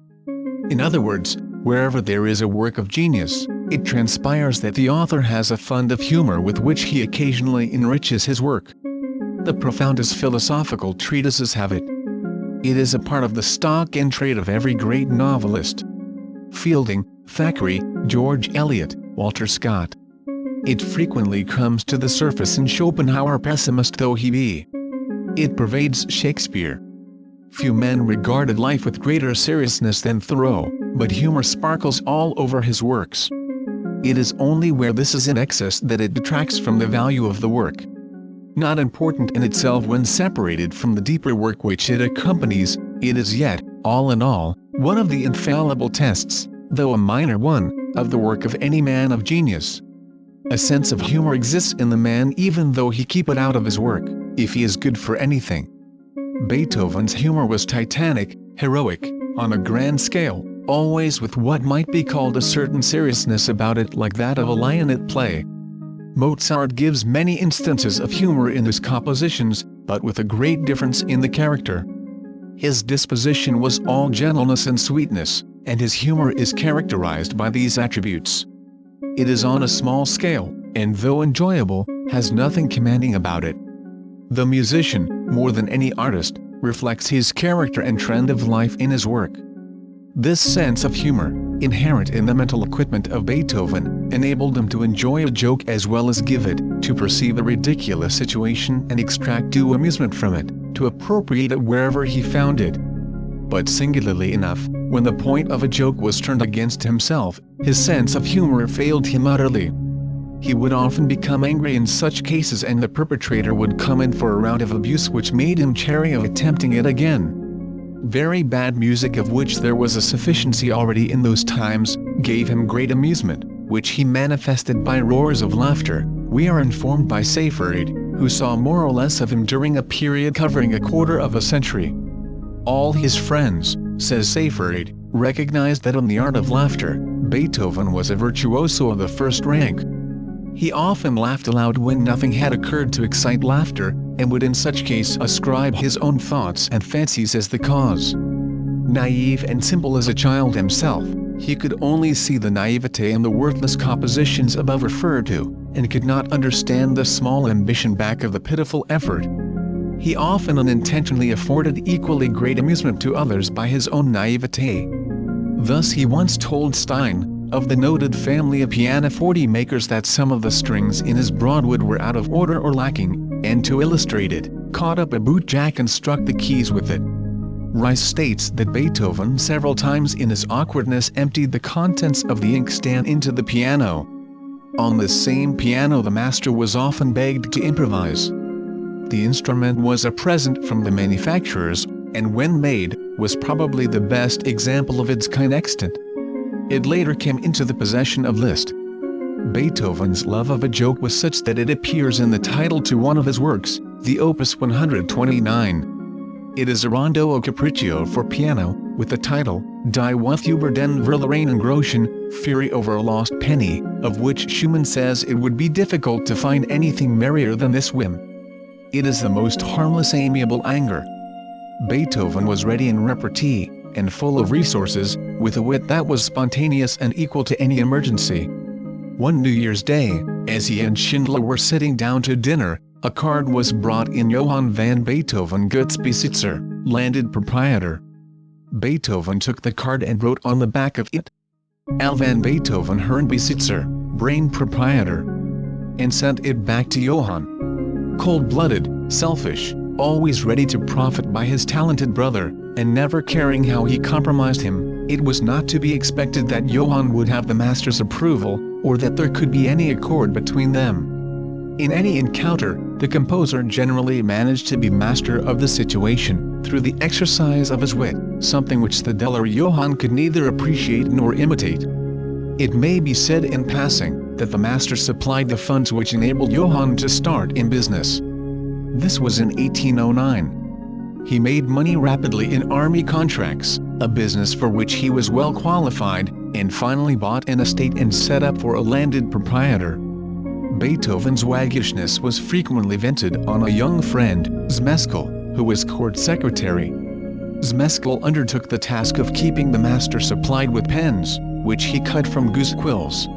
[SPEAKER 1] In other words, wherever there is a work of genius, it transpires that the author has a fund of humor with which he occasionally enriches his work. The profoundest philosophical treatises have it. It is a part of the stock and trade of every great novelist. Fielding, Thackeray, George Eliot, Walter Scott. It frequently comes to the surface in Schopenhauer, pessimist though he be. It pervades Shakespeare. Few men regarded life with greater seriousness than Thoreau, but humor sparkles all over his works. It is only where this is in excess that it detracts from the value of the work. Not important in itself when separated from the deeper work which it accompanies, it is yet, all in all, one of the infallible tests, though a minor one, of the work of any man of genius. A sense of humor exists in the man even though he keep it out of his work, if he is good for anything. Beethoven's humor was titanic, heroic, on a grand scale, always with what might be called a certain seriousness about it, like that of a lion at play. Mozart gives many instances of humor in his compositions, but with a great difference in the character. His disposition was all gentleness and sweetness, and his humor is characterized by these attributes. It is on a small scale, and though enjoyable, has nothing commanding about it. The musician, more than any artist, reflects his character and trend of life in his work. This sense of humor, inherent in the mental equipment of Beethoven, enabled him to enjoy a joke as well as give it, to perceive a ridiculous situation and extract due amusement from it, to appropriate it wherever he found it. But singularly enough, when the point of a joke was turned against himself, his sense of humor failed him utterly. He would often become angry in such cases, and the perpetrator would come in for a round of abuse which made him chary of attempting it again. Very bad music, of which there was a sufficiency already in those times, gave him great amusement, which he manifested by roars of laughter, we are informed by Seyfried, who saw more or less of him during a period covering a quarter of a century. All his friends, says Seyfried, recognized that in the art of laughter, Beethoven was a virtuoso of the first rank. He often laughed aloud when nothing had occurred to excite laughter, and would in such case ascribe his own thoughts and fancies as the cause. Naive and simple as a child himself, he could only see the naivete in the worthless compositions above referred to, and could not understand the small ambition back of the pitiful effort. He often unintentionally afforded equally great amusement to others by his own naivete. Thus he once told Stein, of the noted family of pianoforte makers, that some of the strings in his Broadwood were out of order or lacking, and to illustrate it, caught up a bootjack and struck the keys with it. Rice states that Beethoven several times in his awkwardness emptied the contents of the inkstand into the piano. On this same piano the master was often begged to improvise. The instrument was a present from the manufacturers, and when made, was probably the best example of its kind extant. It later came into the possession of Liszt. Beethoven's love of a joke was such that it appears in the title to one of his works, the Opus 129. It is a rondo o capriccio for piano, with the title, Die Wuth über den verlorenen Groschen, Fury over a Lost Penny, of which Schumann says it would be difficult to find anything merrier than this whim. It is the most harmless amiable anger. Beethoven was ready in repartee, and full of resources, with a wit that was spontaneous and equal to any emergency. One New Year's Day, as he and Schindler were sitting down to dinner, a card was brought in. Johann van Beethoven Gutsbesitzer, landed proprietor. Beethoven took the card and wrote on the back of it, Al van Beethoven Herrenbesitzer, brain proprietor, and sent it back to Johann. Cold-blooded, selfish, always ready to profit by his talented brother, and never caring how he compromised him, it was not to be expected that Johann would have the master's approval, or that there could be any accord between them. In any encounter, the composer generally managed to be master of the situation, through the exercise of his wit, something which the duller Johann could neither appreciate nor imitate. It may be said in passing, that the master supplied the funds which enabled Johann to start in business. This was in 1809. He made money rapidly in army contracts, a business for which he was well qualified, and finally bought an estate and set up for a landed proprietor. Beethoven's waggishness was frequently vented on a young friend, Zmeskall, who was court secretary. Zmeskall undertook the task of keeping the master supplied with pens, which he cut from goose quills.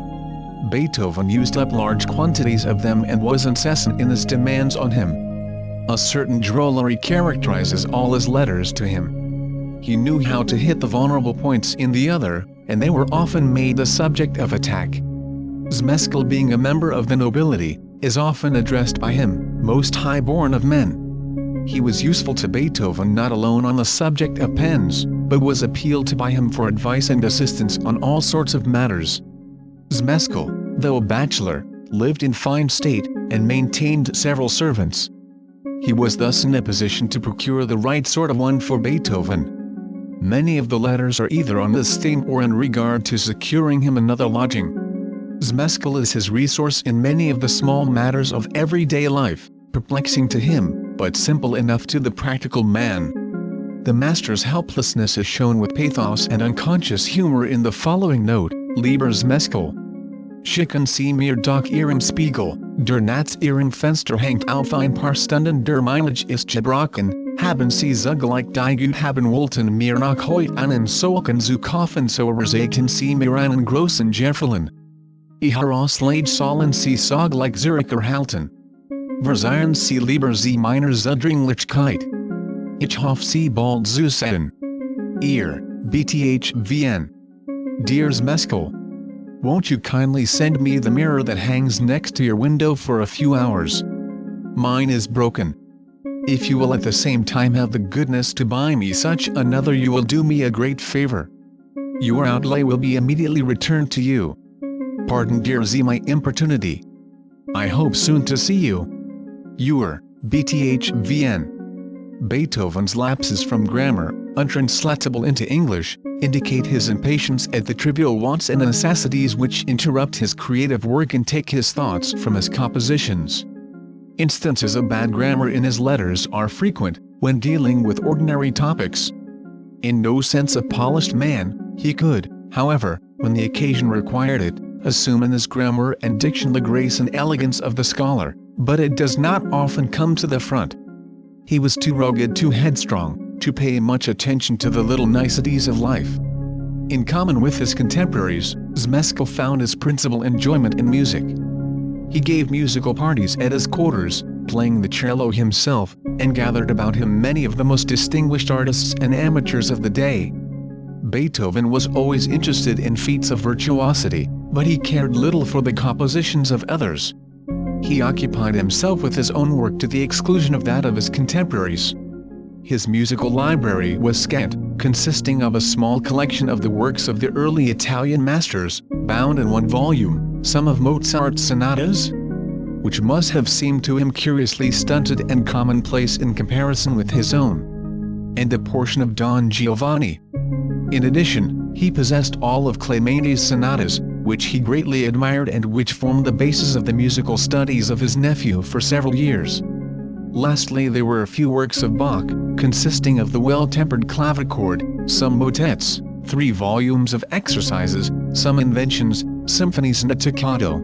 [SPEAKER 1] Beethoven used up large quantities of them and was incessant in his demands on him. A certain drollery characterizes all his letters to him. He knew how to hit the vulnerable points in the other, and they were often made the subject of attack. Zmeskall, being a member of the nobility, is often addressed by him, most high-born of men. He was useful to Beethoven not alone on the subject of pens, but was appealed to by him for advice and assistance on all sorts of matters. Zmeskall, though a bachelor, lived in fine state, and maintained several servants. He was thus in a position to procure the right sort of one for Beethoven. Many of the letters are either on this theme or in regard to securing him another lodging. Zmeskall is his resource in many of the small matters of everyday life, perplexing to him, but simple enough to the practical man. The master's helplessness is shown with pathos and unconscious humor in the following note, Lieber Zmeskall. Schicken Sie mir doch Ihren Spiegel, der Natz Ihren Fenster hängt auf ein paar Stunden der Meinung ist gebrochen, haben Sie zugleich die Gut haben wollten mir noch heut einen solchen zu kaufen, so ersägten Sie mir einen großen Gefallen. Ich Auslage sollen Sie sogleich Zürich erhalten. Verzeihen Sie lieber Sie meiner Zudringlichkeit. Ich hoffe Sie bald zu sehen. Ihr, BEETHOVEN. Dear Zmeskall, won't you kindly send me the mirror that hangs next to your window for a few hours? Mine is broken. If you will at the same time have the goodness to buy me such another, you will do me a great favor. Your outlay will be immediately returned to you. Pardon dear Z my importunity. I hope soon to see you. Your, BEETHOVEN. Beethoven's lapses from grammar, untranslatable into English, indicate his impatience at the trivial wants and necessities which interrupt his creative work and take his thoughts from his compositions. Instances of bad grammar in his letters are frequent, when dealing with ordinary topics. In no sense a polished man, he could, however, when the occasion required it, assume in his grammar and diction the grace and elegance of the scholar, but it does not often come to the front. He was too rugged, too headstrong, to pay much attention to the little niceties of life. In common with his contemporaries, Zmeskal found his principal enjoyment in music. He gave musical parties at his quarters, playing the cello himself, and gathered about him many of the most distinguished artists and amateurs of the day. Beethoven was always interested in feats of virtuosity, but he cared little for the compositions of others. He occupied himself with his own work to the exclusion of that of his contemporaries. His musical library was scant, consisting of a small collection of the works of the early Italian masters, bound in one volume, some of Mozart's sonatas, which must have seemed to him curiously stunted and commonplace in comparison with his own, and a portion of Don Giovanni. In addition, he possessed all of Clementi's sonatas, which he greatly admired and which formed the basis of the musical studies of his nephew for several years. Lastly, there were a few works of Bach, consisting of the Well-Tempered Clavichord, some motets, 3 volumes of exercises, some inventions, symphonies and a toccata.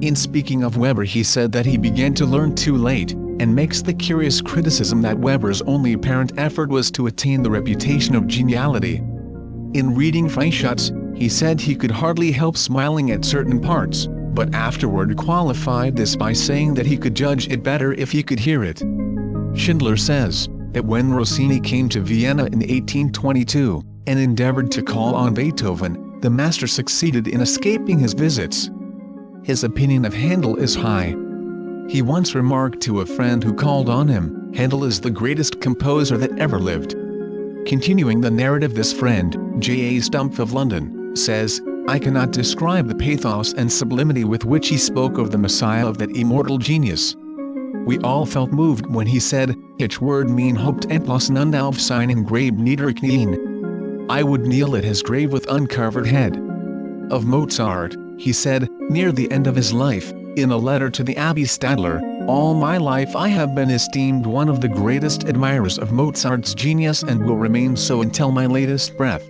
[SPEAKER 1] In speaking of Weber, he said that he began to learn too late, and makes the curious criticism that Weber's only apparent effort was to attain the reputation of geniality. In reading Freischutz, he said he could hardly help smiling at certain parts, but afterward qualified this by saying that he could judge it better if he could hear it. Schindler says that when Rossini came to Vienna in 1822, and endeavored to call on Beethoven, the master succeeded in escaping his visits. His opinion of Handel is high. He once remarked to a friend who called on him, "Handel is the greatest composer that ever lived." Continuing the narrative, this friend, J. A. Stumpf of London, says, "I cannot describe the pathos and sublimity with which he spoke of the Messiah of that immortal genius. We all felt moved when he said, 'Ich würde mein Haupt entlassen und auf seinen Grab niederknien.' I would kneel at his grave with uncovered head." Of Mozart, he said, near the end of his life, in a letter to the Abbé Stadler, "All my life I have been esteemed one of the greatest admirers of Mozart's genius and will remain so until my latest breath."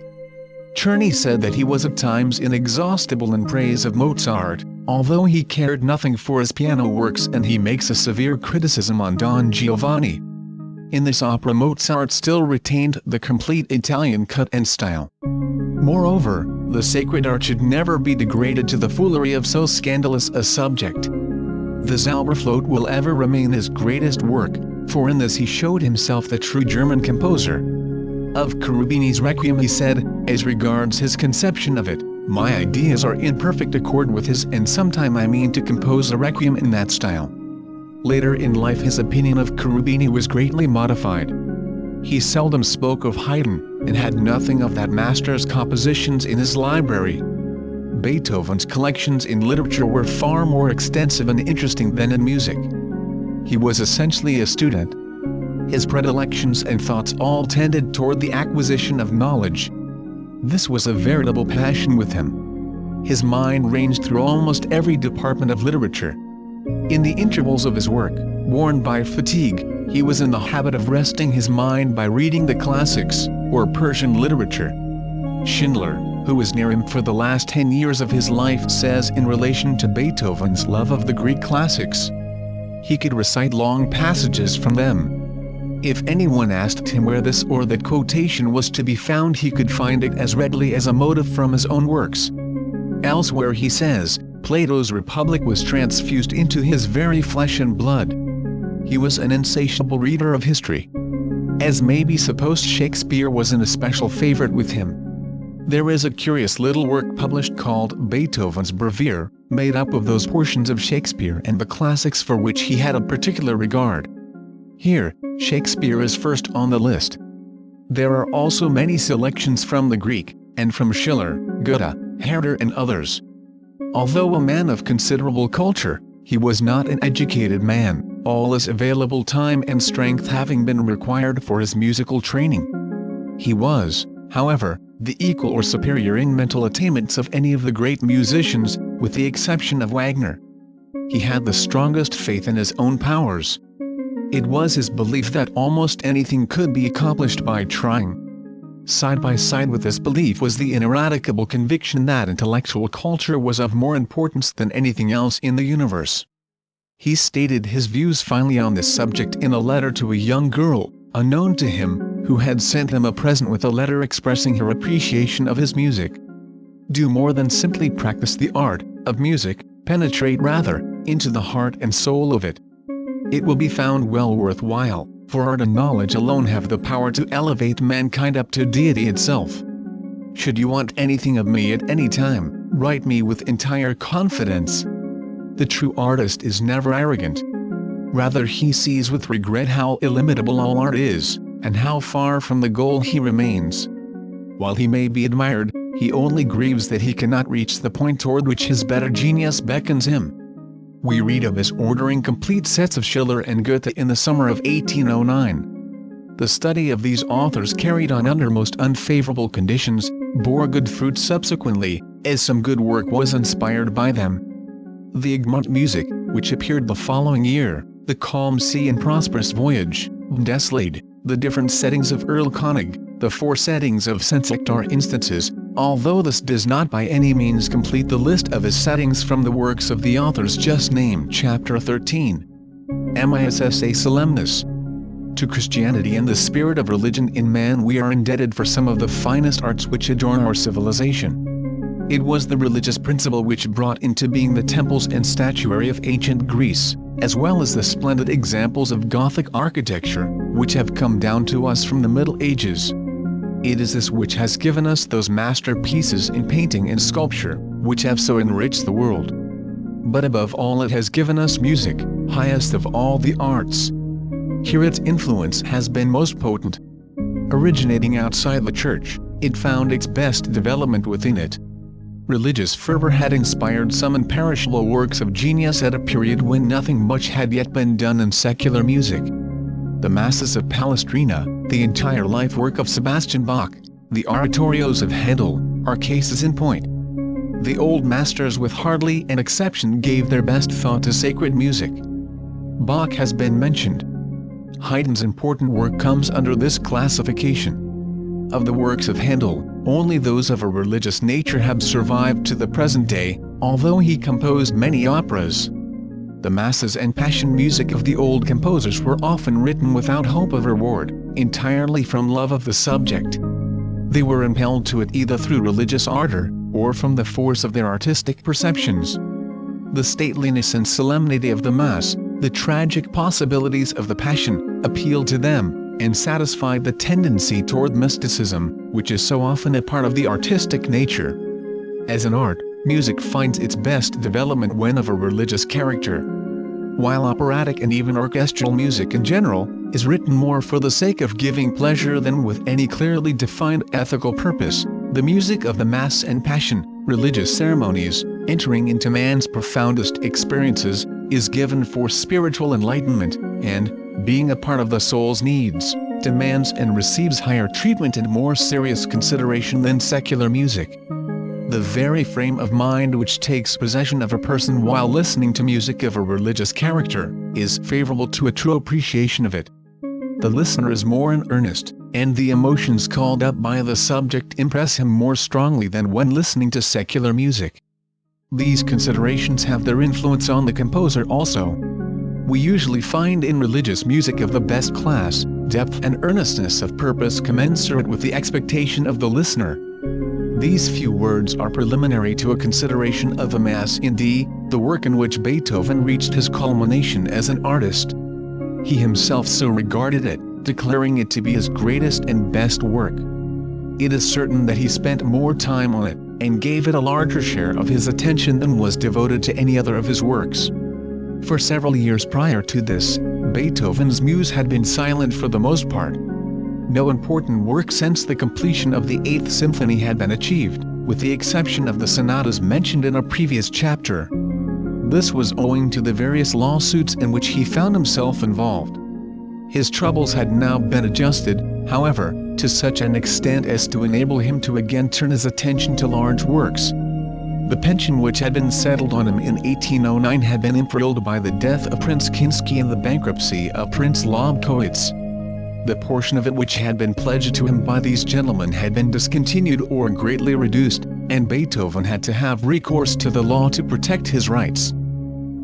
[SPEAKER 1] Czerny said that he was at times inexhaustible in praise of Mozart, although he cared nothing for his piano works, and he makes a severe criticism on Don Giovanni. In this opera Mozart still retained the complete Italian cut and style. Moreover, the sacred art should never be degraded to the foolery of so scandalous a subject. The Zauberflöte will ever remain his greatest work, for in this he showed himself the true German composer. Of Cherubini's Requiem he said, "As regards his conception of it, my ideas are in perfect accord with his, and sometime I mean to compose a Requiem in that style." Later in life his opinion of Cherubini was greatly modified. He seldom spoke of Haydn, and had nothing of that master's compositions in his library. Beethoven's collections in literature were far more extensive and interesting than in music. He was essentially a student. His predilections and thoughts all tended toward the acquisition of knowledge. This was a veritable passion with him. His mind ranged through almost every department of literature. In the intervals of his work, worn by fatigue, he was in the habit of resting his mind by reading the classics, or Persian literature. Schindler, who was near him for the last 10 years of his life, says in relation to Beethoven's love of the Greek classics, he could recite long passages from them. If anyone asked him where this or that quotation was to be found, he could find it as readily as a motive from his own works. Elsewhere he says, Plato's Republic was transfused into his very flesh and blood. He was an insatiable reader of history. As may be supposed, Shakespeare was an especial favorite with him. There is a curious little work published called Beethoven's Brevier, made up of those portions of Shakespeare and the classics for which he had a particular regard. Here, Shakespeare is first on the list. There are also many selections from the Greek, and from Schiller, Goethe, Herder and others. Although a man of considerable culture, he was not an educated man, all his available time and strength having been required for his musical training. He was, however, the equal or superior in mental attainments of any of the great musicians, with the exception of Wagner. He had the strongest faith in his own powers. It was his belief that almost anything could be accomplished by trying. Side by side with this belief was the ineradicable conviction that intellectual culture was of more importance than anything else in the universe. He stated his views finally on this subject in a letter to a young girl, unknown to him, who had sent him a present with a letter expressing her appreciation of his music. Do more than simply practice the art of music, penetrate rather into the heart and soul of it. It will be found well worthwhile, for art and knowledge alone have the power to elevate mankind up to deity itself. Should you want anything of me at any time, write me with entire confidence. The true artist is never arrogant. Rather, he sees with regret how illimitable all art is, and how far from the goal he remains. While he may be admired, he only grieves that he cannot reach the point toward which his better genius beckons him. We read of his ordering complete sets of Schiller and Goethe in the summer of 1809. The study of these authors, carried on under most unfavorable conditions, bore good fruit subsequently, as some good work was inspired by them. The Egmont music, which appeared the following year, The Calm Sea and Prosperous Voyage, Deslade, the different settings of Earl Konig, the 4 settings of Sensecht are instances, although this does not by any means complete the list of his settings from the works of the authors just named. Chapter 13. Missa solemnis. To Christianity and the spirit of religion in man we are indebted for some of the finest arts which adorn our civilization. It was the religious principle which brought into being the temples and statuary of ancient Greece, as well as the splendid examples of Gothic architecture, which have come down to us from the Middle Ages. It is this which has given us those masterpieces in painting and sculpture, which have so enriched the world. But above all it has given us music, highest of all the arts. Here its influence has been most potent. Originating outside the church, it found its best development within it. Religious fervor had inspired some imperishable works of genius at a period when nothing much had yet been done in secular music. The Masses of Palestrina, the entire life work of Sebastian Bach, the oratorios of Handel, are cases in point. The old masters with hardly an exception gave their best thought to sacred music. Bach has been mentioned. Haydn's important work comes under this classification. Of the works of Handel, only those of a religious nature have survived to the present day, although he composed many operas. The masses and passion music of the old composers were often written without hope of reward, entirely from love of the subject. They were impelled to it either through religious ardor, or from the force of their artistic perceptions. The stateliness and solemnity of the Mass, the tragic possibilities of the Passion, appealed to them, and satisfied the tendency toward mysticism, which is so often a part of the artistic nature. As an art, music finds its best development when of a religious character. While operatic and even orchestral music in general, is written more for the sake of giving pleasure than with any clearly defined ethical purpose, the music of the Mass and Passion, religious ceremonies, entering into man's profoundest experiences, is given for spiritual enlightenment, and, being a part of the soul's needs, demands and receives higher treatment and more serious consideration than secular music. The very frame of mind which takes possession of a person while listening to music of a religious character, is favorable to a true appreciation of it. The listener is more in earnest, and the emotions called up by the subject impress him more strongly than when listening to secular music. These considerations have their influence on the composer also. We usually find in religious music of the best class, depth and earnestness of purpose commensurate with the expectation of the listener. These few words are preliminary to a consideration of the Mass in D, the work in which Beethoven reached his culmination as an artist. He himself so regarded it, declaring it to be his greatest and best work. It is certain that he spent more time on it, and gave it a larger share of his attention than was devoted to any other of his works. For several years prior to this, Beethoven's muse had been silent for the most part. No important work since the completion of the 8th Symphony had been achieved, with the exception of the sonatas mentioned in a previous chapter. This was owing to the various lawsuits in which he found himself involved. His troubles had now been adjusted, however, to such an extent as to enable him to again turn his attention to large works. The pension which had been settled on him in 1809 had been imperiled by the death of Prince Kinsky and the bankruptcy of Prince Lobkowitz. The portion of it which had been pledged to him by these gentlemen had been discontinued or greatly reduced, and Beethoven had to have recourse to the law to protect his rights.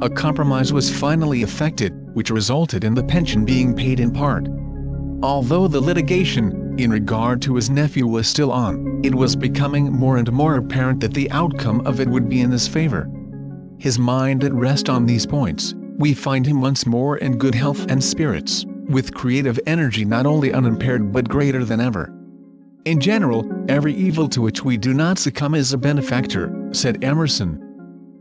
[SPEAKER 1] a compromise was finally effected, which resulted in the pension being paid in part. Although the litigation, in regard to his nephew, was still on, it was becoming more and more apparent that the outcome of it would be in his favor. His mind at rest on these points, we find him once more in good health and spirits, with creative energy not only unimpaired but greater than ever. In general, every evil to which we do not succumb is a benefactor, said Emerson.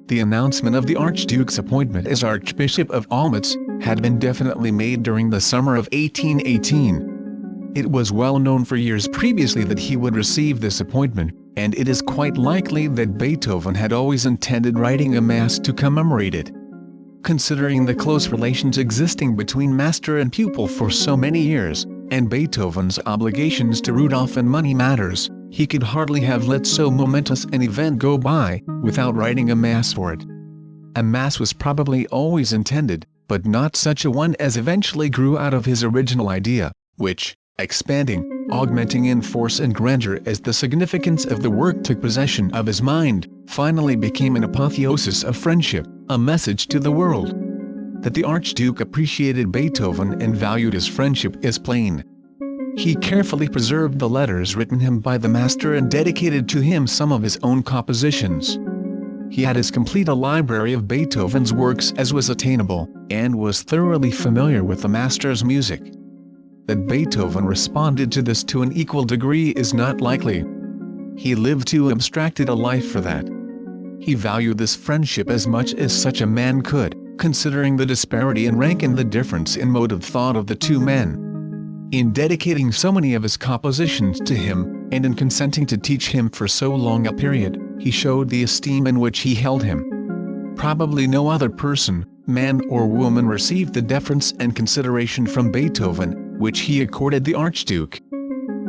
[SPEAKER 1] The announcement of the Archduke's appointment as Archbishop of Olmütz had been definitely made during the summer of 1818. It was well known for years previously that he would receive this appointment, and it is quite likely that Beethoven had always intended writing a mass to commemorate it. Considering the close relations existing between master and pupil for so many years, and Beethoven's obligations to Rudolph in money matters, he could hardly have let so momentous an event go by, without writing a mass for it. A mass was probably always intended, but not such a one as eventually grew out of his original idea, which, expanding, augmenting in force and grandeur as the significance of the work took possession of his mind, finally became an apotheosis of friendship, a message to the world. That the Archduke appreciated Beethoven and valued his friendship is plain. He carefully preserved the letters written him by the master and dedicated to him some of his own compositions. He had as complete a library of Beethoven's works as was attainable, and was thoroughly familiar with the master's music. That Beethoven responded to this to an equal degree is not likely. He lived too abstracted a life for that. He valued this friendship as much as such a man could, considering the disparity in rank and the difference in mode of thought of the two men. In dedicating so many of his compositions to him, and in consenting to teach him for so long a period, he showed the esteem in which he held him. Probably no other person, man or woman, received the deference and consideration from Beethoven, which he accorded the Archduke.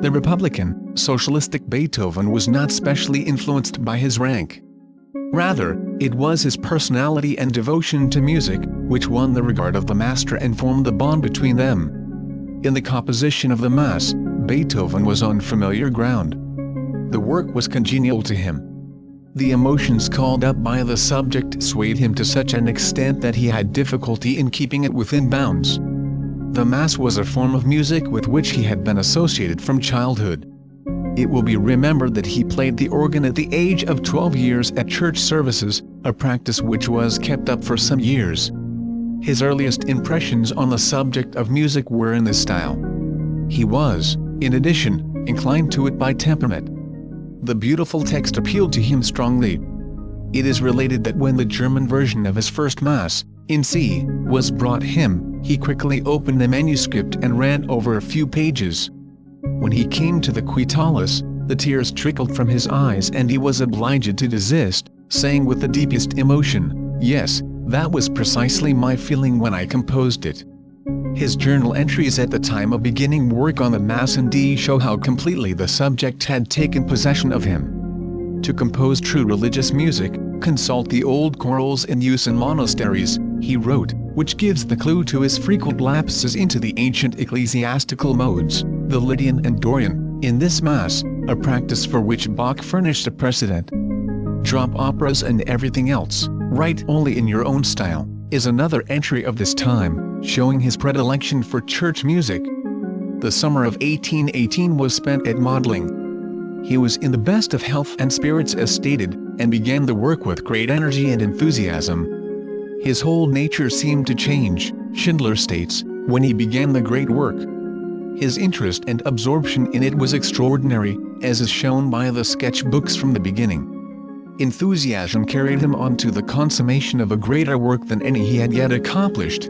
[SPEAKER 1] The Republican, socialistic Beethoven was not specially influenced by his rank. Rather, it was his personality and devotion to music, which won the regard of the master and formed the bond between them. In the composition of the Mass, Beethoven was on familiar ground. The work was congenial to him. The emotions called up by the subject swayed him to such an extent that he had difficulty in keeping it within bounds. The Mass was a form of music with which he had been associated from childhood. It will be remembered that he played the organ at the age of 12 years at church services, a practice which was kept up for some years. His earliest impressions on the subject of music were in this style. He was, in addition, inclined to it by temperament. The beautiful text appealed to him strongly. It is related that when the German version of his first Mass, in C, was brought him, he quickly opened the manuscript and ran over a few pages. When he came to the Quitalis, the tears trickled from his eyes and he was obliged to desist, saying with the deepest emotion, "Yes, that was precisely my feeling when I composed it." His journal entries at the time of beginning work on the Mass in D show how completely the subject had taken possession of him. To compose true religious music, consult the old chorals in use in monasteries, he wrote, which gives the clue to his frequent lapses into the ancient ecclesiastical modes, the Lydian and Dorian, in this Mass, a practice for which Bach furnished a precedent. Drop operas and everything else, write only in your own style, is another entry of this time, showing his predilection for church music. The summer of 1818 was spent at Mödling. He was in the best of health and spirits as stated, and began the work with great energy and enthusiasm. His whole nature seemed to change, Schindler states, when he began the great work. His interest and absorption in it was extraordinary, as is shown by the sketch-books from the beginning. Enthusiasm carried him on to the consummation of a greater work than any he had yet accomplished.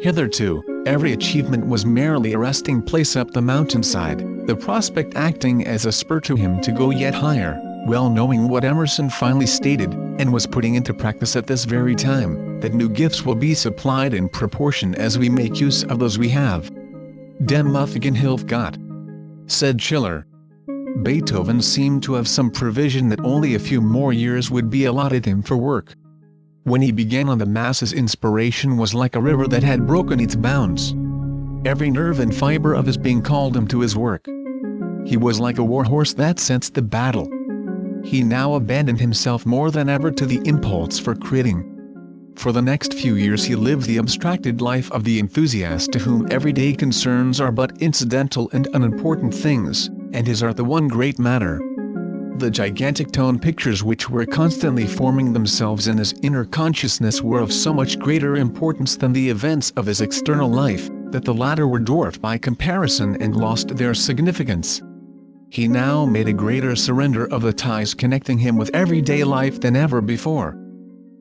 [SPEAKER 1] Hitherto, every achievement was merely a resting place up the mountainside, the prospect acting as a spur to him to go yet higher, well knowing what Emerson finally stated, and was putting into practice at this very time, that new gifts will be supplied in proportion as we make use of those we have. Dem Muffgen hilft Gott, said Schiller. Beethoven seemed to have some prevision that only a few more years would be allotted him for work. When he began on the Mass, his inspiration was like a river that had broken its bounds. Every nerve and fiber of his being called him to his work. He was like a war horse that sensed the battle. He now abandoned himself more than ever to the impulse for creating. For the next few years he lived the abstracted life of the enthusiast to whom everyday concerns are but incidental and unimportant things, and his art the one great matter. The gigantic tone pictures which were constantly forming themselves in his inner consciousness were of so much greater importance than the events of his external life, that the latter were dwarfed by comparison and lost their significance. He now made a greater surrender of the ties connecting him with everyday life than ever before.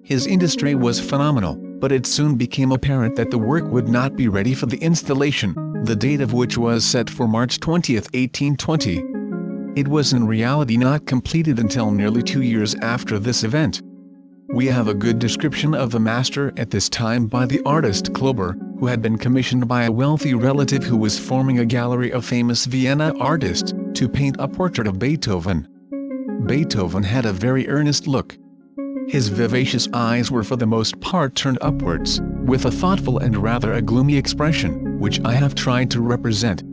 [SPEAKER 1] His industry was phenomenal, but it soon became apparent that the work would not be ready for the installation, the date of which was set for March 20, 1820. It was in reality not completed until nearly 2 years after this event. We have a good description of the master at this time by the artist Klober, who had been commissioned by a wealthy relative who was forming a gallery of famous Vienna artists, to paint a portrait of Beethoven. Beethoven had a very earnest look. His vivacious eyes were for the most part turned upwards, with a thoughtful and rather a gloomy expression, which I have tried to represent.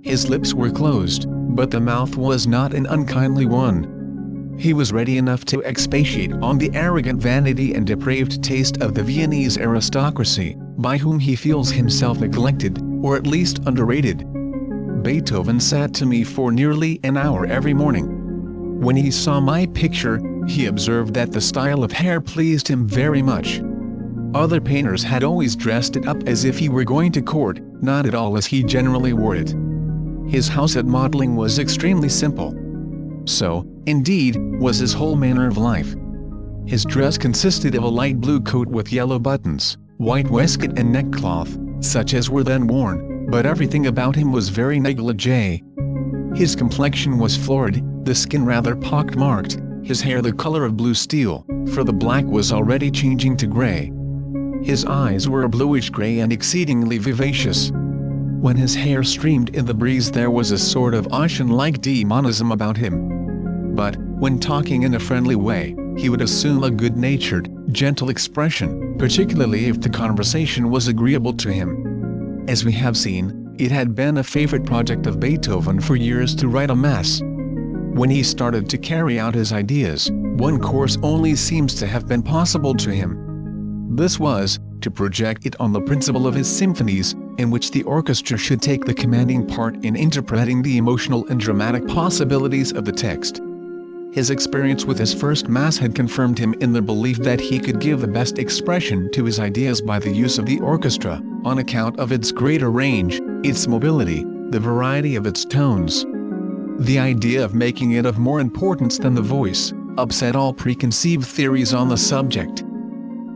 [SPEAKER 1] His lips were closed, but the mouth was not an unkindly one. He was ready enough to expatiate on the arrogant vanity and depraved taste of the Viennese aristocracy, by whom he feels himself neglected, or at least underrated. Beethoven sat to me for nearly an hour every morning. When he saw my picture, he observed that the style of hair pleased him very much. Other painters had always dressed it up as if he were going to court, not at all as he generally wore it. His house at modeling was extremely simple. So, indeed, was his whole manner of life. His dress consisted of a light blue coat with yellow buttons, white waistcoat and neckcloth, such as were then worn, but everything about him was very negligee. His complexion was florid, the skin rather pock-marked, his hair the color of blue steel, for the black was already changing to gray. His eyes were bluish-gray and exceedingly vivacious. When his hair streamed in the breeze there was a sort of ocean-like demonism about him. But, when talking in a friendly way, he would assume a good-natured, gentle expression, particularly if the conversation was agreeable to him. As we have seen, it had been a favorite project of Beethoven for years to write a mass. When he started to carry out his ideas, one course only seems to have been possible to him. This was, to project it on the principle of his symphonies, in which the orchestra should take the commanding part in interpreting the emotional and dramatic possibilities of the text. His experience with his first mass had confirmed him in the belief that he could give the best expression to his ideas by the use of the orchestra, on account of its greater range, its mobility, the variety of its tones. The idea of making it of more importance than the voice, upset all preconceived theories on the subject.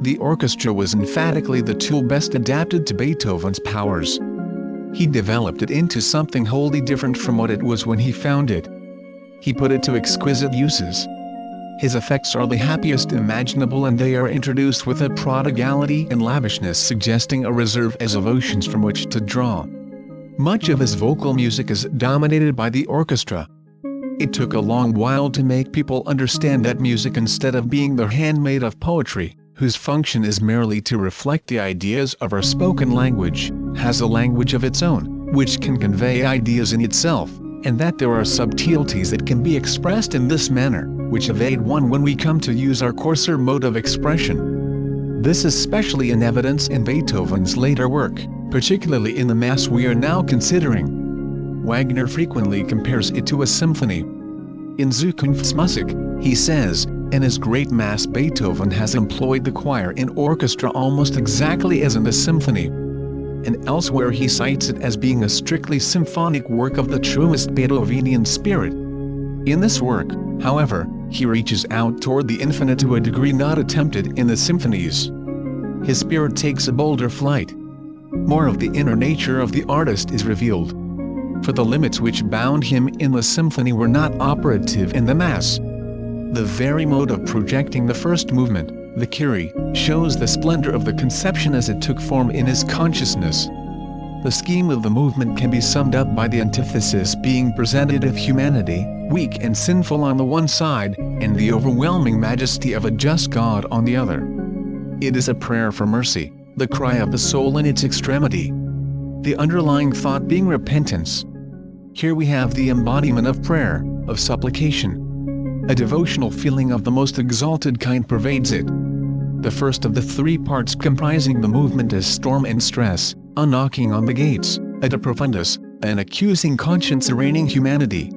[SPEAKER 1] The orchestra was emphatically the tool best adapted to Beethoven's powers. He developed it into something wholly different from what it was when he found it. He put it to exquisite uses. His effects are the happiest imaginable, and they are introduced with a prodigality and lavishness suggesting a reserve as of oceans from which to draw. Much of his vocal music is dominated by the orchestra. It took a long while to make people understand that music, instead of being the handmaid of poetry, whose function is merely to reflect the ideas of our spoken language, has a language of its own, which can convey ideas in itself, and that there are subtleties that can be expressed in this manner, which evade one when we come to use our coarser mode of expression. This is specially in evidence in Beethoven's later work, particularly in the Mass we are now considering. Wagner frequently compares it to a symphony. In Zukunftsmusik, he says, in his great Mass Beethoven has employed the choir and orchestra almost exactly as in the symphony. And elsewhere he cites it as being a strictly symphonic work of the truest Beethovenian spirit. In this work, however, he reaches out toward the infinite to a degree not attempted in the symphonies. His spirit takes a bolder flight. More of the inner nature of the artist is revealed. For the limits which bound him in the symphony were not operative in the Mass. The very mode of projecting the first movement, the Kyrie, shows the splendor of the conception as it took form in his consciousness. The scheme of the movement can be summed up by the antithesis being presented of humanity, weak and sinful on the one side, and the overwhelming majesty of a just God on the other. It is a prayer for mercy, the cry of the soul in its extremity. The underlying thought being repentance. Here we have the embodiment of prayer, of supplication. A devotional feeling of the most exalted kind pervades it. the first of the three parts comprising the movement is storm and stress, a knocking on the gates, a de profundis, an accusing conscience arraigning humanity.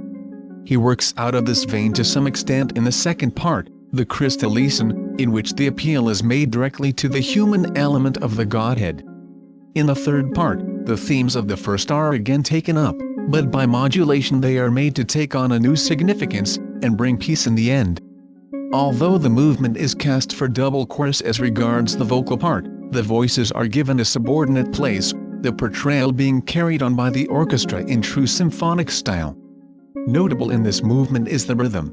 [SPEAKER 1] He works out of this vein to some extent in the second part, the Christolesen, in which the appeal is made directly to the human element of the Godhead. In the third part, the themes of the first are again taken up, but by modulation they are made to take on a new significance, and bring peace in the end. Although the movement is cast for double chorus as regards the vocal part, the voices are given a subordinate place, the portrayal being carried on by the orchestra in true symphonic style. Notable in this movement is the rhythm.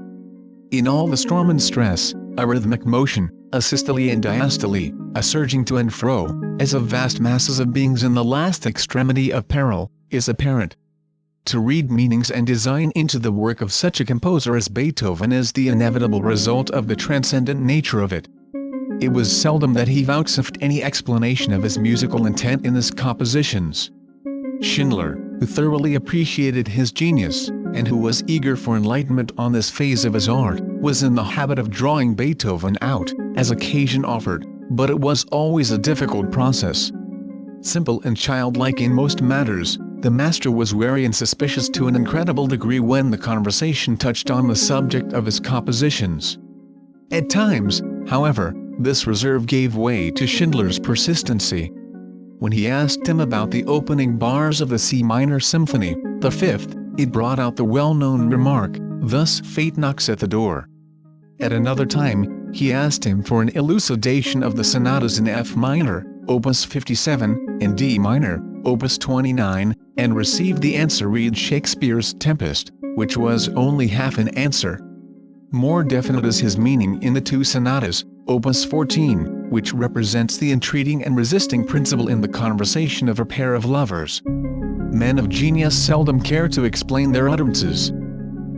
[SPEAKER 1] In all the storm and stress, a rhythmic motion, a systole and diastole, a surging to and fro, as of vast masses of beings in the last extremity of peril, is apparent. To read meanings and design into the work of such a composer as Beethoven is the inevitable result of the transcendent nature of it. It was seldom that he vouchsafed any explanation of his musical intent in his compositions. Schindler, who thoroughly appreciated his genius, and who was eager for enlightenment on this phase of his art, was in the habit of drawing Beethoven out, as occasion offered, but it was always a difficult process. Simple and childlike in most matters, the master was wary and suspicious to an incredible degree when the conversation touched on the subject of his compositions. At times, however, this reserve gave way to Schindler's persistency. When he asked him about the opening bars of the C minor symphony, the fifth, it brought out the well-known remark, "Thus fate knocks at the door." At another time, he asked him for an elucidation of the sonatas in F minor, Opus 57, and D minor, Opus 29, and received the answer read Shakespeare's Tempest, which was only half an answer. More definite is his meaning in the two sonatas, Opus 14, which represents the entreating and resisting principle in the conversation of a pair of lovers. Men of genius seldom care to explain their utterances.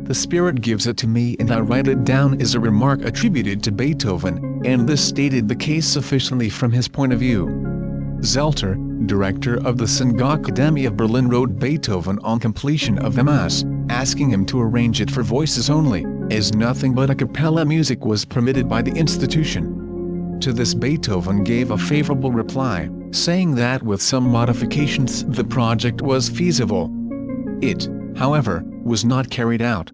[SPEAKER 1] "The spirit gives it to me and I write it down" is a remark attributed to Beethoven, and this stated the case sufficiently from his point of view. Zelter, director of the Singakademie of Berlin, wrote Beethoven on completion of the Mass, asking him to arrange it for voices only, as nothing but a cappella music was permitted by the institution. To this Beethoven gave a favorable reply, saying that with some modifications the project was feasible. It, however, was not carried out.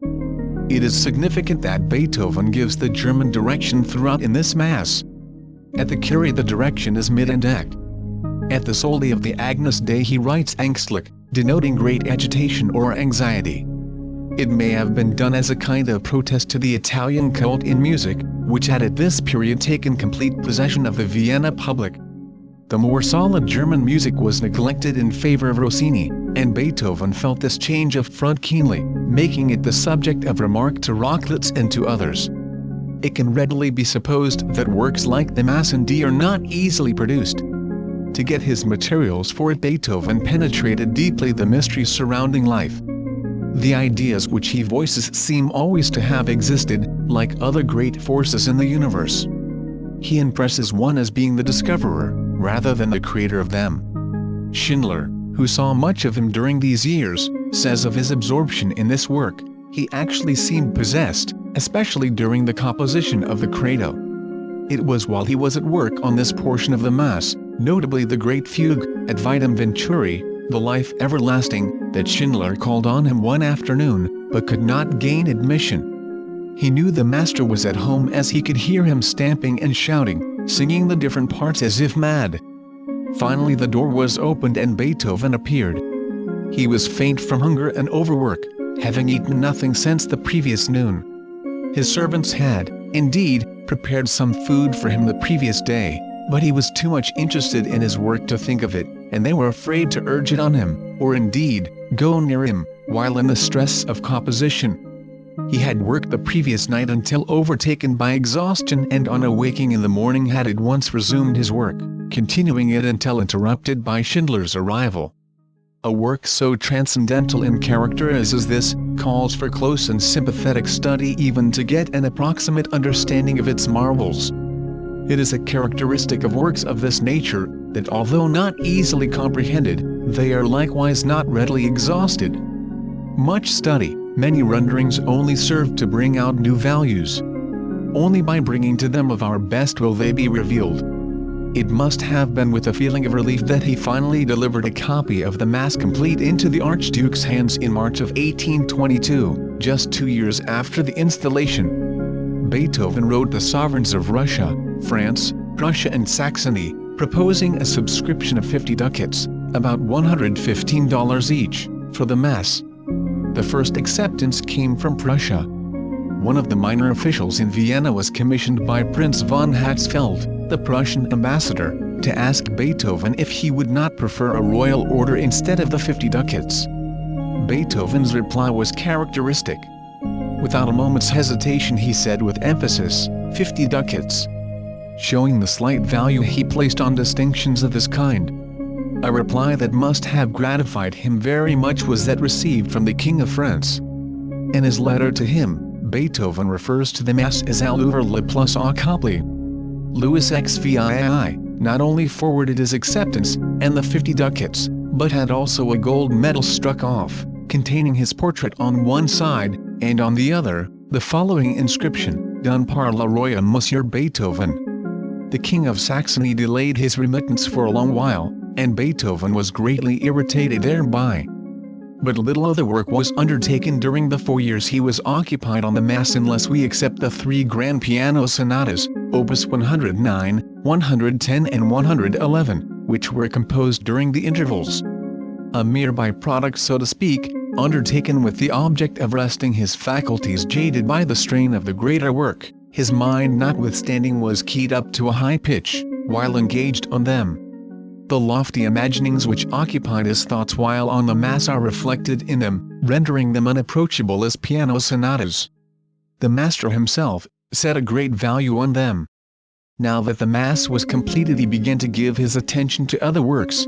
[SPEAKER 1] It is significant that Beethoven gives the German direction throughout in this Mass. At the Kyrie the direction is mid-and-act. At the Soli of the Agnus Dei he writes Ängstlich, denoting great agitation or anxiety. It may have been done as a kind of protest to the Italian cult in music, which had at this period taken complete possession of the Vienna public. The more solid German music was neglected in favor of Rossini, and Beethoven felt this change of front keenly, making it the subject of remark to Rochlitz and to others. It can readily be supposed that works like the Mass in D are not easily produced. To get his materials for it, Beethoven penetrated deeply the mysteries surrounding life. The ideas which he voices seem always to have existed, like other great forces in the universe. He impresses one as being the discoverer, rather than the creator of them. Schindler, who saw much of him during these years, says of his absorption in this work, he actually seemed possessed, especially during the composition of the Credo. It was while he was at work on this portion of the Mass, notably the great fugue, Ad Vitam Venturi, the life everlasting, that Schindler called on him one afternoon, but could not gain admission. He knew the master was at home as he could hear him stamping and shouting, singing the different parts as if mad. Finally the door was opened and Beethoven appeared. He was faint from hunger and overwork, having eaten nothing since the previous noon. His servants had, indeed, prepared some food for him the previous day, but he was too much interested in his work to think of it, and they were afraid to urge it on him, or indeed, go near him, while in the stress of composition. He had worked the previous night until overtaken by exhaustion, and on awaking in the morning had at once resumed his work, continuing it until interrupted by Schindler's arrival. A work so transcendental in character as is this, calls for close and sympathetic study even to get an approximate understanding of its marvels. It is a characteristic of works of this nature, that although not easily comprehended, they are likewise not readily exhausted. Much study, many renderings only serve to bring out new values. only by bringing to them of our best will they be revealed. It must have been with a feeling of relief that he finally delivered a copy of the Mass complete into the Archduke's hands in March of 1822, just 2 years after the installation. Beethoven wrote the sovereigns of Russia, France, Prussia and Saxony, proposing a subscription of 50 ducats, about $115 each, for the Mass. The first acceptance came from Prussia. One of the minor officials in Vienna was commissioned by Prince von Hatzfeld, the Prussian ambassador, to ask Beethoven if he would not prefer a royal order instead of the 50 ducats. Beethoven's reply was characteristic. Without a moment's hesitation he said with emphasis, 50 ducats. Showing the slight value he placed on distinctions of this kind. A reply that must have gratified him very much was that received from the King of France. In his letter to him, Beethoven refers to the Mass as all'ouvre le plus accompli. Louis XVI not only forwarded his acceptance and the 50 ducats, but had also a gold medal struck off, containing his portrait on one side, and on the other, the following inscription, done par le roi Monsieur Beethoven. The King of Saxony delayed his remittance for a long while, and Beethoven was greatly irritated thereby. But little other work was undertaken during the 4 years he was occupied on the Mass unless we accept the 3 grand piano sonatas, opus 109, 110 and 111, which were composed during the intervals. A mere byproduct so to speak, undertaken with the object of resting his faculties jaded by the strain of the greater work, his mind notwithstanding was keyed up to a high pitch, while engaged on them. The lofty imaginings which occupied his thoughts while on the Mass are reflected in them, rendering them unapproachable as piano sonatas. The master himself set a great value on them. Now that the Mass was completed he began to give his attention to other works.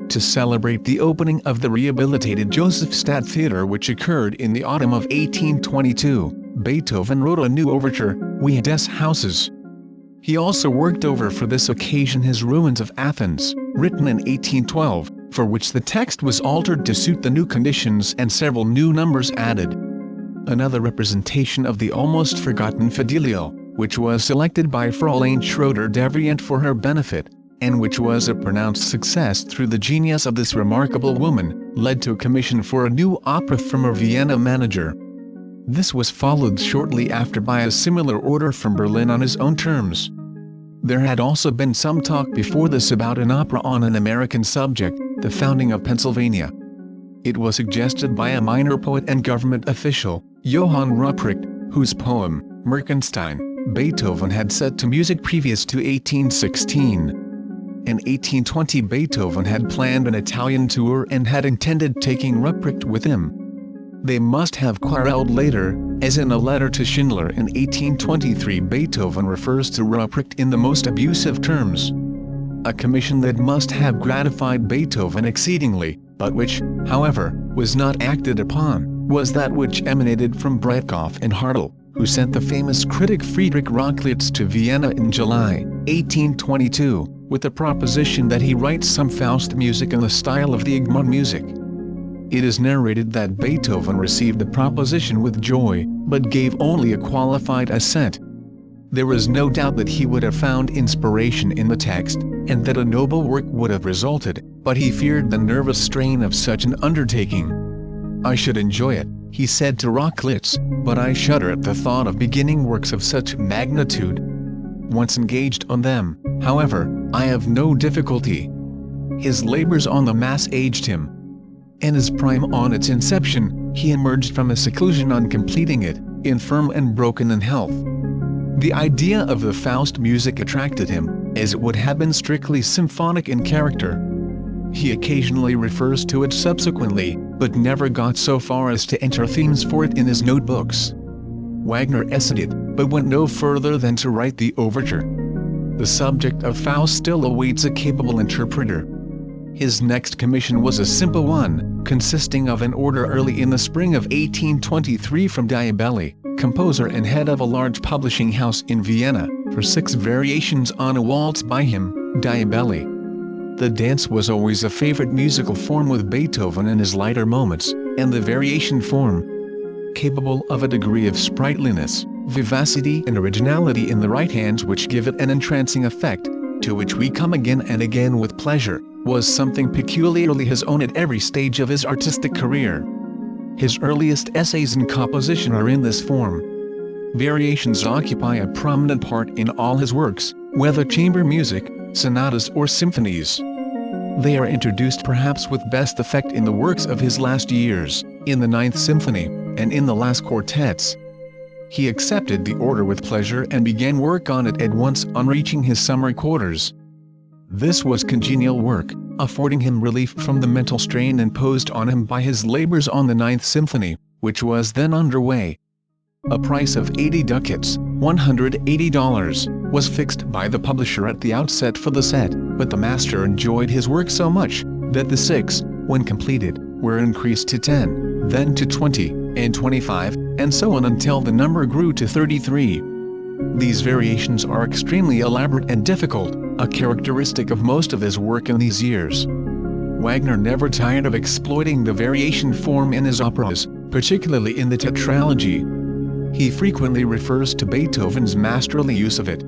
[SPEAKER 1] To celebrate the opening of the rehabilitated Josefstadt Theatre which occurred in the autumn of 1822, Beethoven wrote a new overture, Wie des Hauses. He also worked over for this occasion his Ruins of Athens, written in 1812, for which the text was altered to suit the new conditions and several new numbers added. Another representation of the almost forgotten Fidelio, which was selected by Fräulein Schroeder-Devrient for her benefit, and which was a pronounced success through the genius of this remarkable woman, led to a commission for a new opera from her Vienna manager. This was followed shortly after by a similar order from Berlin on his own terms. There had also been some talk before this about an opera on an American subject, the founding of Pennsylvania. It was suggested by a minor poet and government official, Johann Ruprecht, whose poem, Merkenstein, Beethoven had set to music previous to 1816. In 1820 Beethoven had planned an Italian tour and had intended taking Ruprecht with him. They must have quarreled later, as in a letter to Schindler in 1823 Beethoven refers to Ruprecht in the most abusive terms. A commission that must have gratified Beethoven exceedingly, but which, however, was not acted upon, was that which emanated from Breitkopf and Hartel, who sent the famous critic Friedrich Rochlitz to Vienna in July, 1822, with the proposition that he write some Faust music in the style of the Egmont music. It is narrated that Beethoven received the proposition with joy, but gave only a qualified assent. There is no doubt that he would have found inspiration in the text, and that a noble work would have resulted, but he feared the nervous strain of such an undertaking. I should enjoy it, he said to Rochlitz, but I shudder at the thought of beginning works of such magnitude. Once engaged on them, however, I have no difficulty. His labors on the Mass aged him. In his prime on its inception, he emerged from a seclusion on completing it, infirm and broken in health. The idea of the Faust music attracted him, as it would have been strictly symphonic in character. He occasionally refers to it subsequently, but never got so far as to enter themes for it in his notebooks. Wagner essayed it, but went no further than to write the overture. The subject of Faust still awaits a capable interpreter. His next commission was a simple one, consisting of an order early in the spring of 1823 from Diabelli, composer and head of a large publishing house in Vienna, for 6 variations on a waltz by him, Diabelli. The dance was always a favorite musical form with Beethoven in his lighter moments, and the variation form, capable of a degree of sprightliness, vivacity and originality in the right hands which give it an entrancing effect, to which we come again and again with pleasure, was something peculiarly his own at every stage of his artistic career. His earliest essays in composition are in this form. Variations occupy a prominent part in all his works, whether chamber music, sonatas or symphonies. They are introduced perhaps with best effect in the works of his last years, in the Ninth Symphony, and in the last quartets. He accepted the order with pleasure and began work on it at once on reaching his summer quarters. This was congenial work, affording him relief from the mental strain imposed on him by his labors on the Ninth Symphony, which was then underway. A price of 80 ducats, $180, was fixed by the publisher at the outset for the set, but the master enjoyed his work so much, that the 6, when completed, were increased to 10, then to 20, and 25, and so on until the number grew to 33. These variations are extremely elaborate and difficult, a characteristic of most of his work in these years. Wagner never tired of exploiting the variation form in his operas, particularly in the tetralogy. He frequently refers to Beethoven's masterly use of it.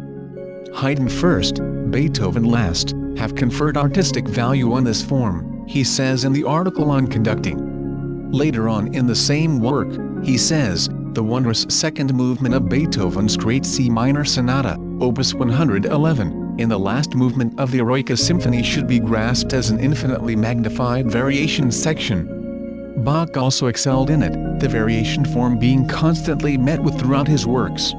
[SPEAKER 1] Haydn first, Beethoven last, have conferred artistic value on this form, he says in the article on conducting. Later on in the same work, he says, the wondrous second movement of Beethoven's Great C minor Sonata, Opus 111, in the last movement of the Eroica Symphony should be grasped as an infinitely magnified variation section. Bach also excelled in it, the variation form being constantly met with throughout his works.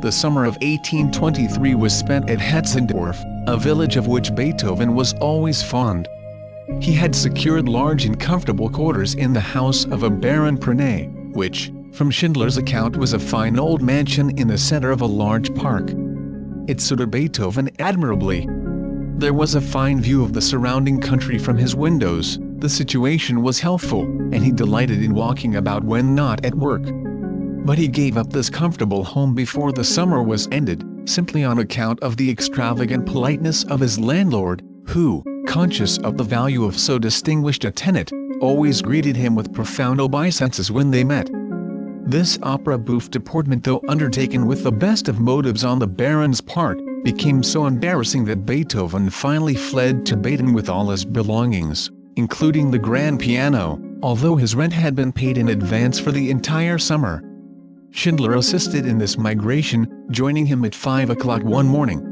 [SPEAKER 1] The summer of 1823 was spent at Hetzendorf, a village of which Beethoven was always fond. He had secured large and comfortable quarters in the house of a Baron Prenay, which, from Schindler's account, was a fine old mansion in the center of a large park. It suited Beethoven admirably. There was a fine view of the surrounding country from his windows, the situation was healthful, and he delighted in walking about when not at work. But he gave up this comfortable home before the summer was ended, simply on account of the extravagant politeness of his landlord, who, conscious of the value of so distinguished a tenant, always greeted him with profound obeisances when they met. This opera bouffe deportment, though undertaken with the best of motives on the Baron's part, became so embarrassing that Beethoven finally fled to Baden with all his belongings, including the grand piano, although his rent had been paid in advance for the entire summer. Schindler assisted in this migration, joining him at 5 o'clock one morning.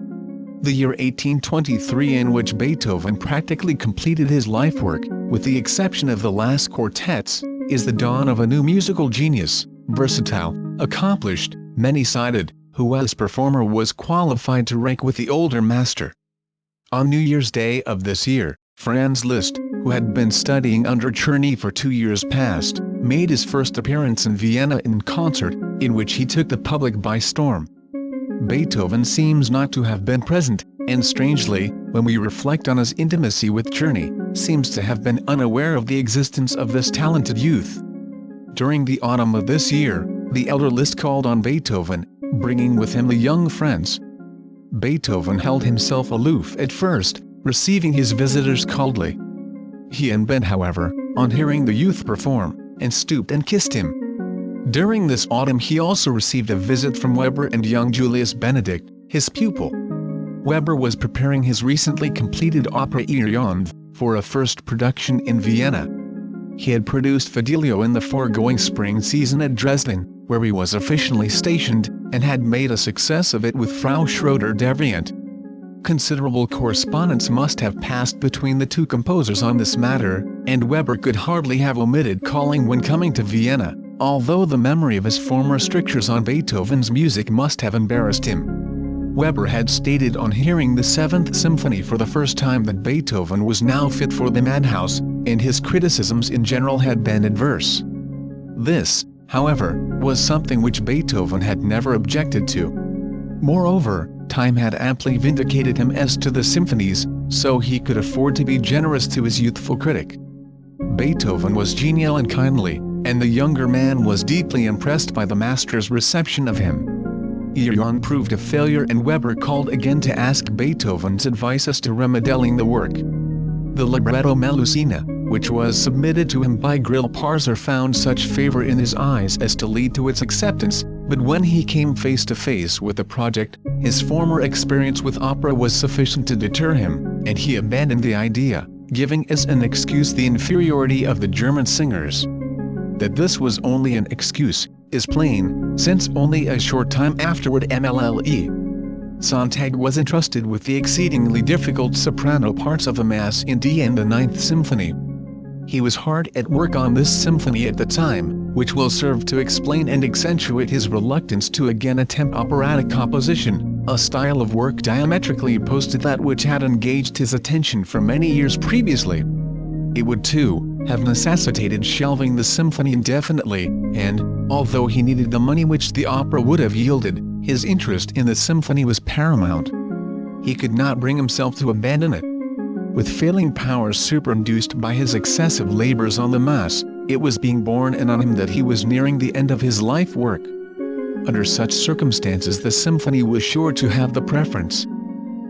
[SPEAKER 1] The year 1823, in which Beethoven practically completed his life work, with the exception of the last quartets, is the dawn of a new musical genius, versatile, accomplished, many-sided, who as performer was qualified to rank with the older master. On New Year's Day of this year, Franz Liszt, who had been studying under Czerny for 2 years past, made his first appearance in Vienna in concert, in which he took the public by storm. Beethoven seems not to have been present, and strangely, when we reflect on his intimacy with Czerny, seems to have been unaware of the existence of this talented youth. During the autumn of this year, the elder Liszt called on Beethoven, bringing with him the young Franz. Beethoven held himself aloof at first, receiving his visitors coldly. He unbent, however, on hearing the youth perform, and stooped and kissed him. During this autumn he also received a visit from Weber and young Julius Benedict, his pupil. Weber was preparing his recently completed opera Irland for a first production in Vienna. He had produced Fidelio in the foregoing spring season at Dresden, where he was officially stationed, and had made a success of it with Frau Schroeder-Devrient. Considerable correspondence must have passed between the two composers on this matter, and Weber could hardly have omitted calling when coming to Vienna, although the memory of his former strictures on Beethoven's music must have embarrassed him. Weber had stated on hearing the Seventh Symphony for the first time that Beethoven was now fit for the madhouse, and his criticisms in general had been adverse. This, however, was something which Beethoven had never objected to. Moreover, time had amply vindicated him as to the symphonies, so he could afford to be generous to his youthful critic. Beethoven was genial and kindly, and the younger man was deeply impressed by the master's reception of him. Irland proved a failure, and Weber called again to ask Beethoven's advice as to remodeling the work. The libretto Melusina, which was submitted to him by Grillparzer, found such favor in his eyes as to lead to its acceptance, But when he came face to face with the project, his former experience with opera was sufficient to deter him, and he abandoned the idea, giving as an excuse the inferiority of the German singers. That this was only an excuse is plain, since only a short time afterward Sontag was entrusted with the exceedingly difficult soprano parts of the Mass in D and the Ninth Symphony. He was hard at work on this symphony at the time, which will serve to explain and accentuate his reluctance to again attempt operatic composition, a style of work diametrically opposed to that which had engaged his attention for many years previously. It would, too, have necessitated shelving the symphony indefinitely, and, although he needed the money which the opera would have yielded, his interest in the symphony was paramount. He could not bring himself to abandon it. With failing powers superinduced by his excessive labors on the Mass, it was being borne in on him that he was nearing the end of his life work. Under such circumstances the symphony was sure to have the preference.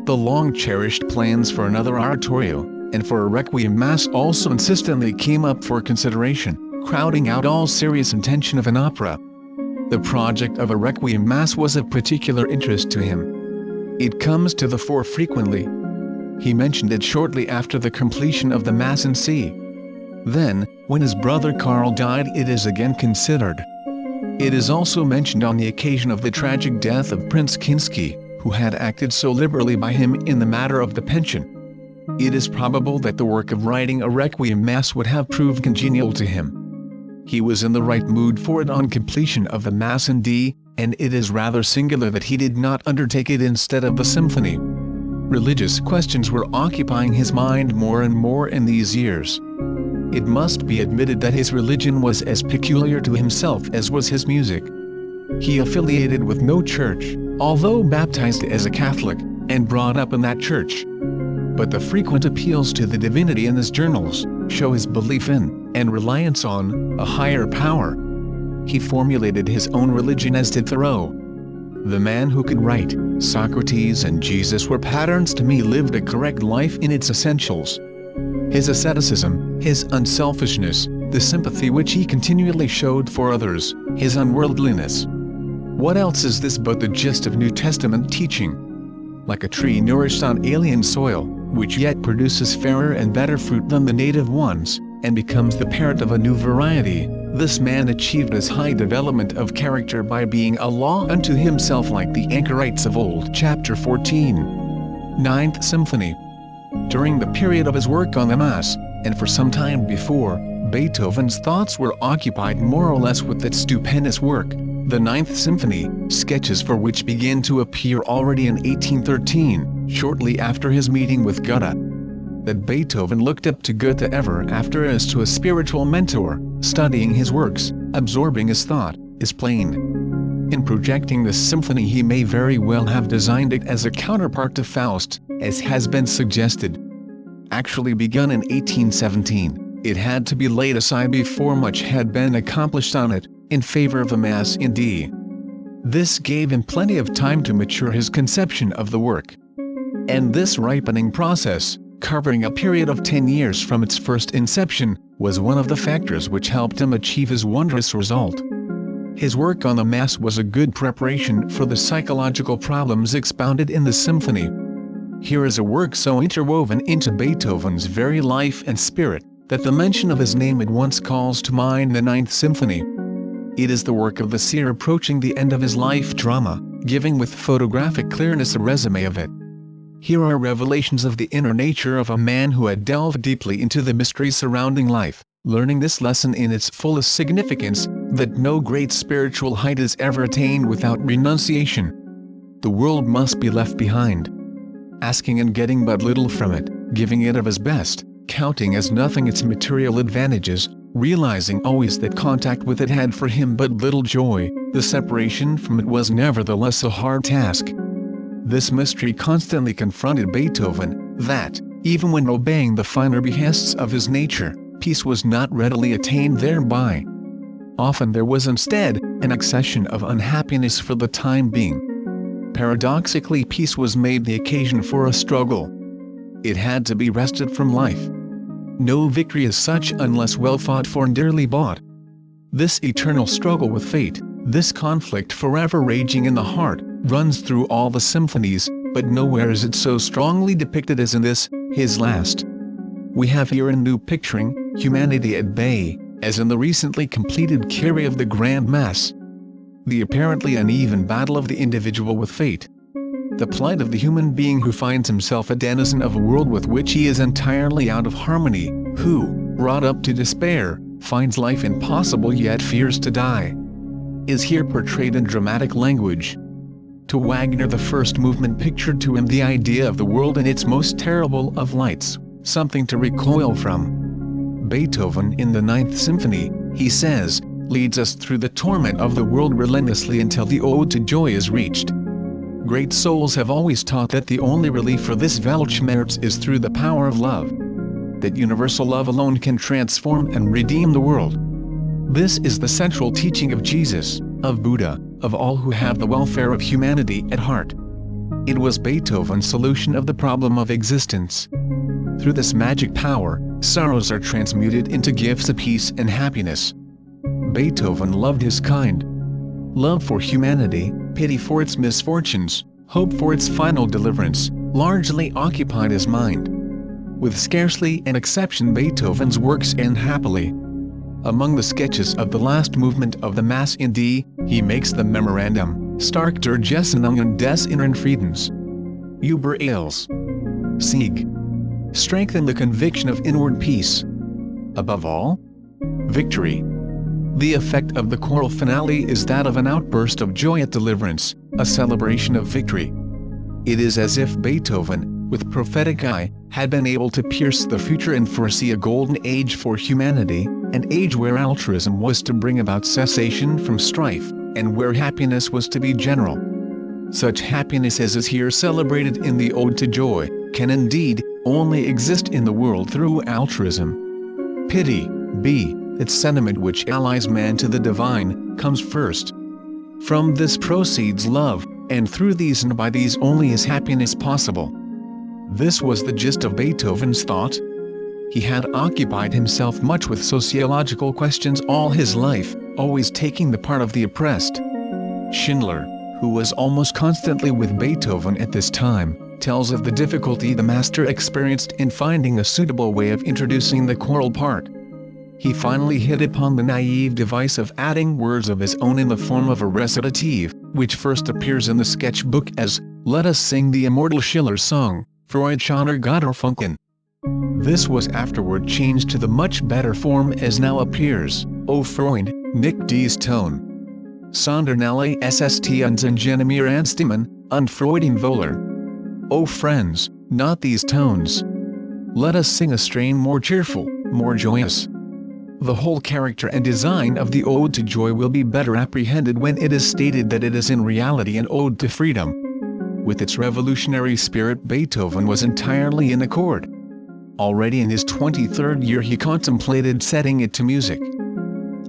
[SPEAKER 1] The long-cherished plans for another oratorio, and for a requiem Mass also insistently came up for consideration, crowding out all serious intention of an opera. The project of a requiem Mass was of particular interest to him. It comes to the fore frequently. He mentioned it shortly after the completion of the Mass in C. Then, when his brother Karl died, it is again considered. It is also mentioned on the occasion of the tragic death of Prince Kinsky, who had acted so liberally by him in the matter of the pension. It is probable that the work of writing a requiem Mass would have proved congenial to him. He was in the right mood for it on completion of the Mass in D, and it is rather singular that he did not undertake it instead of the symphony. Religious questions were occupying his mind more and more in these years. It must be admitted that his religion was as peculiar to himself as was his music. He affiliated with no church, although baptized as a Catholic, and brought up in that church. But the frequent appeals to the divinity in his journals show his belief in, and reliance on, a higher power. He formulated his own religion as did Thoreau. The man who could write, "Socrates and Jesus were patterns to me," lived a correct life in its essentials. His asceticism, his unselfishness, the sympathy which he continually showed for others, his unworldliness. What else is this but the gist of New Testament teaching? Like a tree nourished on alien soil, which yet produces fairer and better fruit than the native ones, and becomes the parent of a new variety, this man achieved as high development of character by being a law unto himself like the anchorites of old. Chapter 14. Ninth Symphony. During the period of his work on the Mass, and for some time before, Beethoven's thoughts were occupied more or less with that stupendous work, the Ninth Symphony, sketches for which began to appear already in 1813, shortly after his meeting with Goethe. That Beethoven looked up to Goethe ever after as to a spiritual mentor, studying his works, absorbing his thought, is plain. In projecting this symphony he may very well have designed it as a counterpart to Faust, as has been suggested. Actually begun in 1817, it had to be laid aside before much had been accomplished on it, in favor of the Mass in D. This gave him plenty of time to mature his conception of the work. And this ripening process, covering a period of 10 years from its first inception, was one of the factors which helped him achieve his wondrous result. His work on the Mass was a good preparation for the psychological problems expounded in the symphony. Here is a work so interwoven into Beethoven's very life and spirit, that the mention of his name at once calls to mind the Ninth Symphony. It is the work of the seer approaching the end of his life drama, giving with photographic clearness a resume of it. Here are revelations of the inner nature of a man who had delved deeply into the mysteries surrounding life, learning this lesson in its fullest significance, that no great spiritual height is ever attained without renunciation. The world must be left behind. Asking and getting but little from it, giving it of his best, counting as nothing its material advantages, realizing always that contact with it had for him but little joy, the separation from it was nevertheless a hard task. This mystery constantly confronted Beethoven, that, even when obeying the finer behests of his nature, peace was not readily attained thereby. Often there was instead, an accession of unhappiness for the time being. Paradoxically, peace was made the occasion for a struggle. It had to be wrested from life. No victory is such unless well fought for and dearly bought. This eternal struggle with fate, This conflict, forever raging in the heart, runs through all the symphonies, but nowhere is it so strongly depicted as in this, his last. We have here a new picturing humanity at bay, as in the recently completed Kyrie of the Grand Mass. The apparently uneven battle of the individual with fate. The plight of the human being who finds himself a denizen of a world with which he is entirely out of harmony, who, wrought up to despair, finds life impossible yet fears to die, is here portrayed in dramatic language. To Wagner, the first movement pictured to him the idea of the world in its most terrible of lights, something to recoil from. Beethoven, in the Ninth Symphony, he says, leads us through the torment of the world relentlessly until the ode to joy is reached. Great souls have always taught that the only relief for this Weltschmerz is through the power of love. That universal love alone can transform and redeem the world. This is the central teaching of Jesus, of Buddha, of all who have the welfare of humanity at heart. It was Beethoven's solution of the problem of existence. Through this magic power, sorrows are transmuted into gifts of peace and happiness. Beethoven loved his kind. Love for humanity, pity for its misfortunes, hope for its final deliverance, largely occupied his mind. With scarcely an exception, Beethoven's works end happily. Among the sketches of the last movement of the Mass in D, he makes the memorandum, Stark der Gesinnungen des inneren Friedens. Über alles. Sieg. Strengthen the conviction of inward peace. Above all, victory. The effect of the choral finale is that of an outburst of joy at deliverance, a celebration of victory. It is as if Beethoven, with prophetic eye, had been able to pierce the future and foresee a golden age for humanity, an age where altruism was to bring about cessation from strife, and where happiness was to be general. Such happiness as is here celebrated in the Ode to Joy, can indeed only exist in the world through altruism. Pity, B, its sentiment which allies man to the divine, comes first. From this proceeds love, and through these and by these only is happiness possible. This was the gist of Beethoven's thought. He had occupied himself much with sociological questions all his life, always taking the part of the oppressed. Schindler, who was almost constantly with Beethoven at this time, tells of the difficulty the master experienced in finding a suitable way of introducing the choral part. He finally hit upon the naive device of adding words of his own in the form of a recitative, which first appears in the sketchbook as, "Let us sing the immortal Schiller song, Freudschöner Götterfunken." This was afterward changed to the much better form as now appears, "O Freund, nicht dies Ton. Sondern alle SST unsingen mir Anstimmen, unfreuden Wohler." O friends, not these tones. Let us sing a strain more cheerful, more joyous. The whole character and design of the Ode to Joy will be better apprehended when it is stated that it is in reality an ode to freedom. With its revolutionary spirit, Beethoven was entirely in accord. Already in his 23rd year he contemplated setting it to music.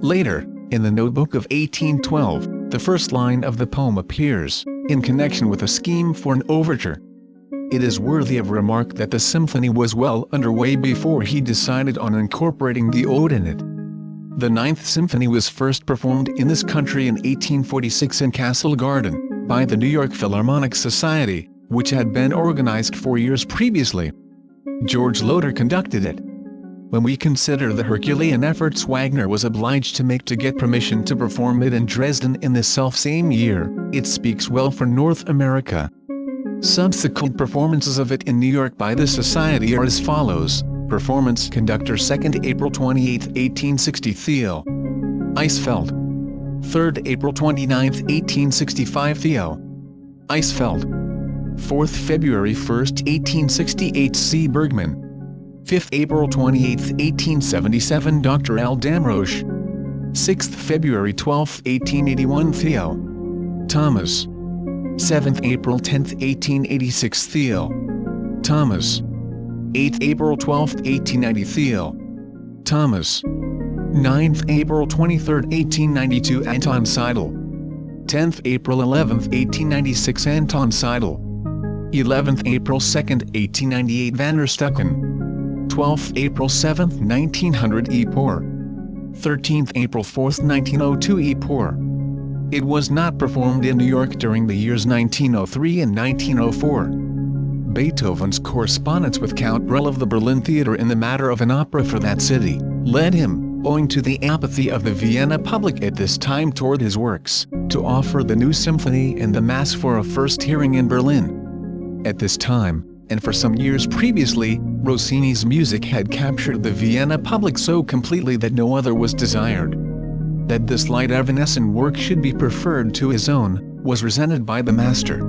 [SPEAKER 1] Later, in the notebook of 1812, the first line of the poem appears, in connection with a scheme for an overture. It is worthy of remark that the symphony was well underway before he decided on incorporating the ode in it. The Ninth Symphony was first performed in this country in 1846 in Castle Garden, by the New York Philharmonic Society, which had been organized 4 years previously. George Loder conducted it. When we consider the Herculean efforts Wagner was obliged to make to get permission to perform it in Dresden in the self-same year, it speaks well for North America. Subsequent performances of it in New York by the Society are as follows. Performance conductor 2nd April 28, 1860 Theo Eisfeld. 3rd April 29, 1865 Theo Eisfeld. 4th February 1, 1868 C. Bergman. 5th April 28, 1877 Dr. L. Damrosch. 6th February 12, 1881 Theo Thomas. 7th April 10, 1886 Theo Thomas. 8th April 12, 1890 Theo Thomas. 9th April 23, 1892 Anton Seidel. 10th April 11, 1896 Anton Seidel. 11th April 2, 1898 Van der Stucken. 12th April 7, 1900 E. Poor. 13th April 4, 1902 E. Poor. It was not performed in New York during the years 1903 and 1904. Beethoven's correspondence with Count Brel of the Berlin Theatre in the matter of an opera for that city led him, owing to the apathy of the Vienna public at this time toward his works, to offer the new symphony and the Mass for a first hearing in Berlin. At this time, and for some years previously, Rossini's music had captured the Vienna public so completely that no other was desired. That this light evanescent work should be preferred to his own, was resented by the master.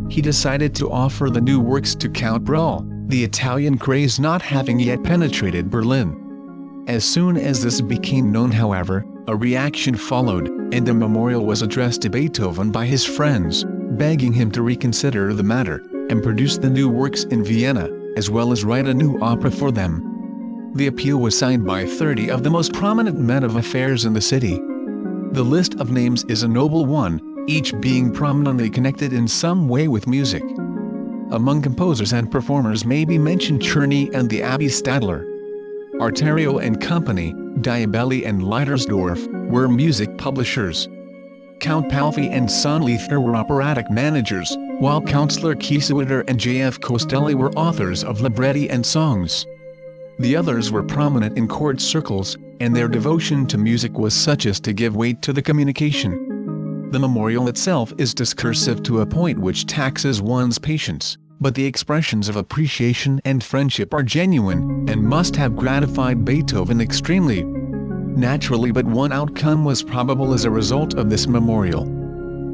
[SPEAKER 1] He decided to offer the new works to Count Brel, the Italian craze not having yet penetrated Berlin. As soon as this became known, however, a reaction followed, and a memorial was addressed to Beethoven by his friends, begging him to reconsider the matter, and produce the new works in Vienna, as well as write a new opera for them. The appeal was signed by 30 of the most prominent men of affairs in the city. The list of names is a noble one, each being prominently connected in some way with music. Among composers and performers may be mentioned Czerny and the Abbé Stadler. Artario and Company, Diabelli and Leitersdorf, were music publishers. Count Palfy and Sonleitner were operatic managers, while Councillor Kiesewetter and J.F. Costelli were authors of libretti and songs. The others were prominent in court circles, and their devotion to music was such as to give weight to the communication. The memorial itself is discursive to a point which taxes one's patience, but the expressions of appreciation and friendship are genuine, and must have gratified Beethoven extremely. Naturally, but one outcome was probable as a result of this memorial.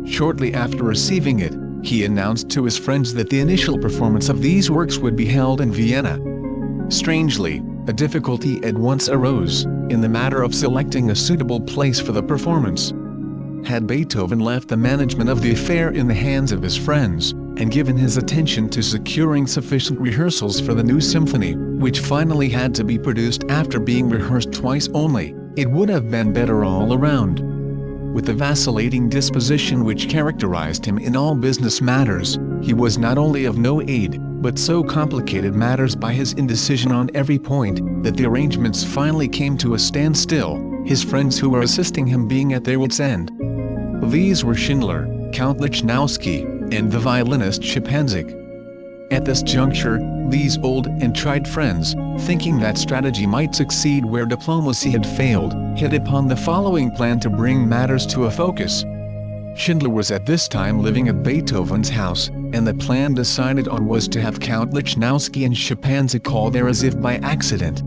[SPEAKER 1] Shortly after receiving it, he announced to his friends that the initial performance of these works would be held in Vienna. Strangely, a difficulty at once arose, in the matter of selecting a suitable place for the performance. Had Beethoven left the management of the affair in the hands of his friends, and given his attention to securing sufficient rehearsals for the new symphony, which finally had to be produced after being rehearsed twice only, it would have been better all around. With the vacillating disposition which characterized him in all business matters, he was not only of no aid, but so complicated matters by his indecision on every point, that the arrangements finally came to a standstill, his friends who were assisting him being at their wits' end. These were Schindler, Count Lichnowsky, and the violinist Szczepanik. At this juncture, these old and tried friends, thinking that strategy might succeed where diplomacy had failed, hit upon the following plan to bring matters to a focus. Schindler was at this time living at Beethoven's house, and the plan decided on was to have Count Lichnowsky and Szczepanik call there as if by accident.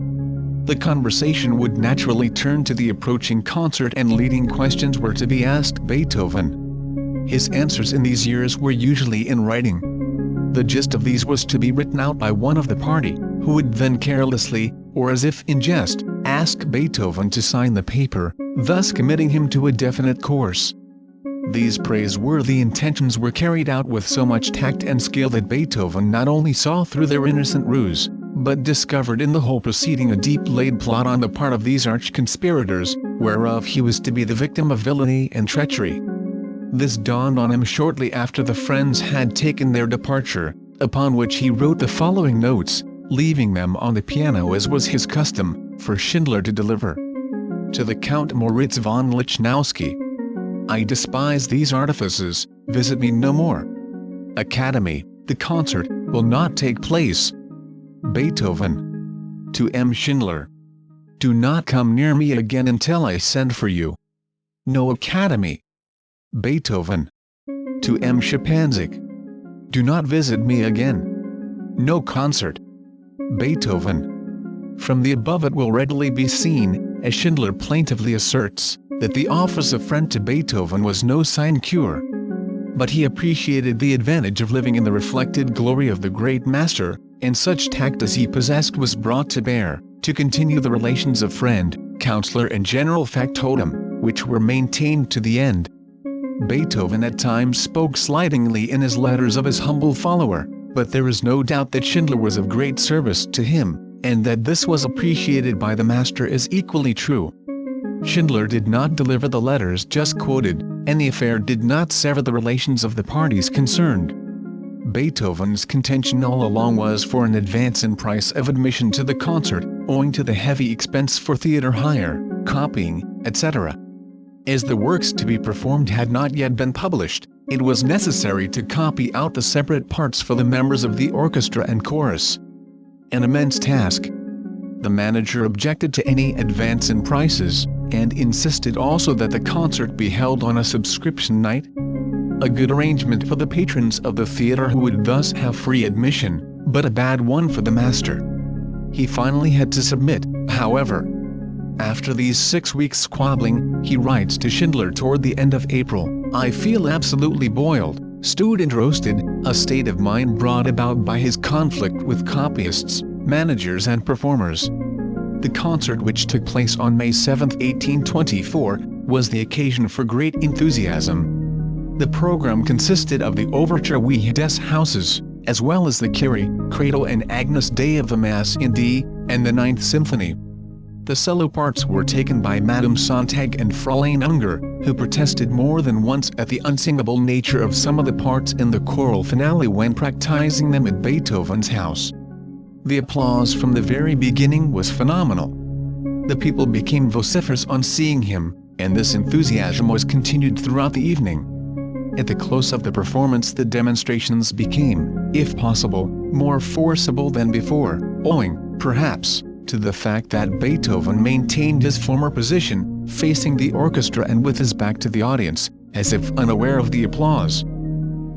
[SPEAKER 1] The conversation would naturally turn to the approaching concert, and leading questions were to be asked Beethoven. His answers in these years were usually in writing. The gist of these was to be written out by one of the party, who would then carelessly, or as if in jest, ask Beethoven to sign the paper, thus committing him to a definite course. These praiseworthy intentions were carried out with so much tact and skill that Beethoven not only saw through their innocent ruse, but discovered in the whole proceeding a deep-laid plot on the part of these arch-conspirators, whereof he was to be the victim of villainy and treachery. This dawned on him shortly after the friends had taken their departure, upon which he wrote the following notes, leaving them on the piano as was his custom, for Schindler to deliver. To the Count Moritz von Lichnowsky. I despise these artifices, visit me no more. Academy, the concert will not take place. Beethoven. To M. Schindler. Do not come near me again until I send for you. No Academy. Beethoven. To M. Szczepanik. Do not visit me again. No concert. Beethoven. From the above it will readily be seen, as Schindler plaintively asserts, that the office of friend to Beethoven was no sinecure. But he appreciated the advantage of living in the reflected glory of the great master, and such tact as he possessed was brought to bear, to continue the relations of friend, counselor and general factotum, which were maintained to the end. Beethoven at times spoke slightingly in his letters of his humble follower, but there is no doubt that Schindler was of great service to him, and that this was appreciated by the master is equally true. Schindler did not deliver the letters just quoted, and the affair did not sever the relations of the parties concerned. Beethoven's contention all along was for an advance in price of admission to the concert, owing to the heavy expense for theater hire, copying, etc. As the works to be performed had not yet been published, it was necessary to copy out the separate parts for the members of the orchestra and chorus. An immense task. The manager objected to any advance in prices, and insisted also that the concert be held on a subscription night. A good arrangement for the patrons of the theater who would thus have free admission, but a bad one for the master. He finally had to submit, however. After these 6 weeks squabbling, he writes to Schindler toward the end of April, "I feel absolutely boiled, stewed and roasted, a state of mind brought about by his conflict with copyists, managers and performers." The concert, which took place on May 7, 1824, was the occasion for great enthusiasm. The program consisted of the overture Wie des Hauses, as well as the Kyrie, Credo and Agnus Dei of the Mass in D, and the Ninth Symphony. The solo parts were taken by Madame Sontag and Fräulein Unger, who protested more than once at the unsingable nature of some of the parts in the choral finale when practicing them at Beethoven's house. The applause from the very beginning was phenomenal. The people became vociferous on seeing him, and this enthusiasm was continued throughout the evening. At the close of the performance, the demonstrations became, if possible, more forcible than before, owing, perhaps, to the fact that Beethoven maintained his former position, facing the orchestra and with his back to the audience, as if unaware of the applause.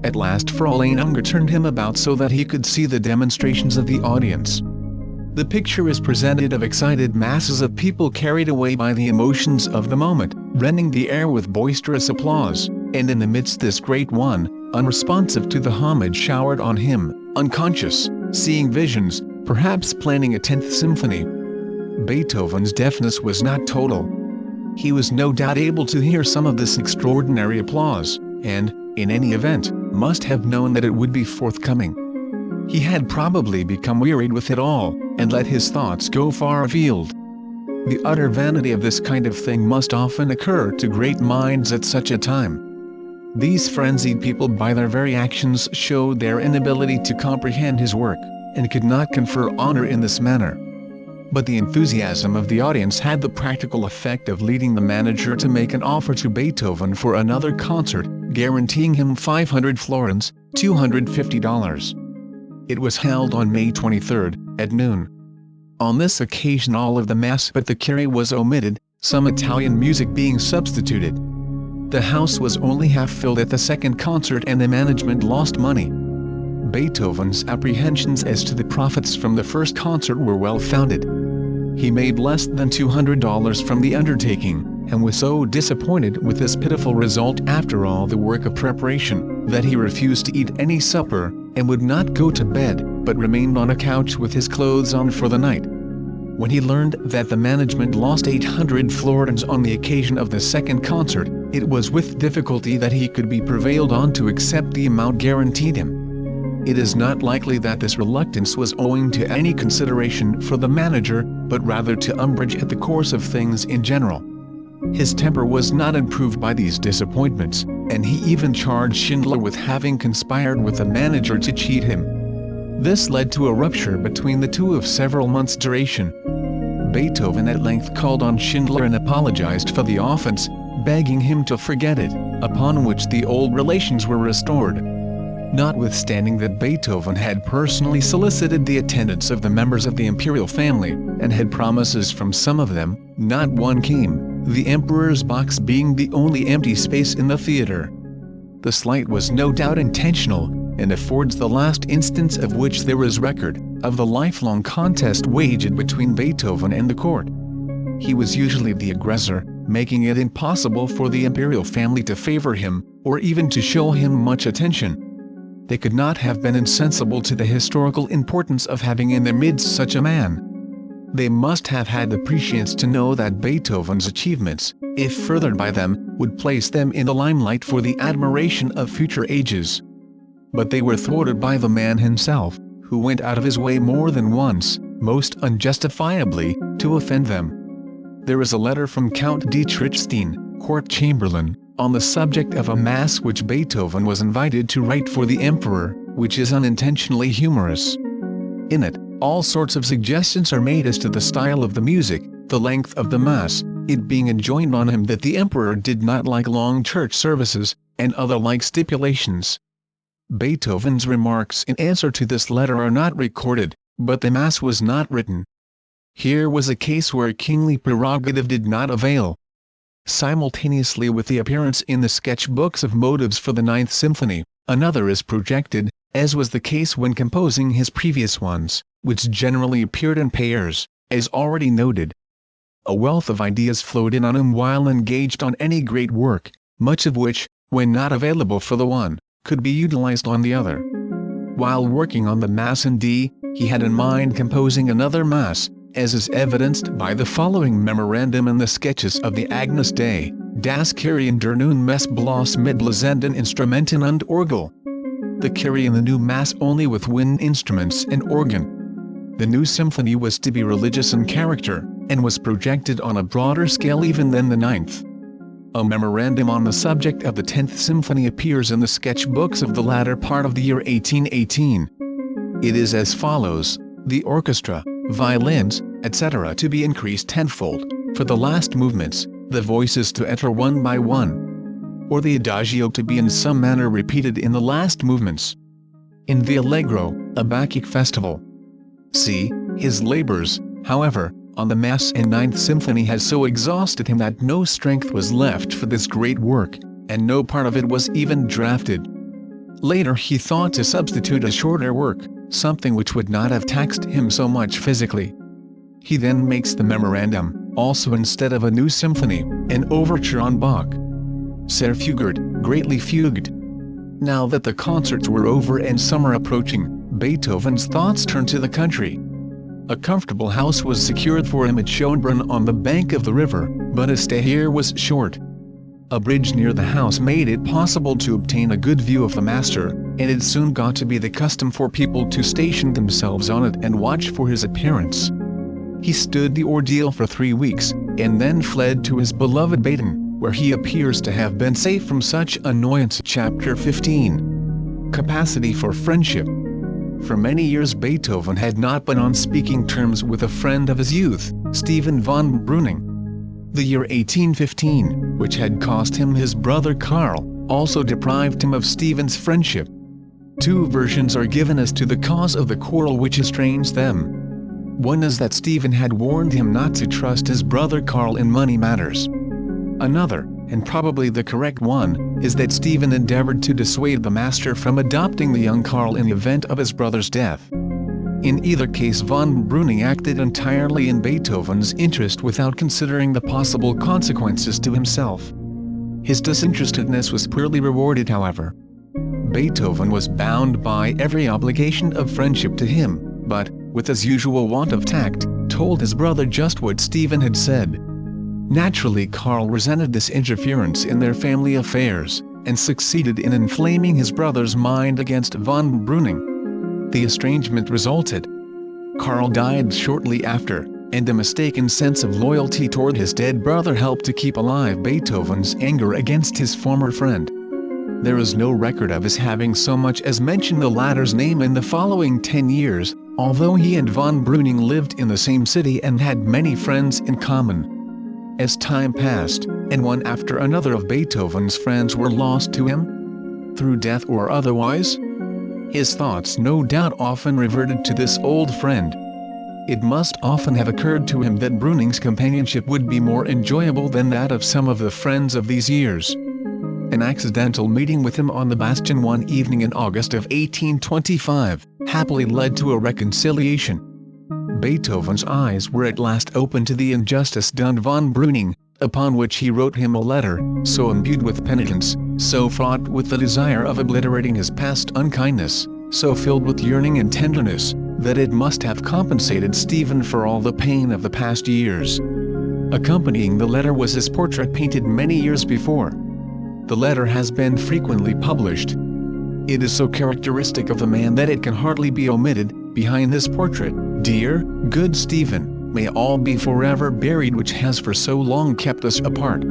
[SPEAKER 1] At last Fräulein Unger turned him about so that he could see the demonstrations of the audience. The picture is presented of excited masses of people carried away by the emotions of the moment, rending the air with boisterous applause, and in the midst this great one, unresponsive to the homage showered on him, unconscious, seeing visions, perhaps planning a 10th symphony. Beethoven's deafness was not total. He was no doubt able to hear some of this extraordinary applause, and, in any event, must have known that it would be forthcoming. He had probably become wearied with it all, and let his thoughts go far afield. The utter vanity of this kind of thing must often occur to great minds at such a time. These frenzied people by their very actions showed their inability to comprehend his work, and could not confer honor in this manner. But the enthusiasm of the audience had the practical effect of leading the manager to make an offer to Beethoven for another concert, guaranteeing him 500 florins, $250. It was held on May 23, at noon. On this occasion all of the Mass but the Kyrie was omitted, some Italian music being substituted. The house was only half filled at the second concert and the management lost money. Beethoven's apprehensions as to the profits from the first concert were well founded. He made less than $200 from the undertaking, and was so disappointed with this pitiful result after all the work of preparation, that he refused to eat any supper, and would not go to bed, but remained on a couch with his clothes on for the night. When he learned that the management lost 800 florins on the occasion of the second concert, it was with difficulty that he could be prevailed on to accept the amount guaranteed him. It is not likely that this reluctance was owing to any consideration for the manager, but rather to umbrage at the course of things in general. His temper was not improved by these disappointments, and he even charged Schindler with having conspired with the manager to cheat him. This led to a rupture between the two of several months' duration. Beethoven at length called on Schindler and apologized for the offense, begging him to forget it, upon which the old relations were restored. Notwithstanding that Beethoven had personally solicited the attendance of the members of the imperial family, and had promises from some of them, not one came, the emperor's box being the only empty space in the theater. The slight was no doubt intentional, and affords the last instance of which there is record, of the lifelong contest waged between Beethoven and the court. He was usually the aggressor, making it impossible for the imperial family to favor him, or even to show him much attention. They could not have been insensible to the historical importance of having in their midst such a man. They must have had the prescience to know that Beethoven's achievements, if furthered by them, would place them in the limelight for the admiration of future ages. But they were thwarted by the man himself, who went out of his way more than once, most unjustifiably, to offend them. There is a letter from Count Dietrichstein, court chamberlain, on the subject of a mass which Beethoven was invited to write for the emperor, which is unintentionally humorous. In it, all sorts of suggestions are made as to the style of the music, the length of the mass, it being enjoined on him that the emperor did not like long church services, and other like stipulations. Beethoven's remarks in answer to this letter are not recorded, but the Mass was not written. Here was a case where kingly prerogative did not avail. Simultaneously with the appearance in the sketchbooks of motives for the Ninth Symphony, another is projected, as was the case when composing his previous ones, which generally appeared in pairs, as already noted. A wealth of ideas flowed in on him while engaged on any great work, much of which, when not available for the one, could be utilized on the other. While working on the Mass in D, he had in mind composing another Mass, as is evidenced by the following memorandum in the sketches of the Agnus Dei, das Kyrie der neuen Mess bloß mit blasenden Instrumenten und Orgel. The Kyrie in the new Mass only with wind instruments and organ. The new symphony was to be religious in character, and was projected on a broader scale even than the Ninth. A memorandum on the subject of the 10th Symphony appears in the sketchbooks of the latter part of the year 1818. It is as follows: the orchestra, violins, etc. to be increased tenfold, for the last movements, the voices to enter one by one, or the adagio to be in some manner repeated in the last movements. In the Allegro, a Bacchic festival. See, his labors, however, on the Mass and Ninth Symphony had so exhausted him that no strength was left for this great work, and no part of it was even drafted. Later he thought to substitute a shorter work, something which would not have taxed him so much physically. He then makes the memorandum, also instead of a new symphony, an overture on Bach. Sehr fugured, greatly fugued. Now that the concerts were over and summer approaching, Beethoven's thoughts turned to the country. A comfortable house was secured for him at Schönbrunn on the bank of the river, but his stay here was short. A bridge near the house made it possible to obtain a good view of the master, and it soon got to be the custom for people to station themselves on it and watch for his appearance. He stood the ordeal for 3 weeks, and then fled to his beloved Baden, where he appears to have been safe from such annoyance. Chapter 15. Capacity for friendship. For many years Beethoven had not been on speaking terms with a friend of his youth, Stephen von Breuning. The year 1815, which had cost him his brother Karl, also deprived him of Stephen's friendship. 2 versions are given as to the cause of the quarrel which estranged them. One is that Stephen had warned him not to trust his brother Karl in money matters. Another, and probably the correct one, is that Stephen endeavored to dissuade the master from adopting the young Karl in the event of his brother's death. In either case von Breuning acted entirely in Beethoven's interest without considering the possible consequences to himself. His disinterestedness was poorly rewarded, however. Beethoven was bound by every obligation of friendship to him, but, with his usual want of tact, told his brother just what Stephen had said. Naturally Karl resented this interference in their family affairs, and succeeded in inflaming his brother's mind against von Breuning. The estrangement resulted. Karl died shortly after, and a mistaken sense of loyalty toward his dead brother helped to keep alive Beethoven's anger against his former friend. There is no record of his having so much as mentioned the latter's name in the following 10 years, although he and von Breuning lived in the same city and had many friends in common. As time passed, and one after another of Beethoven's friends were lost to him, through death or otherwise, his thoughts no doubt often reverted to this old friend. It must often have occurred to him that Breuning's companionship would be more enjoyable than that of some of the friends of these years. An accidental meeting with him on the Bastion one evening in August of 1825, happily led to a reconciliation. Beethoven's eyes were at last opened to the injustice done von Breuning, upon which he wrote him a letter, so imbued with penitence, so fraught with the desire of obliterating his past unkindness, so filled with yearning and tenderness, that it must have compensated Stephen for all the pain of the past years. Accompanying the letter was his portrait painted many years before. The letter has been frequently published. It is so characteristic of the man that it can hardly be omitted. Behind this portrait, "Dear, good Stephen, may all be forever buried which has for so long kept us apart.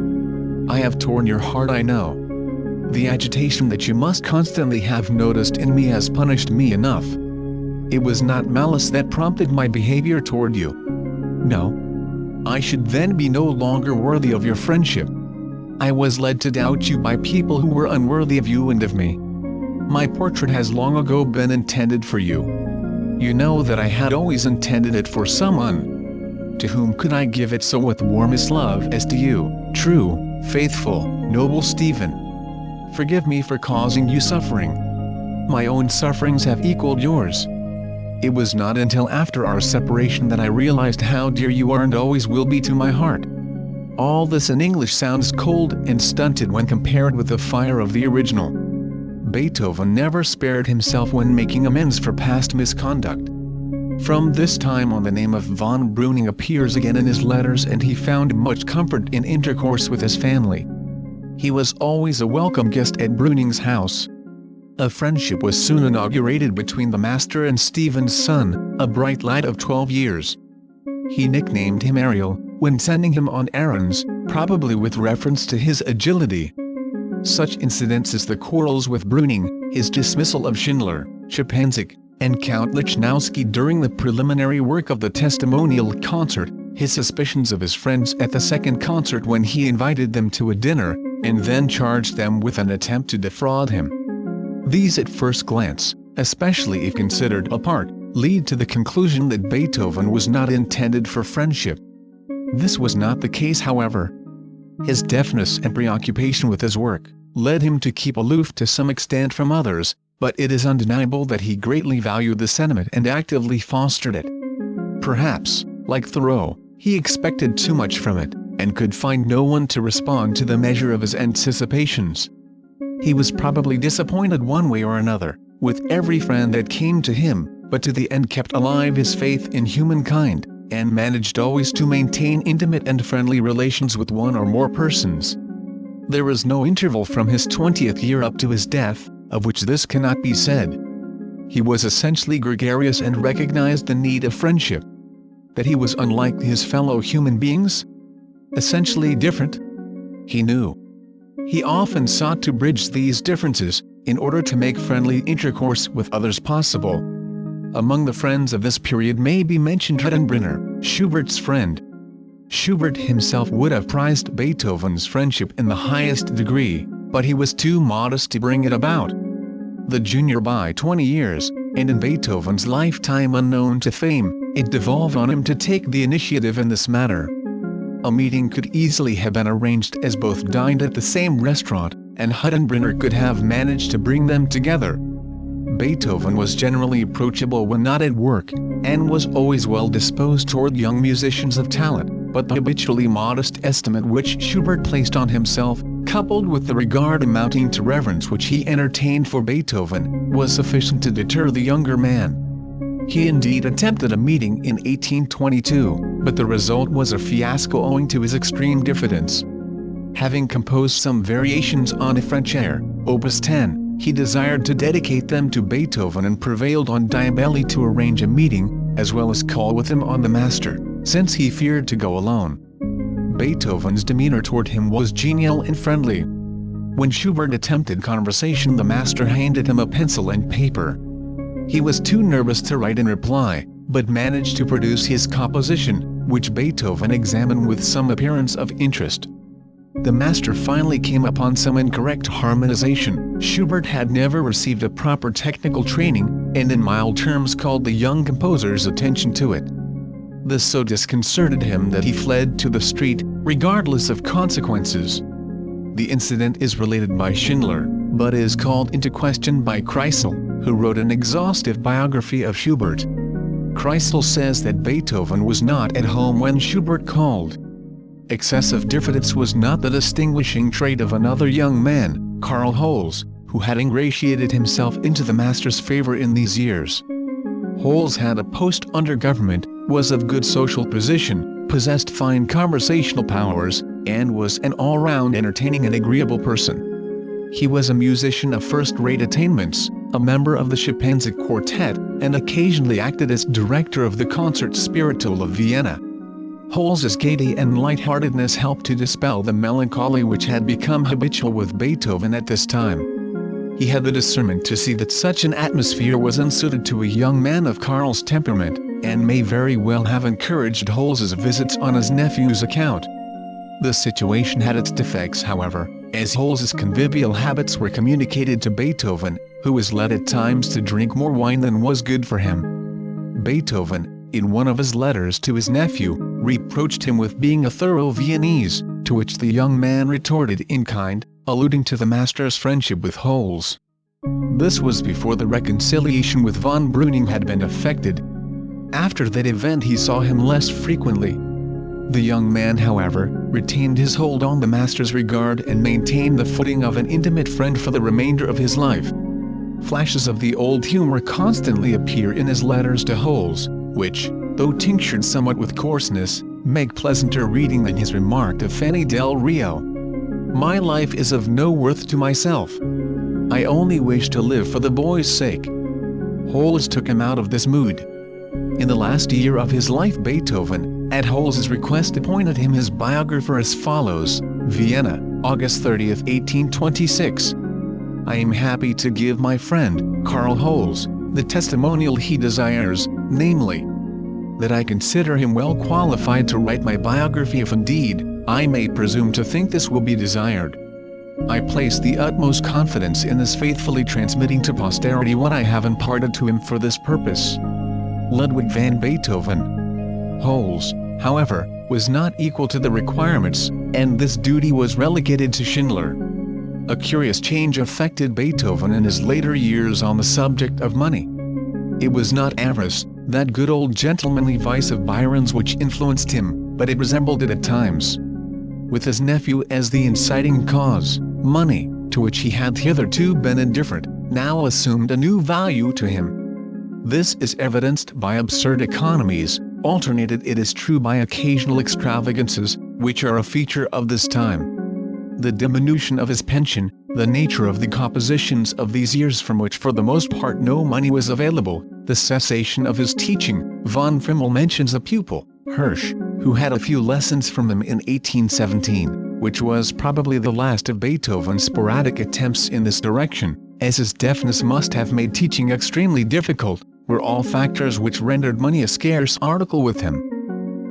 [SPEAKER 1] I have torn your heart, I know. The agitation that you must constantly have noticed in me has punished me enough. It was not malice that prompted my behavior toward you. No. I should then be no longer worthy of your friendship. I was led to doubt you by people who were unworthy of you and of me. My portrait has long ago been intended for you. You know that I had always intended it for someone. To whom could I give it so with warmest love as to you, true, faithful, noble Stephen? Forgive me for causing you suffering. My own sufferings have equaled yours. It was not until after our separation that I realized how dear you are and always will be to my heart. All this in English sounds cold and stunted when compared with the fire of the original. Beethoven never spared himself when making amends for past misconduct. From this time on, the name of von Breuning appears again in his letters, and he found much comfort in intercourse with his family. He was always a welcome guest at Breuning's house. A friendship was soon inaugurated between the master and Stephen's son, a bright lad of 12 years. He nicknamed him Ariel when sending him on errands, probably with reference to his agility. Such incidents as the quarrels with Breuning, his dismissal of Schindler, Szczepanik, and Count Lichnowsky during the preliminary work of the testimonial concert, his suspicions of his friends at the second concert when he invited them to a dinner, and then charged them with an attempt to defraud him. These at first glance, especially if considered apart, lead to the conclusion that Beethoven was not intended for friendship. This was not the case, however. His deafness and preoccupation with his work led him to keep aloof to some extent from others, but it is undeniable that he greatly valued the sentiment and actively fostered it. Perhaps, like Thoreau, he expected too much from it, and could find no one to respond to the measure of his anticipations. He was probably disappointed one way or another, with every friend that came to him, but to the end kept alive his faith in humankind, and managed always to maintain intimate and friendly relations with one or more persons. There was no interval from his 20th year up to his death, of which this cannot be said. He was essentially gregarious and recognized the need of friendship. That he was unlike his fellow human beings? Essentially different? He knew. He often sought to bridge these differences, in order to make friendly intercourse with others possible. Among the friends of this period may be mentioned Höllenbrunner, Schubert's friend. Schubert himself would have prized Beethoven's friendship in the highest degree, but he was too modest to bring it about. The junior by 20 years, and in Beethoven's lifetime unknown to fame, it devolved on him to take the initiative in this matter. A meeting could easily have been arranged, as both dined at the same restaurant, and Höllenbrunner could have managed to bring them together. Beethoven was generally approachable when not at work, and was always well disposed toward young musicians of talent, but the habitually modest estimate which Schubert placed on himself, coupled with the regard amounting to reverence which he entertained for Beethoven, was sufficient to deter the younger man. He indeed attempted a meeting in 1822, but the result was a fiasco owing to his extreme diffidence. Having composed some variations on a French air, Opus 10, he desired to dedicate them to Beethoven and prevailed on Diabelli to arrange a meeting, as well as call with him on the master, since he feared to go alone. Beethoven's demeanor toward him was genial and friendly. When Schubert attempted conversation, the master handed him a pencil and paper. He was too nervous to write in reply, but managed to produce his composition, which Beethoven examined with some appearance of interest. The master finally came upon some incorrect harmonization. Schubert had never received a proper technical training, and in mild terms called the young composer's attention to it. This so disconcerted him that he fled to the street, regardless of consequences. The incident is related by Schindler, but is called into question by Kreisel, who wrote an exhaustive biography of Schubert. Kreisel says that Beethoven was not at home when Schubert called. Excessive diffidence was not the distinguishing trait of another young man, Karl Holz, who had ingratiated himself into the master's favor in these years. Holz had a post under government, was of good social position, possessed fine conversational powers, and was an all-round entertaining and agreeable person. He was a musician of first-rate attainments, a member of the Szczepanik quartet, and occasionally acted as director of the Concert Spiritual of Vienna. Holz's gaiety and lightheartedness helped to dispel the melancholy which had become habitual with Beethoven at this time. He had the discernment to see that such an atmosphere was unsuited to a young man of Karl's temperament, and may very well have encouraged Holz's visits on his nephew's account. The situation had its defects, however, as Holz's convivial habits were communicated to Beethoven, who was led at times to drink more wine than was good for him. Beethoven, in one of his letters to his nephew, reproached him with being a thorough Viennese, to which the young man retorted in kind, alluding to the master's friendship with Holz. This was before the reconciliation with von Breuning had been effected. After that event he saw him less frequently. The young man, however, retained his hold on the master's regard and maintained the footing of an intimate friend for the remainder of his life. Flashes of the old humor constantly appear in his letters to Holz, which, though tinctured somewhat with coarseness, make pleasanter reading than his remark to Fanny del Rio. "My life is of no worth to myself. I only wish to live for the boy's sake." Holz took him out of this mood. In the last year of his life, Beethoven, at Holz's request, appointed him his biographer as follows: Vienna, August 30, 1826. "I am happy to give my friend, Karl Holz, the testimonial he desires, namely, that I consider him well qualified to write my biography if indeed, I may presume to think this will be desired. I place the utmost confidence in his faithfully transmitting to posterity what I have imparted to him for this purpose." Ludwig van Beethoven. Holz, however, was not equal to the requirements, and this duty was relegated to Schindler. A curious change affected Beethoven in his later years on the subject of money. It was not avarice, that good old gentlemanly vice of Byron's, which influenced him, but it resembled it at times. With his nephew as the inciting cause, money, to which he had hitherto been indifferent, now assumed a new value to him. This is evidenced by absurd economies, alternated it is true by occasional extravagances, which are a feature of this time. The diminution of his pension, the nature of the compositions of these years from which for the most part no money was available, the cessation of his teaching. Von Frimmel mentions a pupil, Hirsch, who had a few lessons from him in 1817, which was probably the last of Beethoven's sporadic attempts in this direction, as his deafness must have made teaching extremely difficult, were all factors which rendered money a scarce article with him.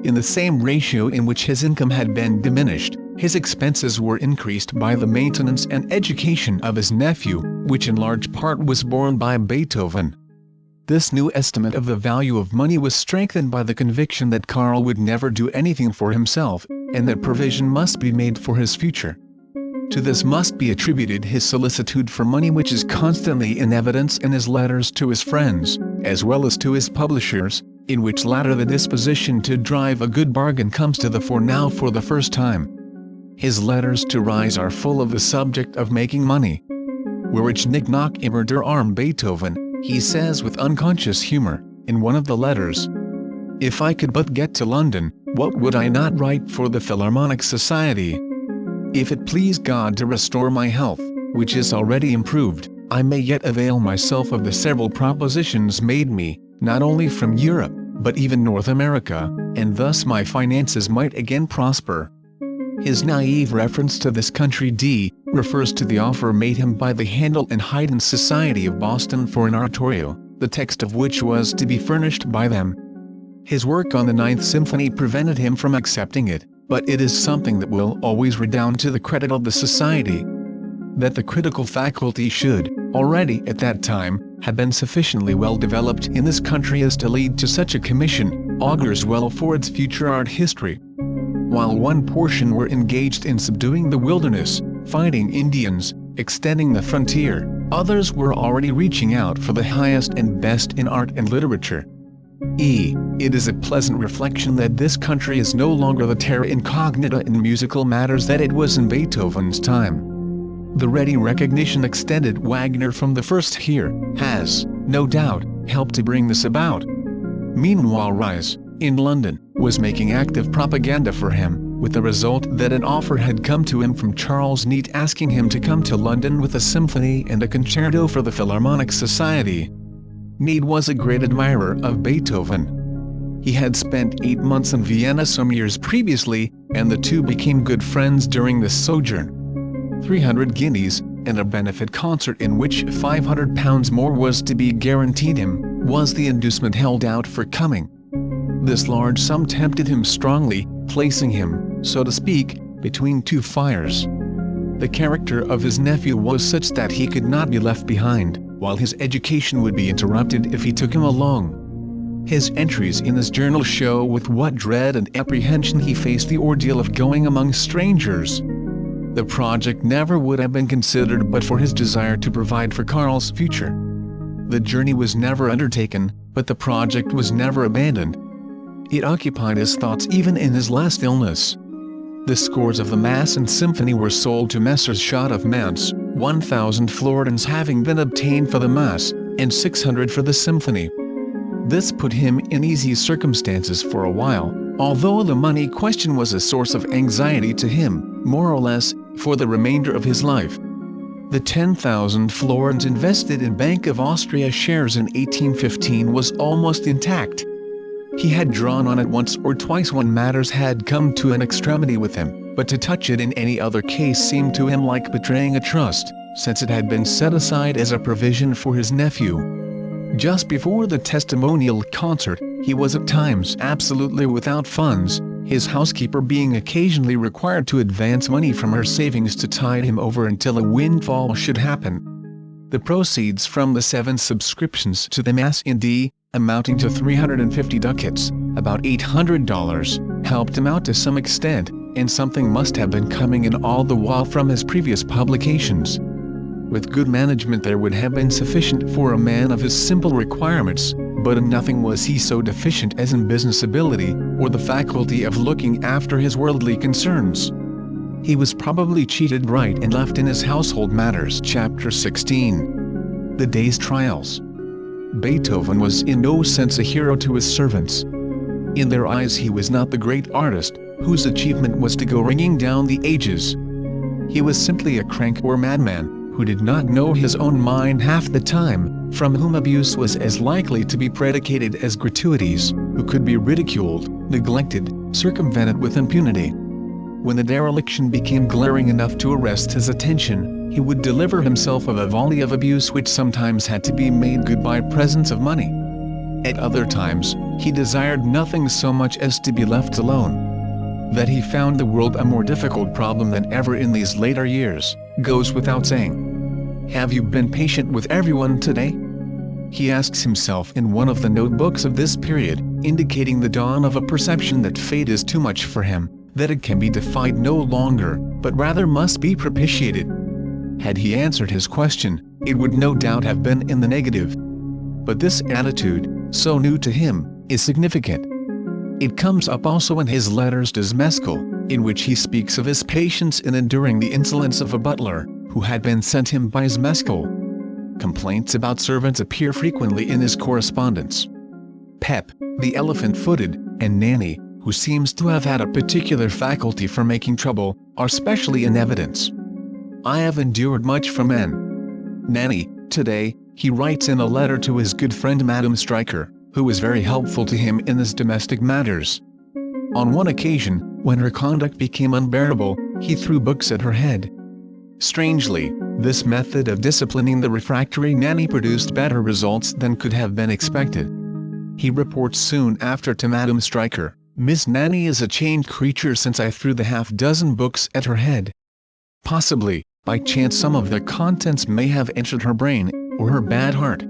[SPEAKER 1] In the same ratio in which his income had been diminished, his expenses were increased by the maintenance and education of his nephew, which in large part was borne by Beethoven. This new estimate of the value of money was strengthened by the conviction that Karl would never do anything for himself, and that provision must be made for his future. To this must be attributed his solicitude for money, which is constantly in evidence in his letters to his friends, as well as to his publishers, in which latter the disposition to drive a good bargain comes to the fore now for the first time. His letters to Ries are full of the subject of making money. "Were ich nicht noch immer der arm Beethoven," he says with unconscious humor, in one of the letters. "If I could but get to London, what would I not write for the Philharmonic Society? If it please God to restore my health, which is already improved, I may yet avail myself of the several propositions made me, not only from Europe, but even North America, and thus my finances might again prosper." His naive reference to this country refers to the offer made him by the Handel and Haydn Society of Boston for an oratorio, the text of which was to be furnished by them. His work on the Ninth Symphony prevented him from accepting it, but it is something that will always redound to the credit of the Society. That the critical faculty should, already at that time, have been sufficiently well developed in this country as to lead to such a commission, augurs well for its future art history. While one portion were engaged in subduing the wilderness, fighting Indians, extending the frontier, others were already reaching out for the highest and best in art and literature. It is a pleasant reflection that this country is no longer the terra incognita in musical matters that it was in Beethoven's time. The ready recognition extended Wagner from the first here, has, no doubt, helped to bring this about. Meanwhile Ries, in London, was making active propaganda for him, with the result that an offer had come to him from Charles Neate asking him to come to London with a symphony and a concerto for the Philharmonic Society. Neate was a great admirer of Beethoven. He had spent 8 months in Vienna some years previously, and the two became good friends during this sojourn. 300 guineas, and a benefit concert in which £500 more was to be guaranteed him, was the inducement held out for coming. This large sum tempted him strongly, placing him, so to speak, between two fires. The character of his nephew was such that he could not be left behind, while his education would be interrupted if he took him along. His entries in his journal show with what dread and apprehension he faced the ordeal of going among strangers. The project never would have been considered but for his desire to provide for Karl's future. The journey was never undertaken, but the project was never abandoned. It occupied his thoughts even in his last illness. The scores of the Mass and Symphony were sold to Messrs. Schott of Mainz, 1,000 florins having been obtained for the Mass, and 600 for the Symphony. This put him in easy circumstances for a while, although the money question was a source of anxiety to him, more or less, for the remainder of his life. The 10,000 florins invested in Bank of Austria shares in 1815 was almost intact. He had drawn on it once or twice when matters had come to an extremity with him, but to touch it in any other case seemed to him like betraying a trust, since it had been set aside as a provision for his nephew. Just before the testimonial concert, he was at times absolutely without funds, his housekeeper being occasionally required to advance money from her savings to tide him over until a windfall should happen. The proceeds from the 7 subscriptions to the Mass in D, amounting to 350 ducats, about $800, helped him out to some extent, and something must have been coming in all the while from his previous publications. With good management there would have been sufficient for a man of his simple requirements, but in nothing was he so deficient as in business ability, or the faculty of looking after his worldly concerns. He was probably cheated right and left in his household matters. Chapter 16. The Day's Trials. Beethoven was in no sense a hero to his servants. In their eyes he was not the great artist, whose achievement was to go ringing down the ages. He was simply a crank or madman, who did not know his own mind half the time, from whom abuse was as likely to be predicated as gratuities, who could be ridiculed, neglected, circumvented with impunity. When the dereliction became glaring enough to arrest his attention, he would deliver himself of a volley of abuse which sometimes had to be made good by presents of money. At other times, he desired nothing so much as to be left alone. That he found the world a more difficult problem than ever in these later years, goes without saying. Have you been patient with everyone today? He asks himself in one of the notebooks of this period, indicating the dawn of a perception that fate is too much for him, that it can be defied no longer, but rather must be propitiated. Had he answered his question, it would no doubt have been in the negative. But this attitude, so new to him, is significant. It comes up also in his letters to Zmeskall, in which he speaks of his patience in enduring the insolence of a butler, who had been sent him by Zmeskall. Complaints about servants appear frequently in his correspondence. Pep, the elephant-footed, and Nanny, who seems to have had a particular faculty for making trouble, are specially in evidence. I have endured much from Nanny. Today, he writes in a letter to his good friend Madame Streicher, who was very helpful to him in his domestic matters. On one occasion, when her conduct became unbearable, he threw books at her head. Strangely, this method of disciplining the refractory Nanny produced better results than could have been expected. He reports soon after to Madame Streicher, Miss Nanny is a changed creature since I threw the half-dozen books at her head. Possibly, by chance some of the contents may have entered her brain, or her bad heart.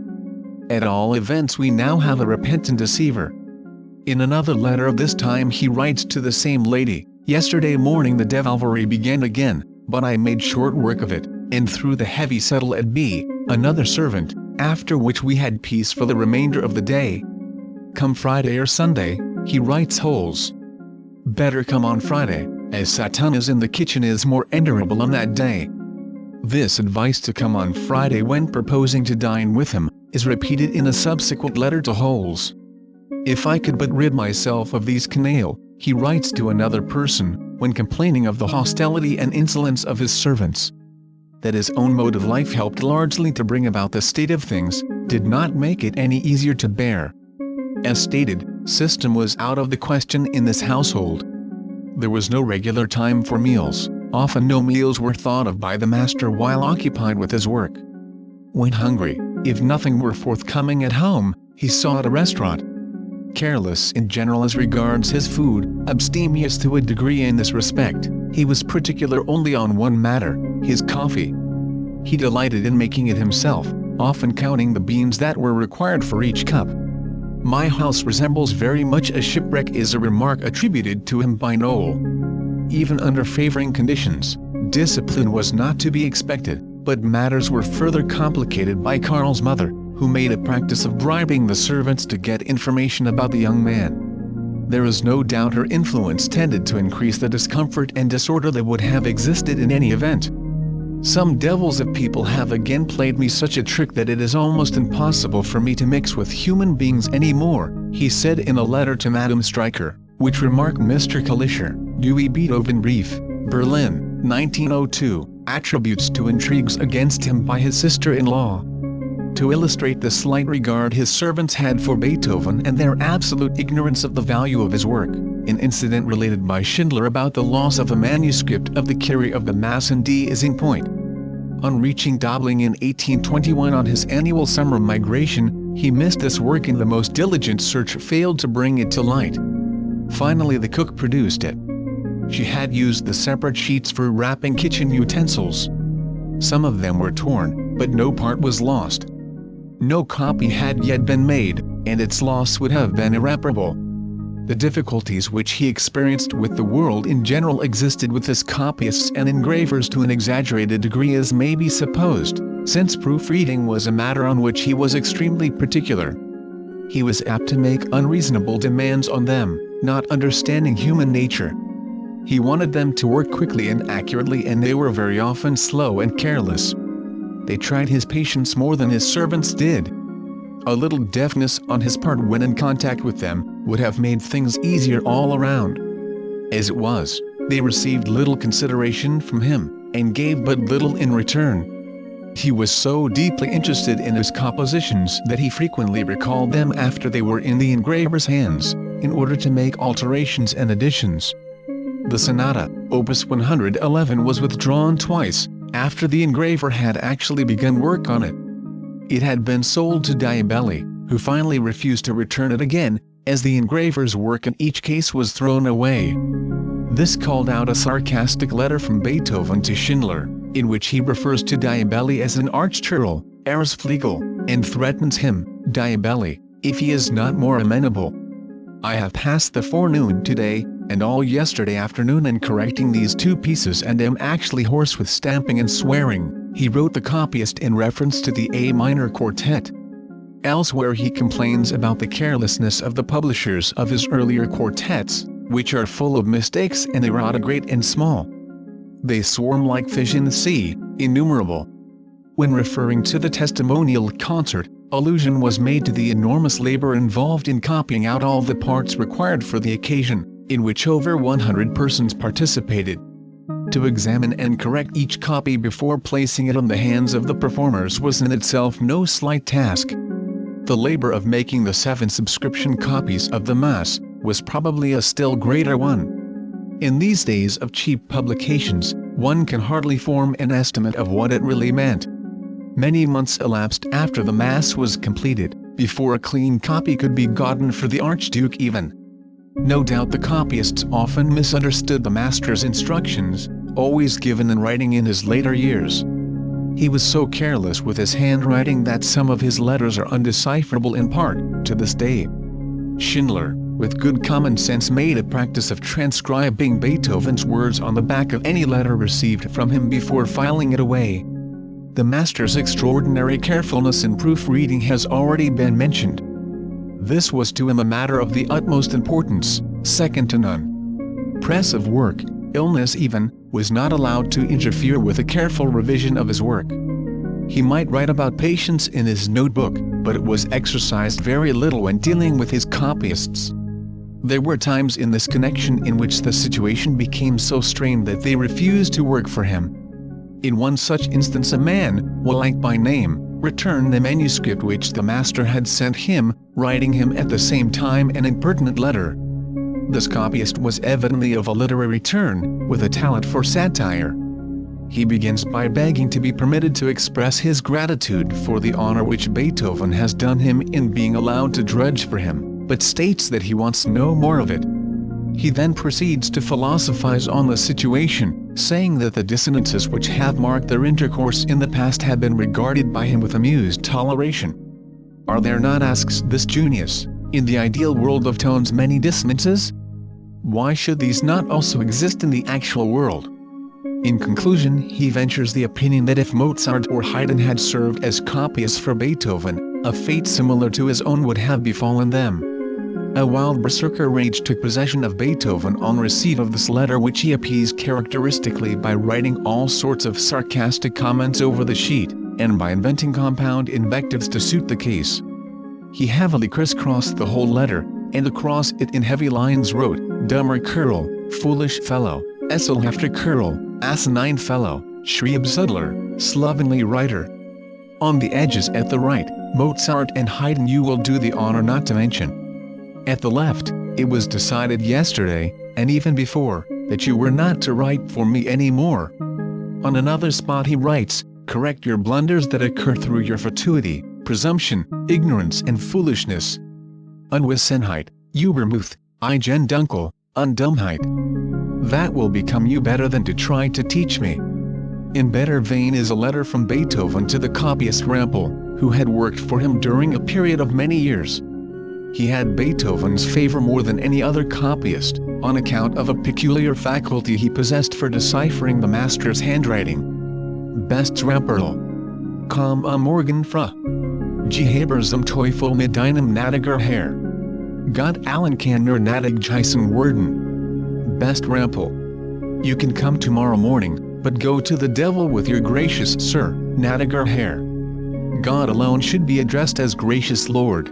[SPEAKER 1] At all events we now have a repentant deceiver. In another letter of this time he writes to the same lady, yesterday morning the devilry began again, but I made short work of it, and threw the heavy settle at B, another servant, after which we had peace for the remainder of the day. Come Friday or Sunday, he writes Holes. Better come on Friday, as Satan is in the kitchen is more endurable on that day. This advice to come on Friday when proposing to dine with him, is repeated in a subsequent letter to Holes. If I could but rid myself of these canaille, he writes to another person, when complaining of the hostility and insolence of his servants. That his own mode of life helped largely to bring about the state of things, did not make it any easier to bear. As stated, system was out of the question in this household. There was no regular time for meals, often no meals were thought of by the master while occupied with his work. When hungry, if nothing were forthcoming at home, he saw at a restaurant. Careless in general as regards his food, abstemious to a degree in this respect, he was particular only on one matter, his coffee. He delighted in making it himself, often counting the beans that were required for each cup. "My house resembles very much a shipwreck" is a remark attributed to him by Noel. Even under favoring conditions, discipline was not to be expected, but matters were further complicated by Karl's mother, who made a practice of bribing the servants to get information about the young man. There is no doubt her influence tended to increase the discomfort and disorder that would have existed in any event. "Some devils of people have again played me such a trick that it is almost impossible for me to mix with human beings any more," he said in a letter to Madame Streicher, which remarked Mr. Kalischer, Dewey Beethoven Brief, Berlin, 1902, attributes to intrigues against him by his sister-in-law. To illustrate the slight regard his servants had for Beethoven and their absolute ignorance of the value of his work, an incident related by Schindler about the loss of a manuscript of the Kyrie of the Mass in D is in point. On reaching Dobling in 1821 on his annual summer migration, he missed this work and the most diligent search failed to bring it to light. Finally the cook produced it. She had used the separate sheets for wrapping kitchen utensils. Some of them were torn, but no part was lost. No copy had yet been made, and its loss would have been irreparable. The difficulties which he experienced with the world in general existed with his copyists and engravers to an exaggerated degree, as may be supposed, since proofreading was a matter on which he was extremely particular. He was apt to make unreasonable demands on them, not understanding human nature. He wanted them to work quickly and accurately, and they were very often slow and careless. They tried his patience more than his servants did. A little deafness on his part when in contact with them would have made things easier all around. As it was, they received little consideration from him, and gave but little in return. He was so deeply interested in his compositions that he frequently recalled them after they were in the engraver's hands, in order to make alterations and additions. The sonata, Opus 111, was withdrawn twice, after the engraver had actually begun work on it. It had been sold to Diabelli, who finally refused to return it again, as the engraver's work in each case was thrown away. This called out a sarcastic letter from Beethoven to Schindler, in which he refers to Diabelli as an arch-churl, Erzflegel, and threatens him, Diabelli, if he is not more amenable. "I have passed the forenoon today, and all yesterday afternoon in correcting these two pieces, and am actually hoarse with stamping and swearing," he wrote the copyist in reference to the A minor quartet. Elsewhere he complains about the carelessness of the publishers of his earlier quartets, which are full of mistakes and errata great and small. "They swarm like fish in the sea, innumerable." When referring to the testimonial concert, allusion was made to the enormous labor involved in copying out all the parts required for the occasion, in which over 100 persons participated. To examine and correct each copy before placing it in the hands of the performers was in itself no slight task. The labor of making the 7 subscription copies of the Mass was probably a still greater one. In these days of cheap publications, one can hardly form an estimate of what it really meant. Many months elapsed after the Mass was completed, before a clean copy could be gotten for the Archduke even. No doubt the copyists often misunderstood the master's instructions, always given in writing in his later years. He was so careless with his handwriting that some of his letters are undecipherable in part, to this day. Schindler, with good common sense, made a practice of transcribing Beethoven's words on the back of any letter received from him before filing it away. The master's extraordinary carefulness in proofreading has already been mentioned. This was to him a matter of the utmost importance, second to none. Press of work, illness even, was not allowed to interfere with a careful revision of his work. He might write about patience in his notebook, but it was exercised very little when dealing with his copyists. There were times in this connection in which the situation became so strained that they refused to work for him. In one such instance a man, Wallach by name, returned the manuscript which the master had sent him, writing him at the same time an impertinent letter. This copyist was evidently of a literary turn, with a talent for satire. He begins by begging to be permitted to express his gratitude for the honor which Beethoven has done him in being allowed to drudge for him, but states that he wants no more of it. He then proceeds to philosophize on the situation, saying that the dissonances which have marked their intercourse in the past have been regarded by him with amused toleration. Are there not, asks this Junius, in the ideal world of tones many dissonances? Why should these not also exist in the actual world? In conclusion, he ventures the opinion that if Mozart or Haydn had served as copyists for Beethoven, a fate similar to his own would have befallen them. A wild berserker rage took possession of Beethoven on receipt of this letter, which he appeased characteristically by writing all sorts of sarcastic comments over the sheet, and by inventing compound invectives to suit the case. He heavily crisscrossed the whole letter, and across it in heavy lines wrote, "Dummer Kerl, foolish fellow, Esselhafter Kerl, asinine fellow, Schreibsudler, slovenly writer." On the edges at the right, Mozart and Haydn you will do the honor not to mention. At the left, it was decided yesterday, and even before, that you were not to write for me any more. On another spot he writes, "Correct your blunders that occur through your fatuity, presumption, ignorance and foolishness. Unwissenheit, Übermuth, Eigendunkel, Undummheit. That will become you better than to try to teach me." In better vein is a letter from Beethoven to the copyist Rampel, who had worked for him during a period of many years. He had Beethoven's favor more than any other copyist, on account of a peculiar faculty he possessed for deciphering the master's handwriting. Best Rampel. Komm am Morgen früh. Gehaber zum Teufel mit deinem Nadiger Herr. Gott allen kann nur nadig heißen werden. Best Rampel. You can come tomorrow morning, but go to the devil with your gracious Sir, Nadiger Herr. God alone should be addressed as gracious Lord.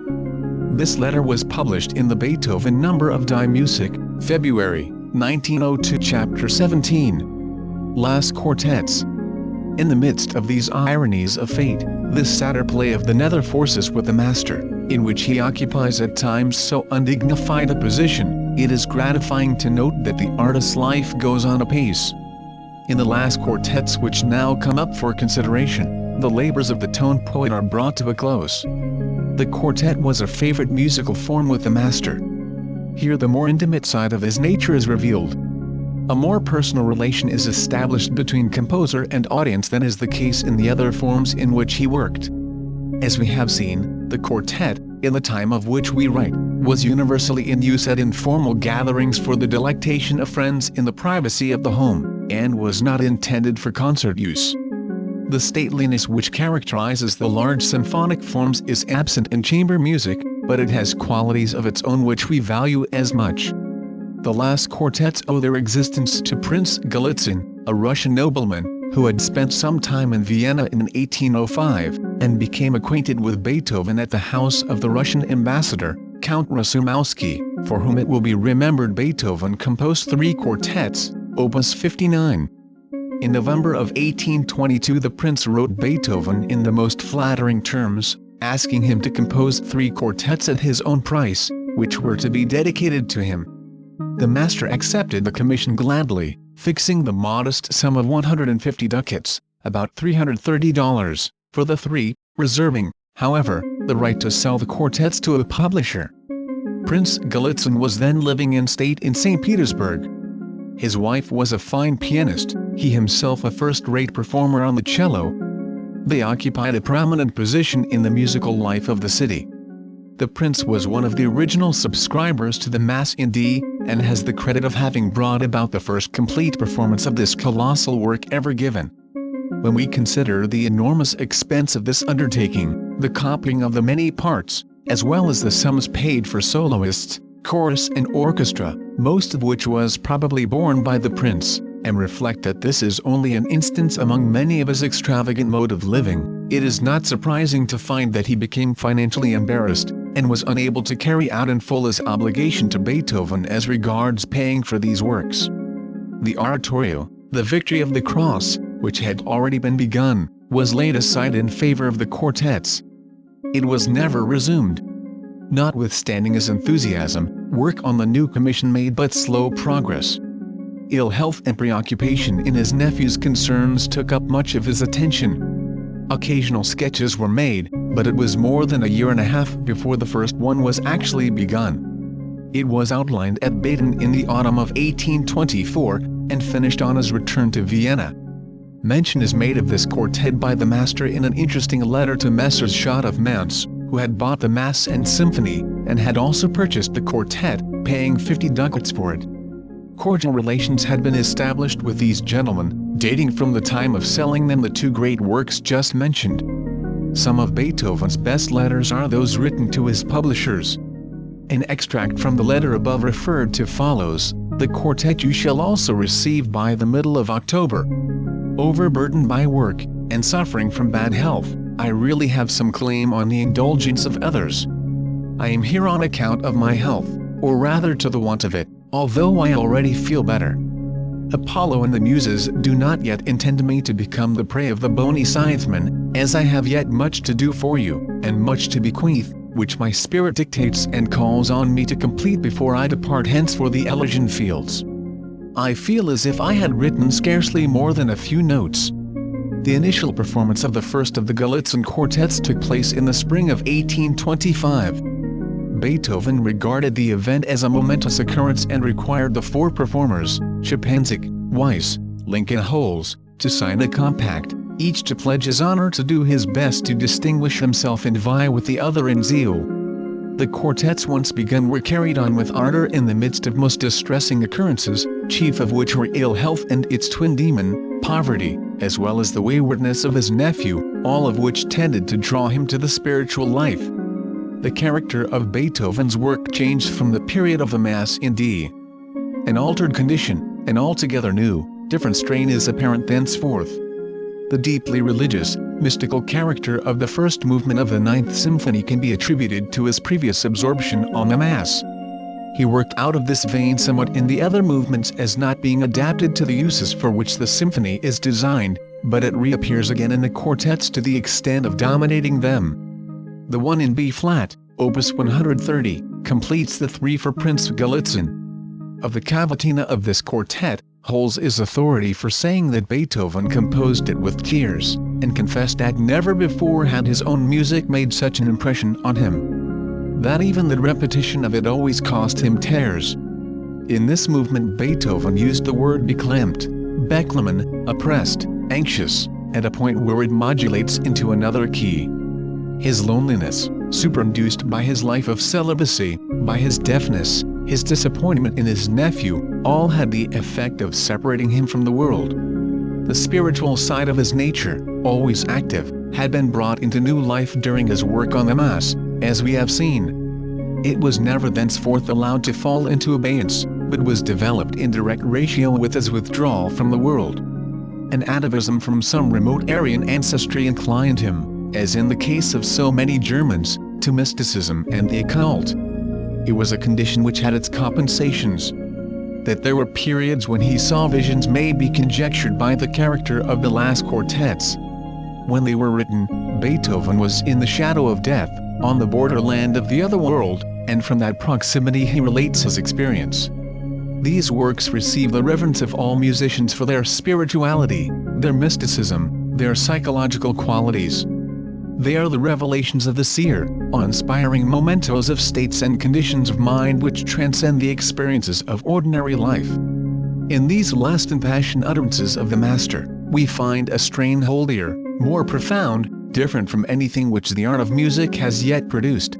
[SPEAKER 1] This letter was published in the Beethoven number of Die Musik, February, 1902, Chapter 17. Last Quartets. In the midst of these ironies of fate, this sadder play of the nether forces with the master, in which he occupies at times so undignified a position, it is gratifying to note that the artist's life goes on apace. In the last quartets which now come up for consideration, the labors of the tone poet are brought to a close. The quartet was a favorite musical form with the master. Here the more intimate side of his nature is revealed. A more personal relation is established between composer and audience than is the case in the other forms in which he worked. As we have seen, the quartet, in the time of which we write, was universally in use at informal gatherings for the delectation of friends in the privacy of the home, and was not intended for concert use. The stateliness which characterizes the large symphonic forms is absent in chamber music, but it has qualities of its own which we value as much. The last quartets owe their existence to Prince Golitsyn, a Russian nobleman, who had spent some time in Vienna in 1805, and became acquainted with Beethoven at the house of the Russian ambassador, Count Rasumowski, for whom it will be remembered Beethoven composed 3 quartets, Opus 59. In November of 1822 the prince wrote Beethoven in the most flattering terms, asking him to compose 3 quartets at his own price, which were to be dedicated to him. The master accepted the commission gladly, fixing the modest sum of 150 ducats, about $330, for the 3, reserving, however, the right to sell the quartets to a publisher. Prince Golitsyn was then living in state in St. Petersburg. His wife was a fine pianist, he himself a first-rate performer on the cello. They occupied a prominent position in the musical life of the city. The prince was one of the original subscribers to the Mass in D, and has the credit of having brought about the first complete performance of this colossal work ever given. When we consider the enormous expense of this undertaking, the copying of the many parts, as well as the sums paid for soloists, chorus and orchestra, most of which was probably borne by the prince, and reflect that this is only an instance among many of his extravagant mode of living, it is not surprising to find that he became financially embarrassed, and was unable to carry out in full his obligation to Beethoven as regards paying for these works. The oratorio, the Victory of the Cross, which had already been begun, was laid aside in favor of the quartets. It was never resumed. Notwithstanding his enthusiasm, work on the new commission made but slow progress. ill health and preoccupation in his nephew's concerns took up much of his attention. Occasional sketches were made, but it was more than a year and a half before the first one was actually begun. It was outlined at Baden in the autumn of 1824, and finished on his return to Vienna. Mention is made of this quartet by the master in an interesting letter to Messrs. Schott of Mainz, who had bought the Mass and Symphony, and had also purchased the quartet, paying 50 ducats for it. Cordial relations had been established with these gentlemen, dating from the time of selling them the two great works just mentioned. Some of Beethoven's best letters are those written to his publishers. An extract from the letter above referred to follows: "The quartet you shall also receive by the middle of October. Overburdened by work, and suffering from bad health, I really have some claim on the indulgence of others. I am here on account of my health, or rather to the want of it, although I already feel better. Apollo and the Muses do not yet intend me to become the prey of the bony scytheman, as I have yet much to do for you, and much to bequeath, which my spirit dictates and calls on me to complete before I depart hence for the Elysian fields. I feel as if I had written scarcely more than a few notes." The initial performance of the first of the Galitzin quartets took place in the spring of 1825. Beethoven regarded the event as a momentous occurrence and required the four performers, Schepanzig, Weiss, Lincoln-Holz, to sign a compact, each to pledge his honor to do his best to distinguish himself and vie with the other in zeal. The quartets once begun were carried on with ardor in the midst of most distressing occurrences, chief of which were ill health and its twin demon, poverty, as well as the waywardness of his nephew, all of which tended to draw him to the spiritual life. The character of Beethoven's work changed from the period of the Mass in D. An altered condition, an altogether new, different strain is apparent thenceforth. The deeply religious, mystical character of the first movement of the Ninth Symphony can be attributed to his previous absorption on the Mass. He worked out of this vein somewhat in the other movements as not being adapted to the uses for which the symphony is designed, but it reappears again in the quartets to the extent of dominating them. The one in B-flat, Opus 130, completes the three for Prince Galitzin. Of the cavatina of this quartet, Holz is authority for saying that Beethoven composed it with tears, and confessed that never before had his own music made such an impression on him. That even the repetition of it always cost him tears. In this movement Beethoven used the word beklemmt, beklommen, oppressed, anxious, at a point where it modulates into another key. His loneliness, superinduced by his life of celibacy, by his deafness, his disappointment in his nephew, all had the effect of separating him from the world. The spiritual side of his nature, always active, had been brought into new life during his work on the Mass, as we have seen. It was never thenceforth allowed to fall into abeyance, but was developed in direct ratio with his withdrawal from the world. An atavism from some remote Aryan ancestry inclined him, as in the case of so many Germans, to mysticism and the occult. It was a condition which had its compensations. That there were periods when he saw visions may be conjectured by the character of the last quartets. When they were written, Beethoven was in the shadow of death, on the borderland of the other world, and from that proximity he relates his experience. These works receive the reverence of all musicians for their spirituality, their mysticism, their psychological qualities. They are the revelations of the seer, awe-inspiring mementos of states and conditions of mind which transcend the experiences of ordinary life. In these last impassioned utterances of the Master, we find a strain holier, more profound, different from anything which the art of music has yet produced.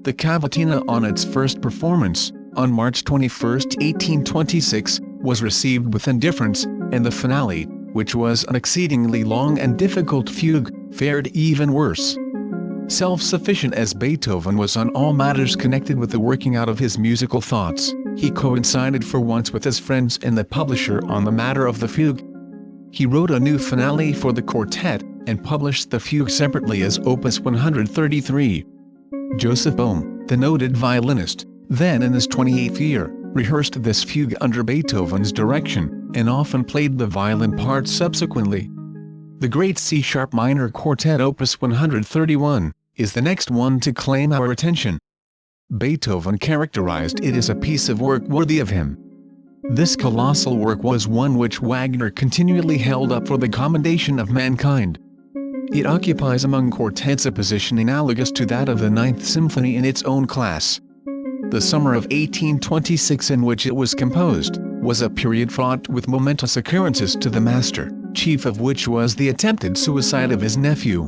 [SPEAKER 1] The cavatina on its first performance, on March 21, 1826, was received with indifference, and the finale, which was an exceedingly long and difficult fugue, fared even worse. Self-sufficient as Beethoven was on all matters connected with the working out of his musical thoughts, he coincided for once with his friends and the publisher on the matter of the fugue. He wrote a new finale for the quartet, and published the fugue separately as Opus 133. Joseph Bohm, the noted violinist, then in his 28th year, rehearsed this fugue under Beethoven's direction, and often played the violin part subsequently. The great C-sharp minor quartet Opus 131, is the next one to claim our attention. Beethoven characterized it as a piece of work worthy of him. This colossal work was one which Wagner continually held up for the commendation of mankind. It occupies among quartets a position analogous to that of the Ninth Symphony in its own class. The summer of 1826 in which it was composed, was a period fraught with momentous occurrences to the master, chief of which was the attempted suicide of his nephew.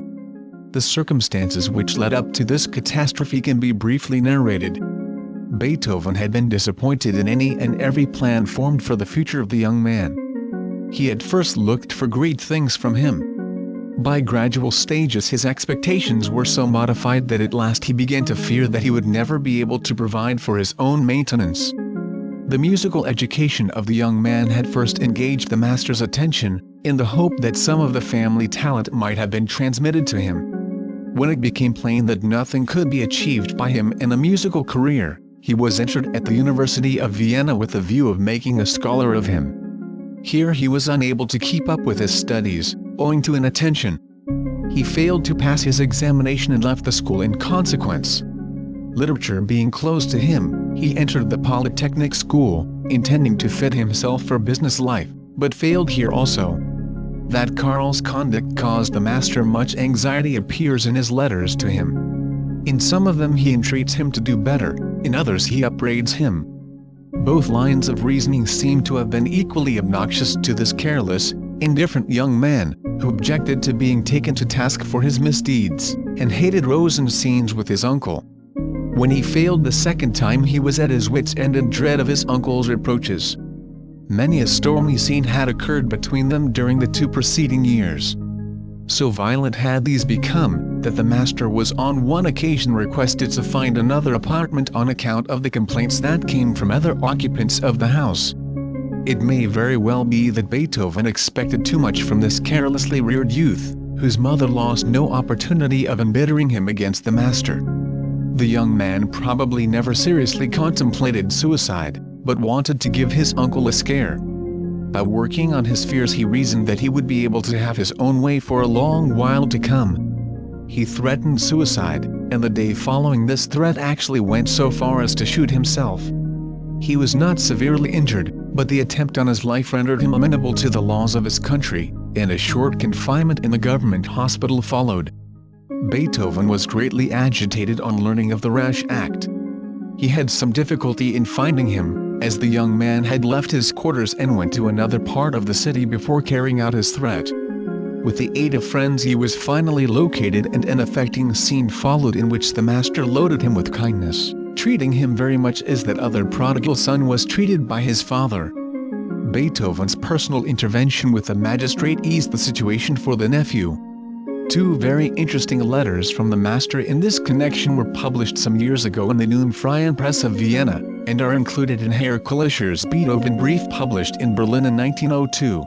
[SPEAKER 1] The circumstances which led up to this catastrophe can be briefly narrated. Beethoven had been disappointed in any and every plan formed for the future of the young man. He had first looked for great things from him. By gradual stages his expectations were so modified that at last he began to fear that he would never be able to provide for his own maintenance. The musical education of the young man had first engaged the master's attention, in the hope that some of the family talent might have been transmitted to him. When it became plain that nothing could be achieved by him in a musical career, he was entered at the University of Vienna with the view of making a scholar of him. Here he was unable to keep up with his studies, owing to inattention. He failed to pass his examination and left the school in consequence. Literature being closed to him, he entered the Polytechnic school, intending to fit himself for business life, but failed here also. That Karl's conduct caused the master much anxiety appears in his letters to him. In some of them he entreats him to do better, in others he upbraids him. Both lines of reasoning seem to have been equally obnoxious to this careless, indifferent young man, who objected to being taken to task for his misdeeds, and hated Rosen scenes with his uncle. When he failed the second time he was at his wits' end in dread of his uncle's reproaches. Many a stormy scene had occurred between them during the 2 preceding years. So violent had these become, that the master was on one occasion requested to find another apartment on account of the complaints that came from other occupants of the house. It may very well be that Beethoven expected too much from this carelessly reared youth, whose mother lost no opportunity of embittering him against the master. The young man probably never seriously contemplated suicide, but wanted to give his uncle a scare. By working on his fears he reasoned that he would be able to have his own way for a long while to come. He threatened suicide, and the day following this threat actually went so far as to shoot himself. He was not severely injured, but the attempt on his life rendered him amenable to the laws of his country, and a short confinement in the government hospital followed. Beethoven was greatly agitated on learning of the rash act. He had some difficulty in finding him, as the young man had left his quarters and went to another part of the city before carrying out his threat. With the aid of friends he was finally located, and an affecting scene followed in which the master loaded him with kindness, treating him very much as that other prodigal son was treated by his father. Beethoven's personal intervention with the magistrate eased the situation for the nephew. 2 very interesting letters from the master in this connection were published some years ago in the Neuen Press of Vienna, and are included in Herr Klischer's Beethoven Brief published in Berlin in 1902.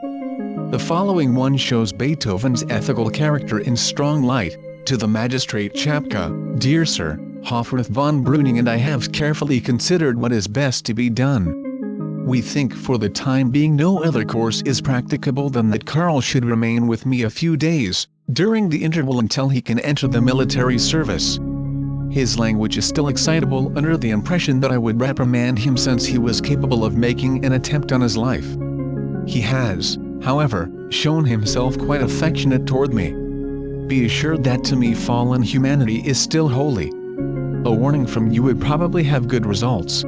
[SPEAKER 1] The following one shows Beethoven's ethical character in strong light. To the magistrate Chapka, Dear Sir, Hofrath von Breuning and I have carefully considered what is best to be done. We think for the time being no other course is practicable than that Karl should remain with me a few days, during the interval until he can enter the military service. His language is still excitable under the impression that I would reprimand him since he was capable of making an attempt on his life. He has, however, shown himself quite affectionate toward me. Be assured that to me fallen humanity is still holy. A warning from you would probably have good results.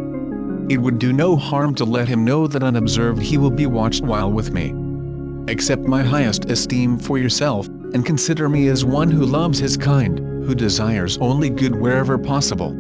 [SPEAKER 1] It would do no harm to let him know that unobserved he will be watched while with me. Accept my highest esteem for yourself, and consider me as one who loves his kind, who desires only good wherever possible.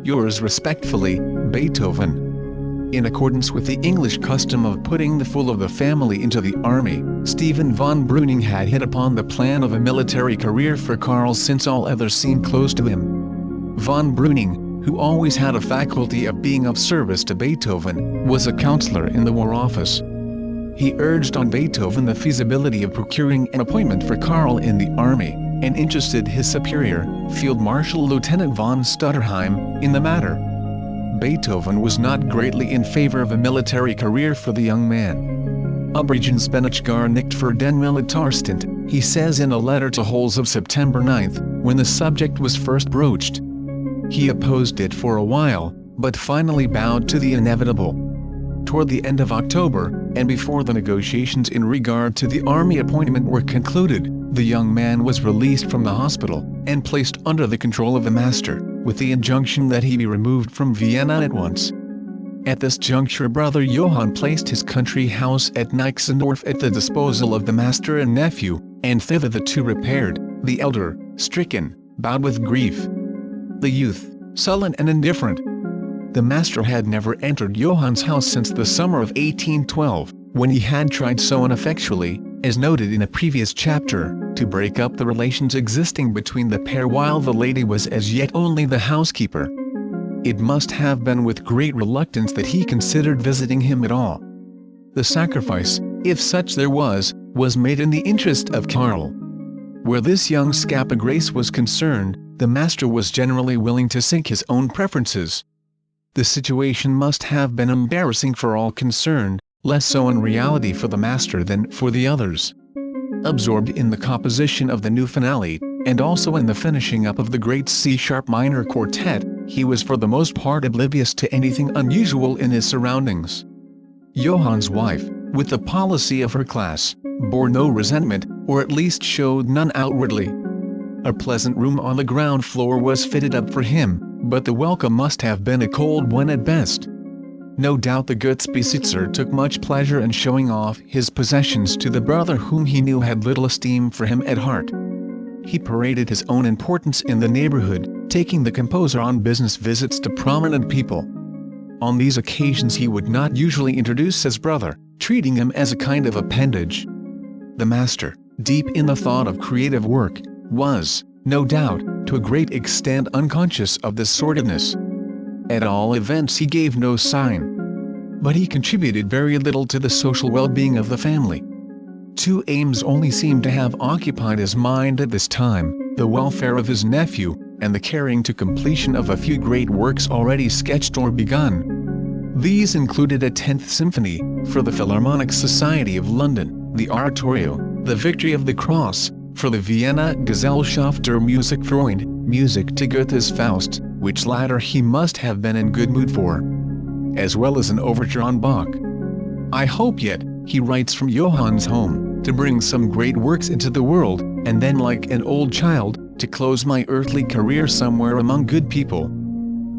[SPEAKER 1] Yours respectfully, Beethoven. In accordance with the English custom of putting the full of the family into the army, Stephen von Breuning had hit upon the plan of a military career for Karl since all others seemed close to him. Von Breuning, who always had a faculty of being of service to Beethoven, was a counselor in the War Office. He urged on Beethoven the feasibility of procuring an appointment for Karl in the army, and interested his superior, Field Marshal Lieutenant von Stutterheim, in the matter. Beethoven was not greatly in favor of a military career for the young man. Übrigens bin ich gar nicht für den Militärstand, he says in a letter to Holz of September 9, when the subject was first broached. He opposed it for a while, but finally bowed to the inevitable. Toward the end of October, and before the negotiations in regard to the army appointment were concluded, the young man was released from the hospital, and placed under the control of the master, with the injunction that he be removed from Vienna at once. At this juncture brother Johann placed his country house at Nixendorf at the disposal of the master and nephew, and thither the two repaired, the elder, stricken, bowed with grief. The youth, sullen and indifferent. The master had never entered Johann's house since the summer of 1812, when he had tried so ineffectually, as noted in a previous chapter, to break up the relations existing between the pair while the lady was as yet only the housekeeper. It must have been with great reluctance that he considered visiting him at all. The sacrifice, if such there was made in the interest of Karl. Where this young scapegrace was concerned, the master was generally willing to sink his own preferences. The situation must have been embarrassing for all concerned, less so in reality for the master than for the others. Absorbed in the composition of the new finale, and also in the finishing up of the great C-sharp minor quartet, he was for the most part oblivious to anything unusual in his surroundings. Johann's wife, with the policy of her class, bore no resentment, or at least showed none outwardly. A pleasant room on the ground floor was fitted up for him, but the welcome must have been a cold one at best. No doubt the Gutsbesitzer took much pleasure in showing off his possessions to the brother whom he knew had little esteem for him at heart. He paraded his own importance in the neighborhood, taking the composer on business visits to prominent people. On these occasions he would not usually introduce his brother, treating him as a kind of appendage. The master, deep in the thought of creative work, was, no doubt, to a great extent unconscious of this sordidness. At all events he gave no sign. But he contributed very little to the social well-being of the family. Two aims only seemed to have occupied his mind at this time, the welfare of his nephew, and the carrying to completion of a few great works already sketched or begun. These included a 10th symphony, for the Philharmonic Society of London, the Oratorio, the Victory of the Cross, for the Vienna Gesellschaft der Musikfreunde, music to Goethe's Faust, which latter he must have been in good mood for, as well as an overture on Bach. I hope yet, he writes from Johann's home, to bring some great works into the world, and then like an old child, to close my earthly career somewhere among good people.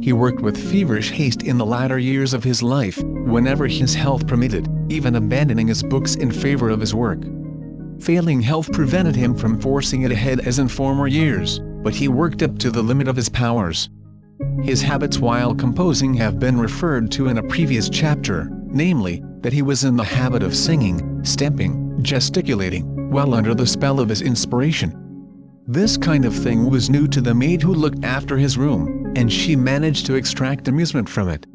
[SPEAKER 1] He worked with feverish haste in the latter years of his life, whenever his health permitted, even abandoning his books in favor of his work. Failing health prevented him from forcing it ahead as in former years, but he worked up to the limit of his powers. His habits while composing have been referred to in a previous chapter, namely, that he was in the habit of singing, stamping, gesticulating, while under the spell of his inspiration. This kind of thing was new to the maid who looked after his room, and she managed to extract amusement from it.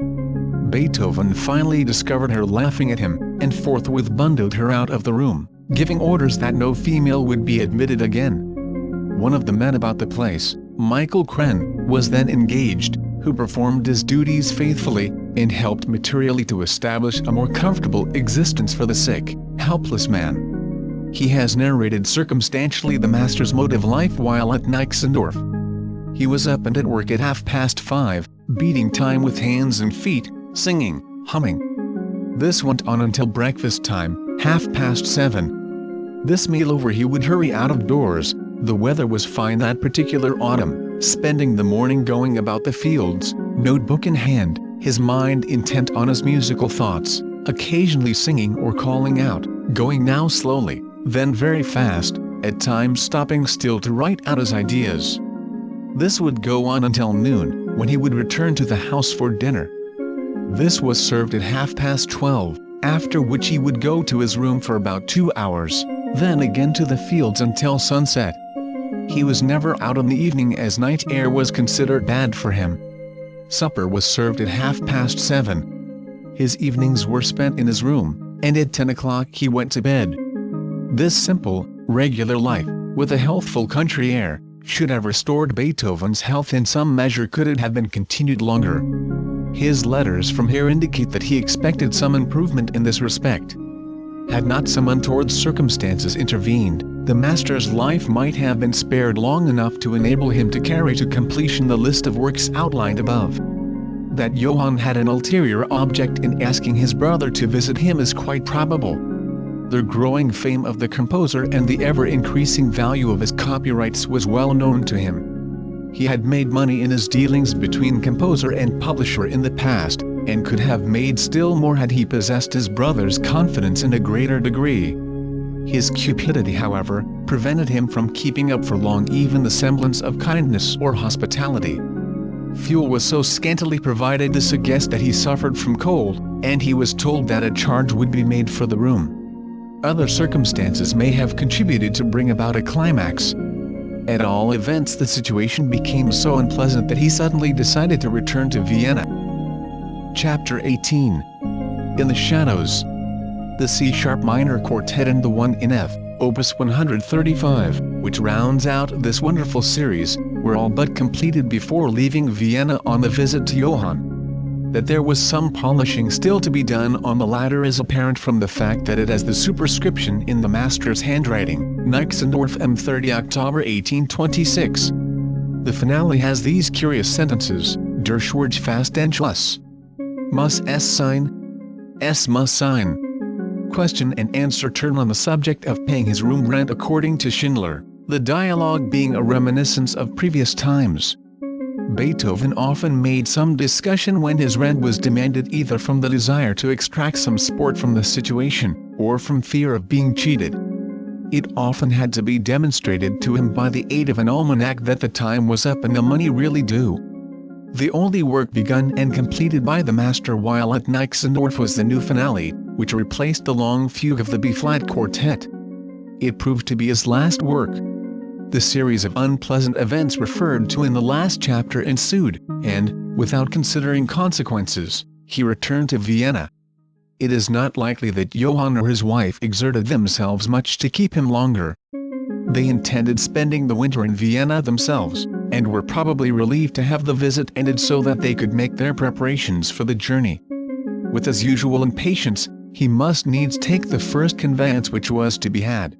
[SPEAKER 1] Beethoven finally discovered her laughing at him, and forthwith bundled her out of the room, giving orders that no female would be admitted again. One of the men about the place, Michael Kren, was then engaged, who performed his duties faithfully, and helped materially to establish a more comfortable existence for the sick, helpless man. He has narrated circumstantially the master's mode of life while at Nixendorf. He was up and at work at 5:30, beating time with hands and feet, singing, humming. This went on until breakfast time, 7:30. This meal over he would hurry out of doors. The weather was fine that particular autumn, spending the morning going about the fields, notebook in hand, his mind intent on his musical thoughts, occasionally singing or calling out, going now slowly, then very fast, at times stopping still to write out his ideas. This would go on until noon, when he would return to the house for dinner. This was served at 12:30, after which he would go to his room for about 2 hours, then again to the fields until sunset. He was never out in the evening as night air was considered bad for him. Supper was served at 7:30. His evenings were spent in his room, and at 10 o'clock he went to bed. This simple, regular life, with a healthful country air, should have restored Beethoven's health in some measure could it have been continued longer. His letters from here indicate that he expected some improvement in this respect. Had not some untoward circumstances intervened, the master's life might have been spared long enough to enable him to carry to completion the list of works outlined above. That Johann had an ulterior object in asking his brother to visit him is quite probable. The growing fame of the composer and the ever-increasing value of his copyrights was well known to him. He had made money in his dealings between composer and publisher in the past, and could have made still more had he possessed his brother's confidence in a greater degree. His cupidity, however, prevented him from keeping up for long even the semblance of kindness or hospitality. Fuel was so scantily provided to suggest that he suffered from cold, and he was told that a charge would be made for the room. Other circumstances may have contributed to bring about a climax. At all events, the situation became so unpleasant that he suddenly decided to return to Vienna. Chapter 18. In the Shadows. The C-sharp minor quartet and the one in F, Opus 135, which rounds out this wonderful series, were all but completed before leaving Vienna on the visit to Johann. That there was some polishing still to be done on the latter is apparent from the fact that it has the superscription in the master's handwriting, Nixendorf M. 30 October 1826. The finale has these curious sentences: Der Schwarz fast and Schluss. Muss es sein? Es muss sein. Question and answer turn on the subject of paying his room rent according to Schindler, the dialogue being a reminiscence of previous times. Beethoven often made some discussion when his rent was demanded, either from the desire to extract some sport from the situation, or from fear of being cheated. It often had to be demonstrated to him by the aid of an almanac that the time was up and the money really due. The only work begun and completed by the master while at Nixendorf was the new finale, which replaced the long fugue of the B-flat quartet. It proved to be his last work. The series of unpleasant events referred to in the last chapter ensued, and, without considering consequences, he returned to Vienna. It is not likely that Johann or his wife exerted themselves much to keep him longer. They intended spending the winter in Vienna themselves, and were probably relieved to have the visit ended so that they could make their preparations for the journey. With his usual impatience, he must needs take the first conveyance which was to be had.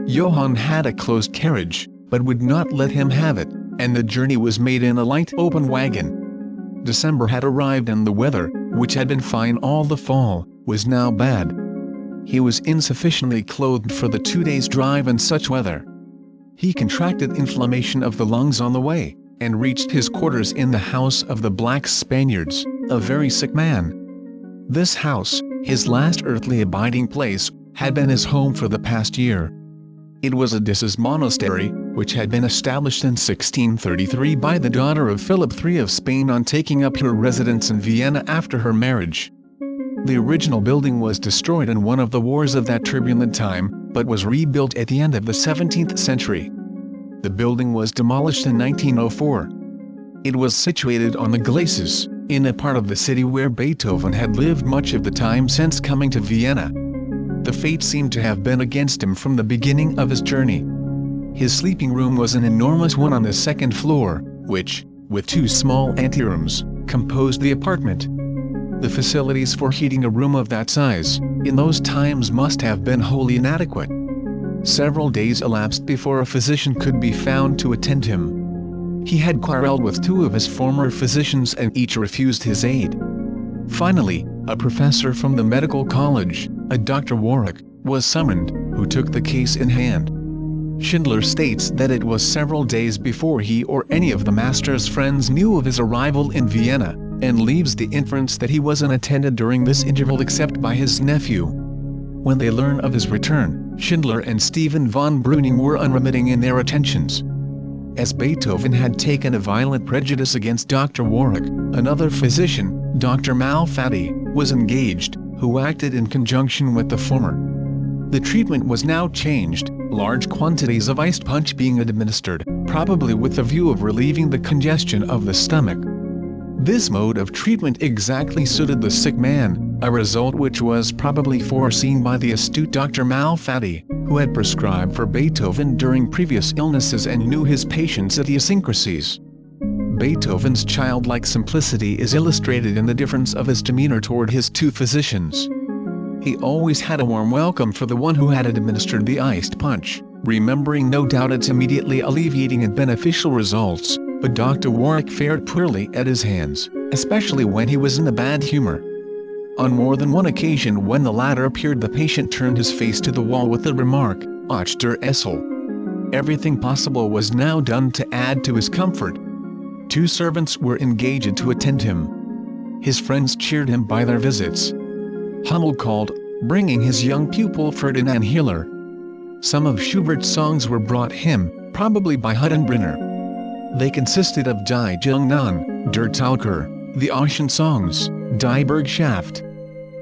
[SPEAKER 1] Johann had a closed carriage, but would not let him have it, and the journey was made in a light open wagon. December had arrived and the weather, which had been fine all the fall, was now bad. He was insufficiently clothed for the 2 days' drive in such weather. He contracted inflammation of the lungs on the way, and reached his quarters in the house of the Black Spaniards, a very sick man. This house, his last earthly abiding place, had been his home for the past year. It was a Disses monastery, which had been established in 1633 by the daughter of Philip III of Spain on taking up her residence in Vienna after her marriage. The original building was destroyed in one of the wars of that turbulent time, but was rebuilt at the end of the 17th century. The building was demolished in 1904. It was situated on the glacis, in a part of the city where Beethoven had lived much of the time since coming to Vienna. The fate seemed to have been against him from the beginning of his journey. His sleeping room was an enormous one on the second floor, which, with 2 small anterooms, composed the apartment. The facilities for heating a room of that size, in those times, must have been wholly inadequate. Several days elapsed before a physician could be found to attend him. He had quarreled with 2 of his former physicians and each refused his aid. Finally, a professor from the medical college, a Dr. Warwick, was summoned, who took the case in hand. Schindler states that it was several days before he or any of the master's friends knew of his arrival in Vienna, and leaves the inference that he was unattended during this interval except by his nephew. When they learn of his return, Schindler and Stephen von Breuning were unremitting in their attentions. As Beethoven had taken a violent prejudice against Dr. Warwick, another physician, Dr. Malfatti, was engaged, who acted in conjunction with the former. The treatment was now changed, large quantities of iced punch being administered, probably with the view of relieving the congestion of the stomach. This mode of treatment exactly suited the sick man, a result which was probably foreseen by the astute Dr. Malfatti, who had prescribed for Beethoven during previous illnesses and knew his patient's idiosyncrasies. Beethoven's childlike simplicity is illustrated in the difference of his demeanor toward his 2 physicians. He always had a warm welcome for the one who had administered the iced punch, remembering no doubt its immediately alleviating and beneficial results, but Dr. Warwick fared poorly at his hands, especially when he was in a bad humor. On more than one occasion when the latter appeared, the patient turned his face to the wall with the remark, "Ach der Essel." Everything possible was now done to add to his comfort. 2 servants were engaged to attend him. His friends cheered him by their visits. Hummel called, bringing his young pupil Ferdinand Hiller. Some of Schubert's songs were brought him, probably by Hüttenbrenner. They consisted of Die Jungnan, Der Taucher, the Ocean Songs, Die Bergschaft.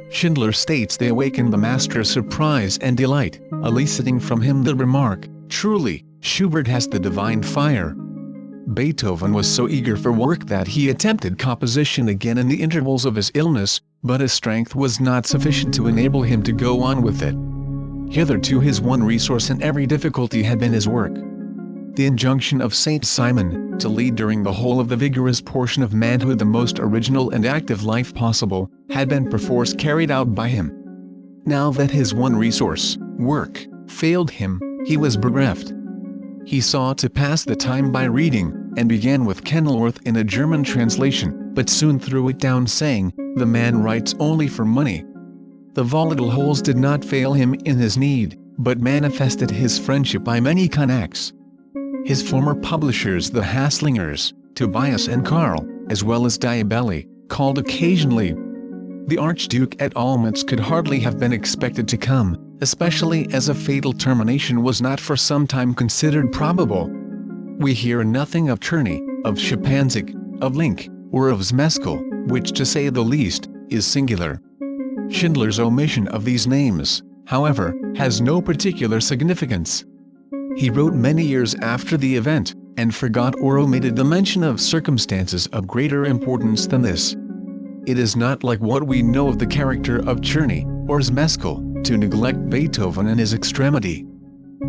[SPEAKER 1] Schindler states they awakened the master's surprise and delight, eliciting from him the remark, "Truly, Schubert has the divine fire." Beethoven was so eager for work that he attempted composition again in the intervals of his illness, but his strength was not sufficient to enable him to go on with it. Hitherto his one resource in every difficulty had been his work. The injunction of Saint Simon, to lead during the whole of the vigorous portion of manhood the most original and active life possible, had been perforce carried out by him. Now that his one resource, work, failed him, he was bereft. He saw to pass the time by reading, and began with Kenilworth in a German translation, but soon threw it down, saying, "The man writes only for money." The volatile holes did not fail him in his need, but manifested his friendship by many kind acts. His former publishers, the Haslingers, Tobias and Karl, as well as Diabelli, called occasionally. The Archduke at Olmütz could hardly have been expected to come, especially as a fatal termination was not for some time considered probable. We hear nothing of Czerny, of Szczepanik, of Link, or of Zmeskal, which to say the least, is singular. Schindler's omission of these names, however, has no particular significance. He wrote many years after the event, and forgot or omitted the mention of circumstances of greater importance than this. It is not like what we know of the character of Czerny, or Zmeskal, to neglect Beethoven in his extremity.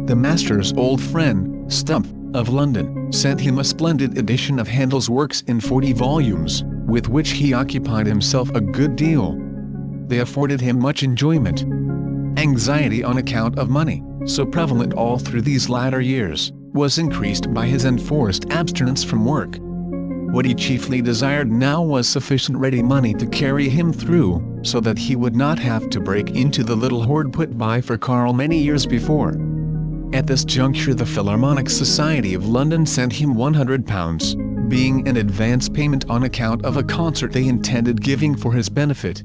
[SPEAKER 1] The master's old friend, Stumpf, of London, sent him a splendid edition of Handel's works in 40 volumes, with which he occupied himself a good deal. They afforded him much enjoyment. Anxiety on account of money, so prevalent all through these latter years, was increased by his enforced abstinence from work. What he chiefly desired now was sufficient ready money to carry him through, so that he would not have to break into the little hoard put by for Karl many years before. At this juncture the Philharmonic Society of London sent him £100, being an advance payment on account of a concert they intended giving for his benefit.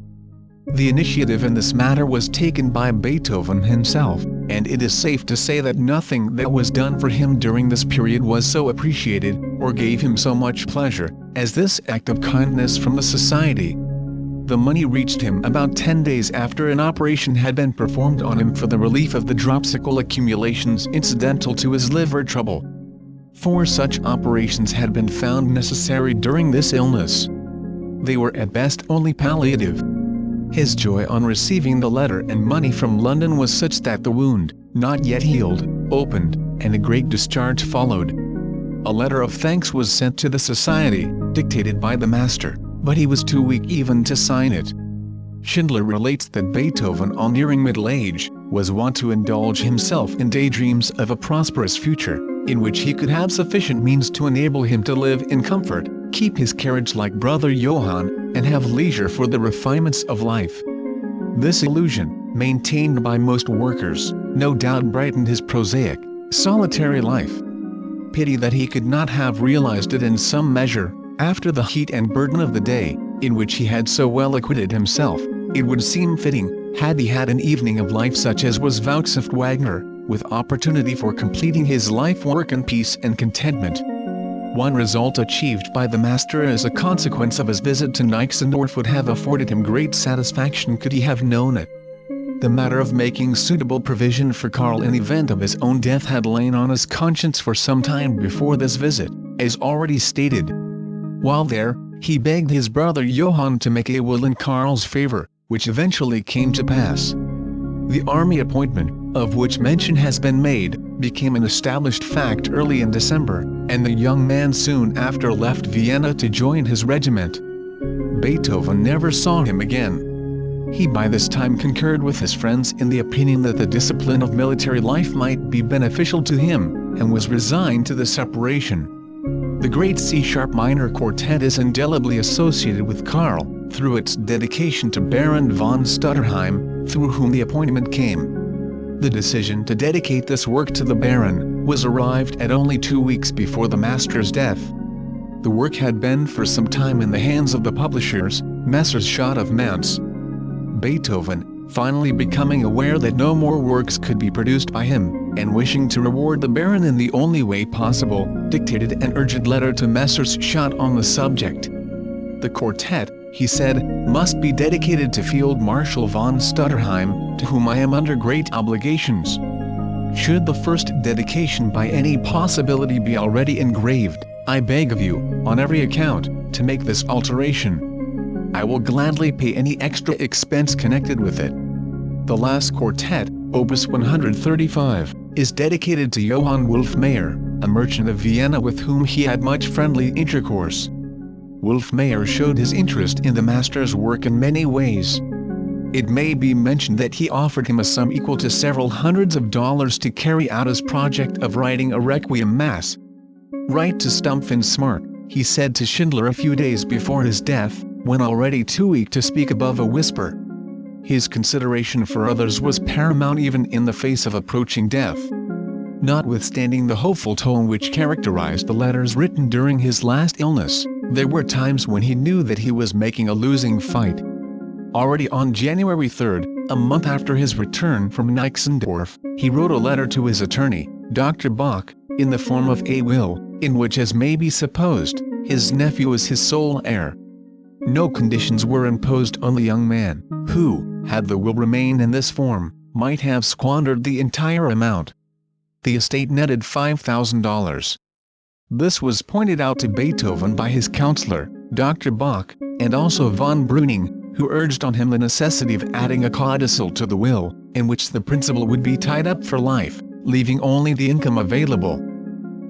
[SPEAKER 1] The initiative in this matter was taken by Beethoven himself, and it is safe to say that nothing that was done for him during this period was so appreciated, or gave him so much pleasure, as this act of kindness from the Society. The money reached him about 10 days after an operation had been performed on him for the relief of the dropsical accumulations incidental to his liver trouble. 4 such operations had been found necessary during this illness. They were at best only palliative. His joy on receiving the letter and money from London was such that the wound, not yet healed, opened, and a great discharge followed. A letter of thanks was sent to the Society, dictated by the master, but he was too weak even to sign it. Schindler relates that Beethoven, on nearing middle age, was wont to indulge himself in daydreams of a prosperous future, in which he could have sufficient means to enable him to live in comfort, keep his carriage like brother Johann, and have leisure for the refinements of life. This illusion, maintained by most workers, no doubt brightened his prosaic, solitary life. Pity that he could not have realized it in some measure, after the heat and burden of the day, in which he had so well acquitted himself. It would seem fitting, had he had an evening of life such as was vouchsafed Wagner, with opportunity for completing his life work in peace and contentment. One result achieved by the master as a consequence of his visit to Nixendorf would have afforded him great satisfaction could he have known it. The matter of making suitable provision for Karl in the event of his own death had lain on his conscience for some time before this visit, as already stated. While there, he begged his brother Johann to make a will in Karl's favor, which eventually came to pass. The army appointment, of which mention has been made, became an established fact early in December, and the young man soon after left Vienna to join his regiment. Beethoven never saw him again. He by this time concurred with his friends in the opinion that the discipline of military life might be beneficial to him, and was resigned to the separation. The great C-sharp minor quartet is indelibly associated with Karl, through its dedication to Baron von Stutterheim, through whom the appointment came. The decision to dedicate this work to the Baron was arrived at only 2 weeks before the master's death. The work had been for some time in the hands of the publishers, Messrs. Schott of Mainz. Beethoven, finally becoming aware that no more works could be produced by him, and wishing to reward the Baron in the only way possible, dictated an urgent letter to Messrs. Schott on the subject. The quartet, he said, must be dedicated to Field Marshal von Stutterheim, to whom I am under great obligations. Should the first dedication by any possibility be already engraved, I beg of you, on every account, to make this alteration. I will gladly pay any extra expense connected with it. The last quartet, Opus 135, is dedicated to Johann Wolfmayer, a merchant of Vienna with whom he had much friendly intercourse. Wolfmayer showed his interest in the master's work in many ways. It may be mentioned that he offered him a sum equal to several hundreds of dollars to carry out his project of writing a Requiem Mass. "Write to Stumpf Smart," he said to Schindler a few days before his death, when already too weak to speak above a whisper. His consideration for others was paramount even in the face of approaching death. Notwithstanding the hopeful tone which characterized the letters written during his last illness, there were times when he knew that he was making a losing fight. Already on January 3, a month after his return from Nixendorf, he wrote a letter to his attorney, Dr. Bach, in the form of a will, in which, as may be supposed, his nephew is his sole heir. No conditions were imposed on the young man, who, had the will remained in this form, might have squandered the entire amount. The estate netted $5,000. This was pointed out to Beethoven by his counselor, Dr. Bach, and also von Breuning, who urged on him the necessity of adding a codicil to the will, in which the principal would be tied up for life, leaving only the income available.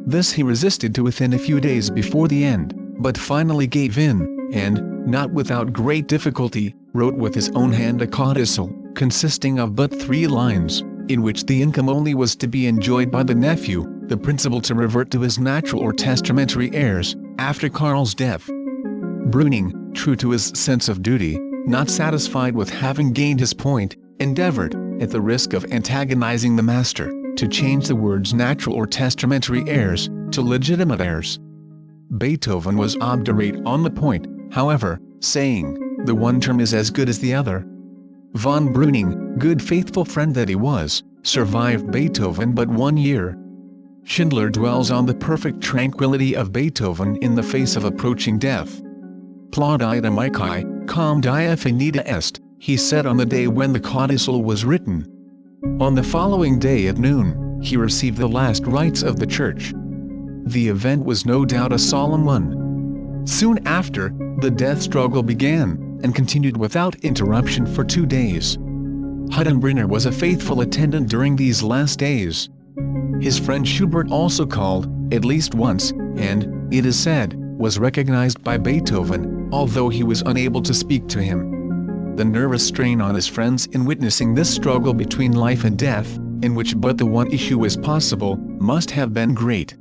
[SPEAKER 1] This he resisted to within a few days before the end, but finally gave in, and, not without great difficulty, wrote with his own hand a codicil, consisting of but 3 lines, in which the income only was to be enjoyed by the nephew, the principal to revert to his natural or testamentary heirs, after Karl's death. Breuning, true to his sense of duty, not satisfied with having gained his point, endeavored, at the risk of antagonizing the master, to change the words natural or testamentary heirs, to legitimate heirs. Beethoven was obdurate on the point, however, saying, the one term is as good as the other. Von Breuning, good faithful friend that he was, survived Beethoven but 1 year. Schindler dwells on the perfect tranquility of Beethoven in the face of approaching death. Plaudite amici, cum dia finita est, he said on the day when the codicil was written. On the following day at noon, he received the last rites of the church. The event was no doubt a solemn one. Soon after, the death struggle began, and continued without interruption for 2 days. Huttenbrenner was a faithful attendant during these last days. His friend Schubert also called, at least once, and, it is said, was recognized by Beethoven, although he was unable to speak to him. The nervous strain on his friends in witnessing this struggle between life and death, in which but the one issue was possible, must have been great.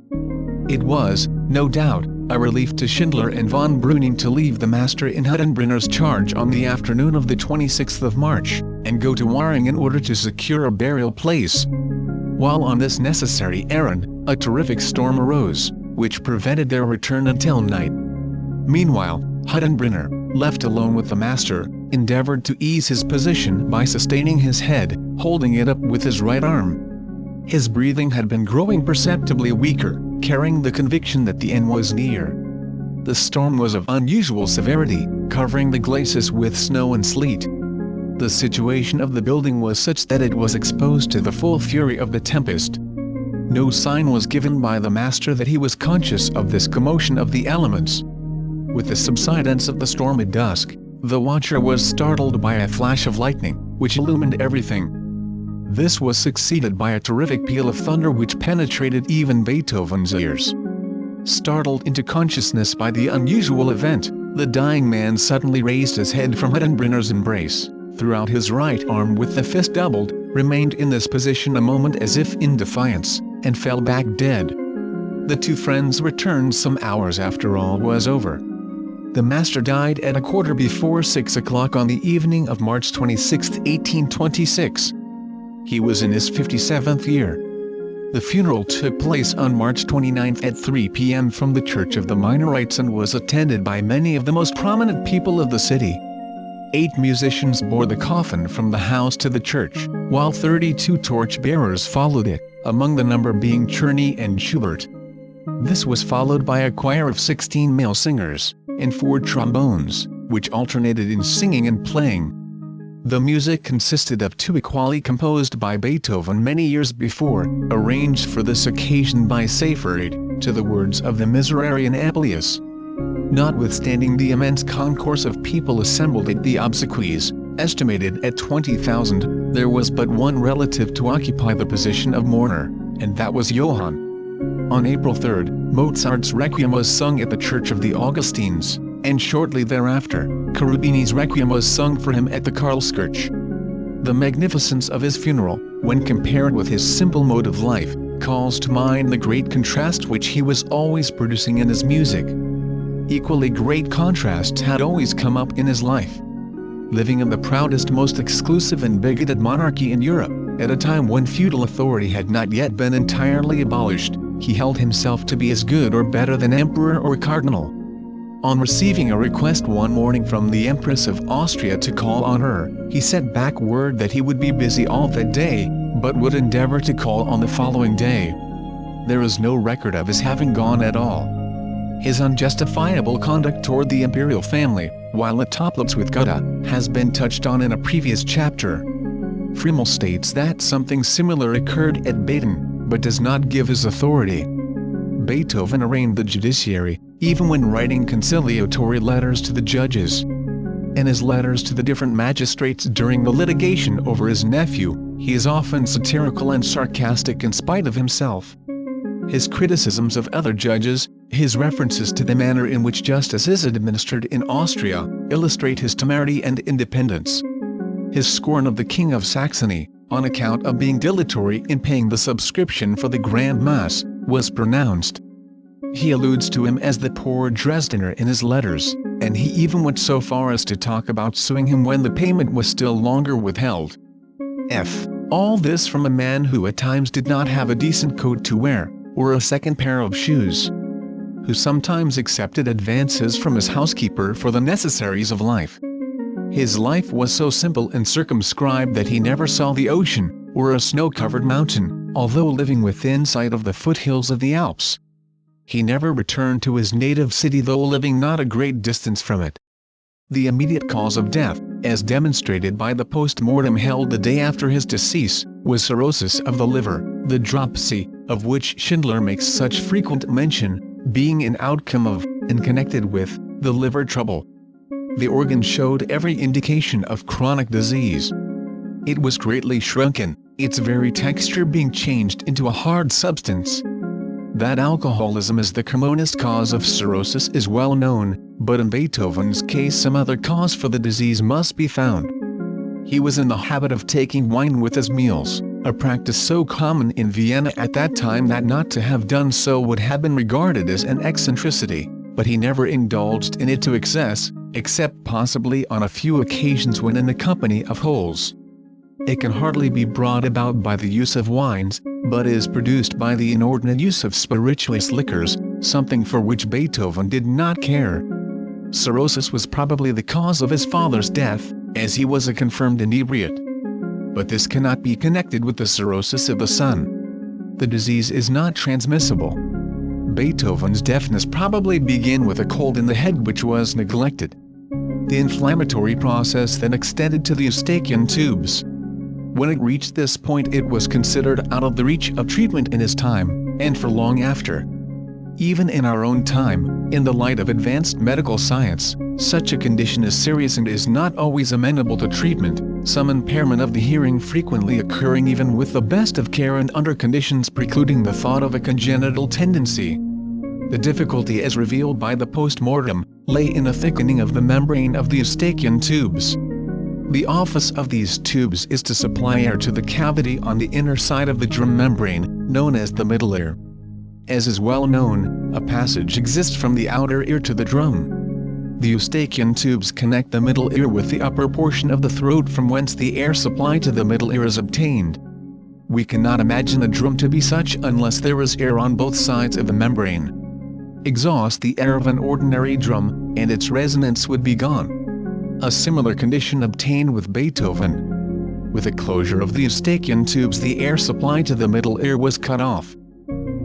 [SPEAKER 1] It was, no doubt, a relief to Schindler and von Breuning to leave the master in Huttenbrenner's charge on the afternoon of the 26th of March, and go to Waring in order to secure a burial place. While on this necessary errand, a terrific storm arose, which prevented their return until night. Meanwhile, Huttenbrenner, left alone with the master, endeavored to ease his position by sustaining his head, holding it up with his right arm. His breathing had been growing perceptibly weaker, carrying the conviction that the end was near. The storm was of unusual severity, covering the glacis with snow and sleet. The situation of the building was such that it was exposed to the full fury of the tempest. No sign was given by the master that he was conscious of this commotion of the elements. With the subsidence of the storm at dusk, the watcher was startled by a flash of lightning, which illumined everything. This was succeeded by a terrific peal of thunder which penetrated even Beethoven's ears. Startled into consciousness by the unusual event, the dying man suddenly raised his head from Huttenbrenner's embrace, threw out his right arm with the fist doubled, remained in this position a moment as if in defiance, and fell back dead. The two friends returned some hours after all was over. The master died at 6:15 on the evening of March 26, 1826. He was in his 57th year. The funeral took place on March 29 at 3 p.m. from the Church of the Minorites and was attended by many of the most prominent people of the city. 8 musicians bore the coffin from the house to the church, while 32 torch-bearers followed it, among the number being Czerny and Schubert. This was followed by a choir of 16 male singers, and 4 trombones, which alternated in singing and playing. The music consisted of 2 equali composed by Beethoven many years before, arranged for this occasion by Seyfried, to the words of the Miserere and Amplius. Notwithstanding the immense concourse of people assembled at the obsequies, estimated at 20,000, there was but one relative to occupy the position of mourner, and that was Johann. On April 3, Mozart's Requiem was sung at the Church of the Augustines, and shortly thereafter, Cherubini's Requiem was sung for him at the Karlskirche. The magnificence of his funeral, when compared with his simple mode of life, calls to mind the great contrast which he was always producing in his music. Equally great contrasts had always come up in his life. Living in the proudest, most exclusive and bigoted monarchy in Europe, at a time when feudal authority had not yet been entirely abolished, he held himself to be as good or better than emperor or cardinal. On receiving a request one morning from the Empress of Austria to call on her, he sent back word that he would be busy all that day, but would endeavor to call on the following day. There is no record of his having gone at all. His unjustifiable conduct toward the imperial family, while it topples with Goethe, has been touched on in a previous chapter. Friemel states that something similar occurred at Baden, but does not give his authority. Beethoven arraigned the judiciary, even when writing conciliatory letters to the judges. In his letters to the different magistrates during the litigation over his nephew, he is often satirical and sarcastic in spite of himself. His criticisms of other judges, his references to the manner in which justice is administered in Austria, illustrate his temerity and independence. His scorn of the King of Saxony, on account of being dilatory in paying the subscription for the Grand Mass, was pronounced. He alludes to him as the poor Dresdener in his letters, and he even went so far as to talk about suing him when the payment was still longer withheld. All this from a man who at times did not have a decent coat to wear, or a second pair of shoes, who sometimes accepted advances from his housekeeper for the necessaries of life. His life was so simple and circumscribed that he never saw the ocean, or a snow-covered mountain, although living within sight of the foothills of the Alps. He never returned to his native city though living not a great distance from it. The immediate cause of death, as demonstrated by the post-mortem held the day after his decease, was cirrhosis of the liver, the dropsy, of which Schindler makes such frequent mention, being an outcome of, and connected with, the liver trouble. The organ showed every indication of chronic disease. It was greatly shrunken, its very texture being changed into a hard substance. That alcoholism is the commonest cause of cirrhosis is well known, but in Beethoven's case some other cause for the disease must be found. He was in the habit of taking wine with his meals, a practice so common in Vienna at that time that not to have done so would have been regarded as an eccentricity, but he never indulged in it to excess, except possibly on a few occasions when in the company of holes. It can hardly be brought about by the use of wines, but is produced by the inordinate use of spirituous liquors, something for which Beethoven did not care. Cirrhosis was probably the cause of his father's death, as he was a confirmed inebriate. But this cannot be connected with the cirrhosis of the son. The disease is not transmissible. Beethoven's deafness probably began with a cold in the head which was neglected. The inflammatory process then extended to the eustachian tubes. When it reached this point it was considered out of the reach of treatment in his time, and for long after. Even in our own time, in the light of advanced medical science, such a condition is serious and is not always amenable to treatment, some impairment of the hearing frequently occurring even with the best of care and under conditions precluding the thought of a congenital tendency. The difficulty as revealed by the post-mortem, lay in a thickening of the membrane of the eustachian tubes. The office of these tubes is to supply air to the cavity on the inner side of the drum membrane, known as the middle ear. As is well known, a passage exists from the outer ear to the drum. The eustachian tubes connect the middle ear with the upper portion of the throat, from whence the air supply to the middle ear is obtained. We cannot imagine a drum to be such unless there is air on both sides of the membrane. Exhaust the air of an ordinary drum, and its resonance would be gone. A similar condition obtained with Beethoven. With the closure of the eustachian tubes, the air supply to the middle ear was cut off.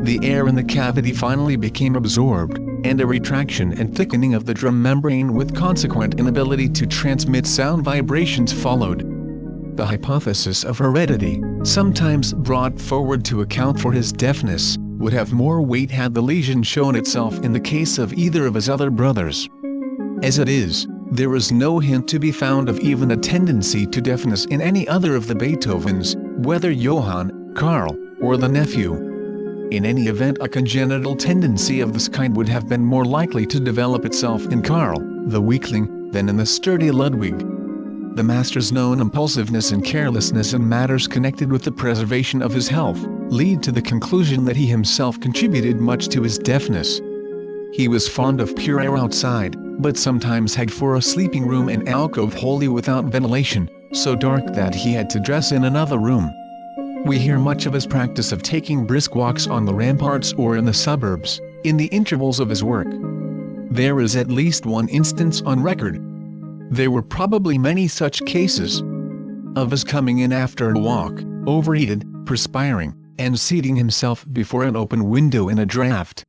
[SPEAKER 1] The air in the cavity finally became absorbed, and a retraction and thickening of the drum membrane with consequent inability to transmit sound vibrations followed. The hypothesis of heredity, sometimes brought forward to account for his deafness, would have more weight had the lesion shown itself in the case of either of his other brothers. As it is, there is no hint to be found of even a tendency to deafness in any other of the Beethovens, whether Johann, Karl, or the nephew. In any event, a congenital tendency of this kind would have been more likely to develop itself in Karl, the weakling, than in the sturdy Ludwig. The master's known impulsiveness and carelessness in matters connected with the preservation of his health lead to the conclusion that he himself contributed much to his deafness. He was fond of pure air outside, but sometimes had for a sleeping room an alcove wholly without ventilation, so dark that he had to dress in another room. We hear much of his practice of taking brisk walks on the ramparts or in the suburbs, in the intervals of his work. There is at least one instance on record. There were probably many such cases of his coming in after a walk, overheated, perspiring, and seating himself before an open window in a draught.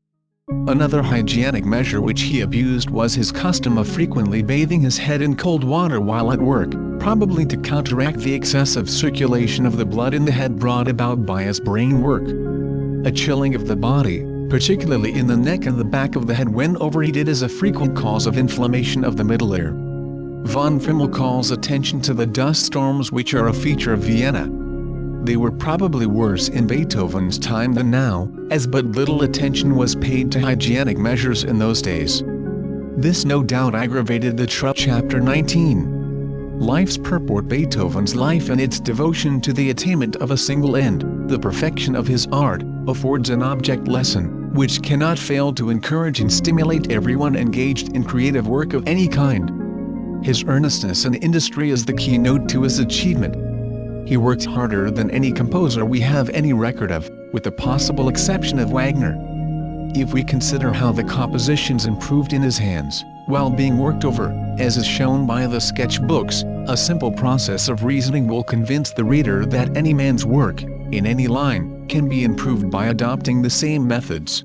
[SPEAKER 1] Another hygienic measure which he abused was his custom of frequently bathing his head in cold water while at work, probably to counteract the excessive circulation of the blood in the head brought about by his brain work. A chilling of the body, particularly in the neck and the back of the head when overheated, is a frequent cause of inflammation of the middle ear. Von Frimmel calls attention to the dust storms which are a feature of Vienna. They were probably worse in Beethoven's time than now, as but little attention was paid to hygienic measures in those days. This no doubt aggravated the trouble. Chapter 19. Life's purport. Beethoven's life and its devotion to the attainment of a single end, the perfection of his art, affords an object lesson, which cannot fail to encourage and stimulate everyone engaged in creative work of any kind. His earnestness and industry is the keynote to his achievement. He worked harder than any composer we have any record of, with the possible exception of Wagner. If we consider how the compositions improved in his hands, while being worked over, as is shown by the sketchbooks, a simple process of reasoning will convince the reader that any man's work, in any line, can be improved by adopting the same methods.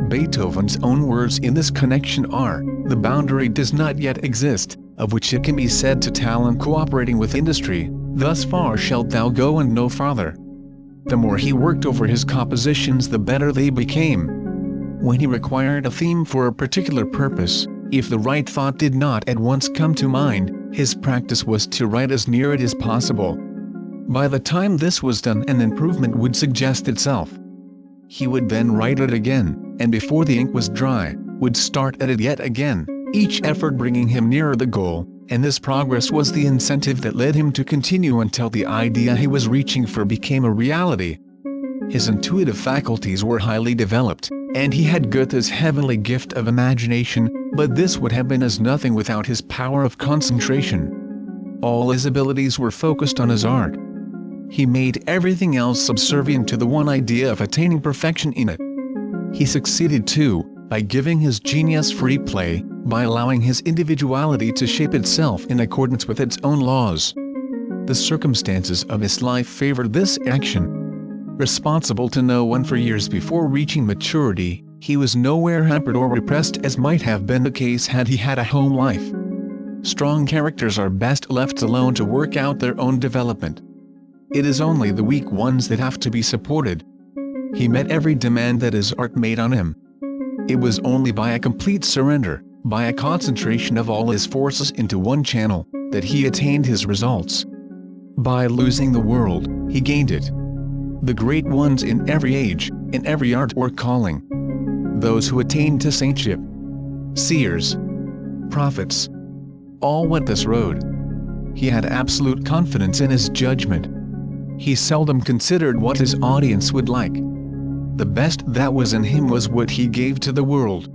[SPEAKER 1] Beethoven's own words in this connection are, "The boundary does not yet exist, of which it can be said to talent cooperating with industry, thus far shalt thou go and no farther." The more he worked over his compositions, the better they became. When he required a theme for a particular purpose, if the right thought did not at once come to mind, his practice was to write as near it as possible. By the time this was done, an improvement would suggest itself. He would then write it again, and before the ink was dry, would start at it yet again, each effort bringing him nearer the goal, and this progress was the incentive that led him to continue until the idea he was reaching for became a reality. His intuitive faculties were highly developed, and he had Goethe's heavenly gift of imagination, but this would have been as nothing without his power of concentration. All his abilities were focused on his art. He made everything else subservient to the one idea of attaining perfection in it. He succeeded too, by giving his genius free play, by allowing his individuality to shape itself in accordance with its own laws. The circumstances of his life favored this action. Responsible to no one for years before reaching maturity, he was nowhere hampered or repressed as might have been the case had he had a home life. Strong characters are best left alone to work out their own development. It is only the weak ones that have to be supported. He met every demand that his art made on him. It was only by a complete surrender, by a concentration of all his forces into one channel, that he attained his results. By losing the world, he gained it. The great ones in every age, in every art or calling, those who attained to saintship, seers, prophets, all went this road. He had absolute confidence in his judgment. He seldom considered what his audience would like. The best that was in him was what he gave to the world.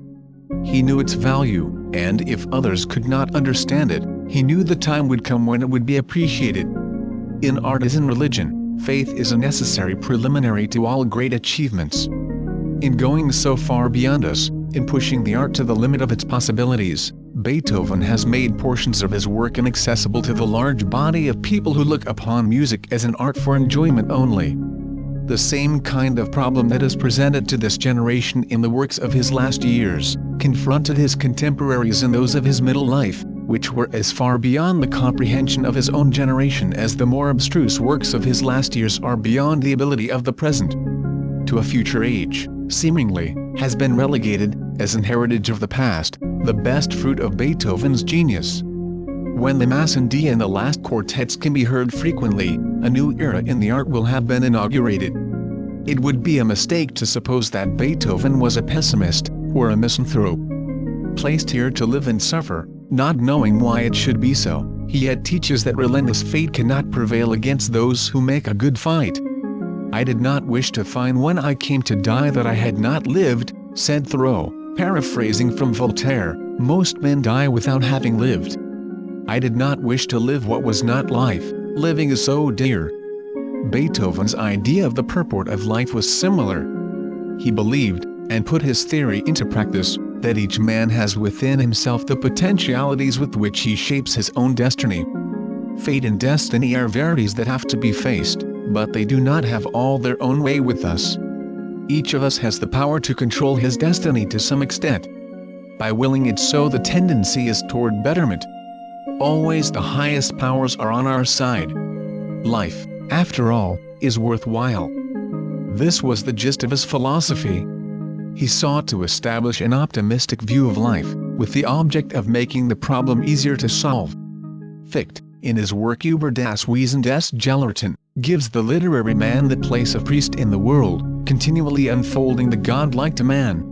[SPEAKER 1] He knew its value, and if others could not understand it, he knew the time would come when it would be appreciated. In art as in religion, faith is a necessary preliminary to all great achievements. In going so far beyond us, in pushing the art to the limit of its possibilities, Beethoven has made portions of his work inaccessible to the large body of people who look upon music as an art for enjoyment only. The same kind of problem that is presented to this generation in the works of his last years, confronted his contemporaries in those of his middle life, which were as far beyond the comprehension of his own generation as the more abstruse works of his last years are beyond the ability of the present. To a future age, seemingly, has been relegated, as an heritage of the past, the best fruit of Beethoven's genius. When the Mass in D and the last quartets can be heard frequently, a new era in the art will have been inaugurated. It would be a mistake to suppose that Beethoven was a pessimist, or a misanthrope. Placed here to live and suffer, not knowing why it should be so, he yet teaches that relentless fate cannot prevail against those who make a good fight. "I did not wish to find when I came to die that I had not lived," said Thoreau, paraphrasing from Voltaire, "most men die without having lived. I did not wish to live what was not life, living is so dear." Beethoven's idea of the purport of life was similar. He believed, and put his theory into practice, that each man has within himself the potentialities with which he shapes his own destiny. Fate and destiny are verities that have to be faced, but they do not have all their own way with us. Each of us has the power to control his destiny to some extent. By willing it so, the tendency is toward betterment. Always the highest powers are on our side. Life, after all, is worthwhile. This was the gist of his philosophy. He sought to establish an optimistic view of life, with the object of making the problem easier to solve. Fichte, in his work Über das Wesen des Gelehrten, gives the literary man the place of priest in the world, continually unfolding the godlike to man.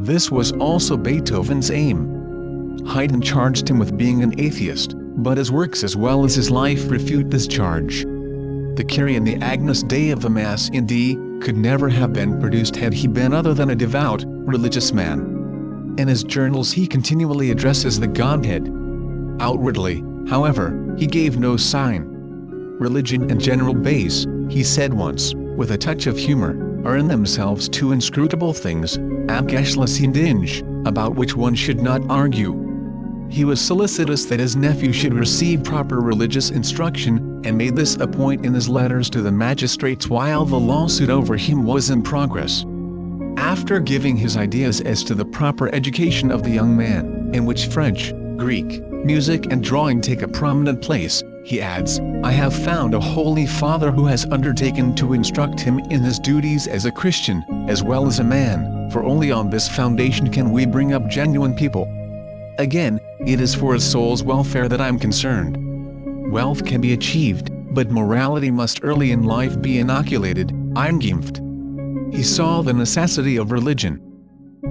[SPEAKER 1] This was also Beethoven's aim. Haydn charged him with being an atheist, but his works as well as his life refute this charge. The Kyrie and the Agnus Dei of the Mass in D could never have been produced had he been other than a devout, religious man. In his journals he continually addresses the Godhead. Outwardly, however, he gave no sign. "Religion and general bass," he said once, with a touch of humor, "are in themselves two inscrutable things, abgeschlossene, about which one should not argue." He was solicitous that his nephew should receive proper religious instruction, and made this a point in his letters to the magistrates while the lawsuit over him was in progress. After giving his ideas as to the proper education of the young man, in which French, Greek, music and drawing take a prominent place, he adds, "I have found a Holy Father who has undertaken to instruct him in his duties as a Christian, as well as a man, for only on this foundation can we bring up genuine people. Again, it is for his soul's welfare that I'm concerned. Wealth can be achieved, but morality must early in life be inoculated, eingeimpft." He saw the necessity of religion.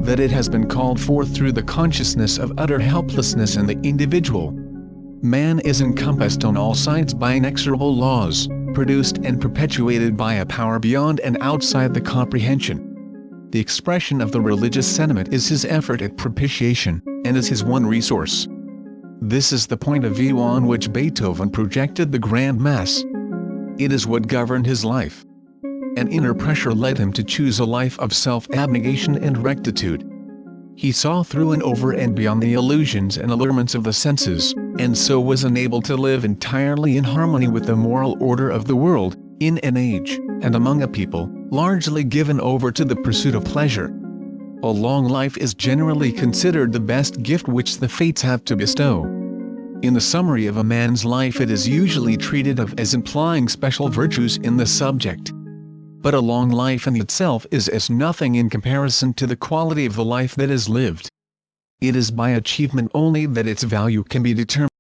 [SPEAKER 1] That it has been called forth through the consciousness of utter helplessness in the individual. Man is encompassed on all sides by inexorable laws, produced and perpetuated by a power beyond and outside the comprehension. The expression of the religious sentiment is his effort at propitiation, and is his one resource. This is the point of view on which Beethoven projected the Grand Mass. It is what governed his life. An inner pressure led him to choose a life of self-abnegation and rectitude. He saw through and over and beyond the illusions and allurements of the senses, and so was enabled to live entirely in harmony with the moral order of the world, in an age, and among a people, largely given over to the pursuit of pleasure. A long life is generally considered the best gift which the fates have to bestow. In the summary of a man's life it is usually treated of as implying special virtues in the subject. But a long life in itself is as nothing in comparison to the quality of the life that is lived. It is by achievement only that its value can be determined.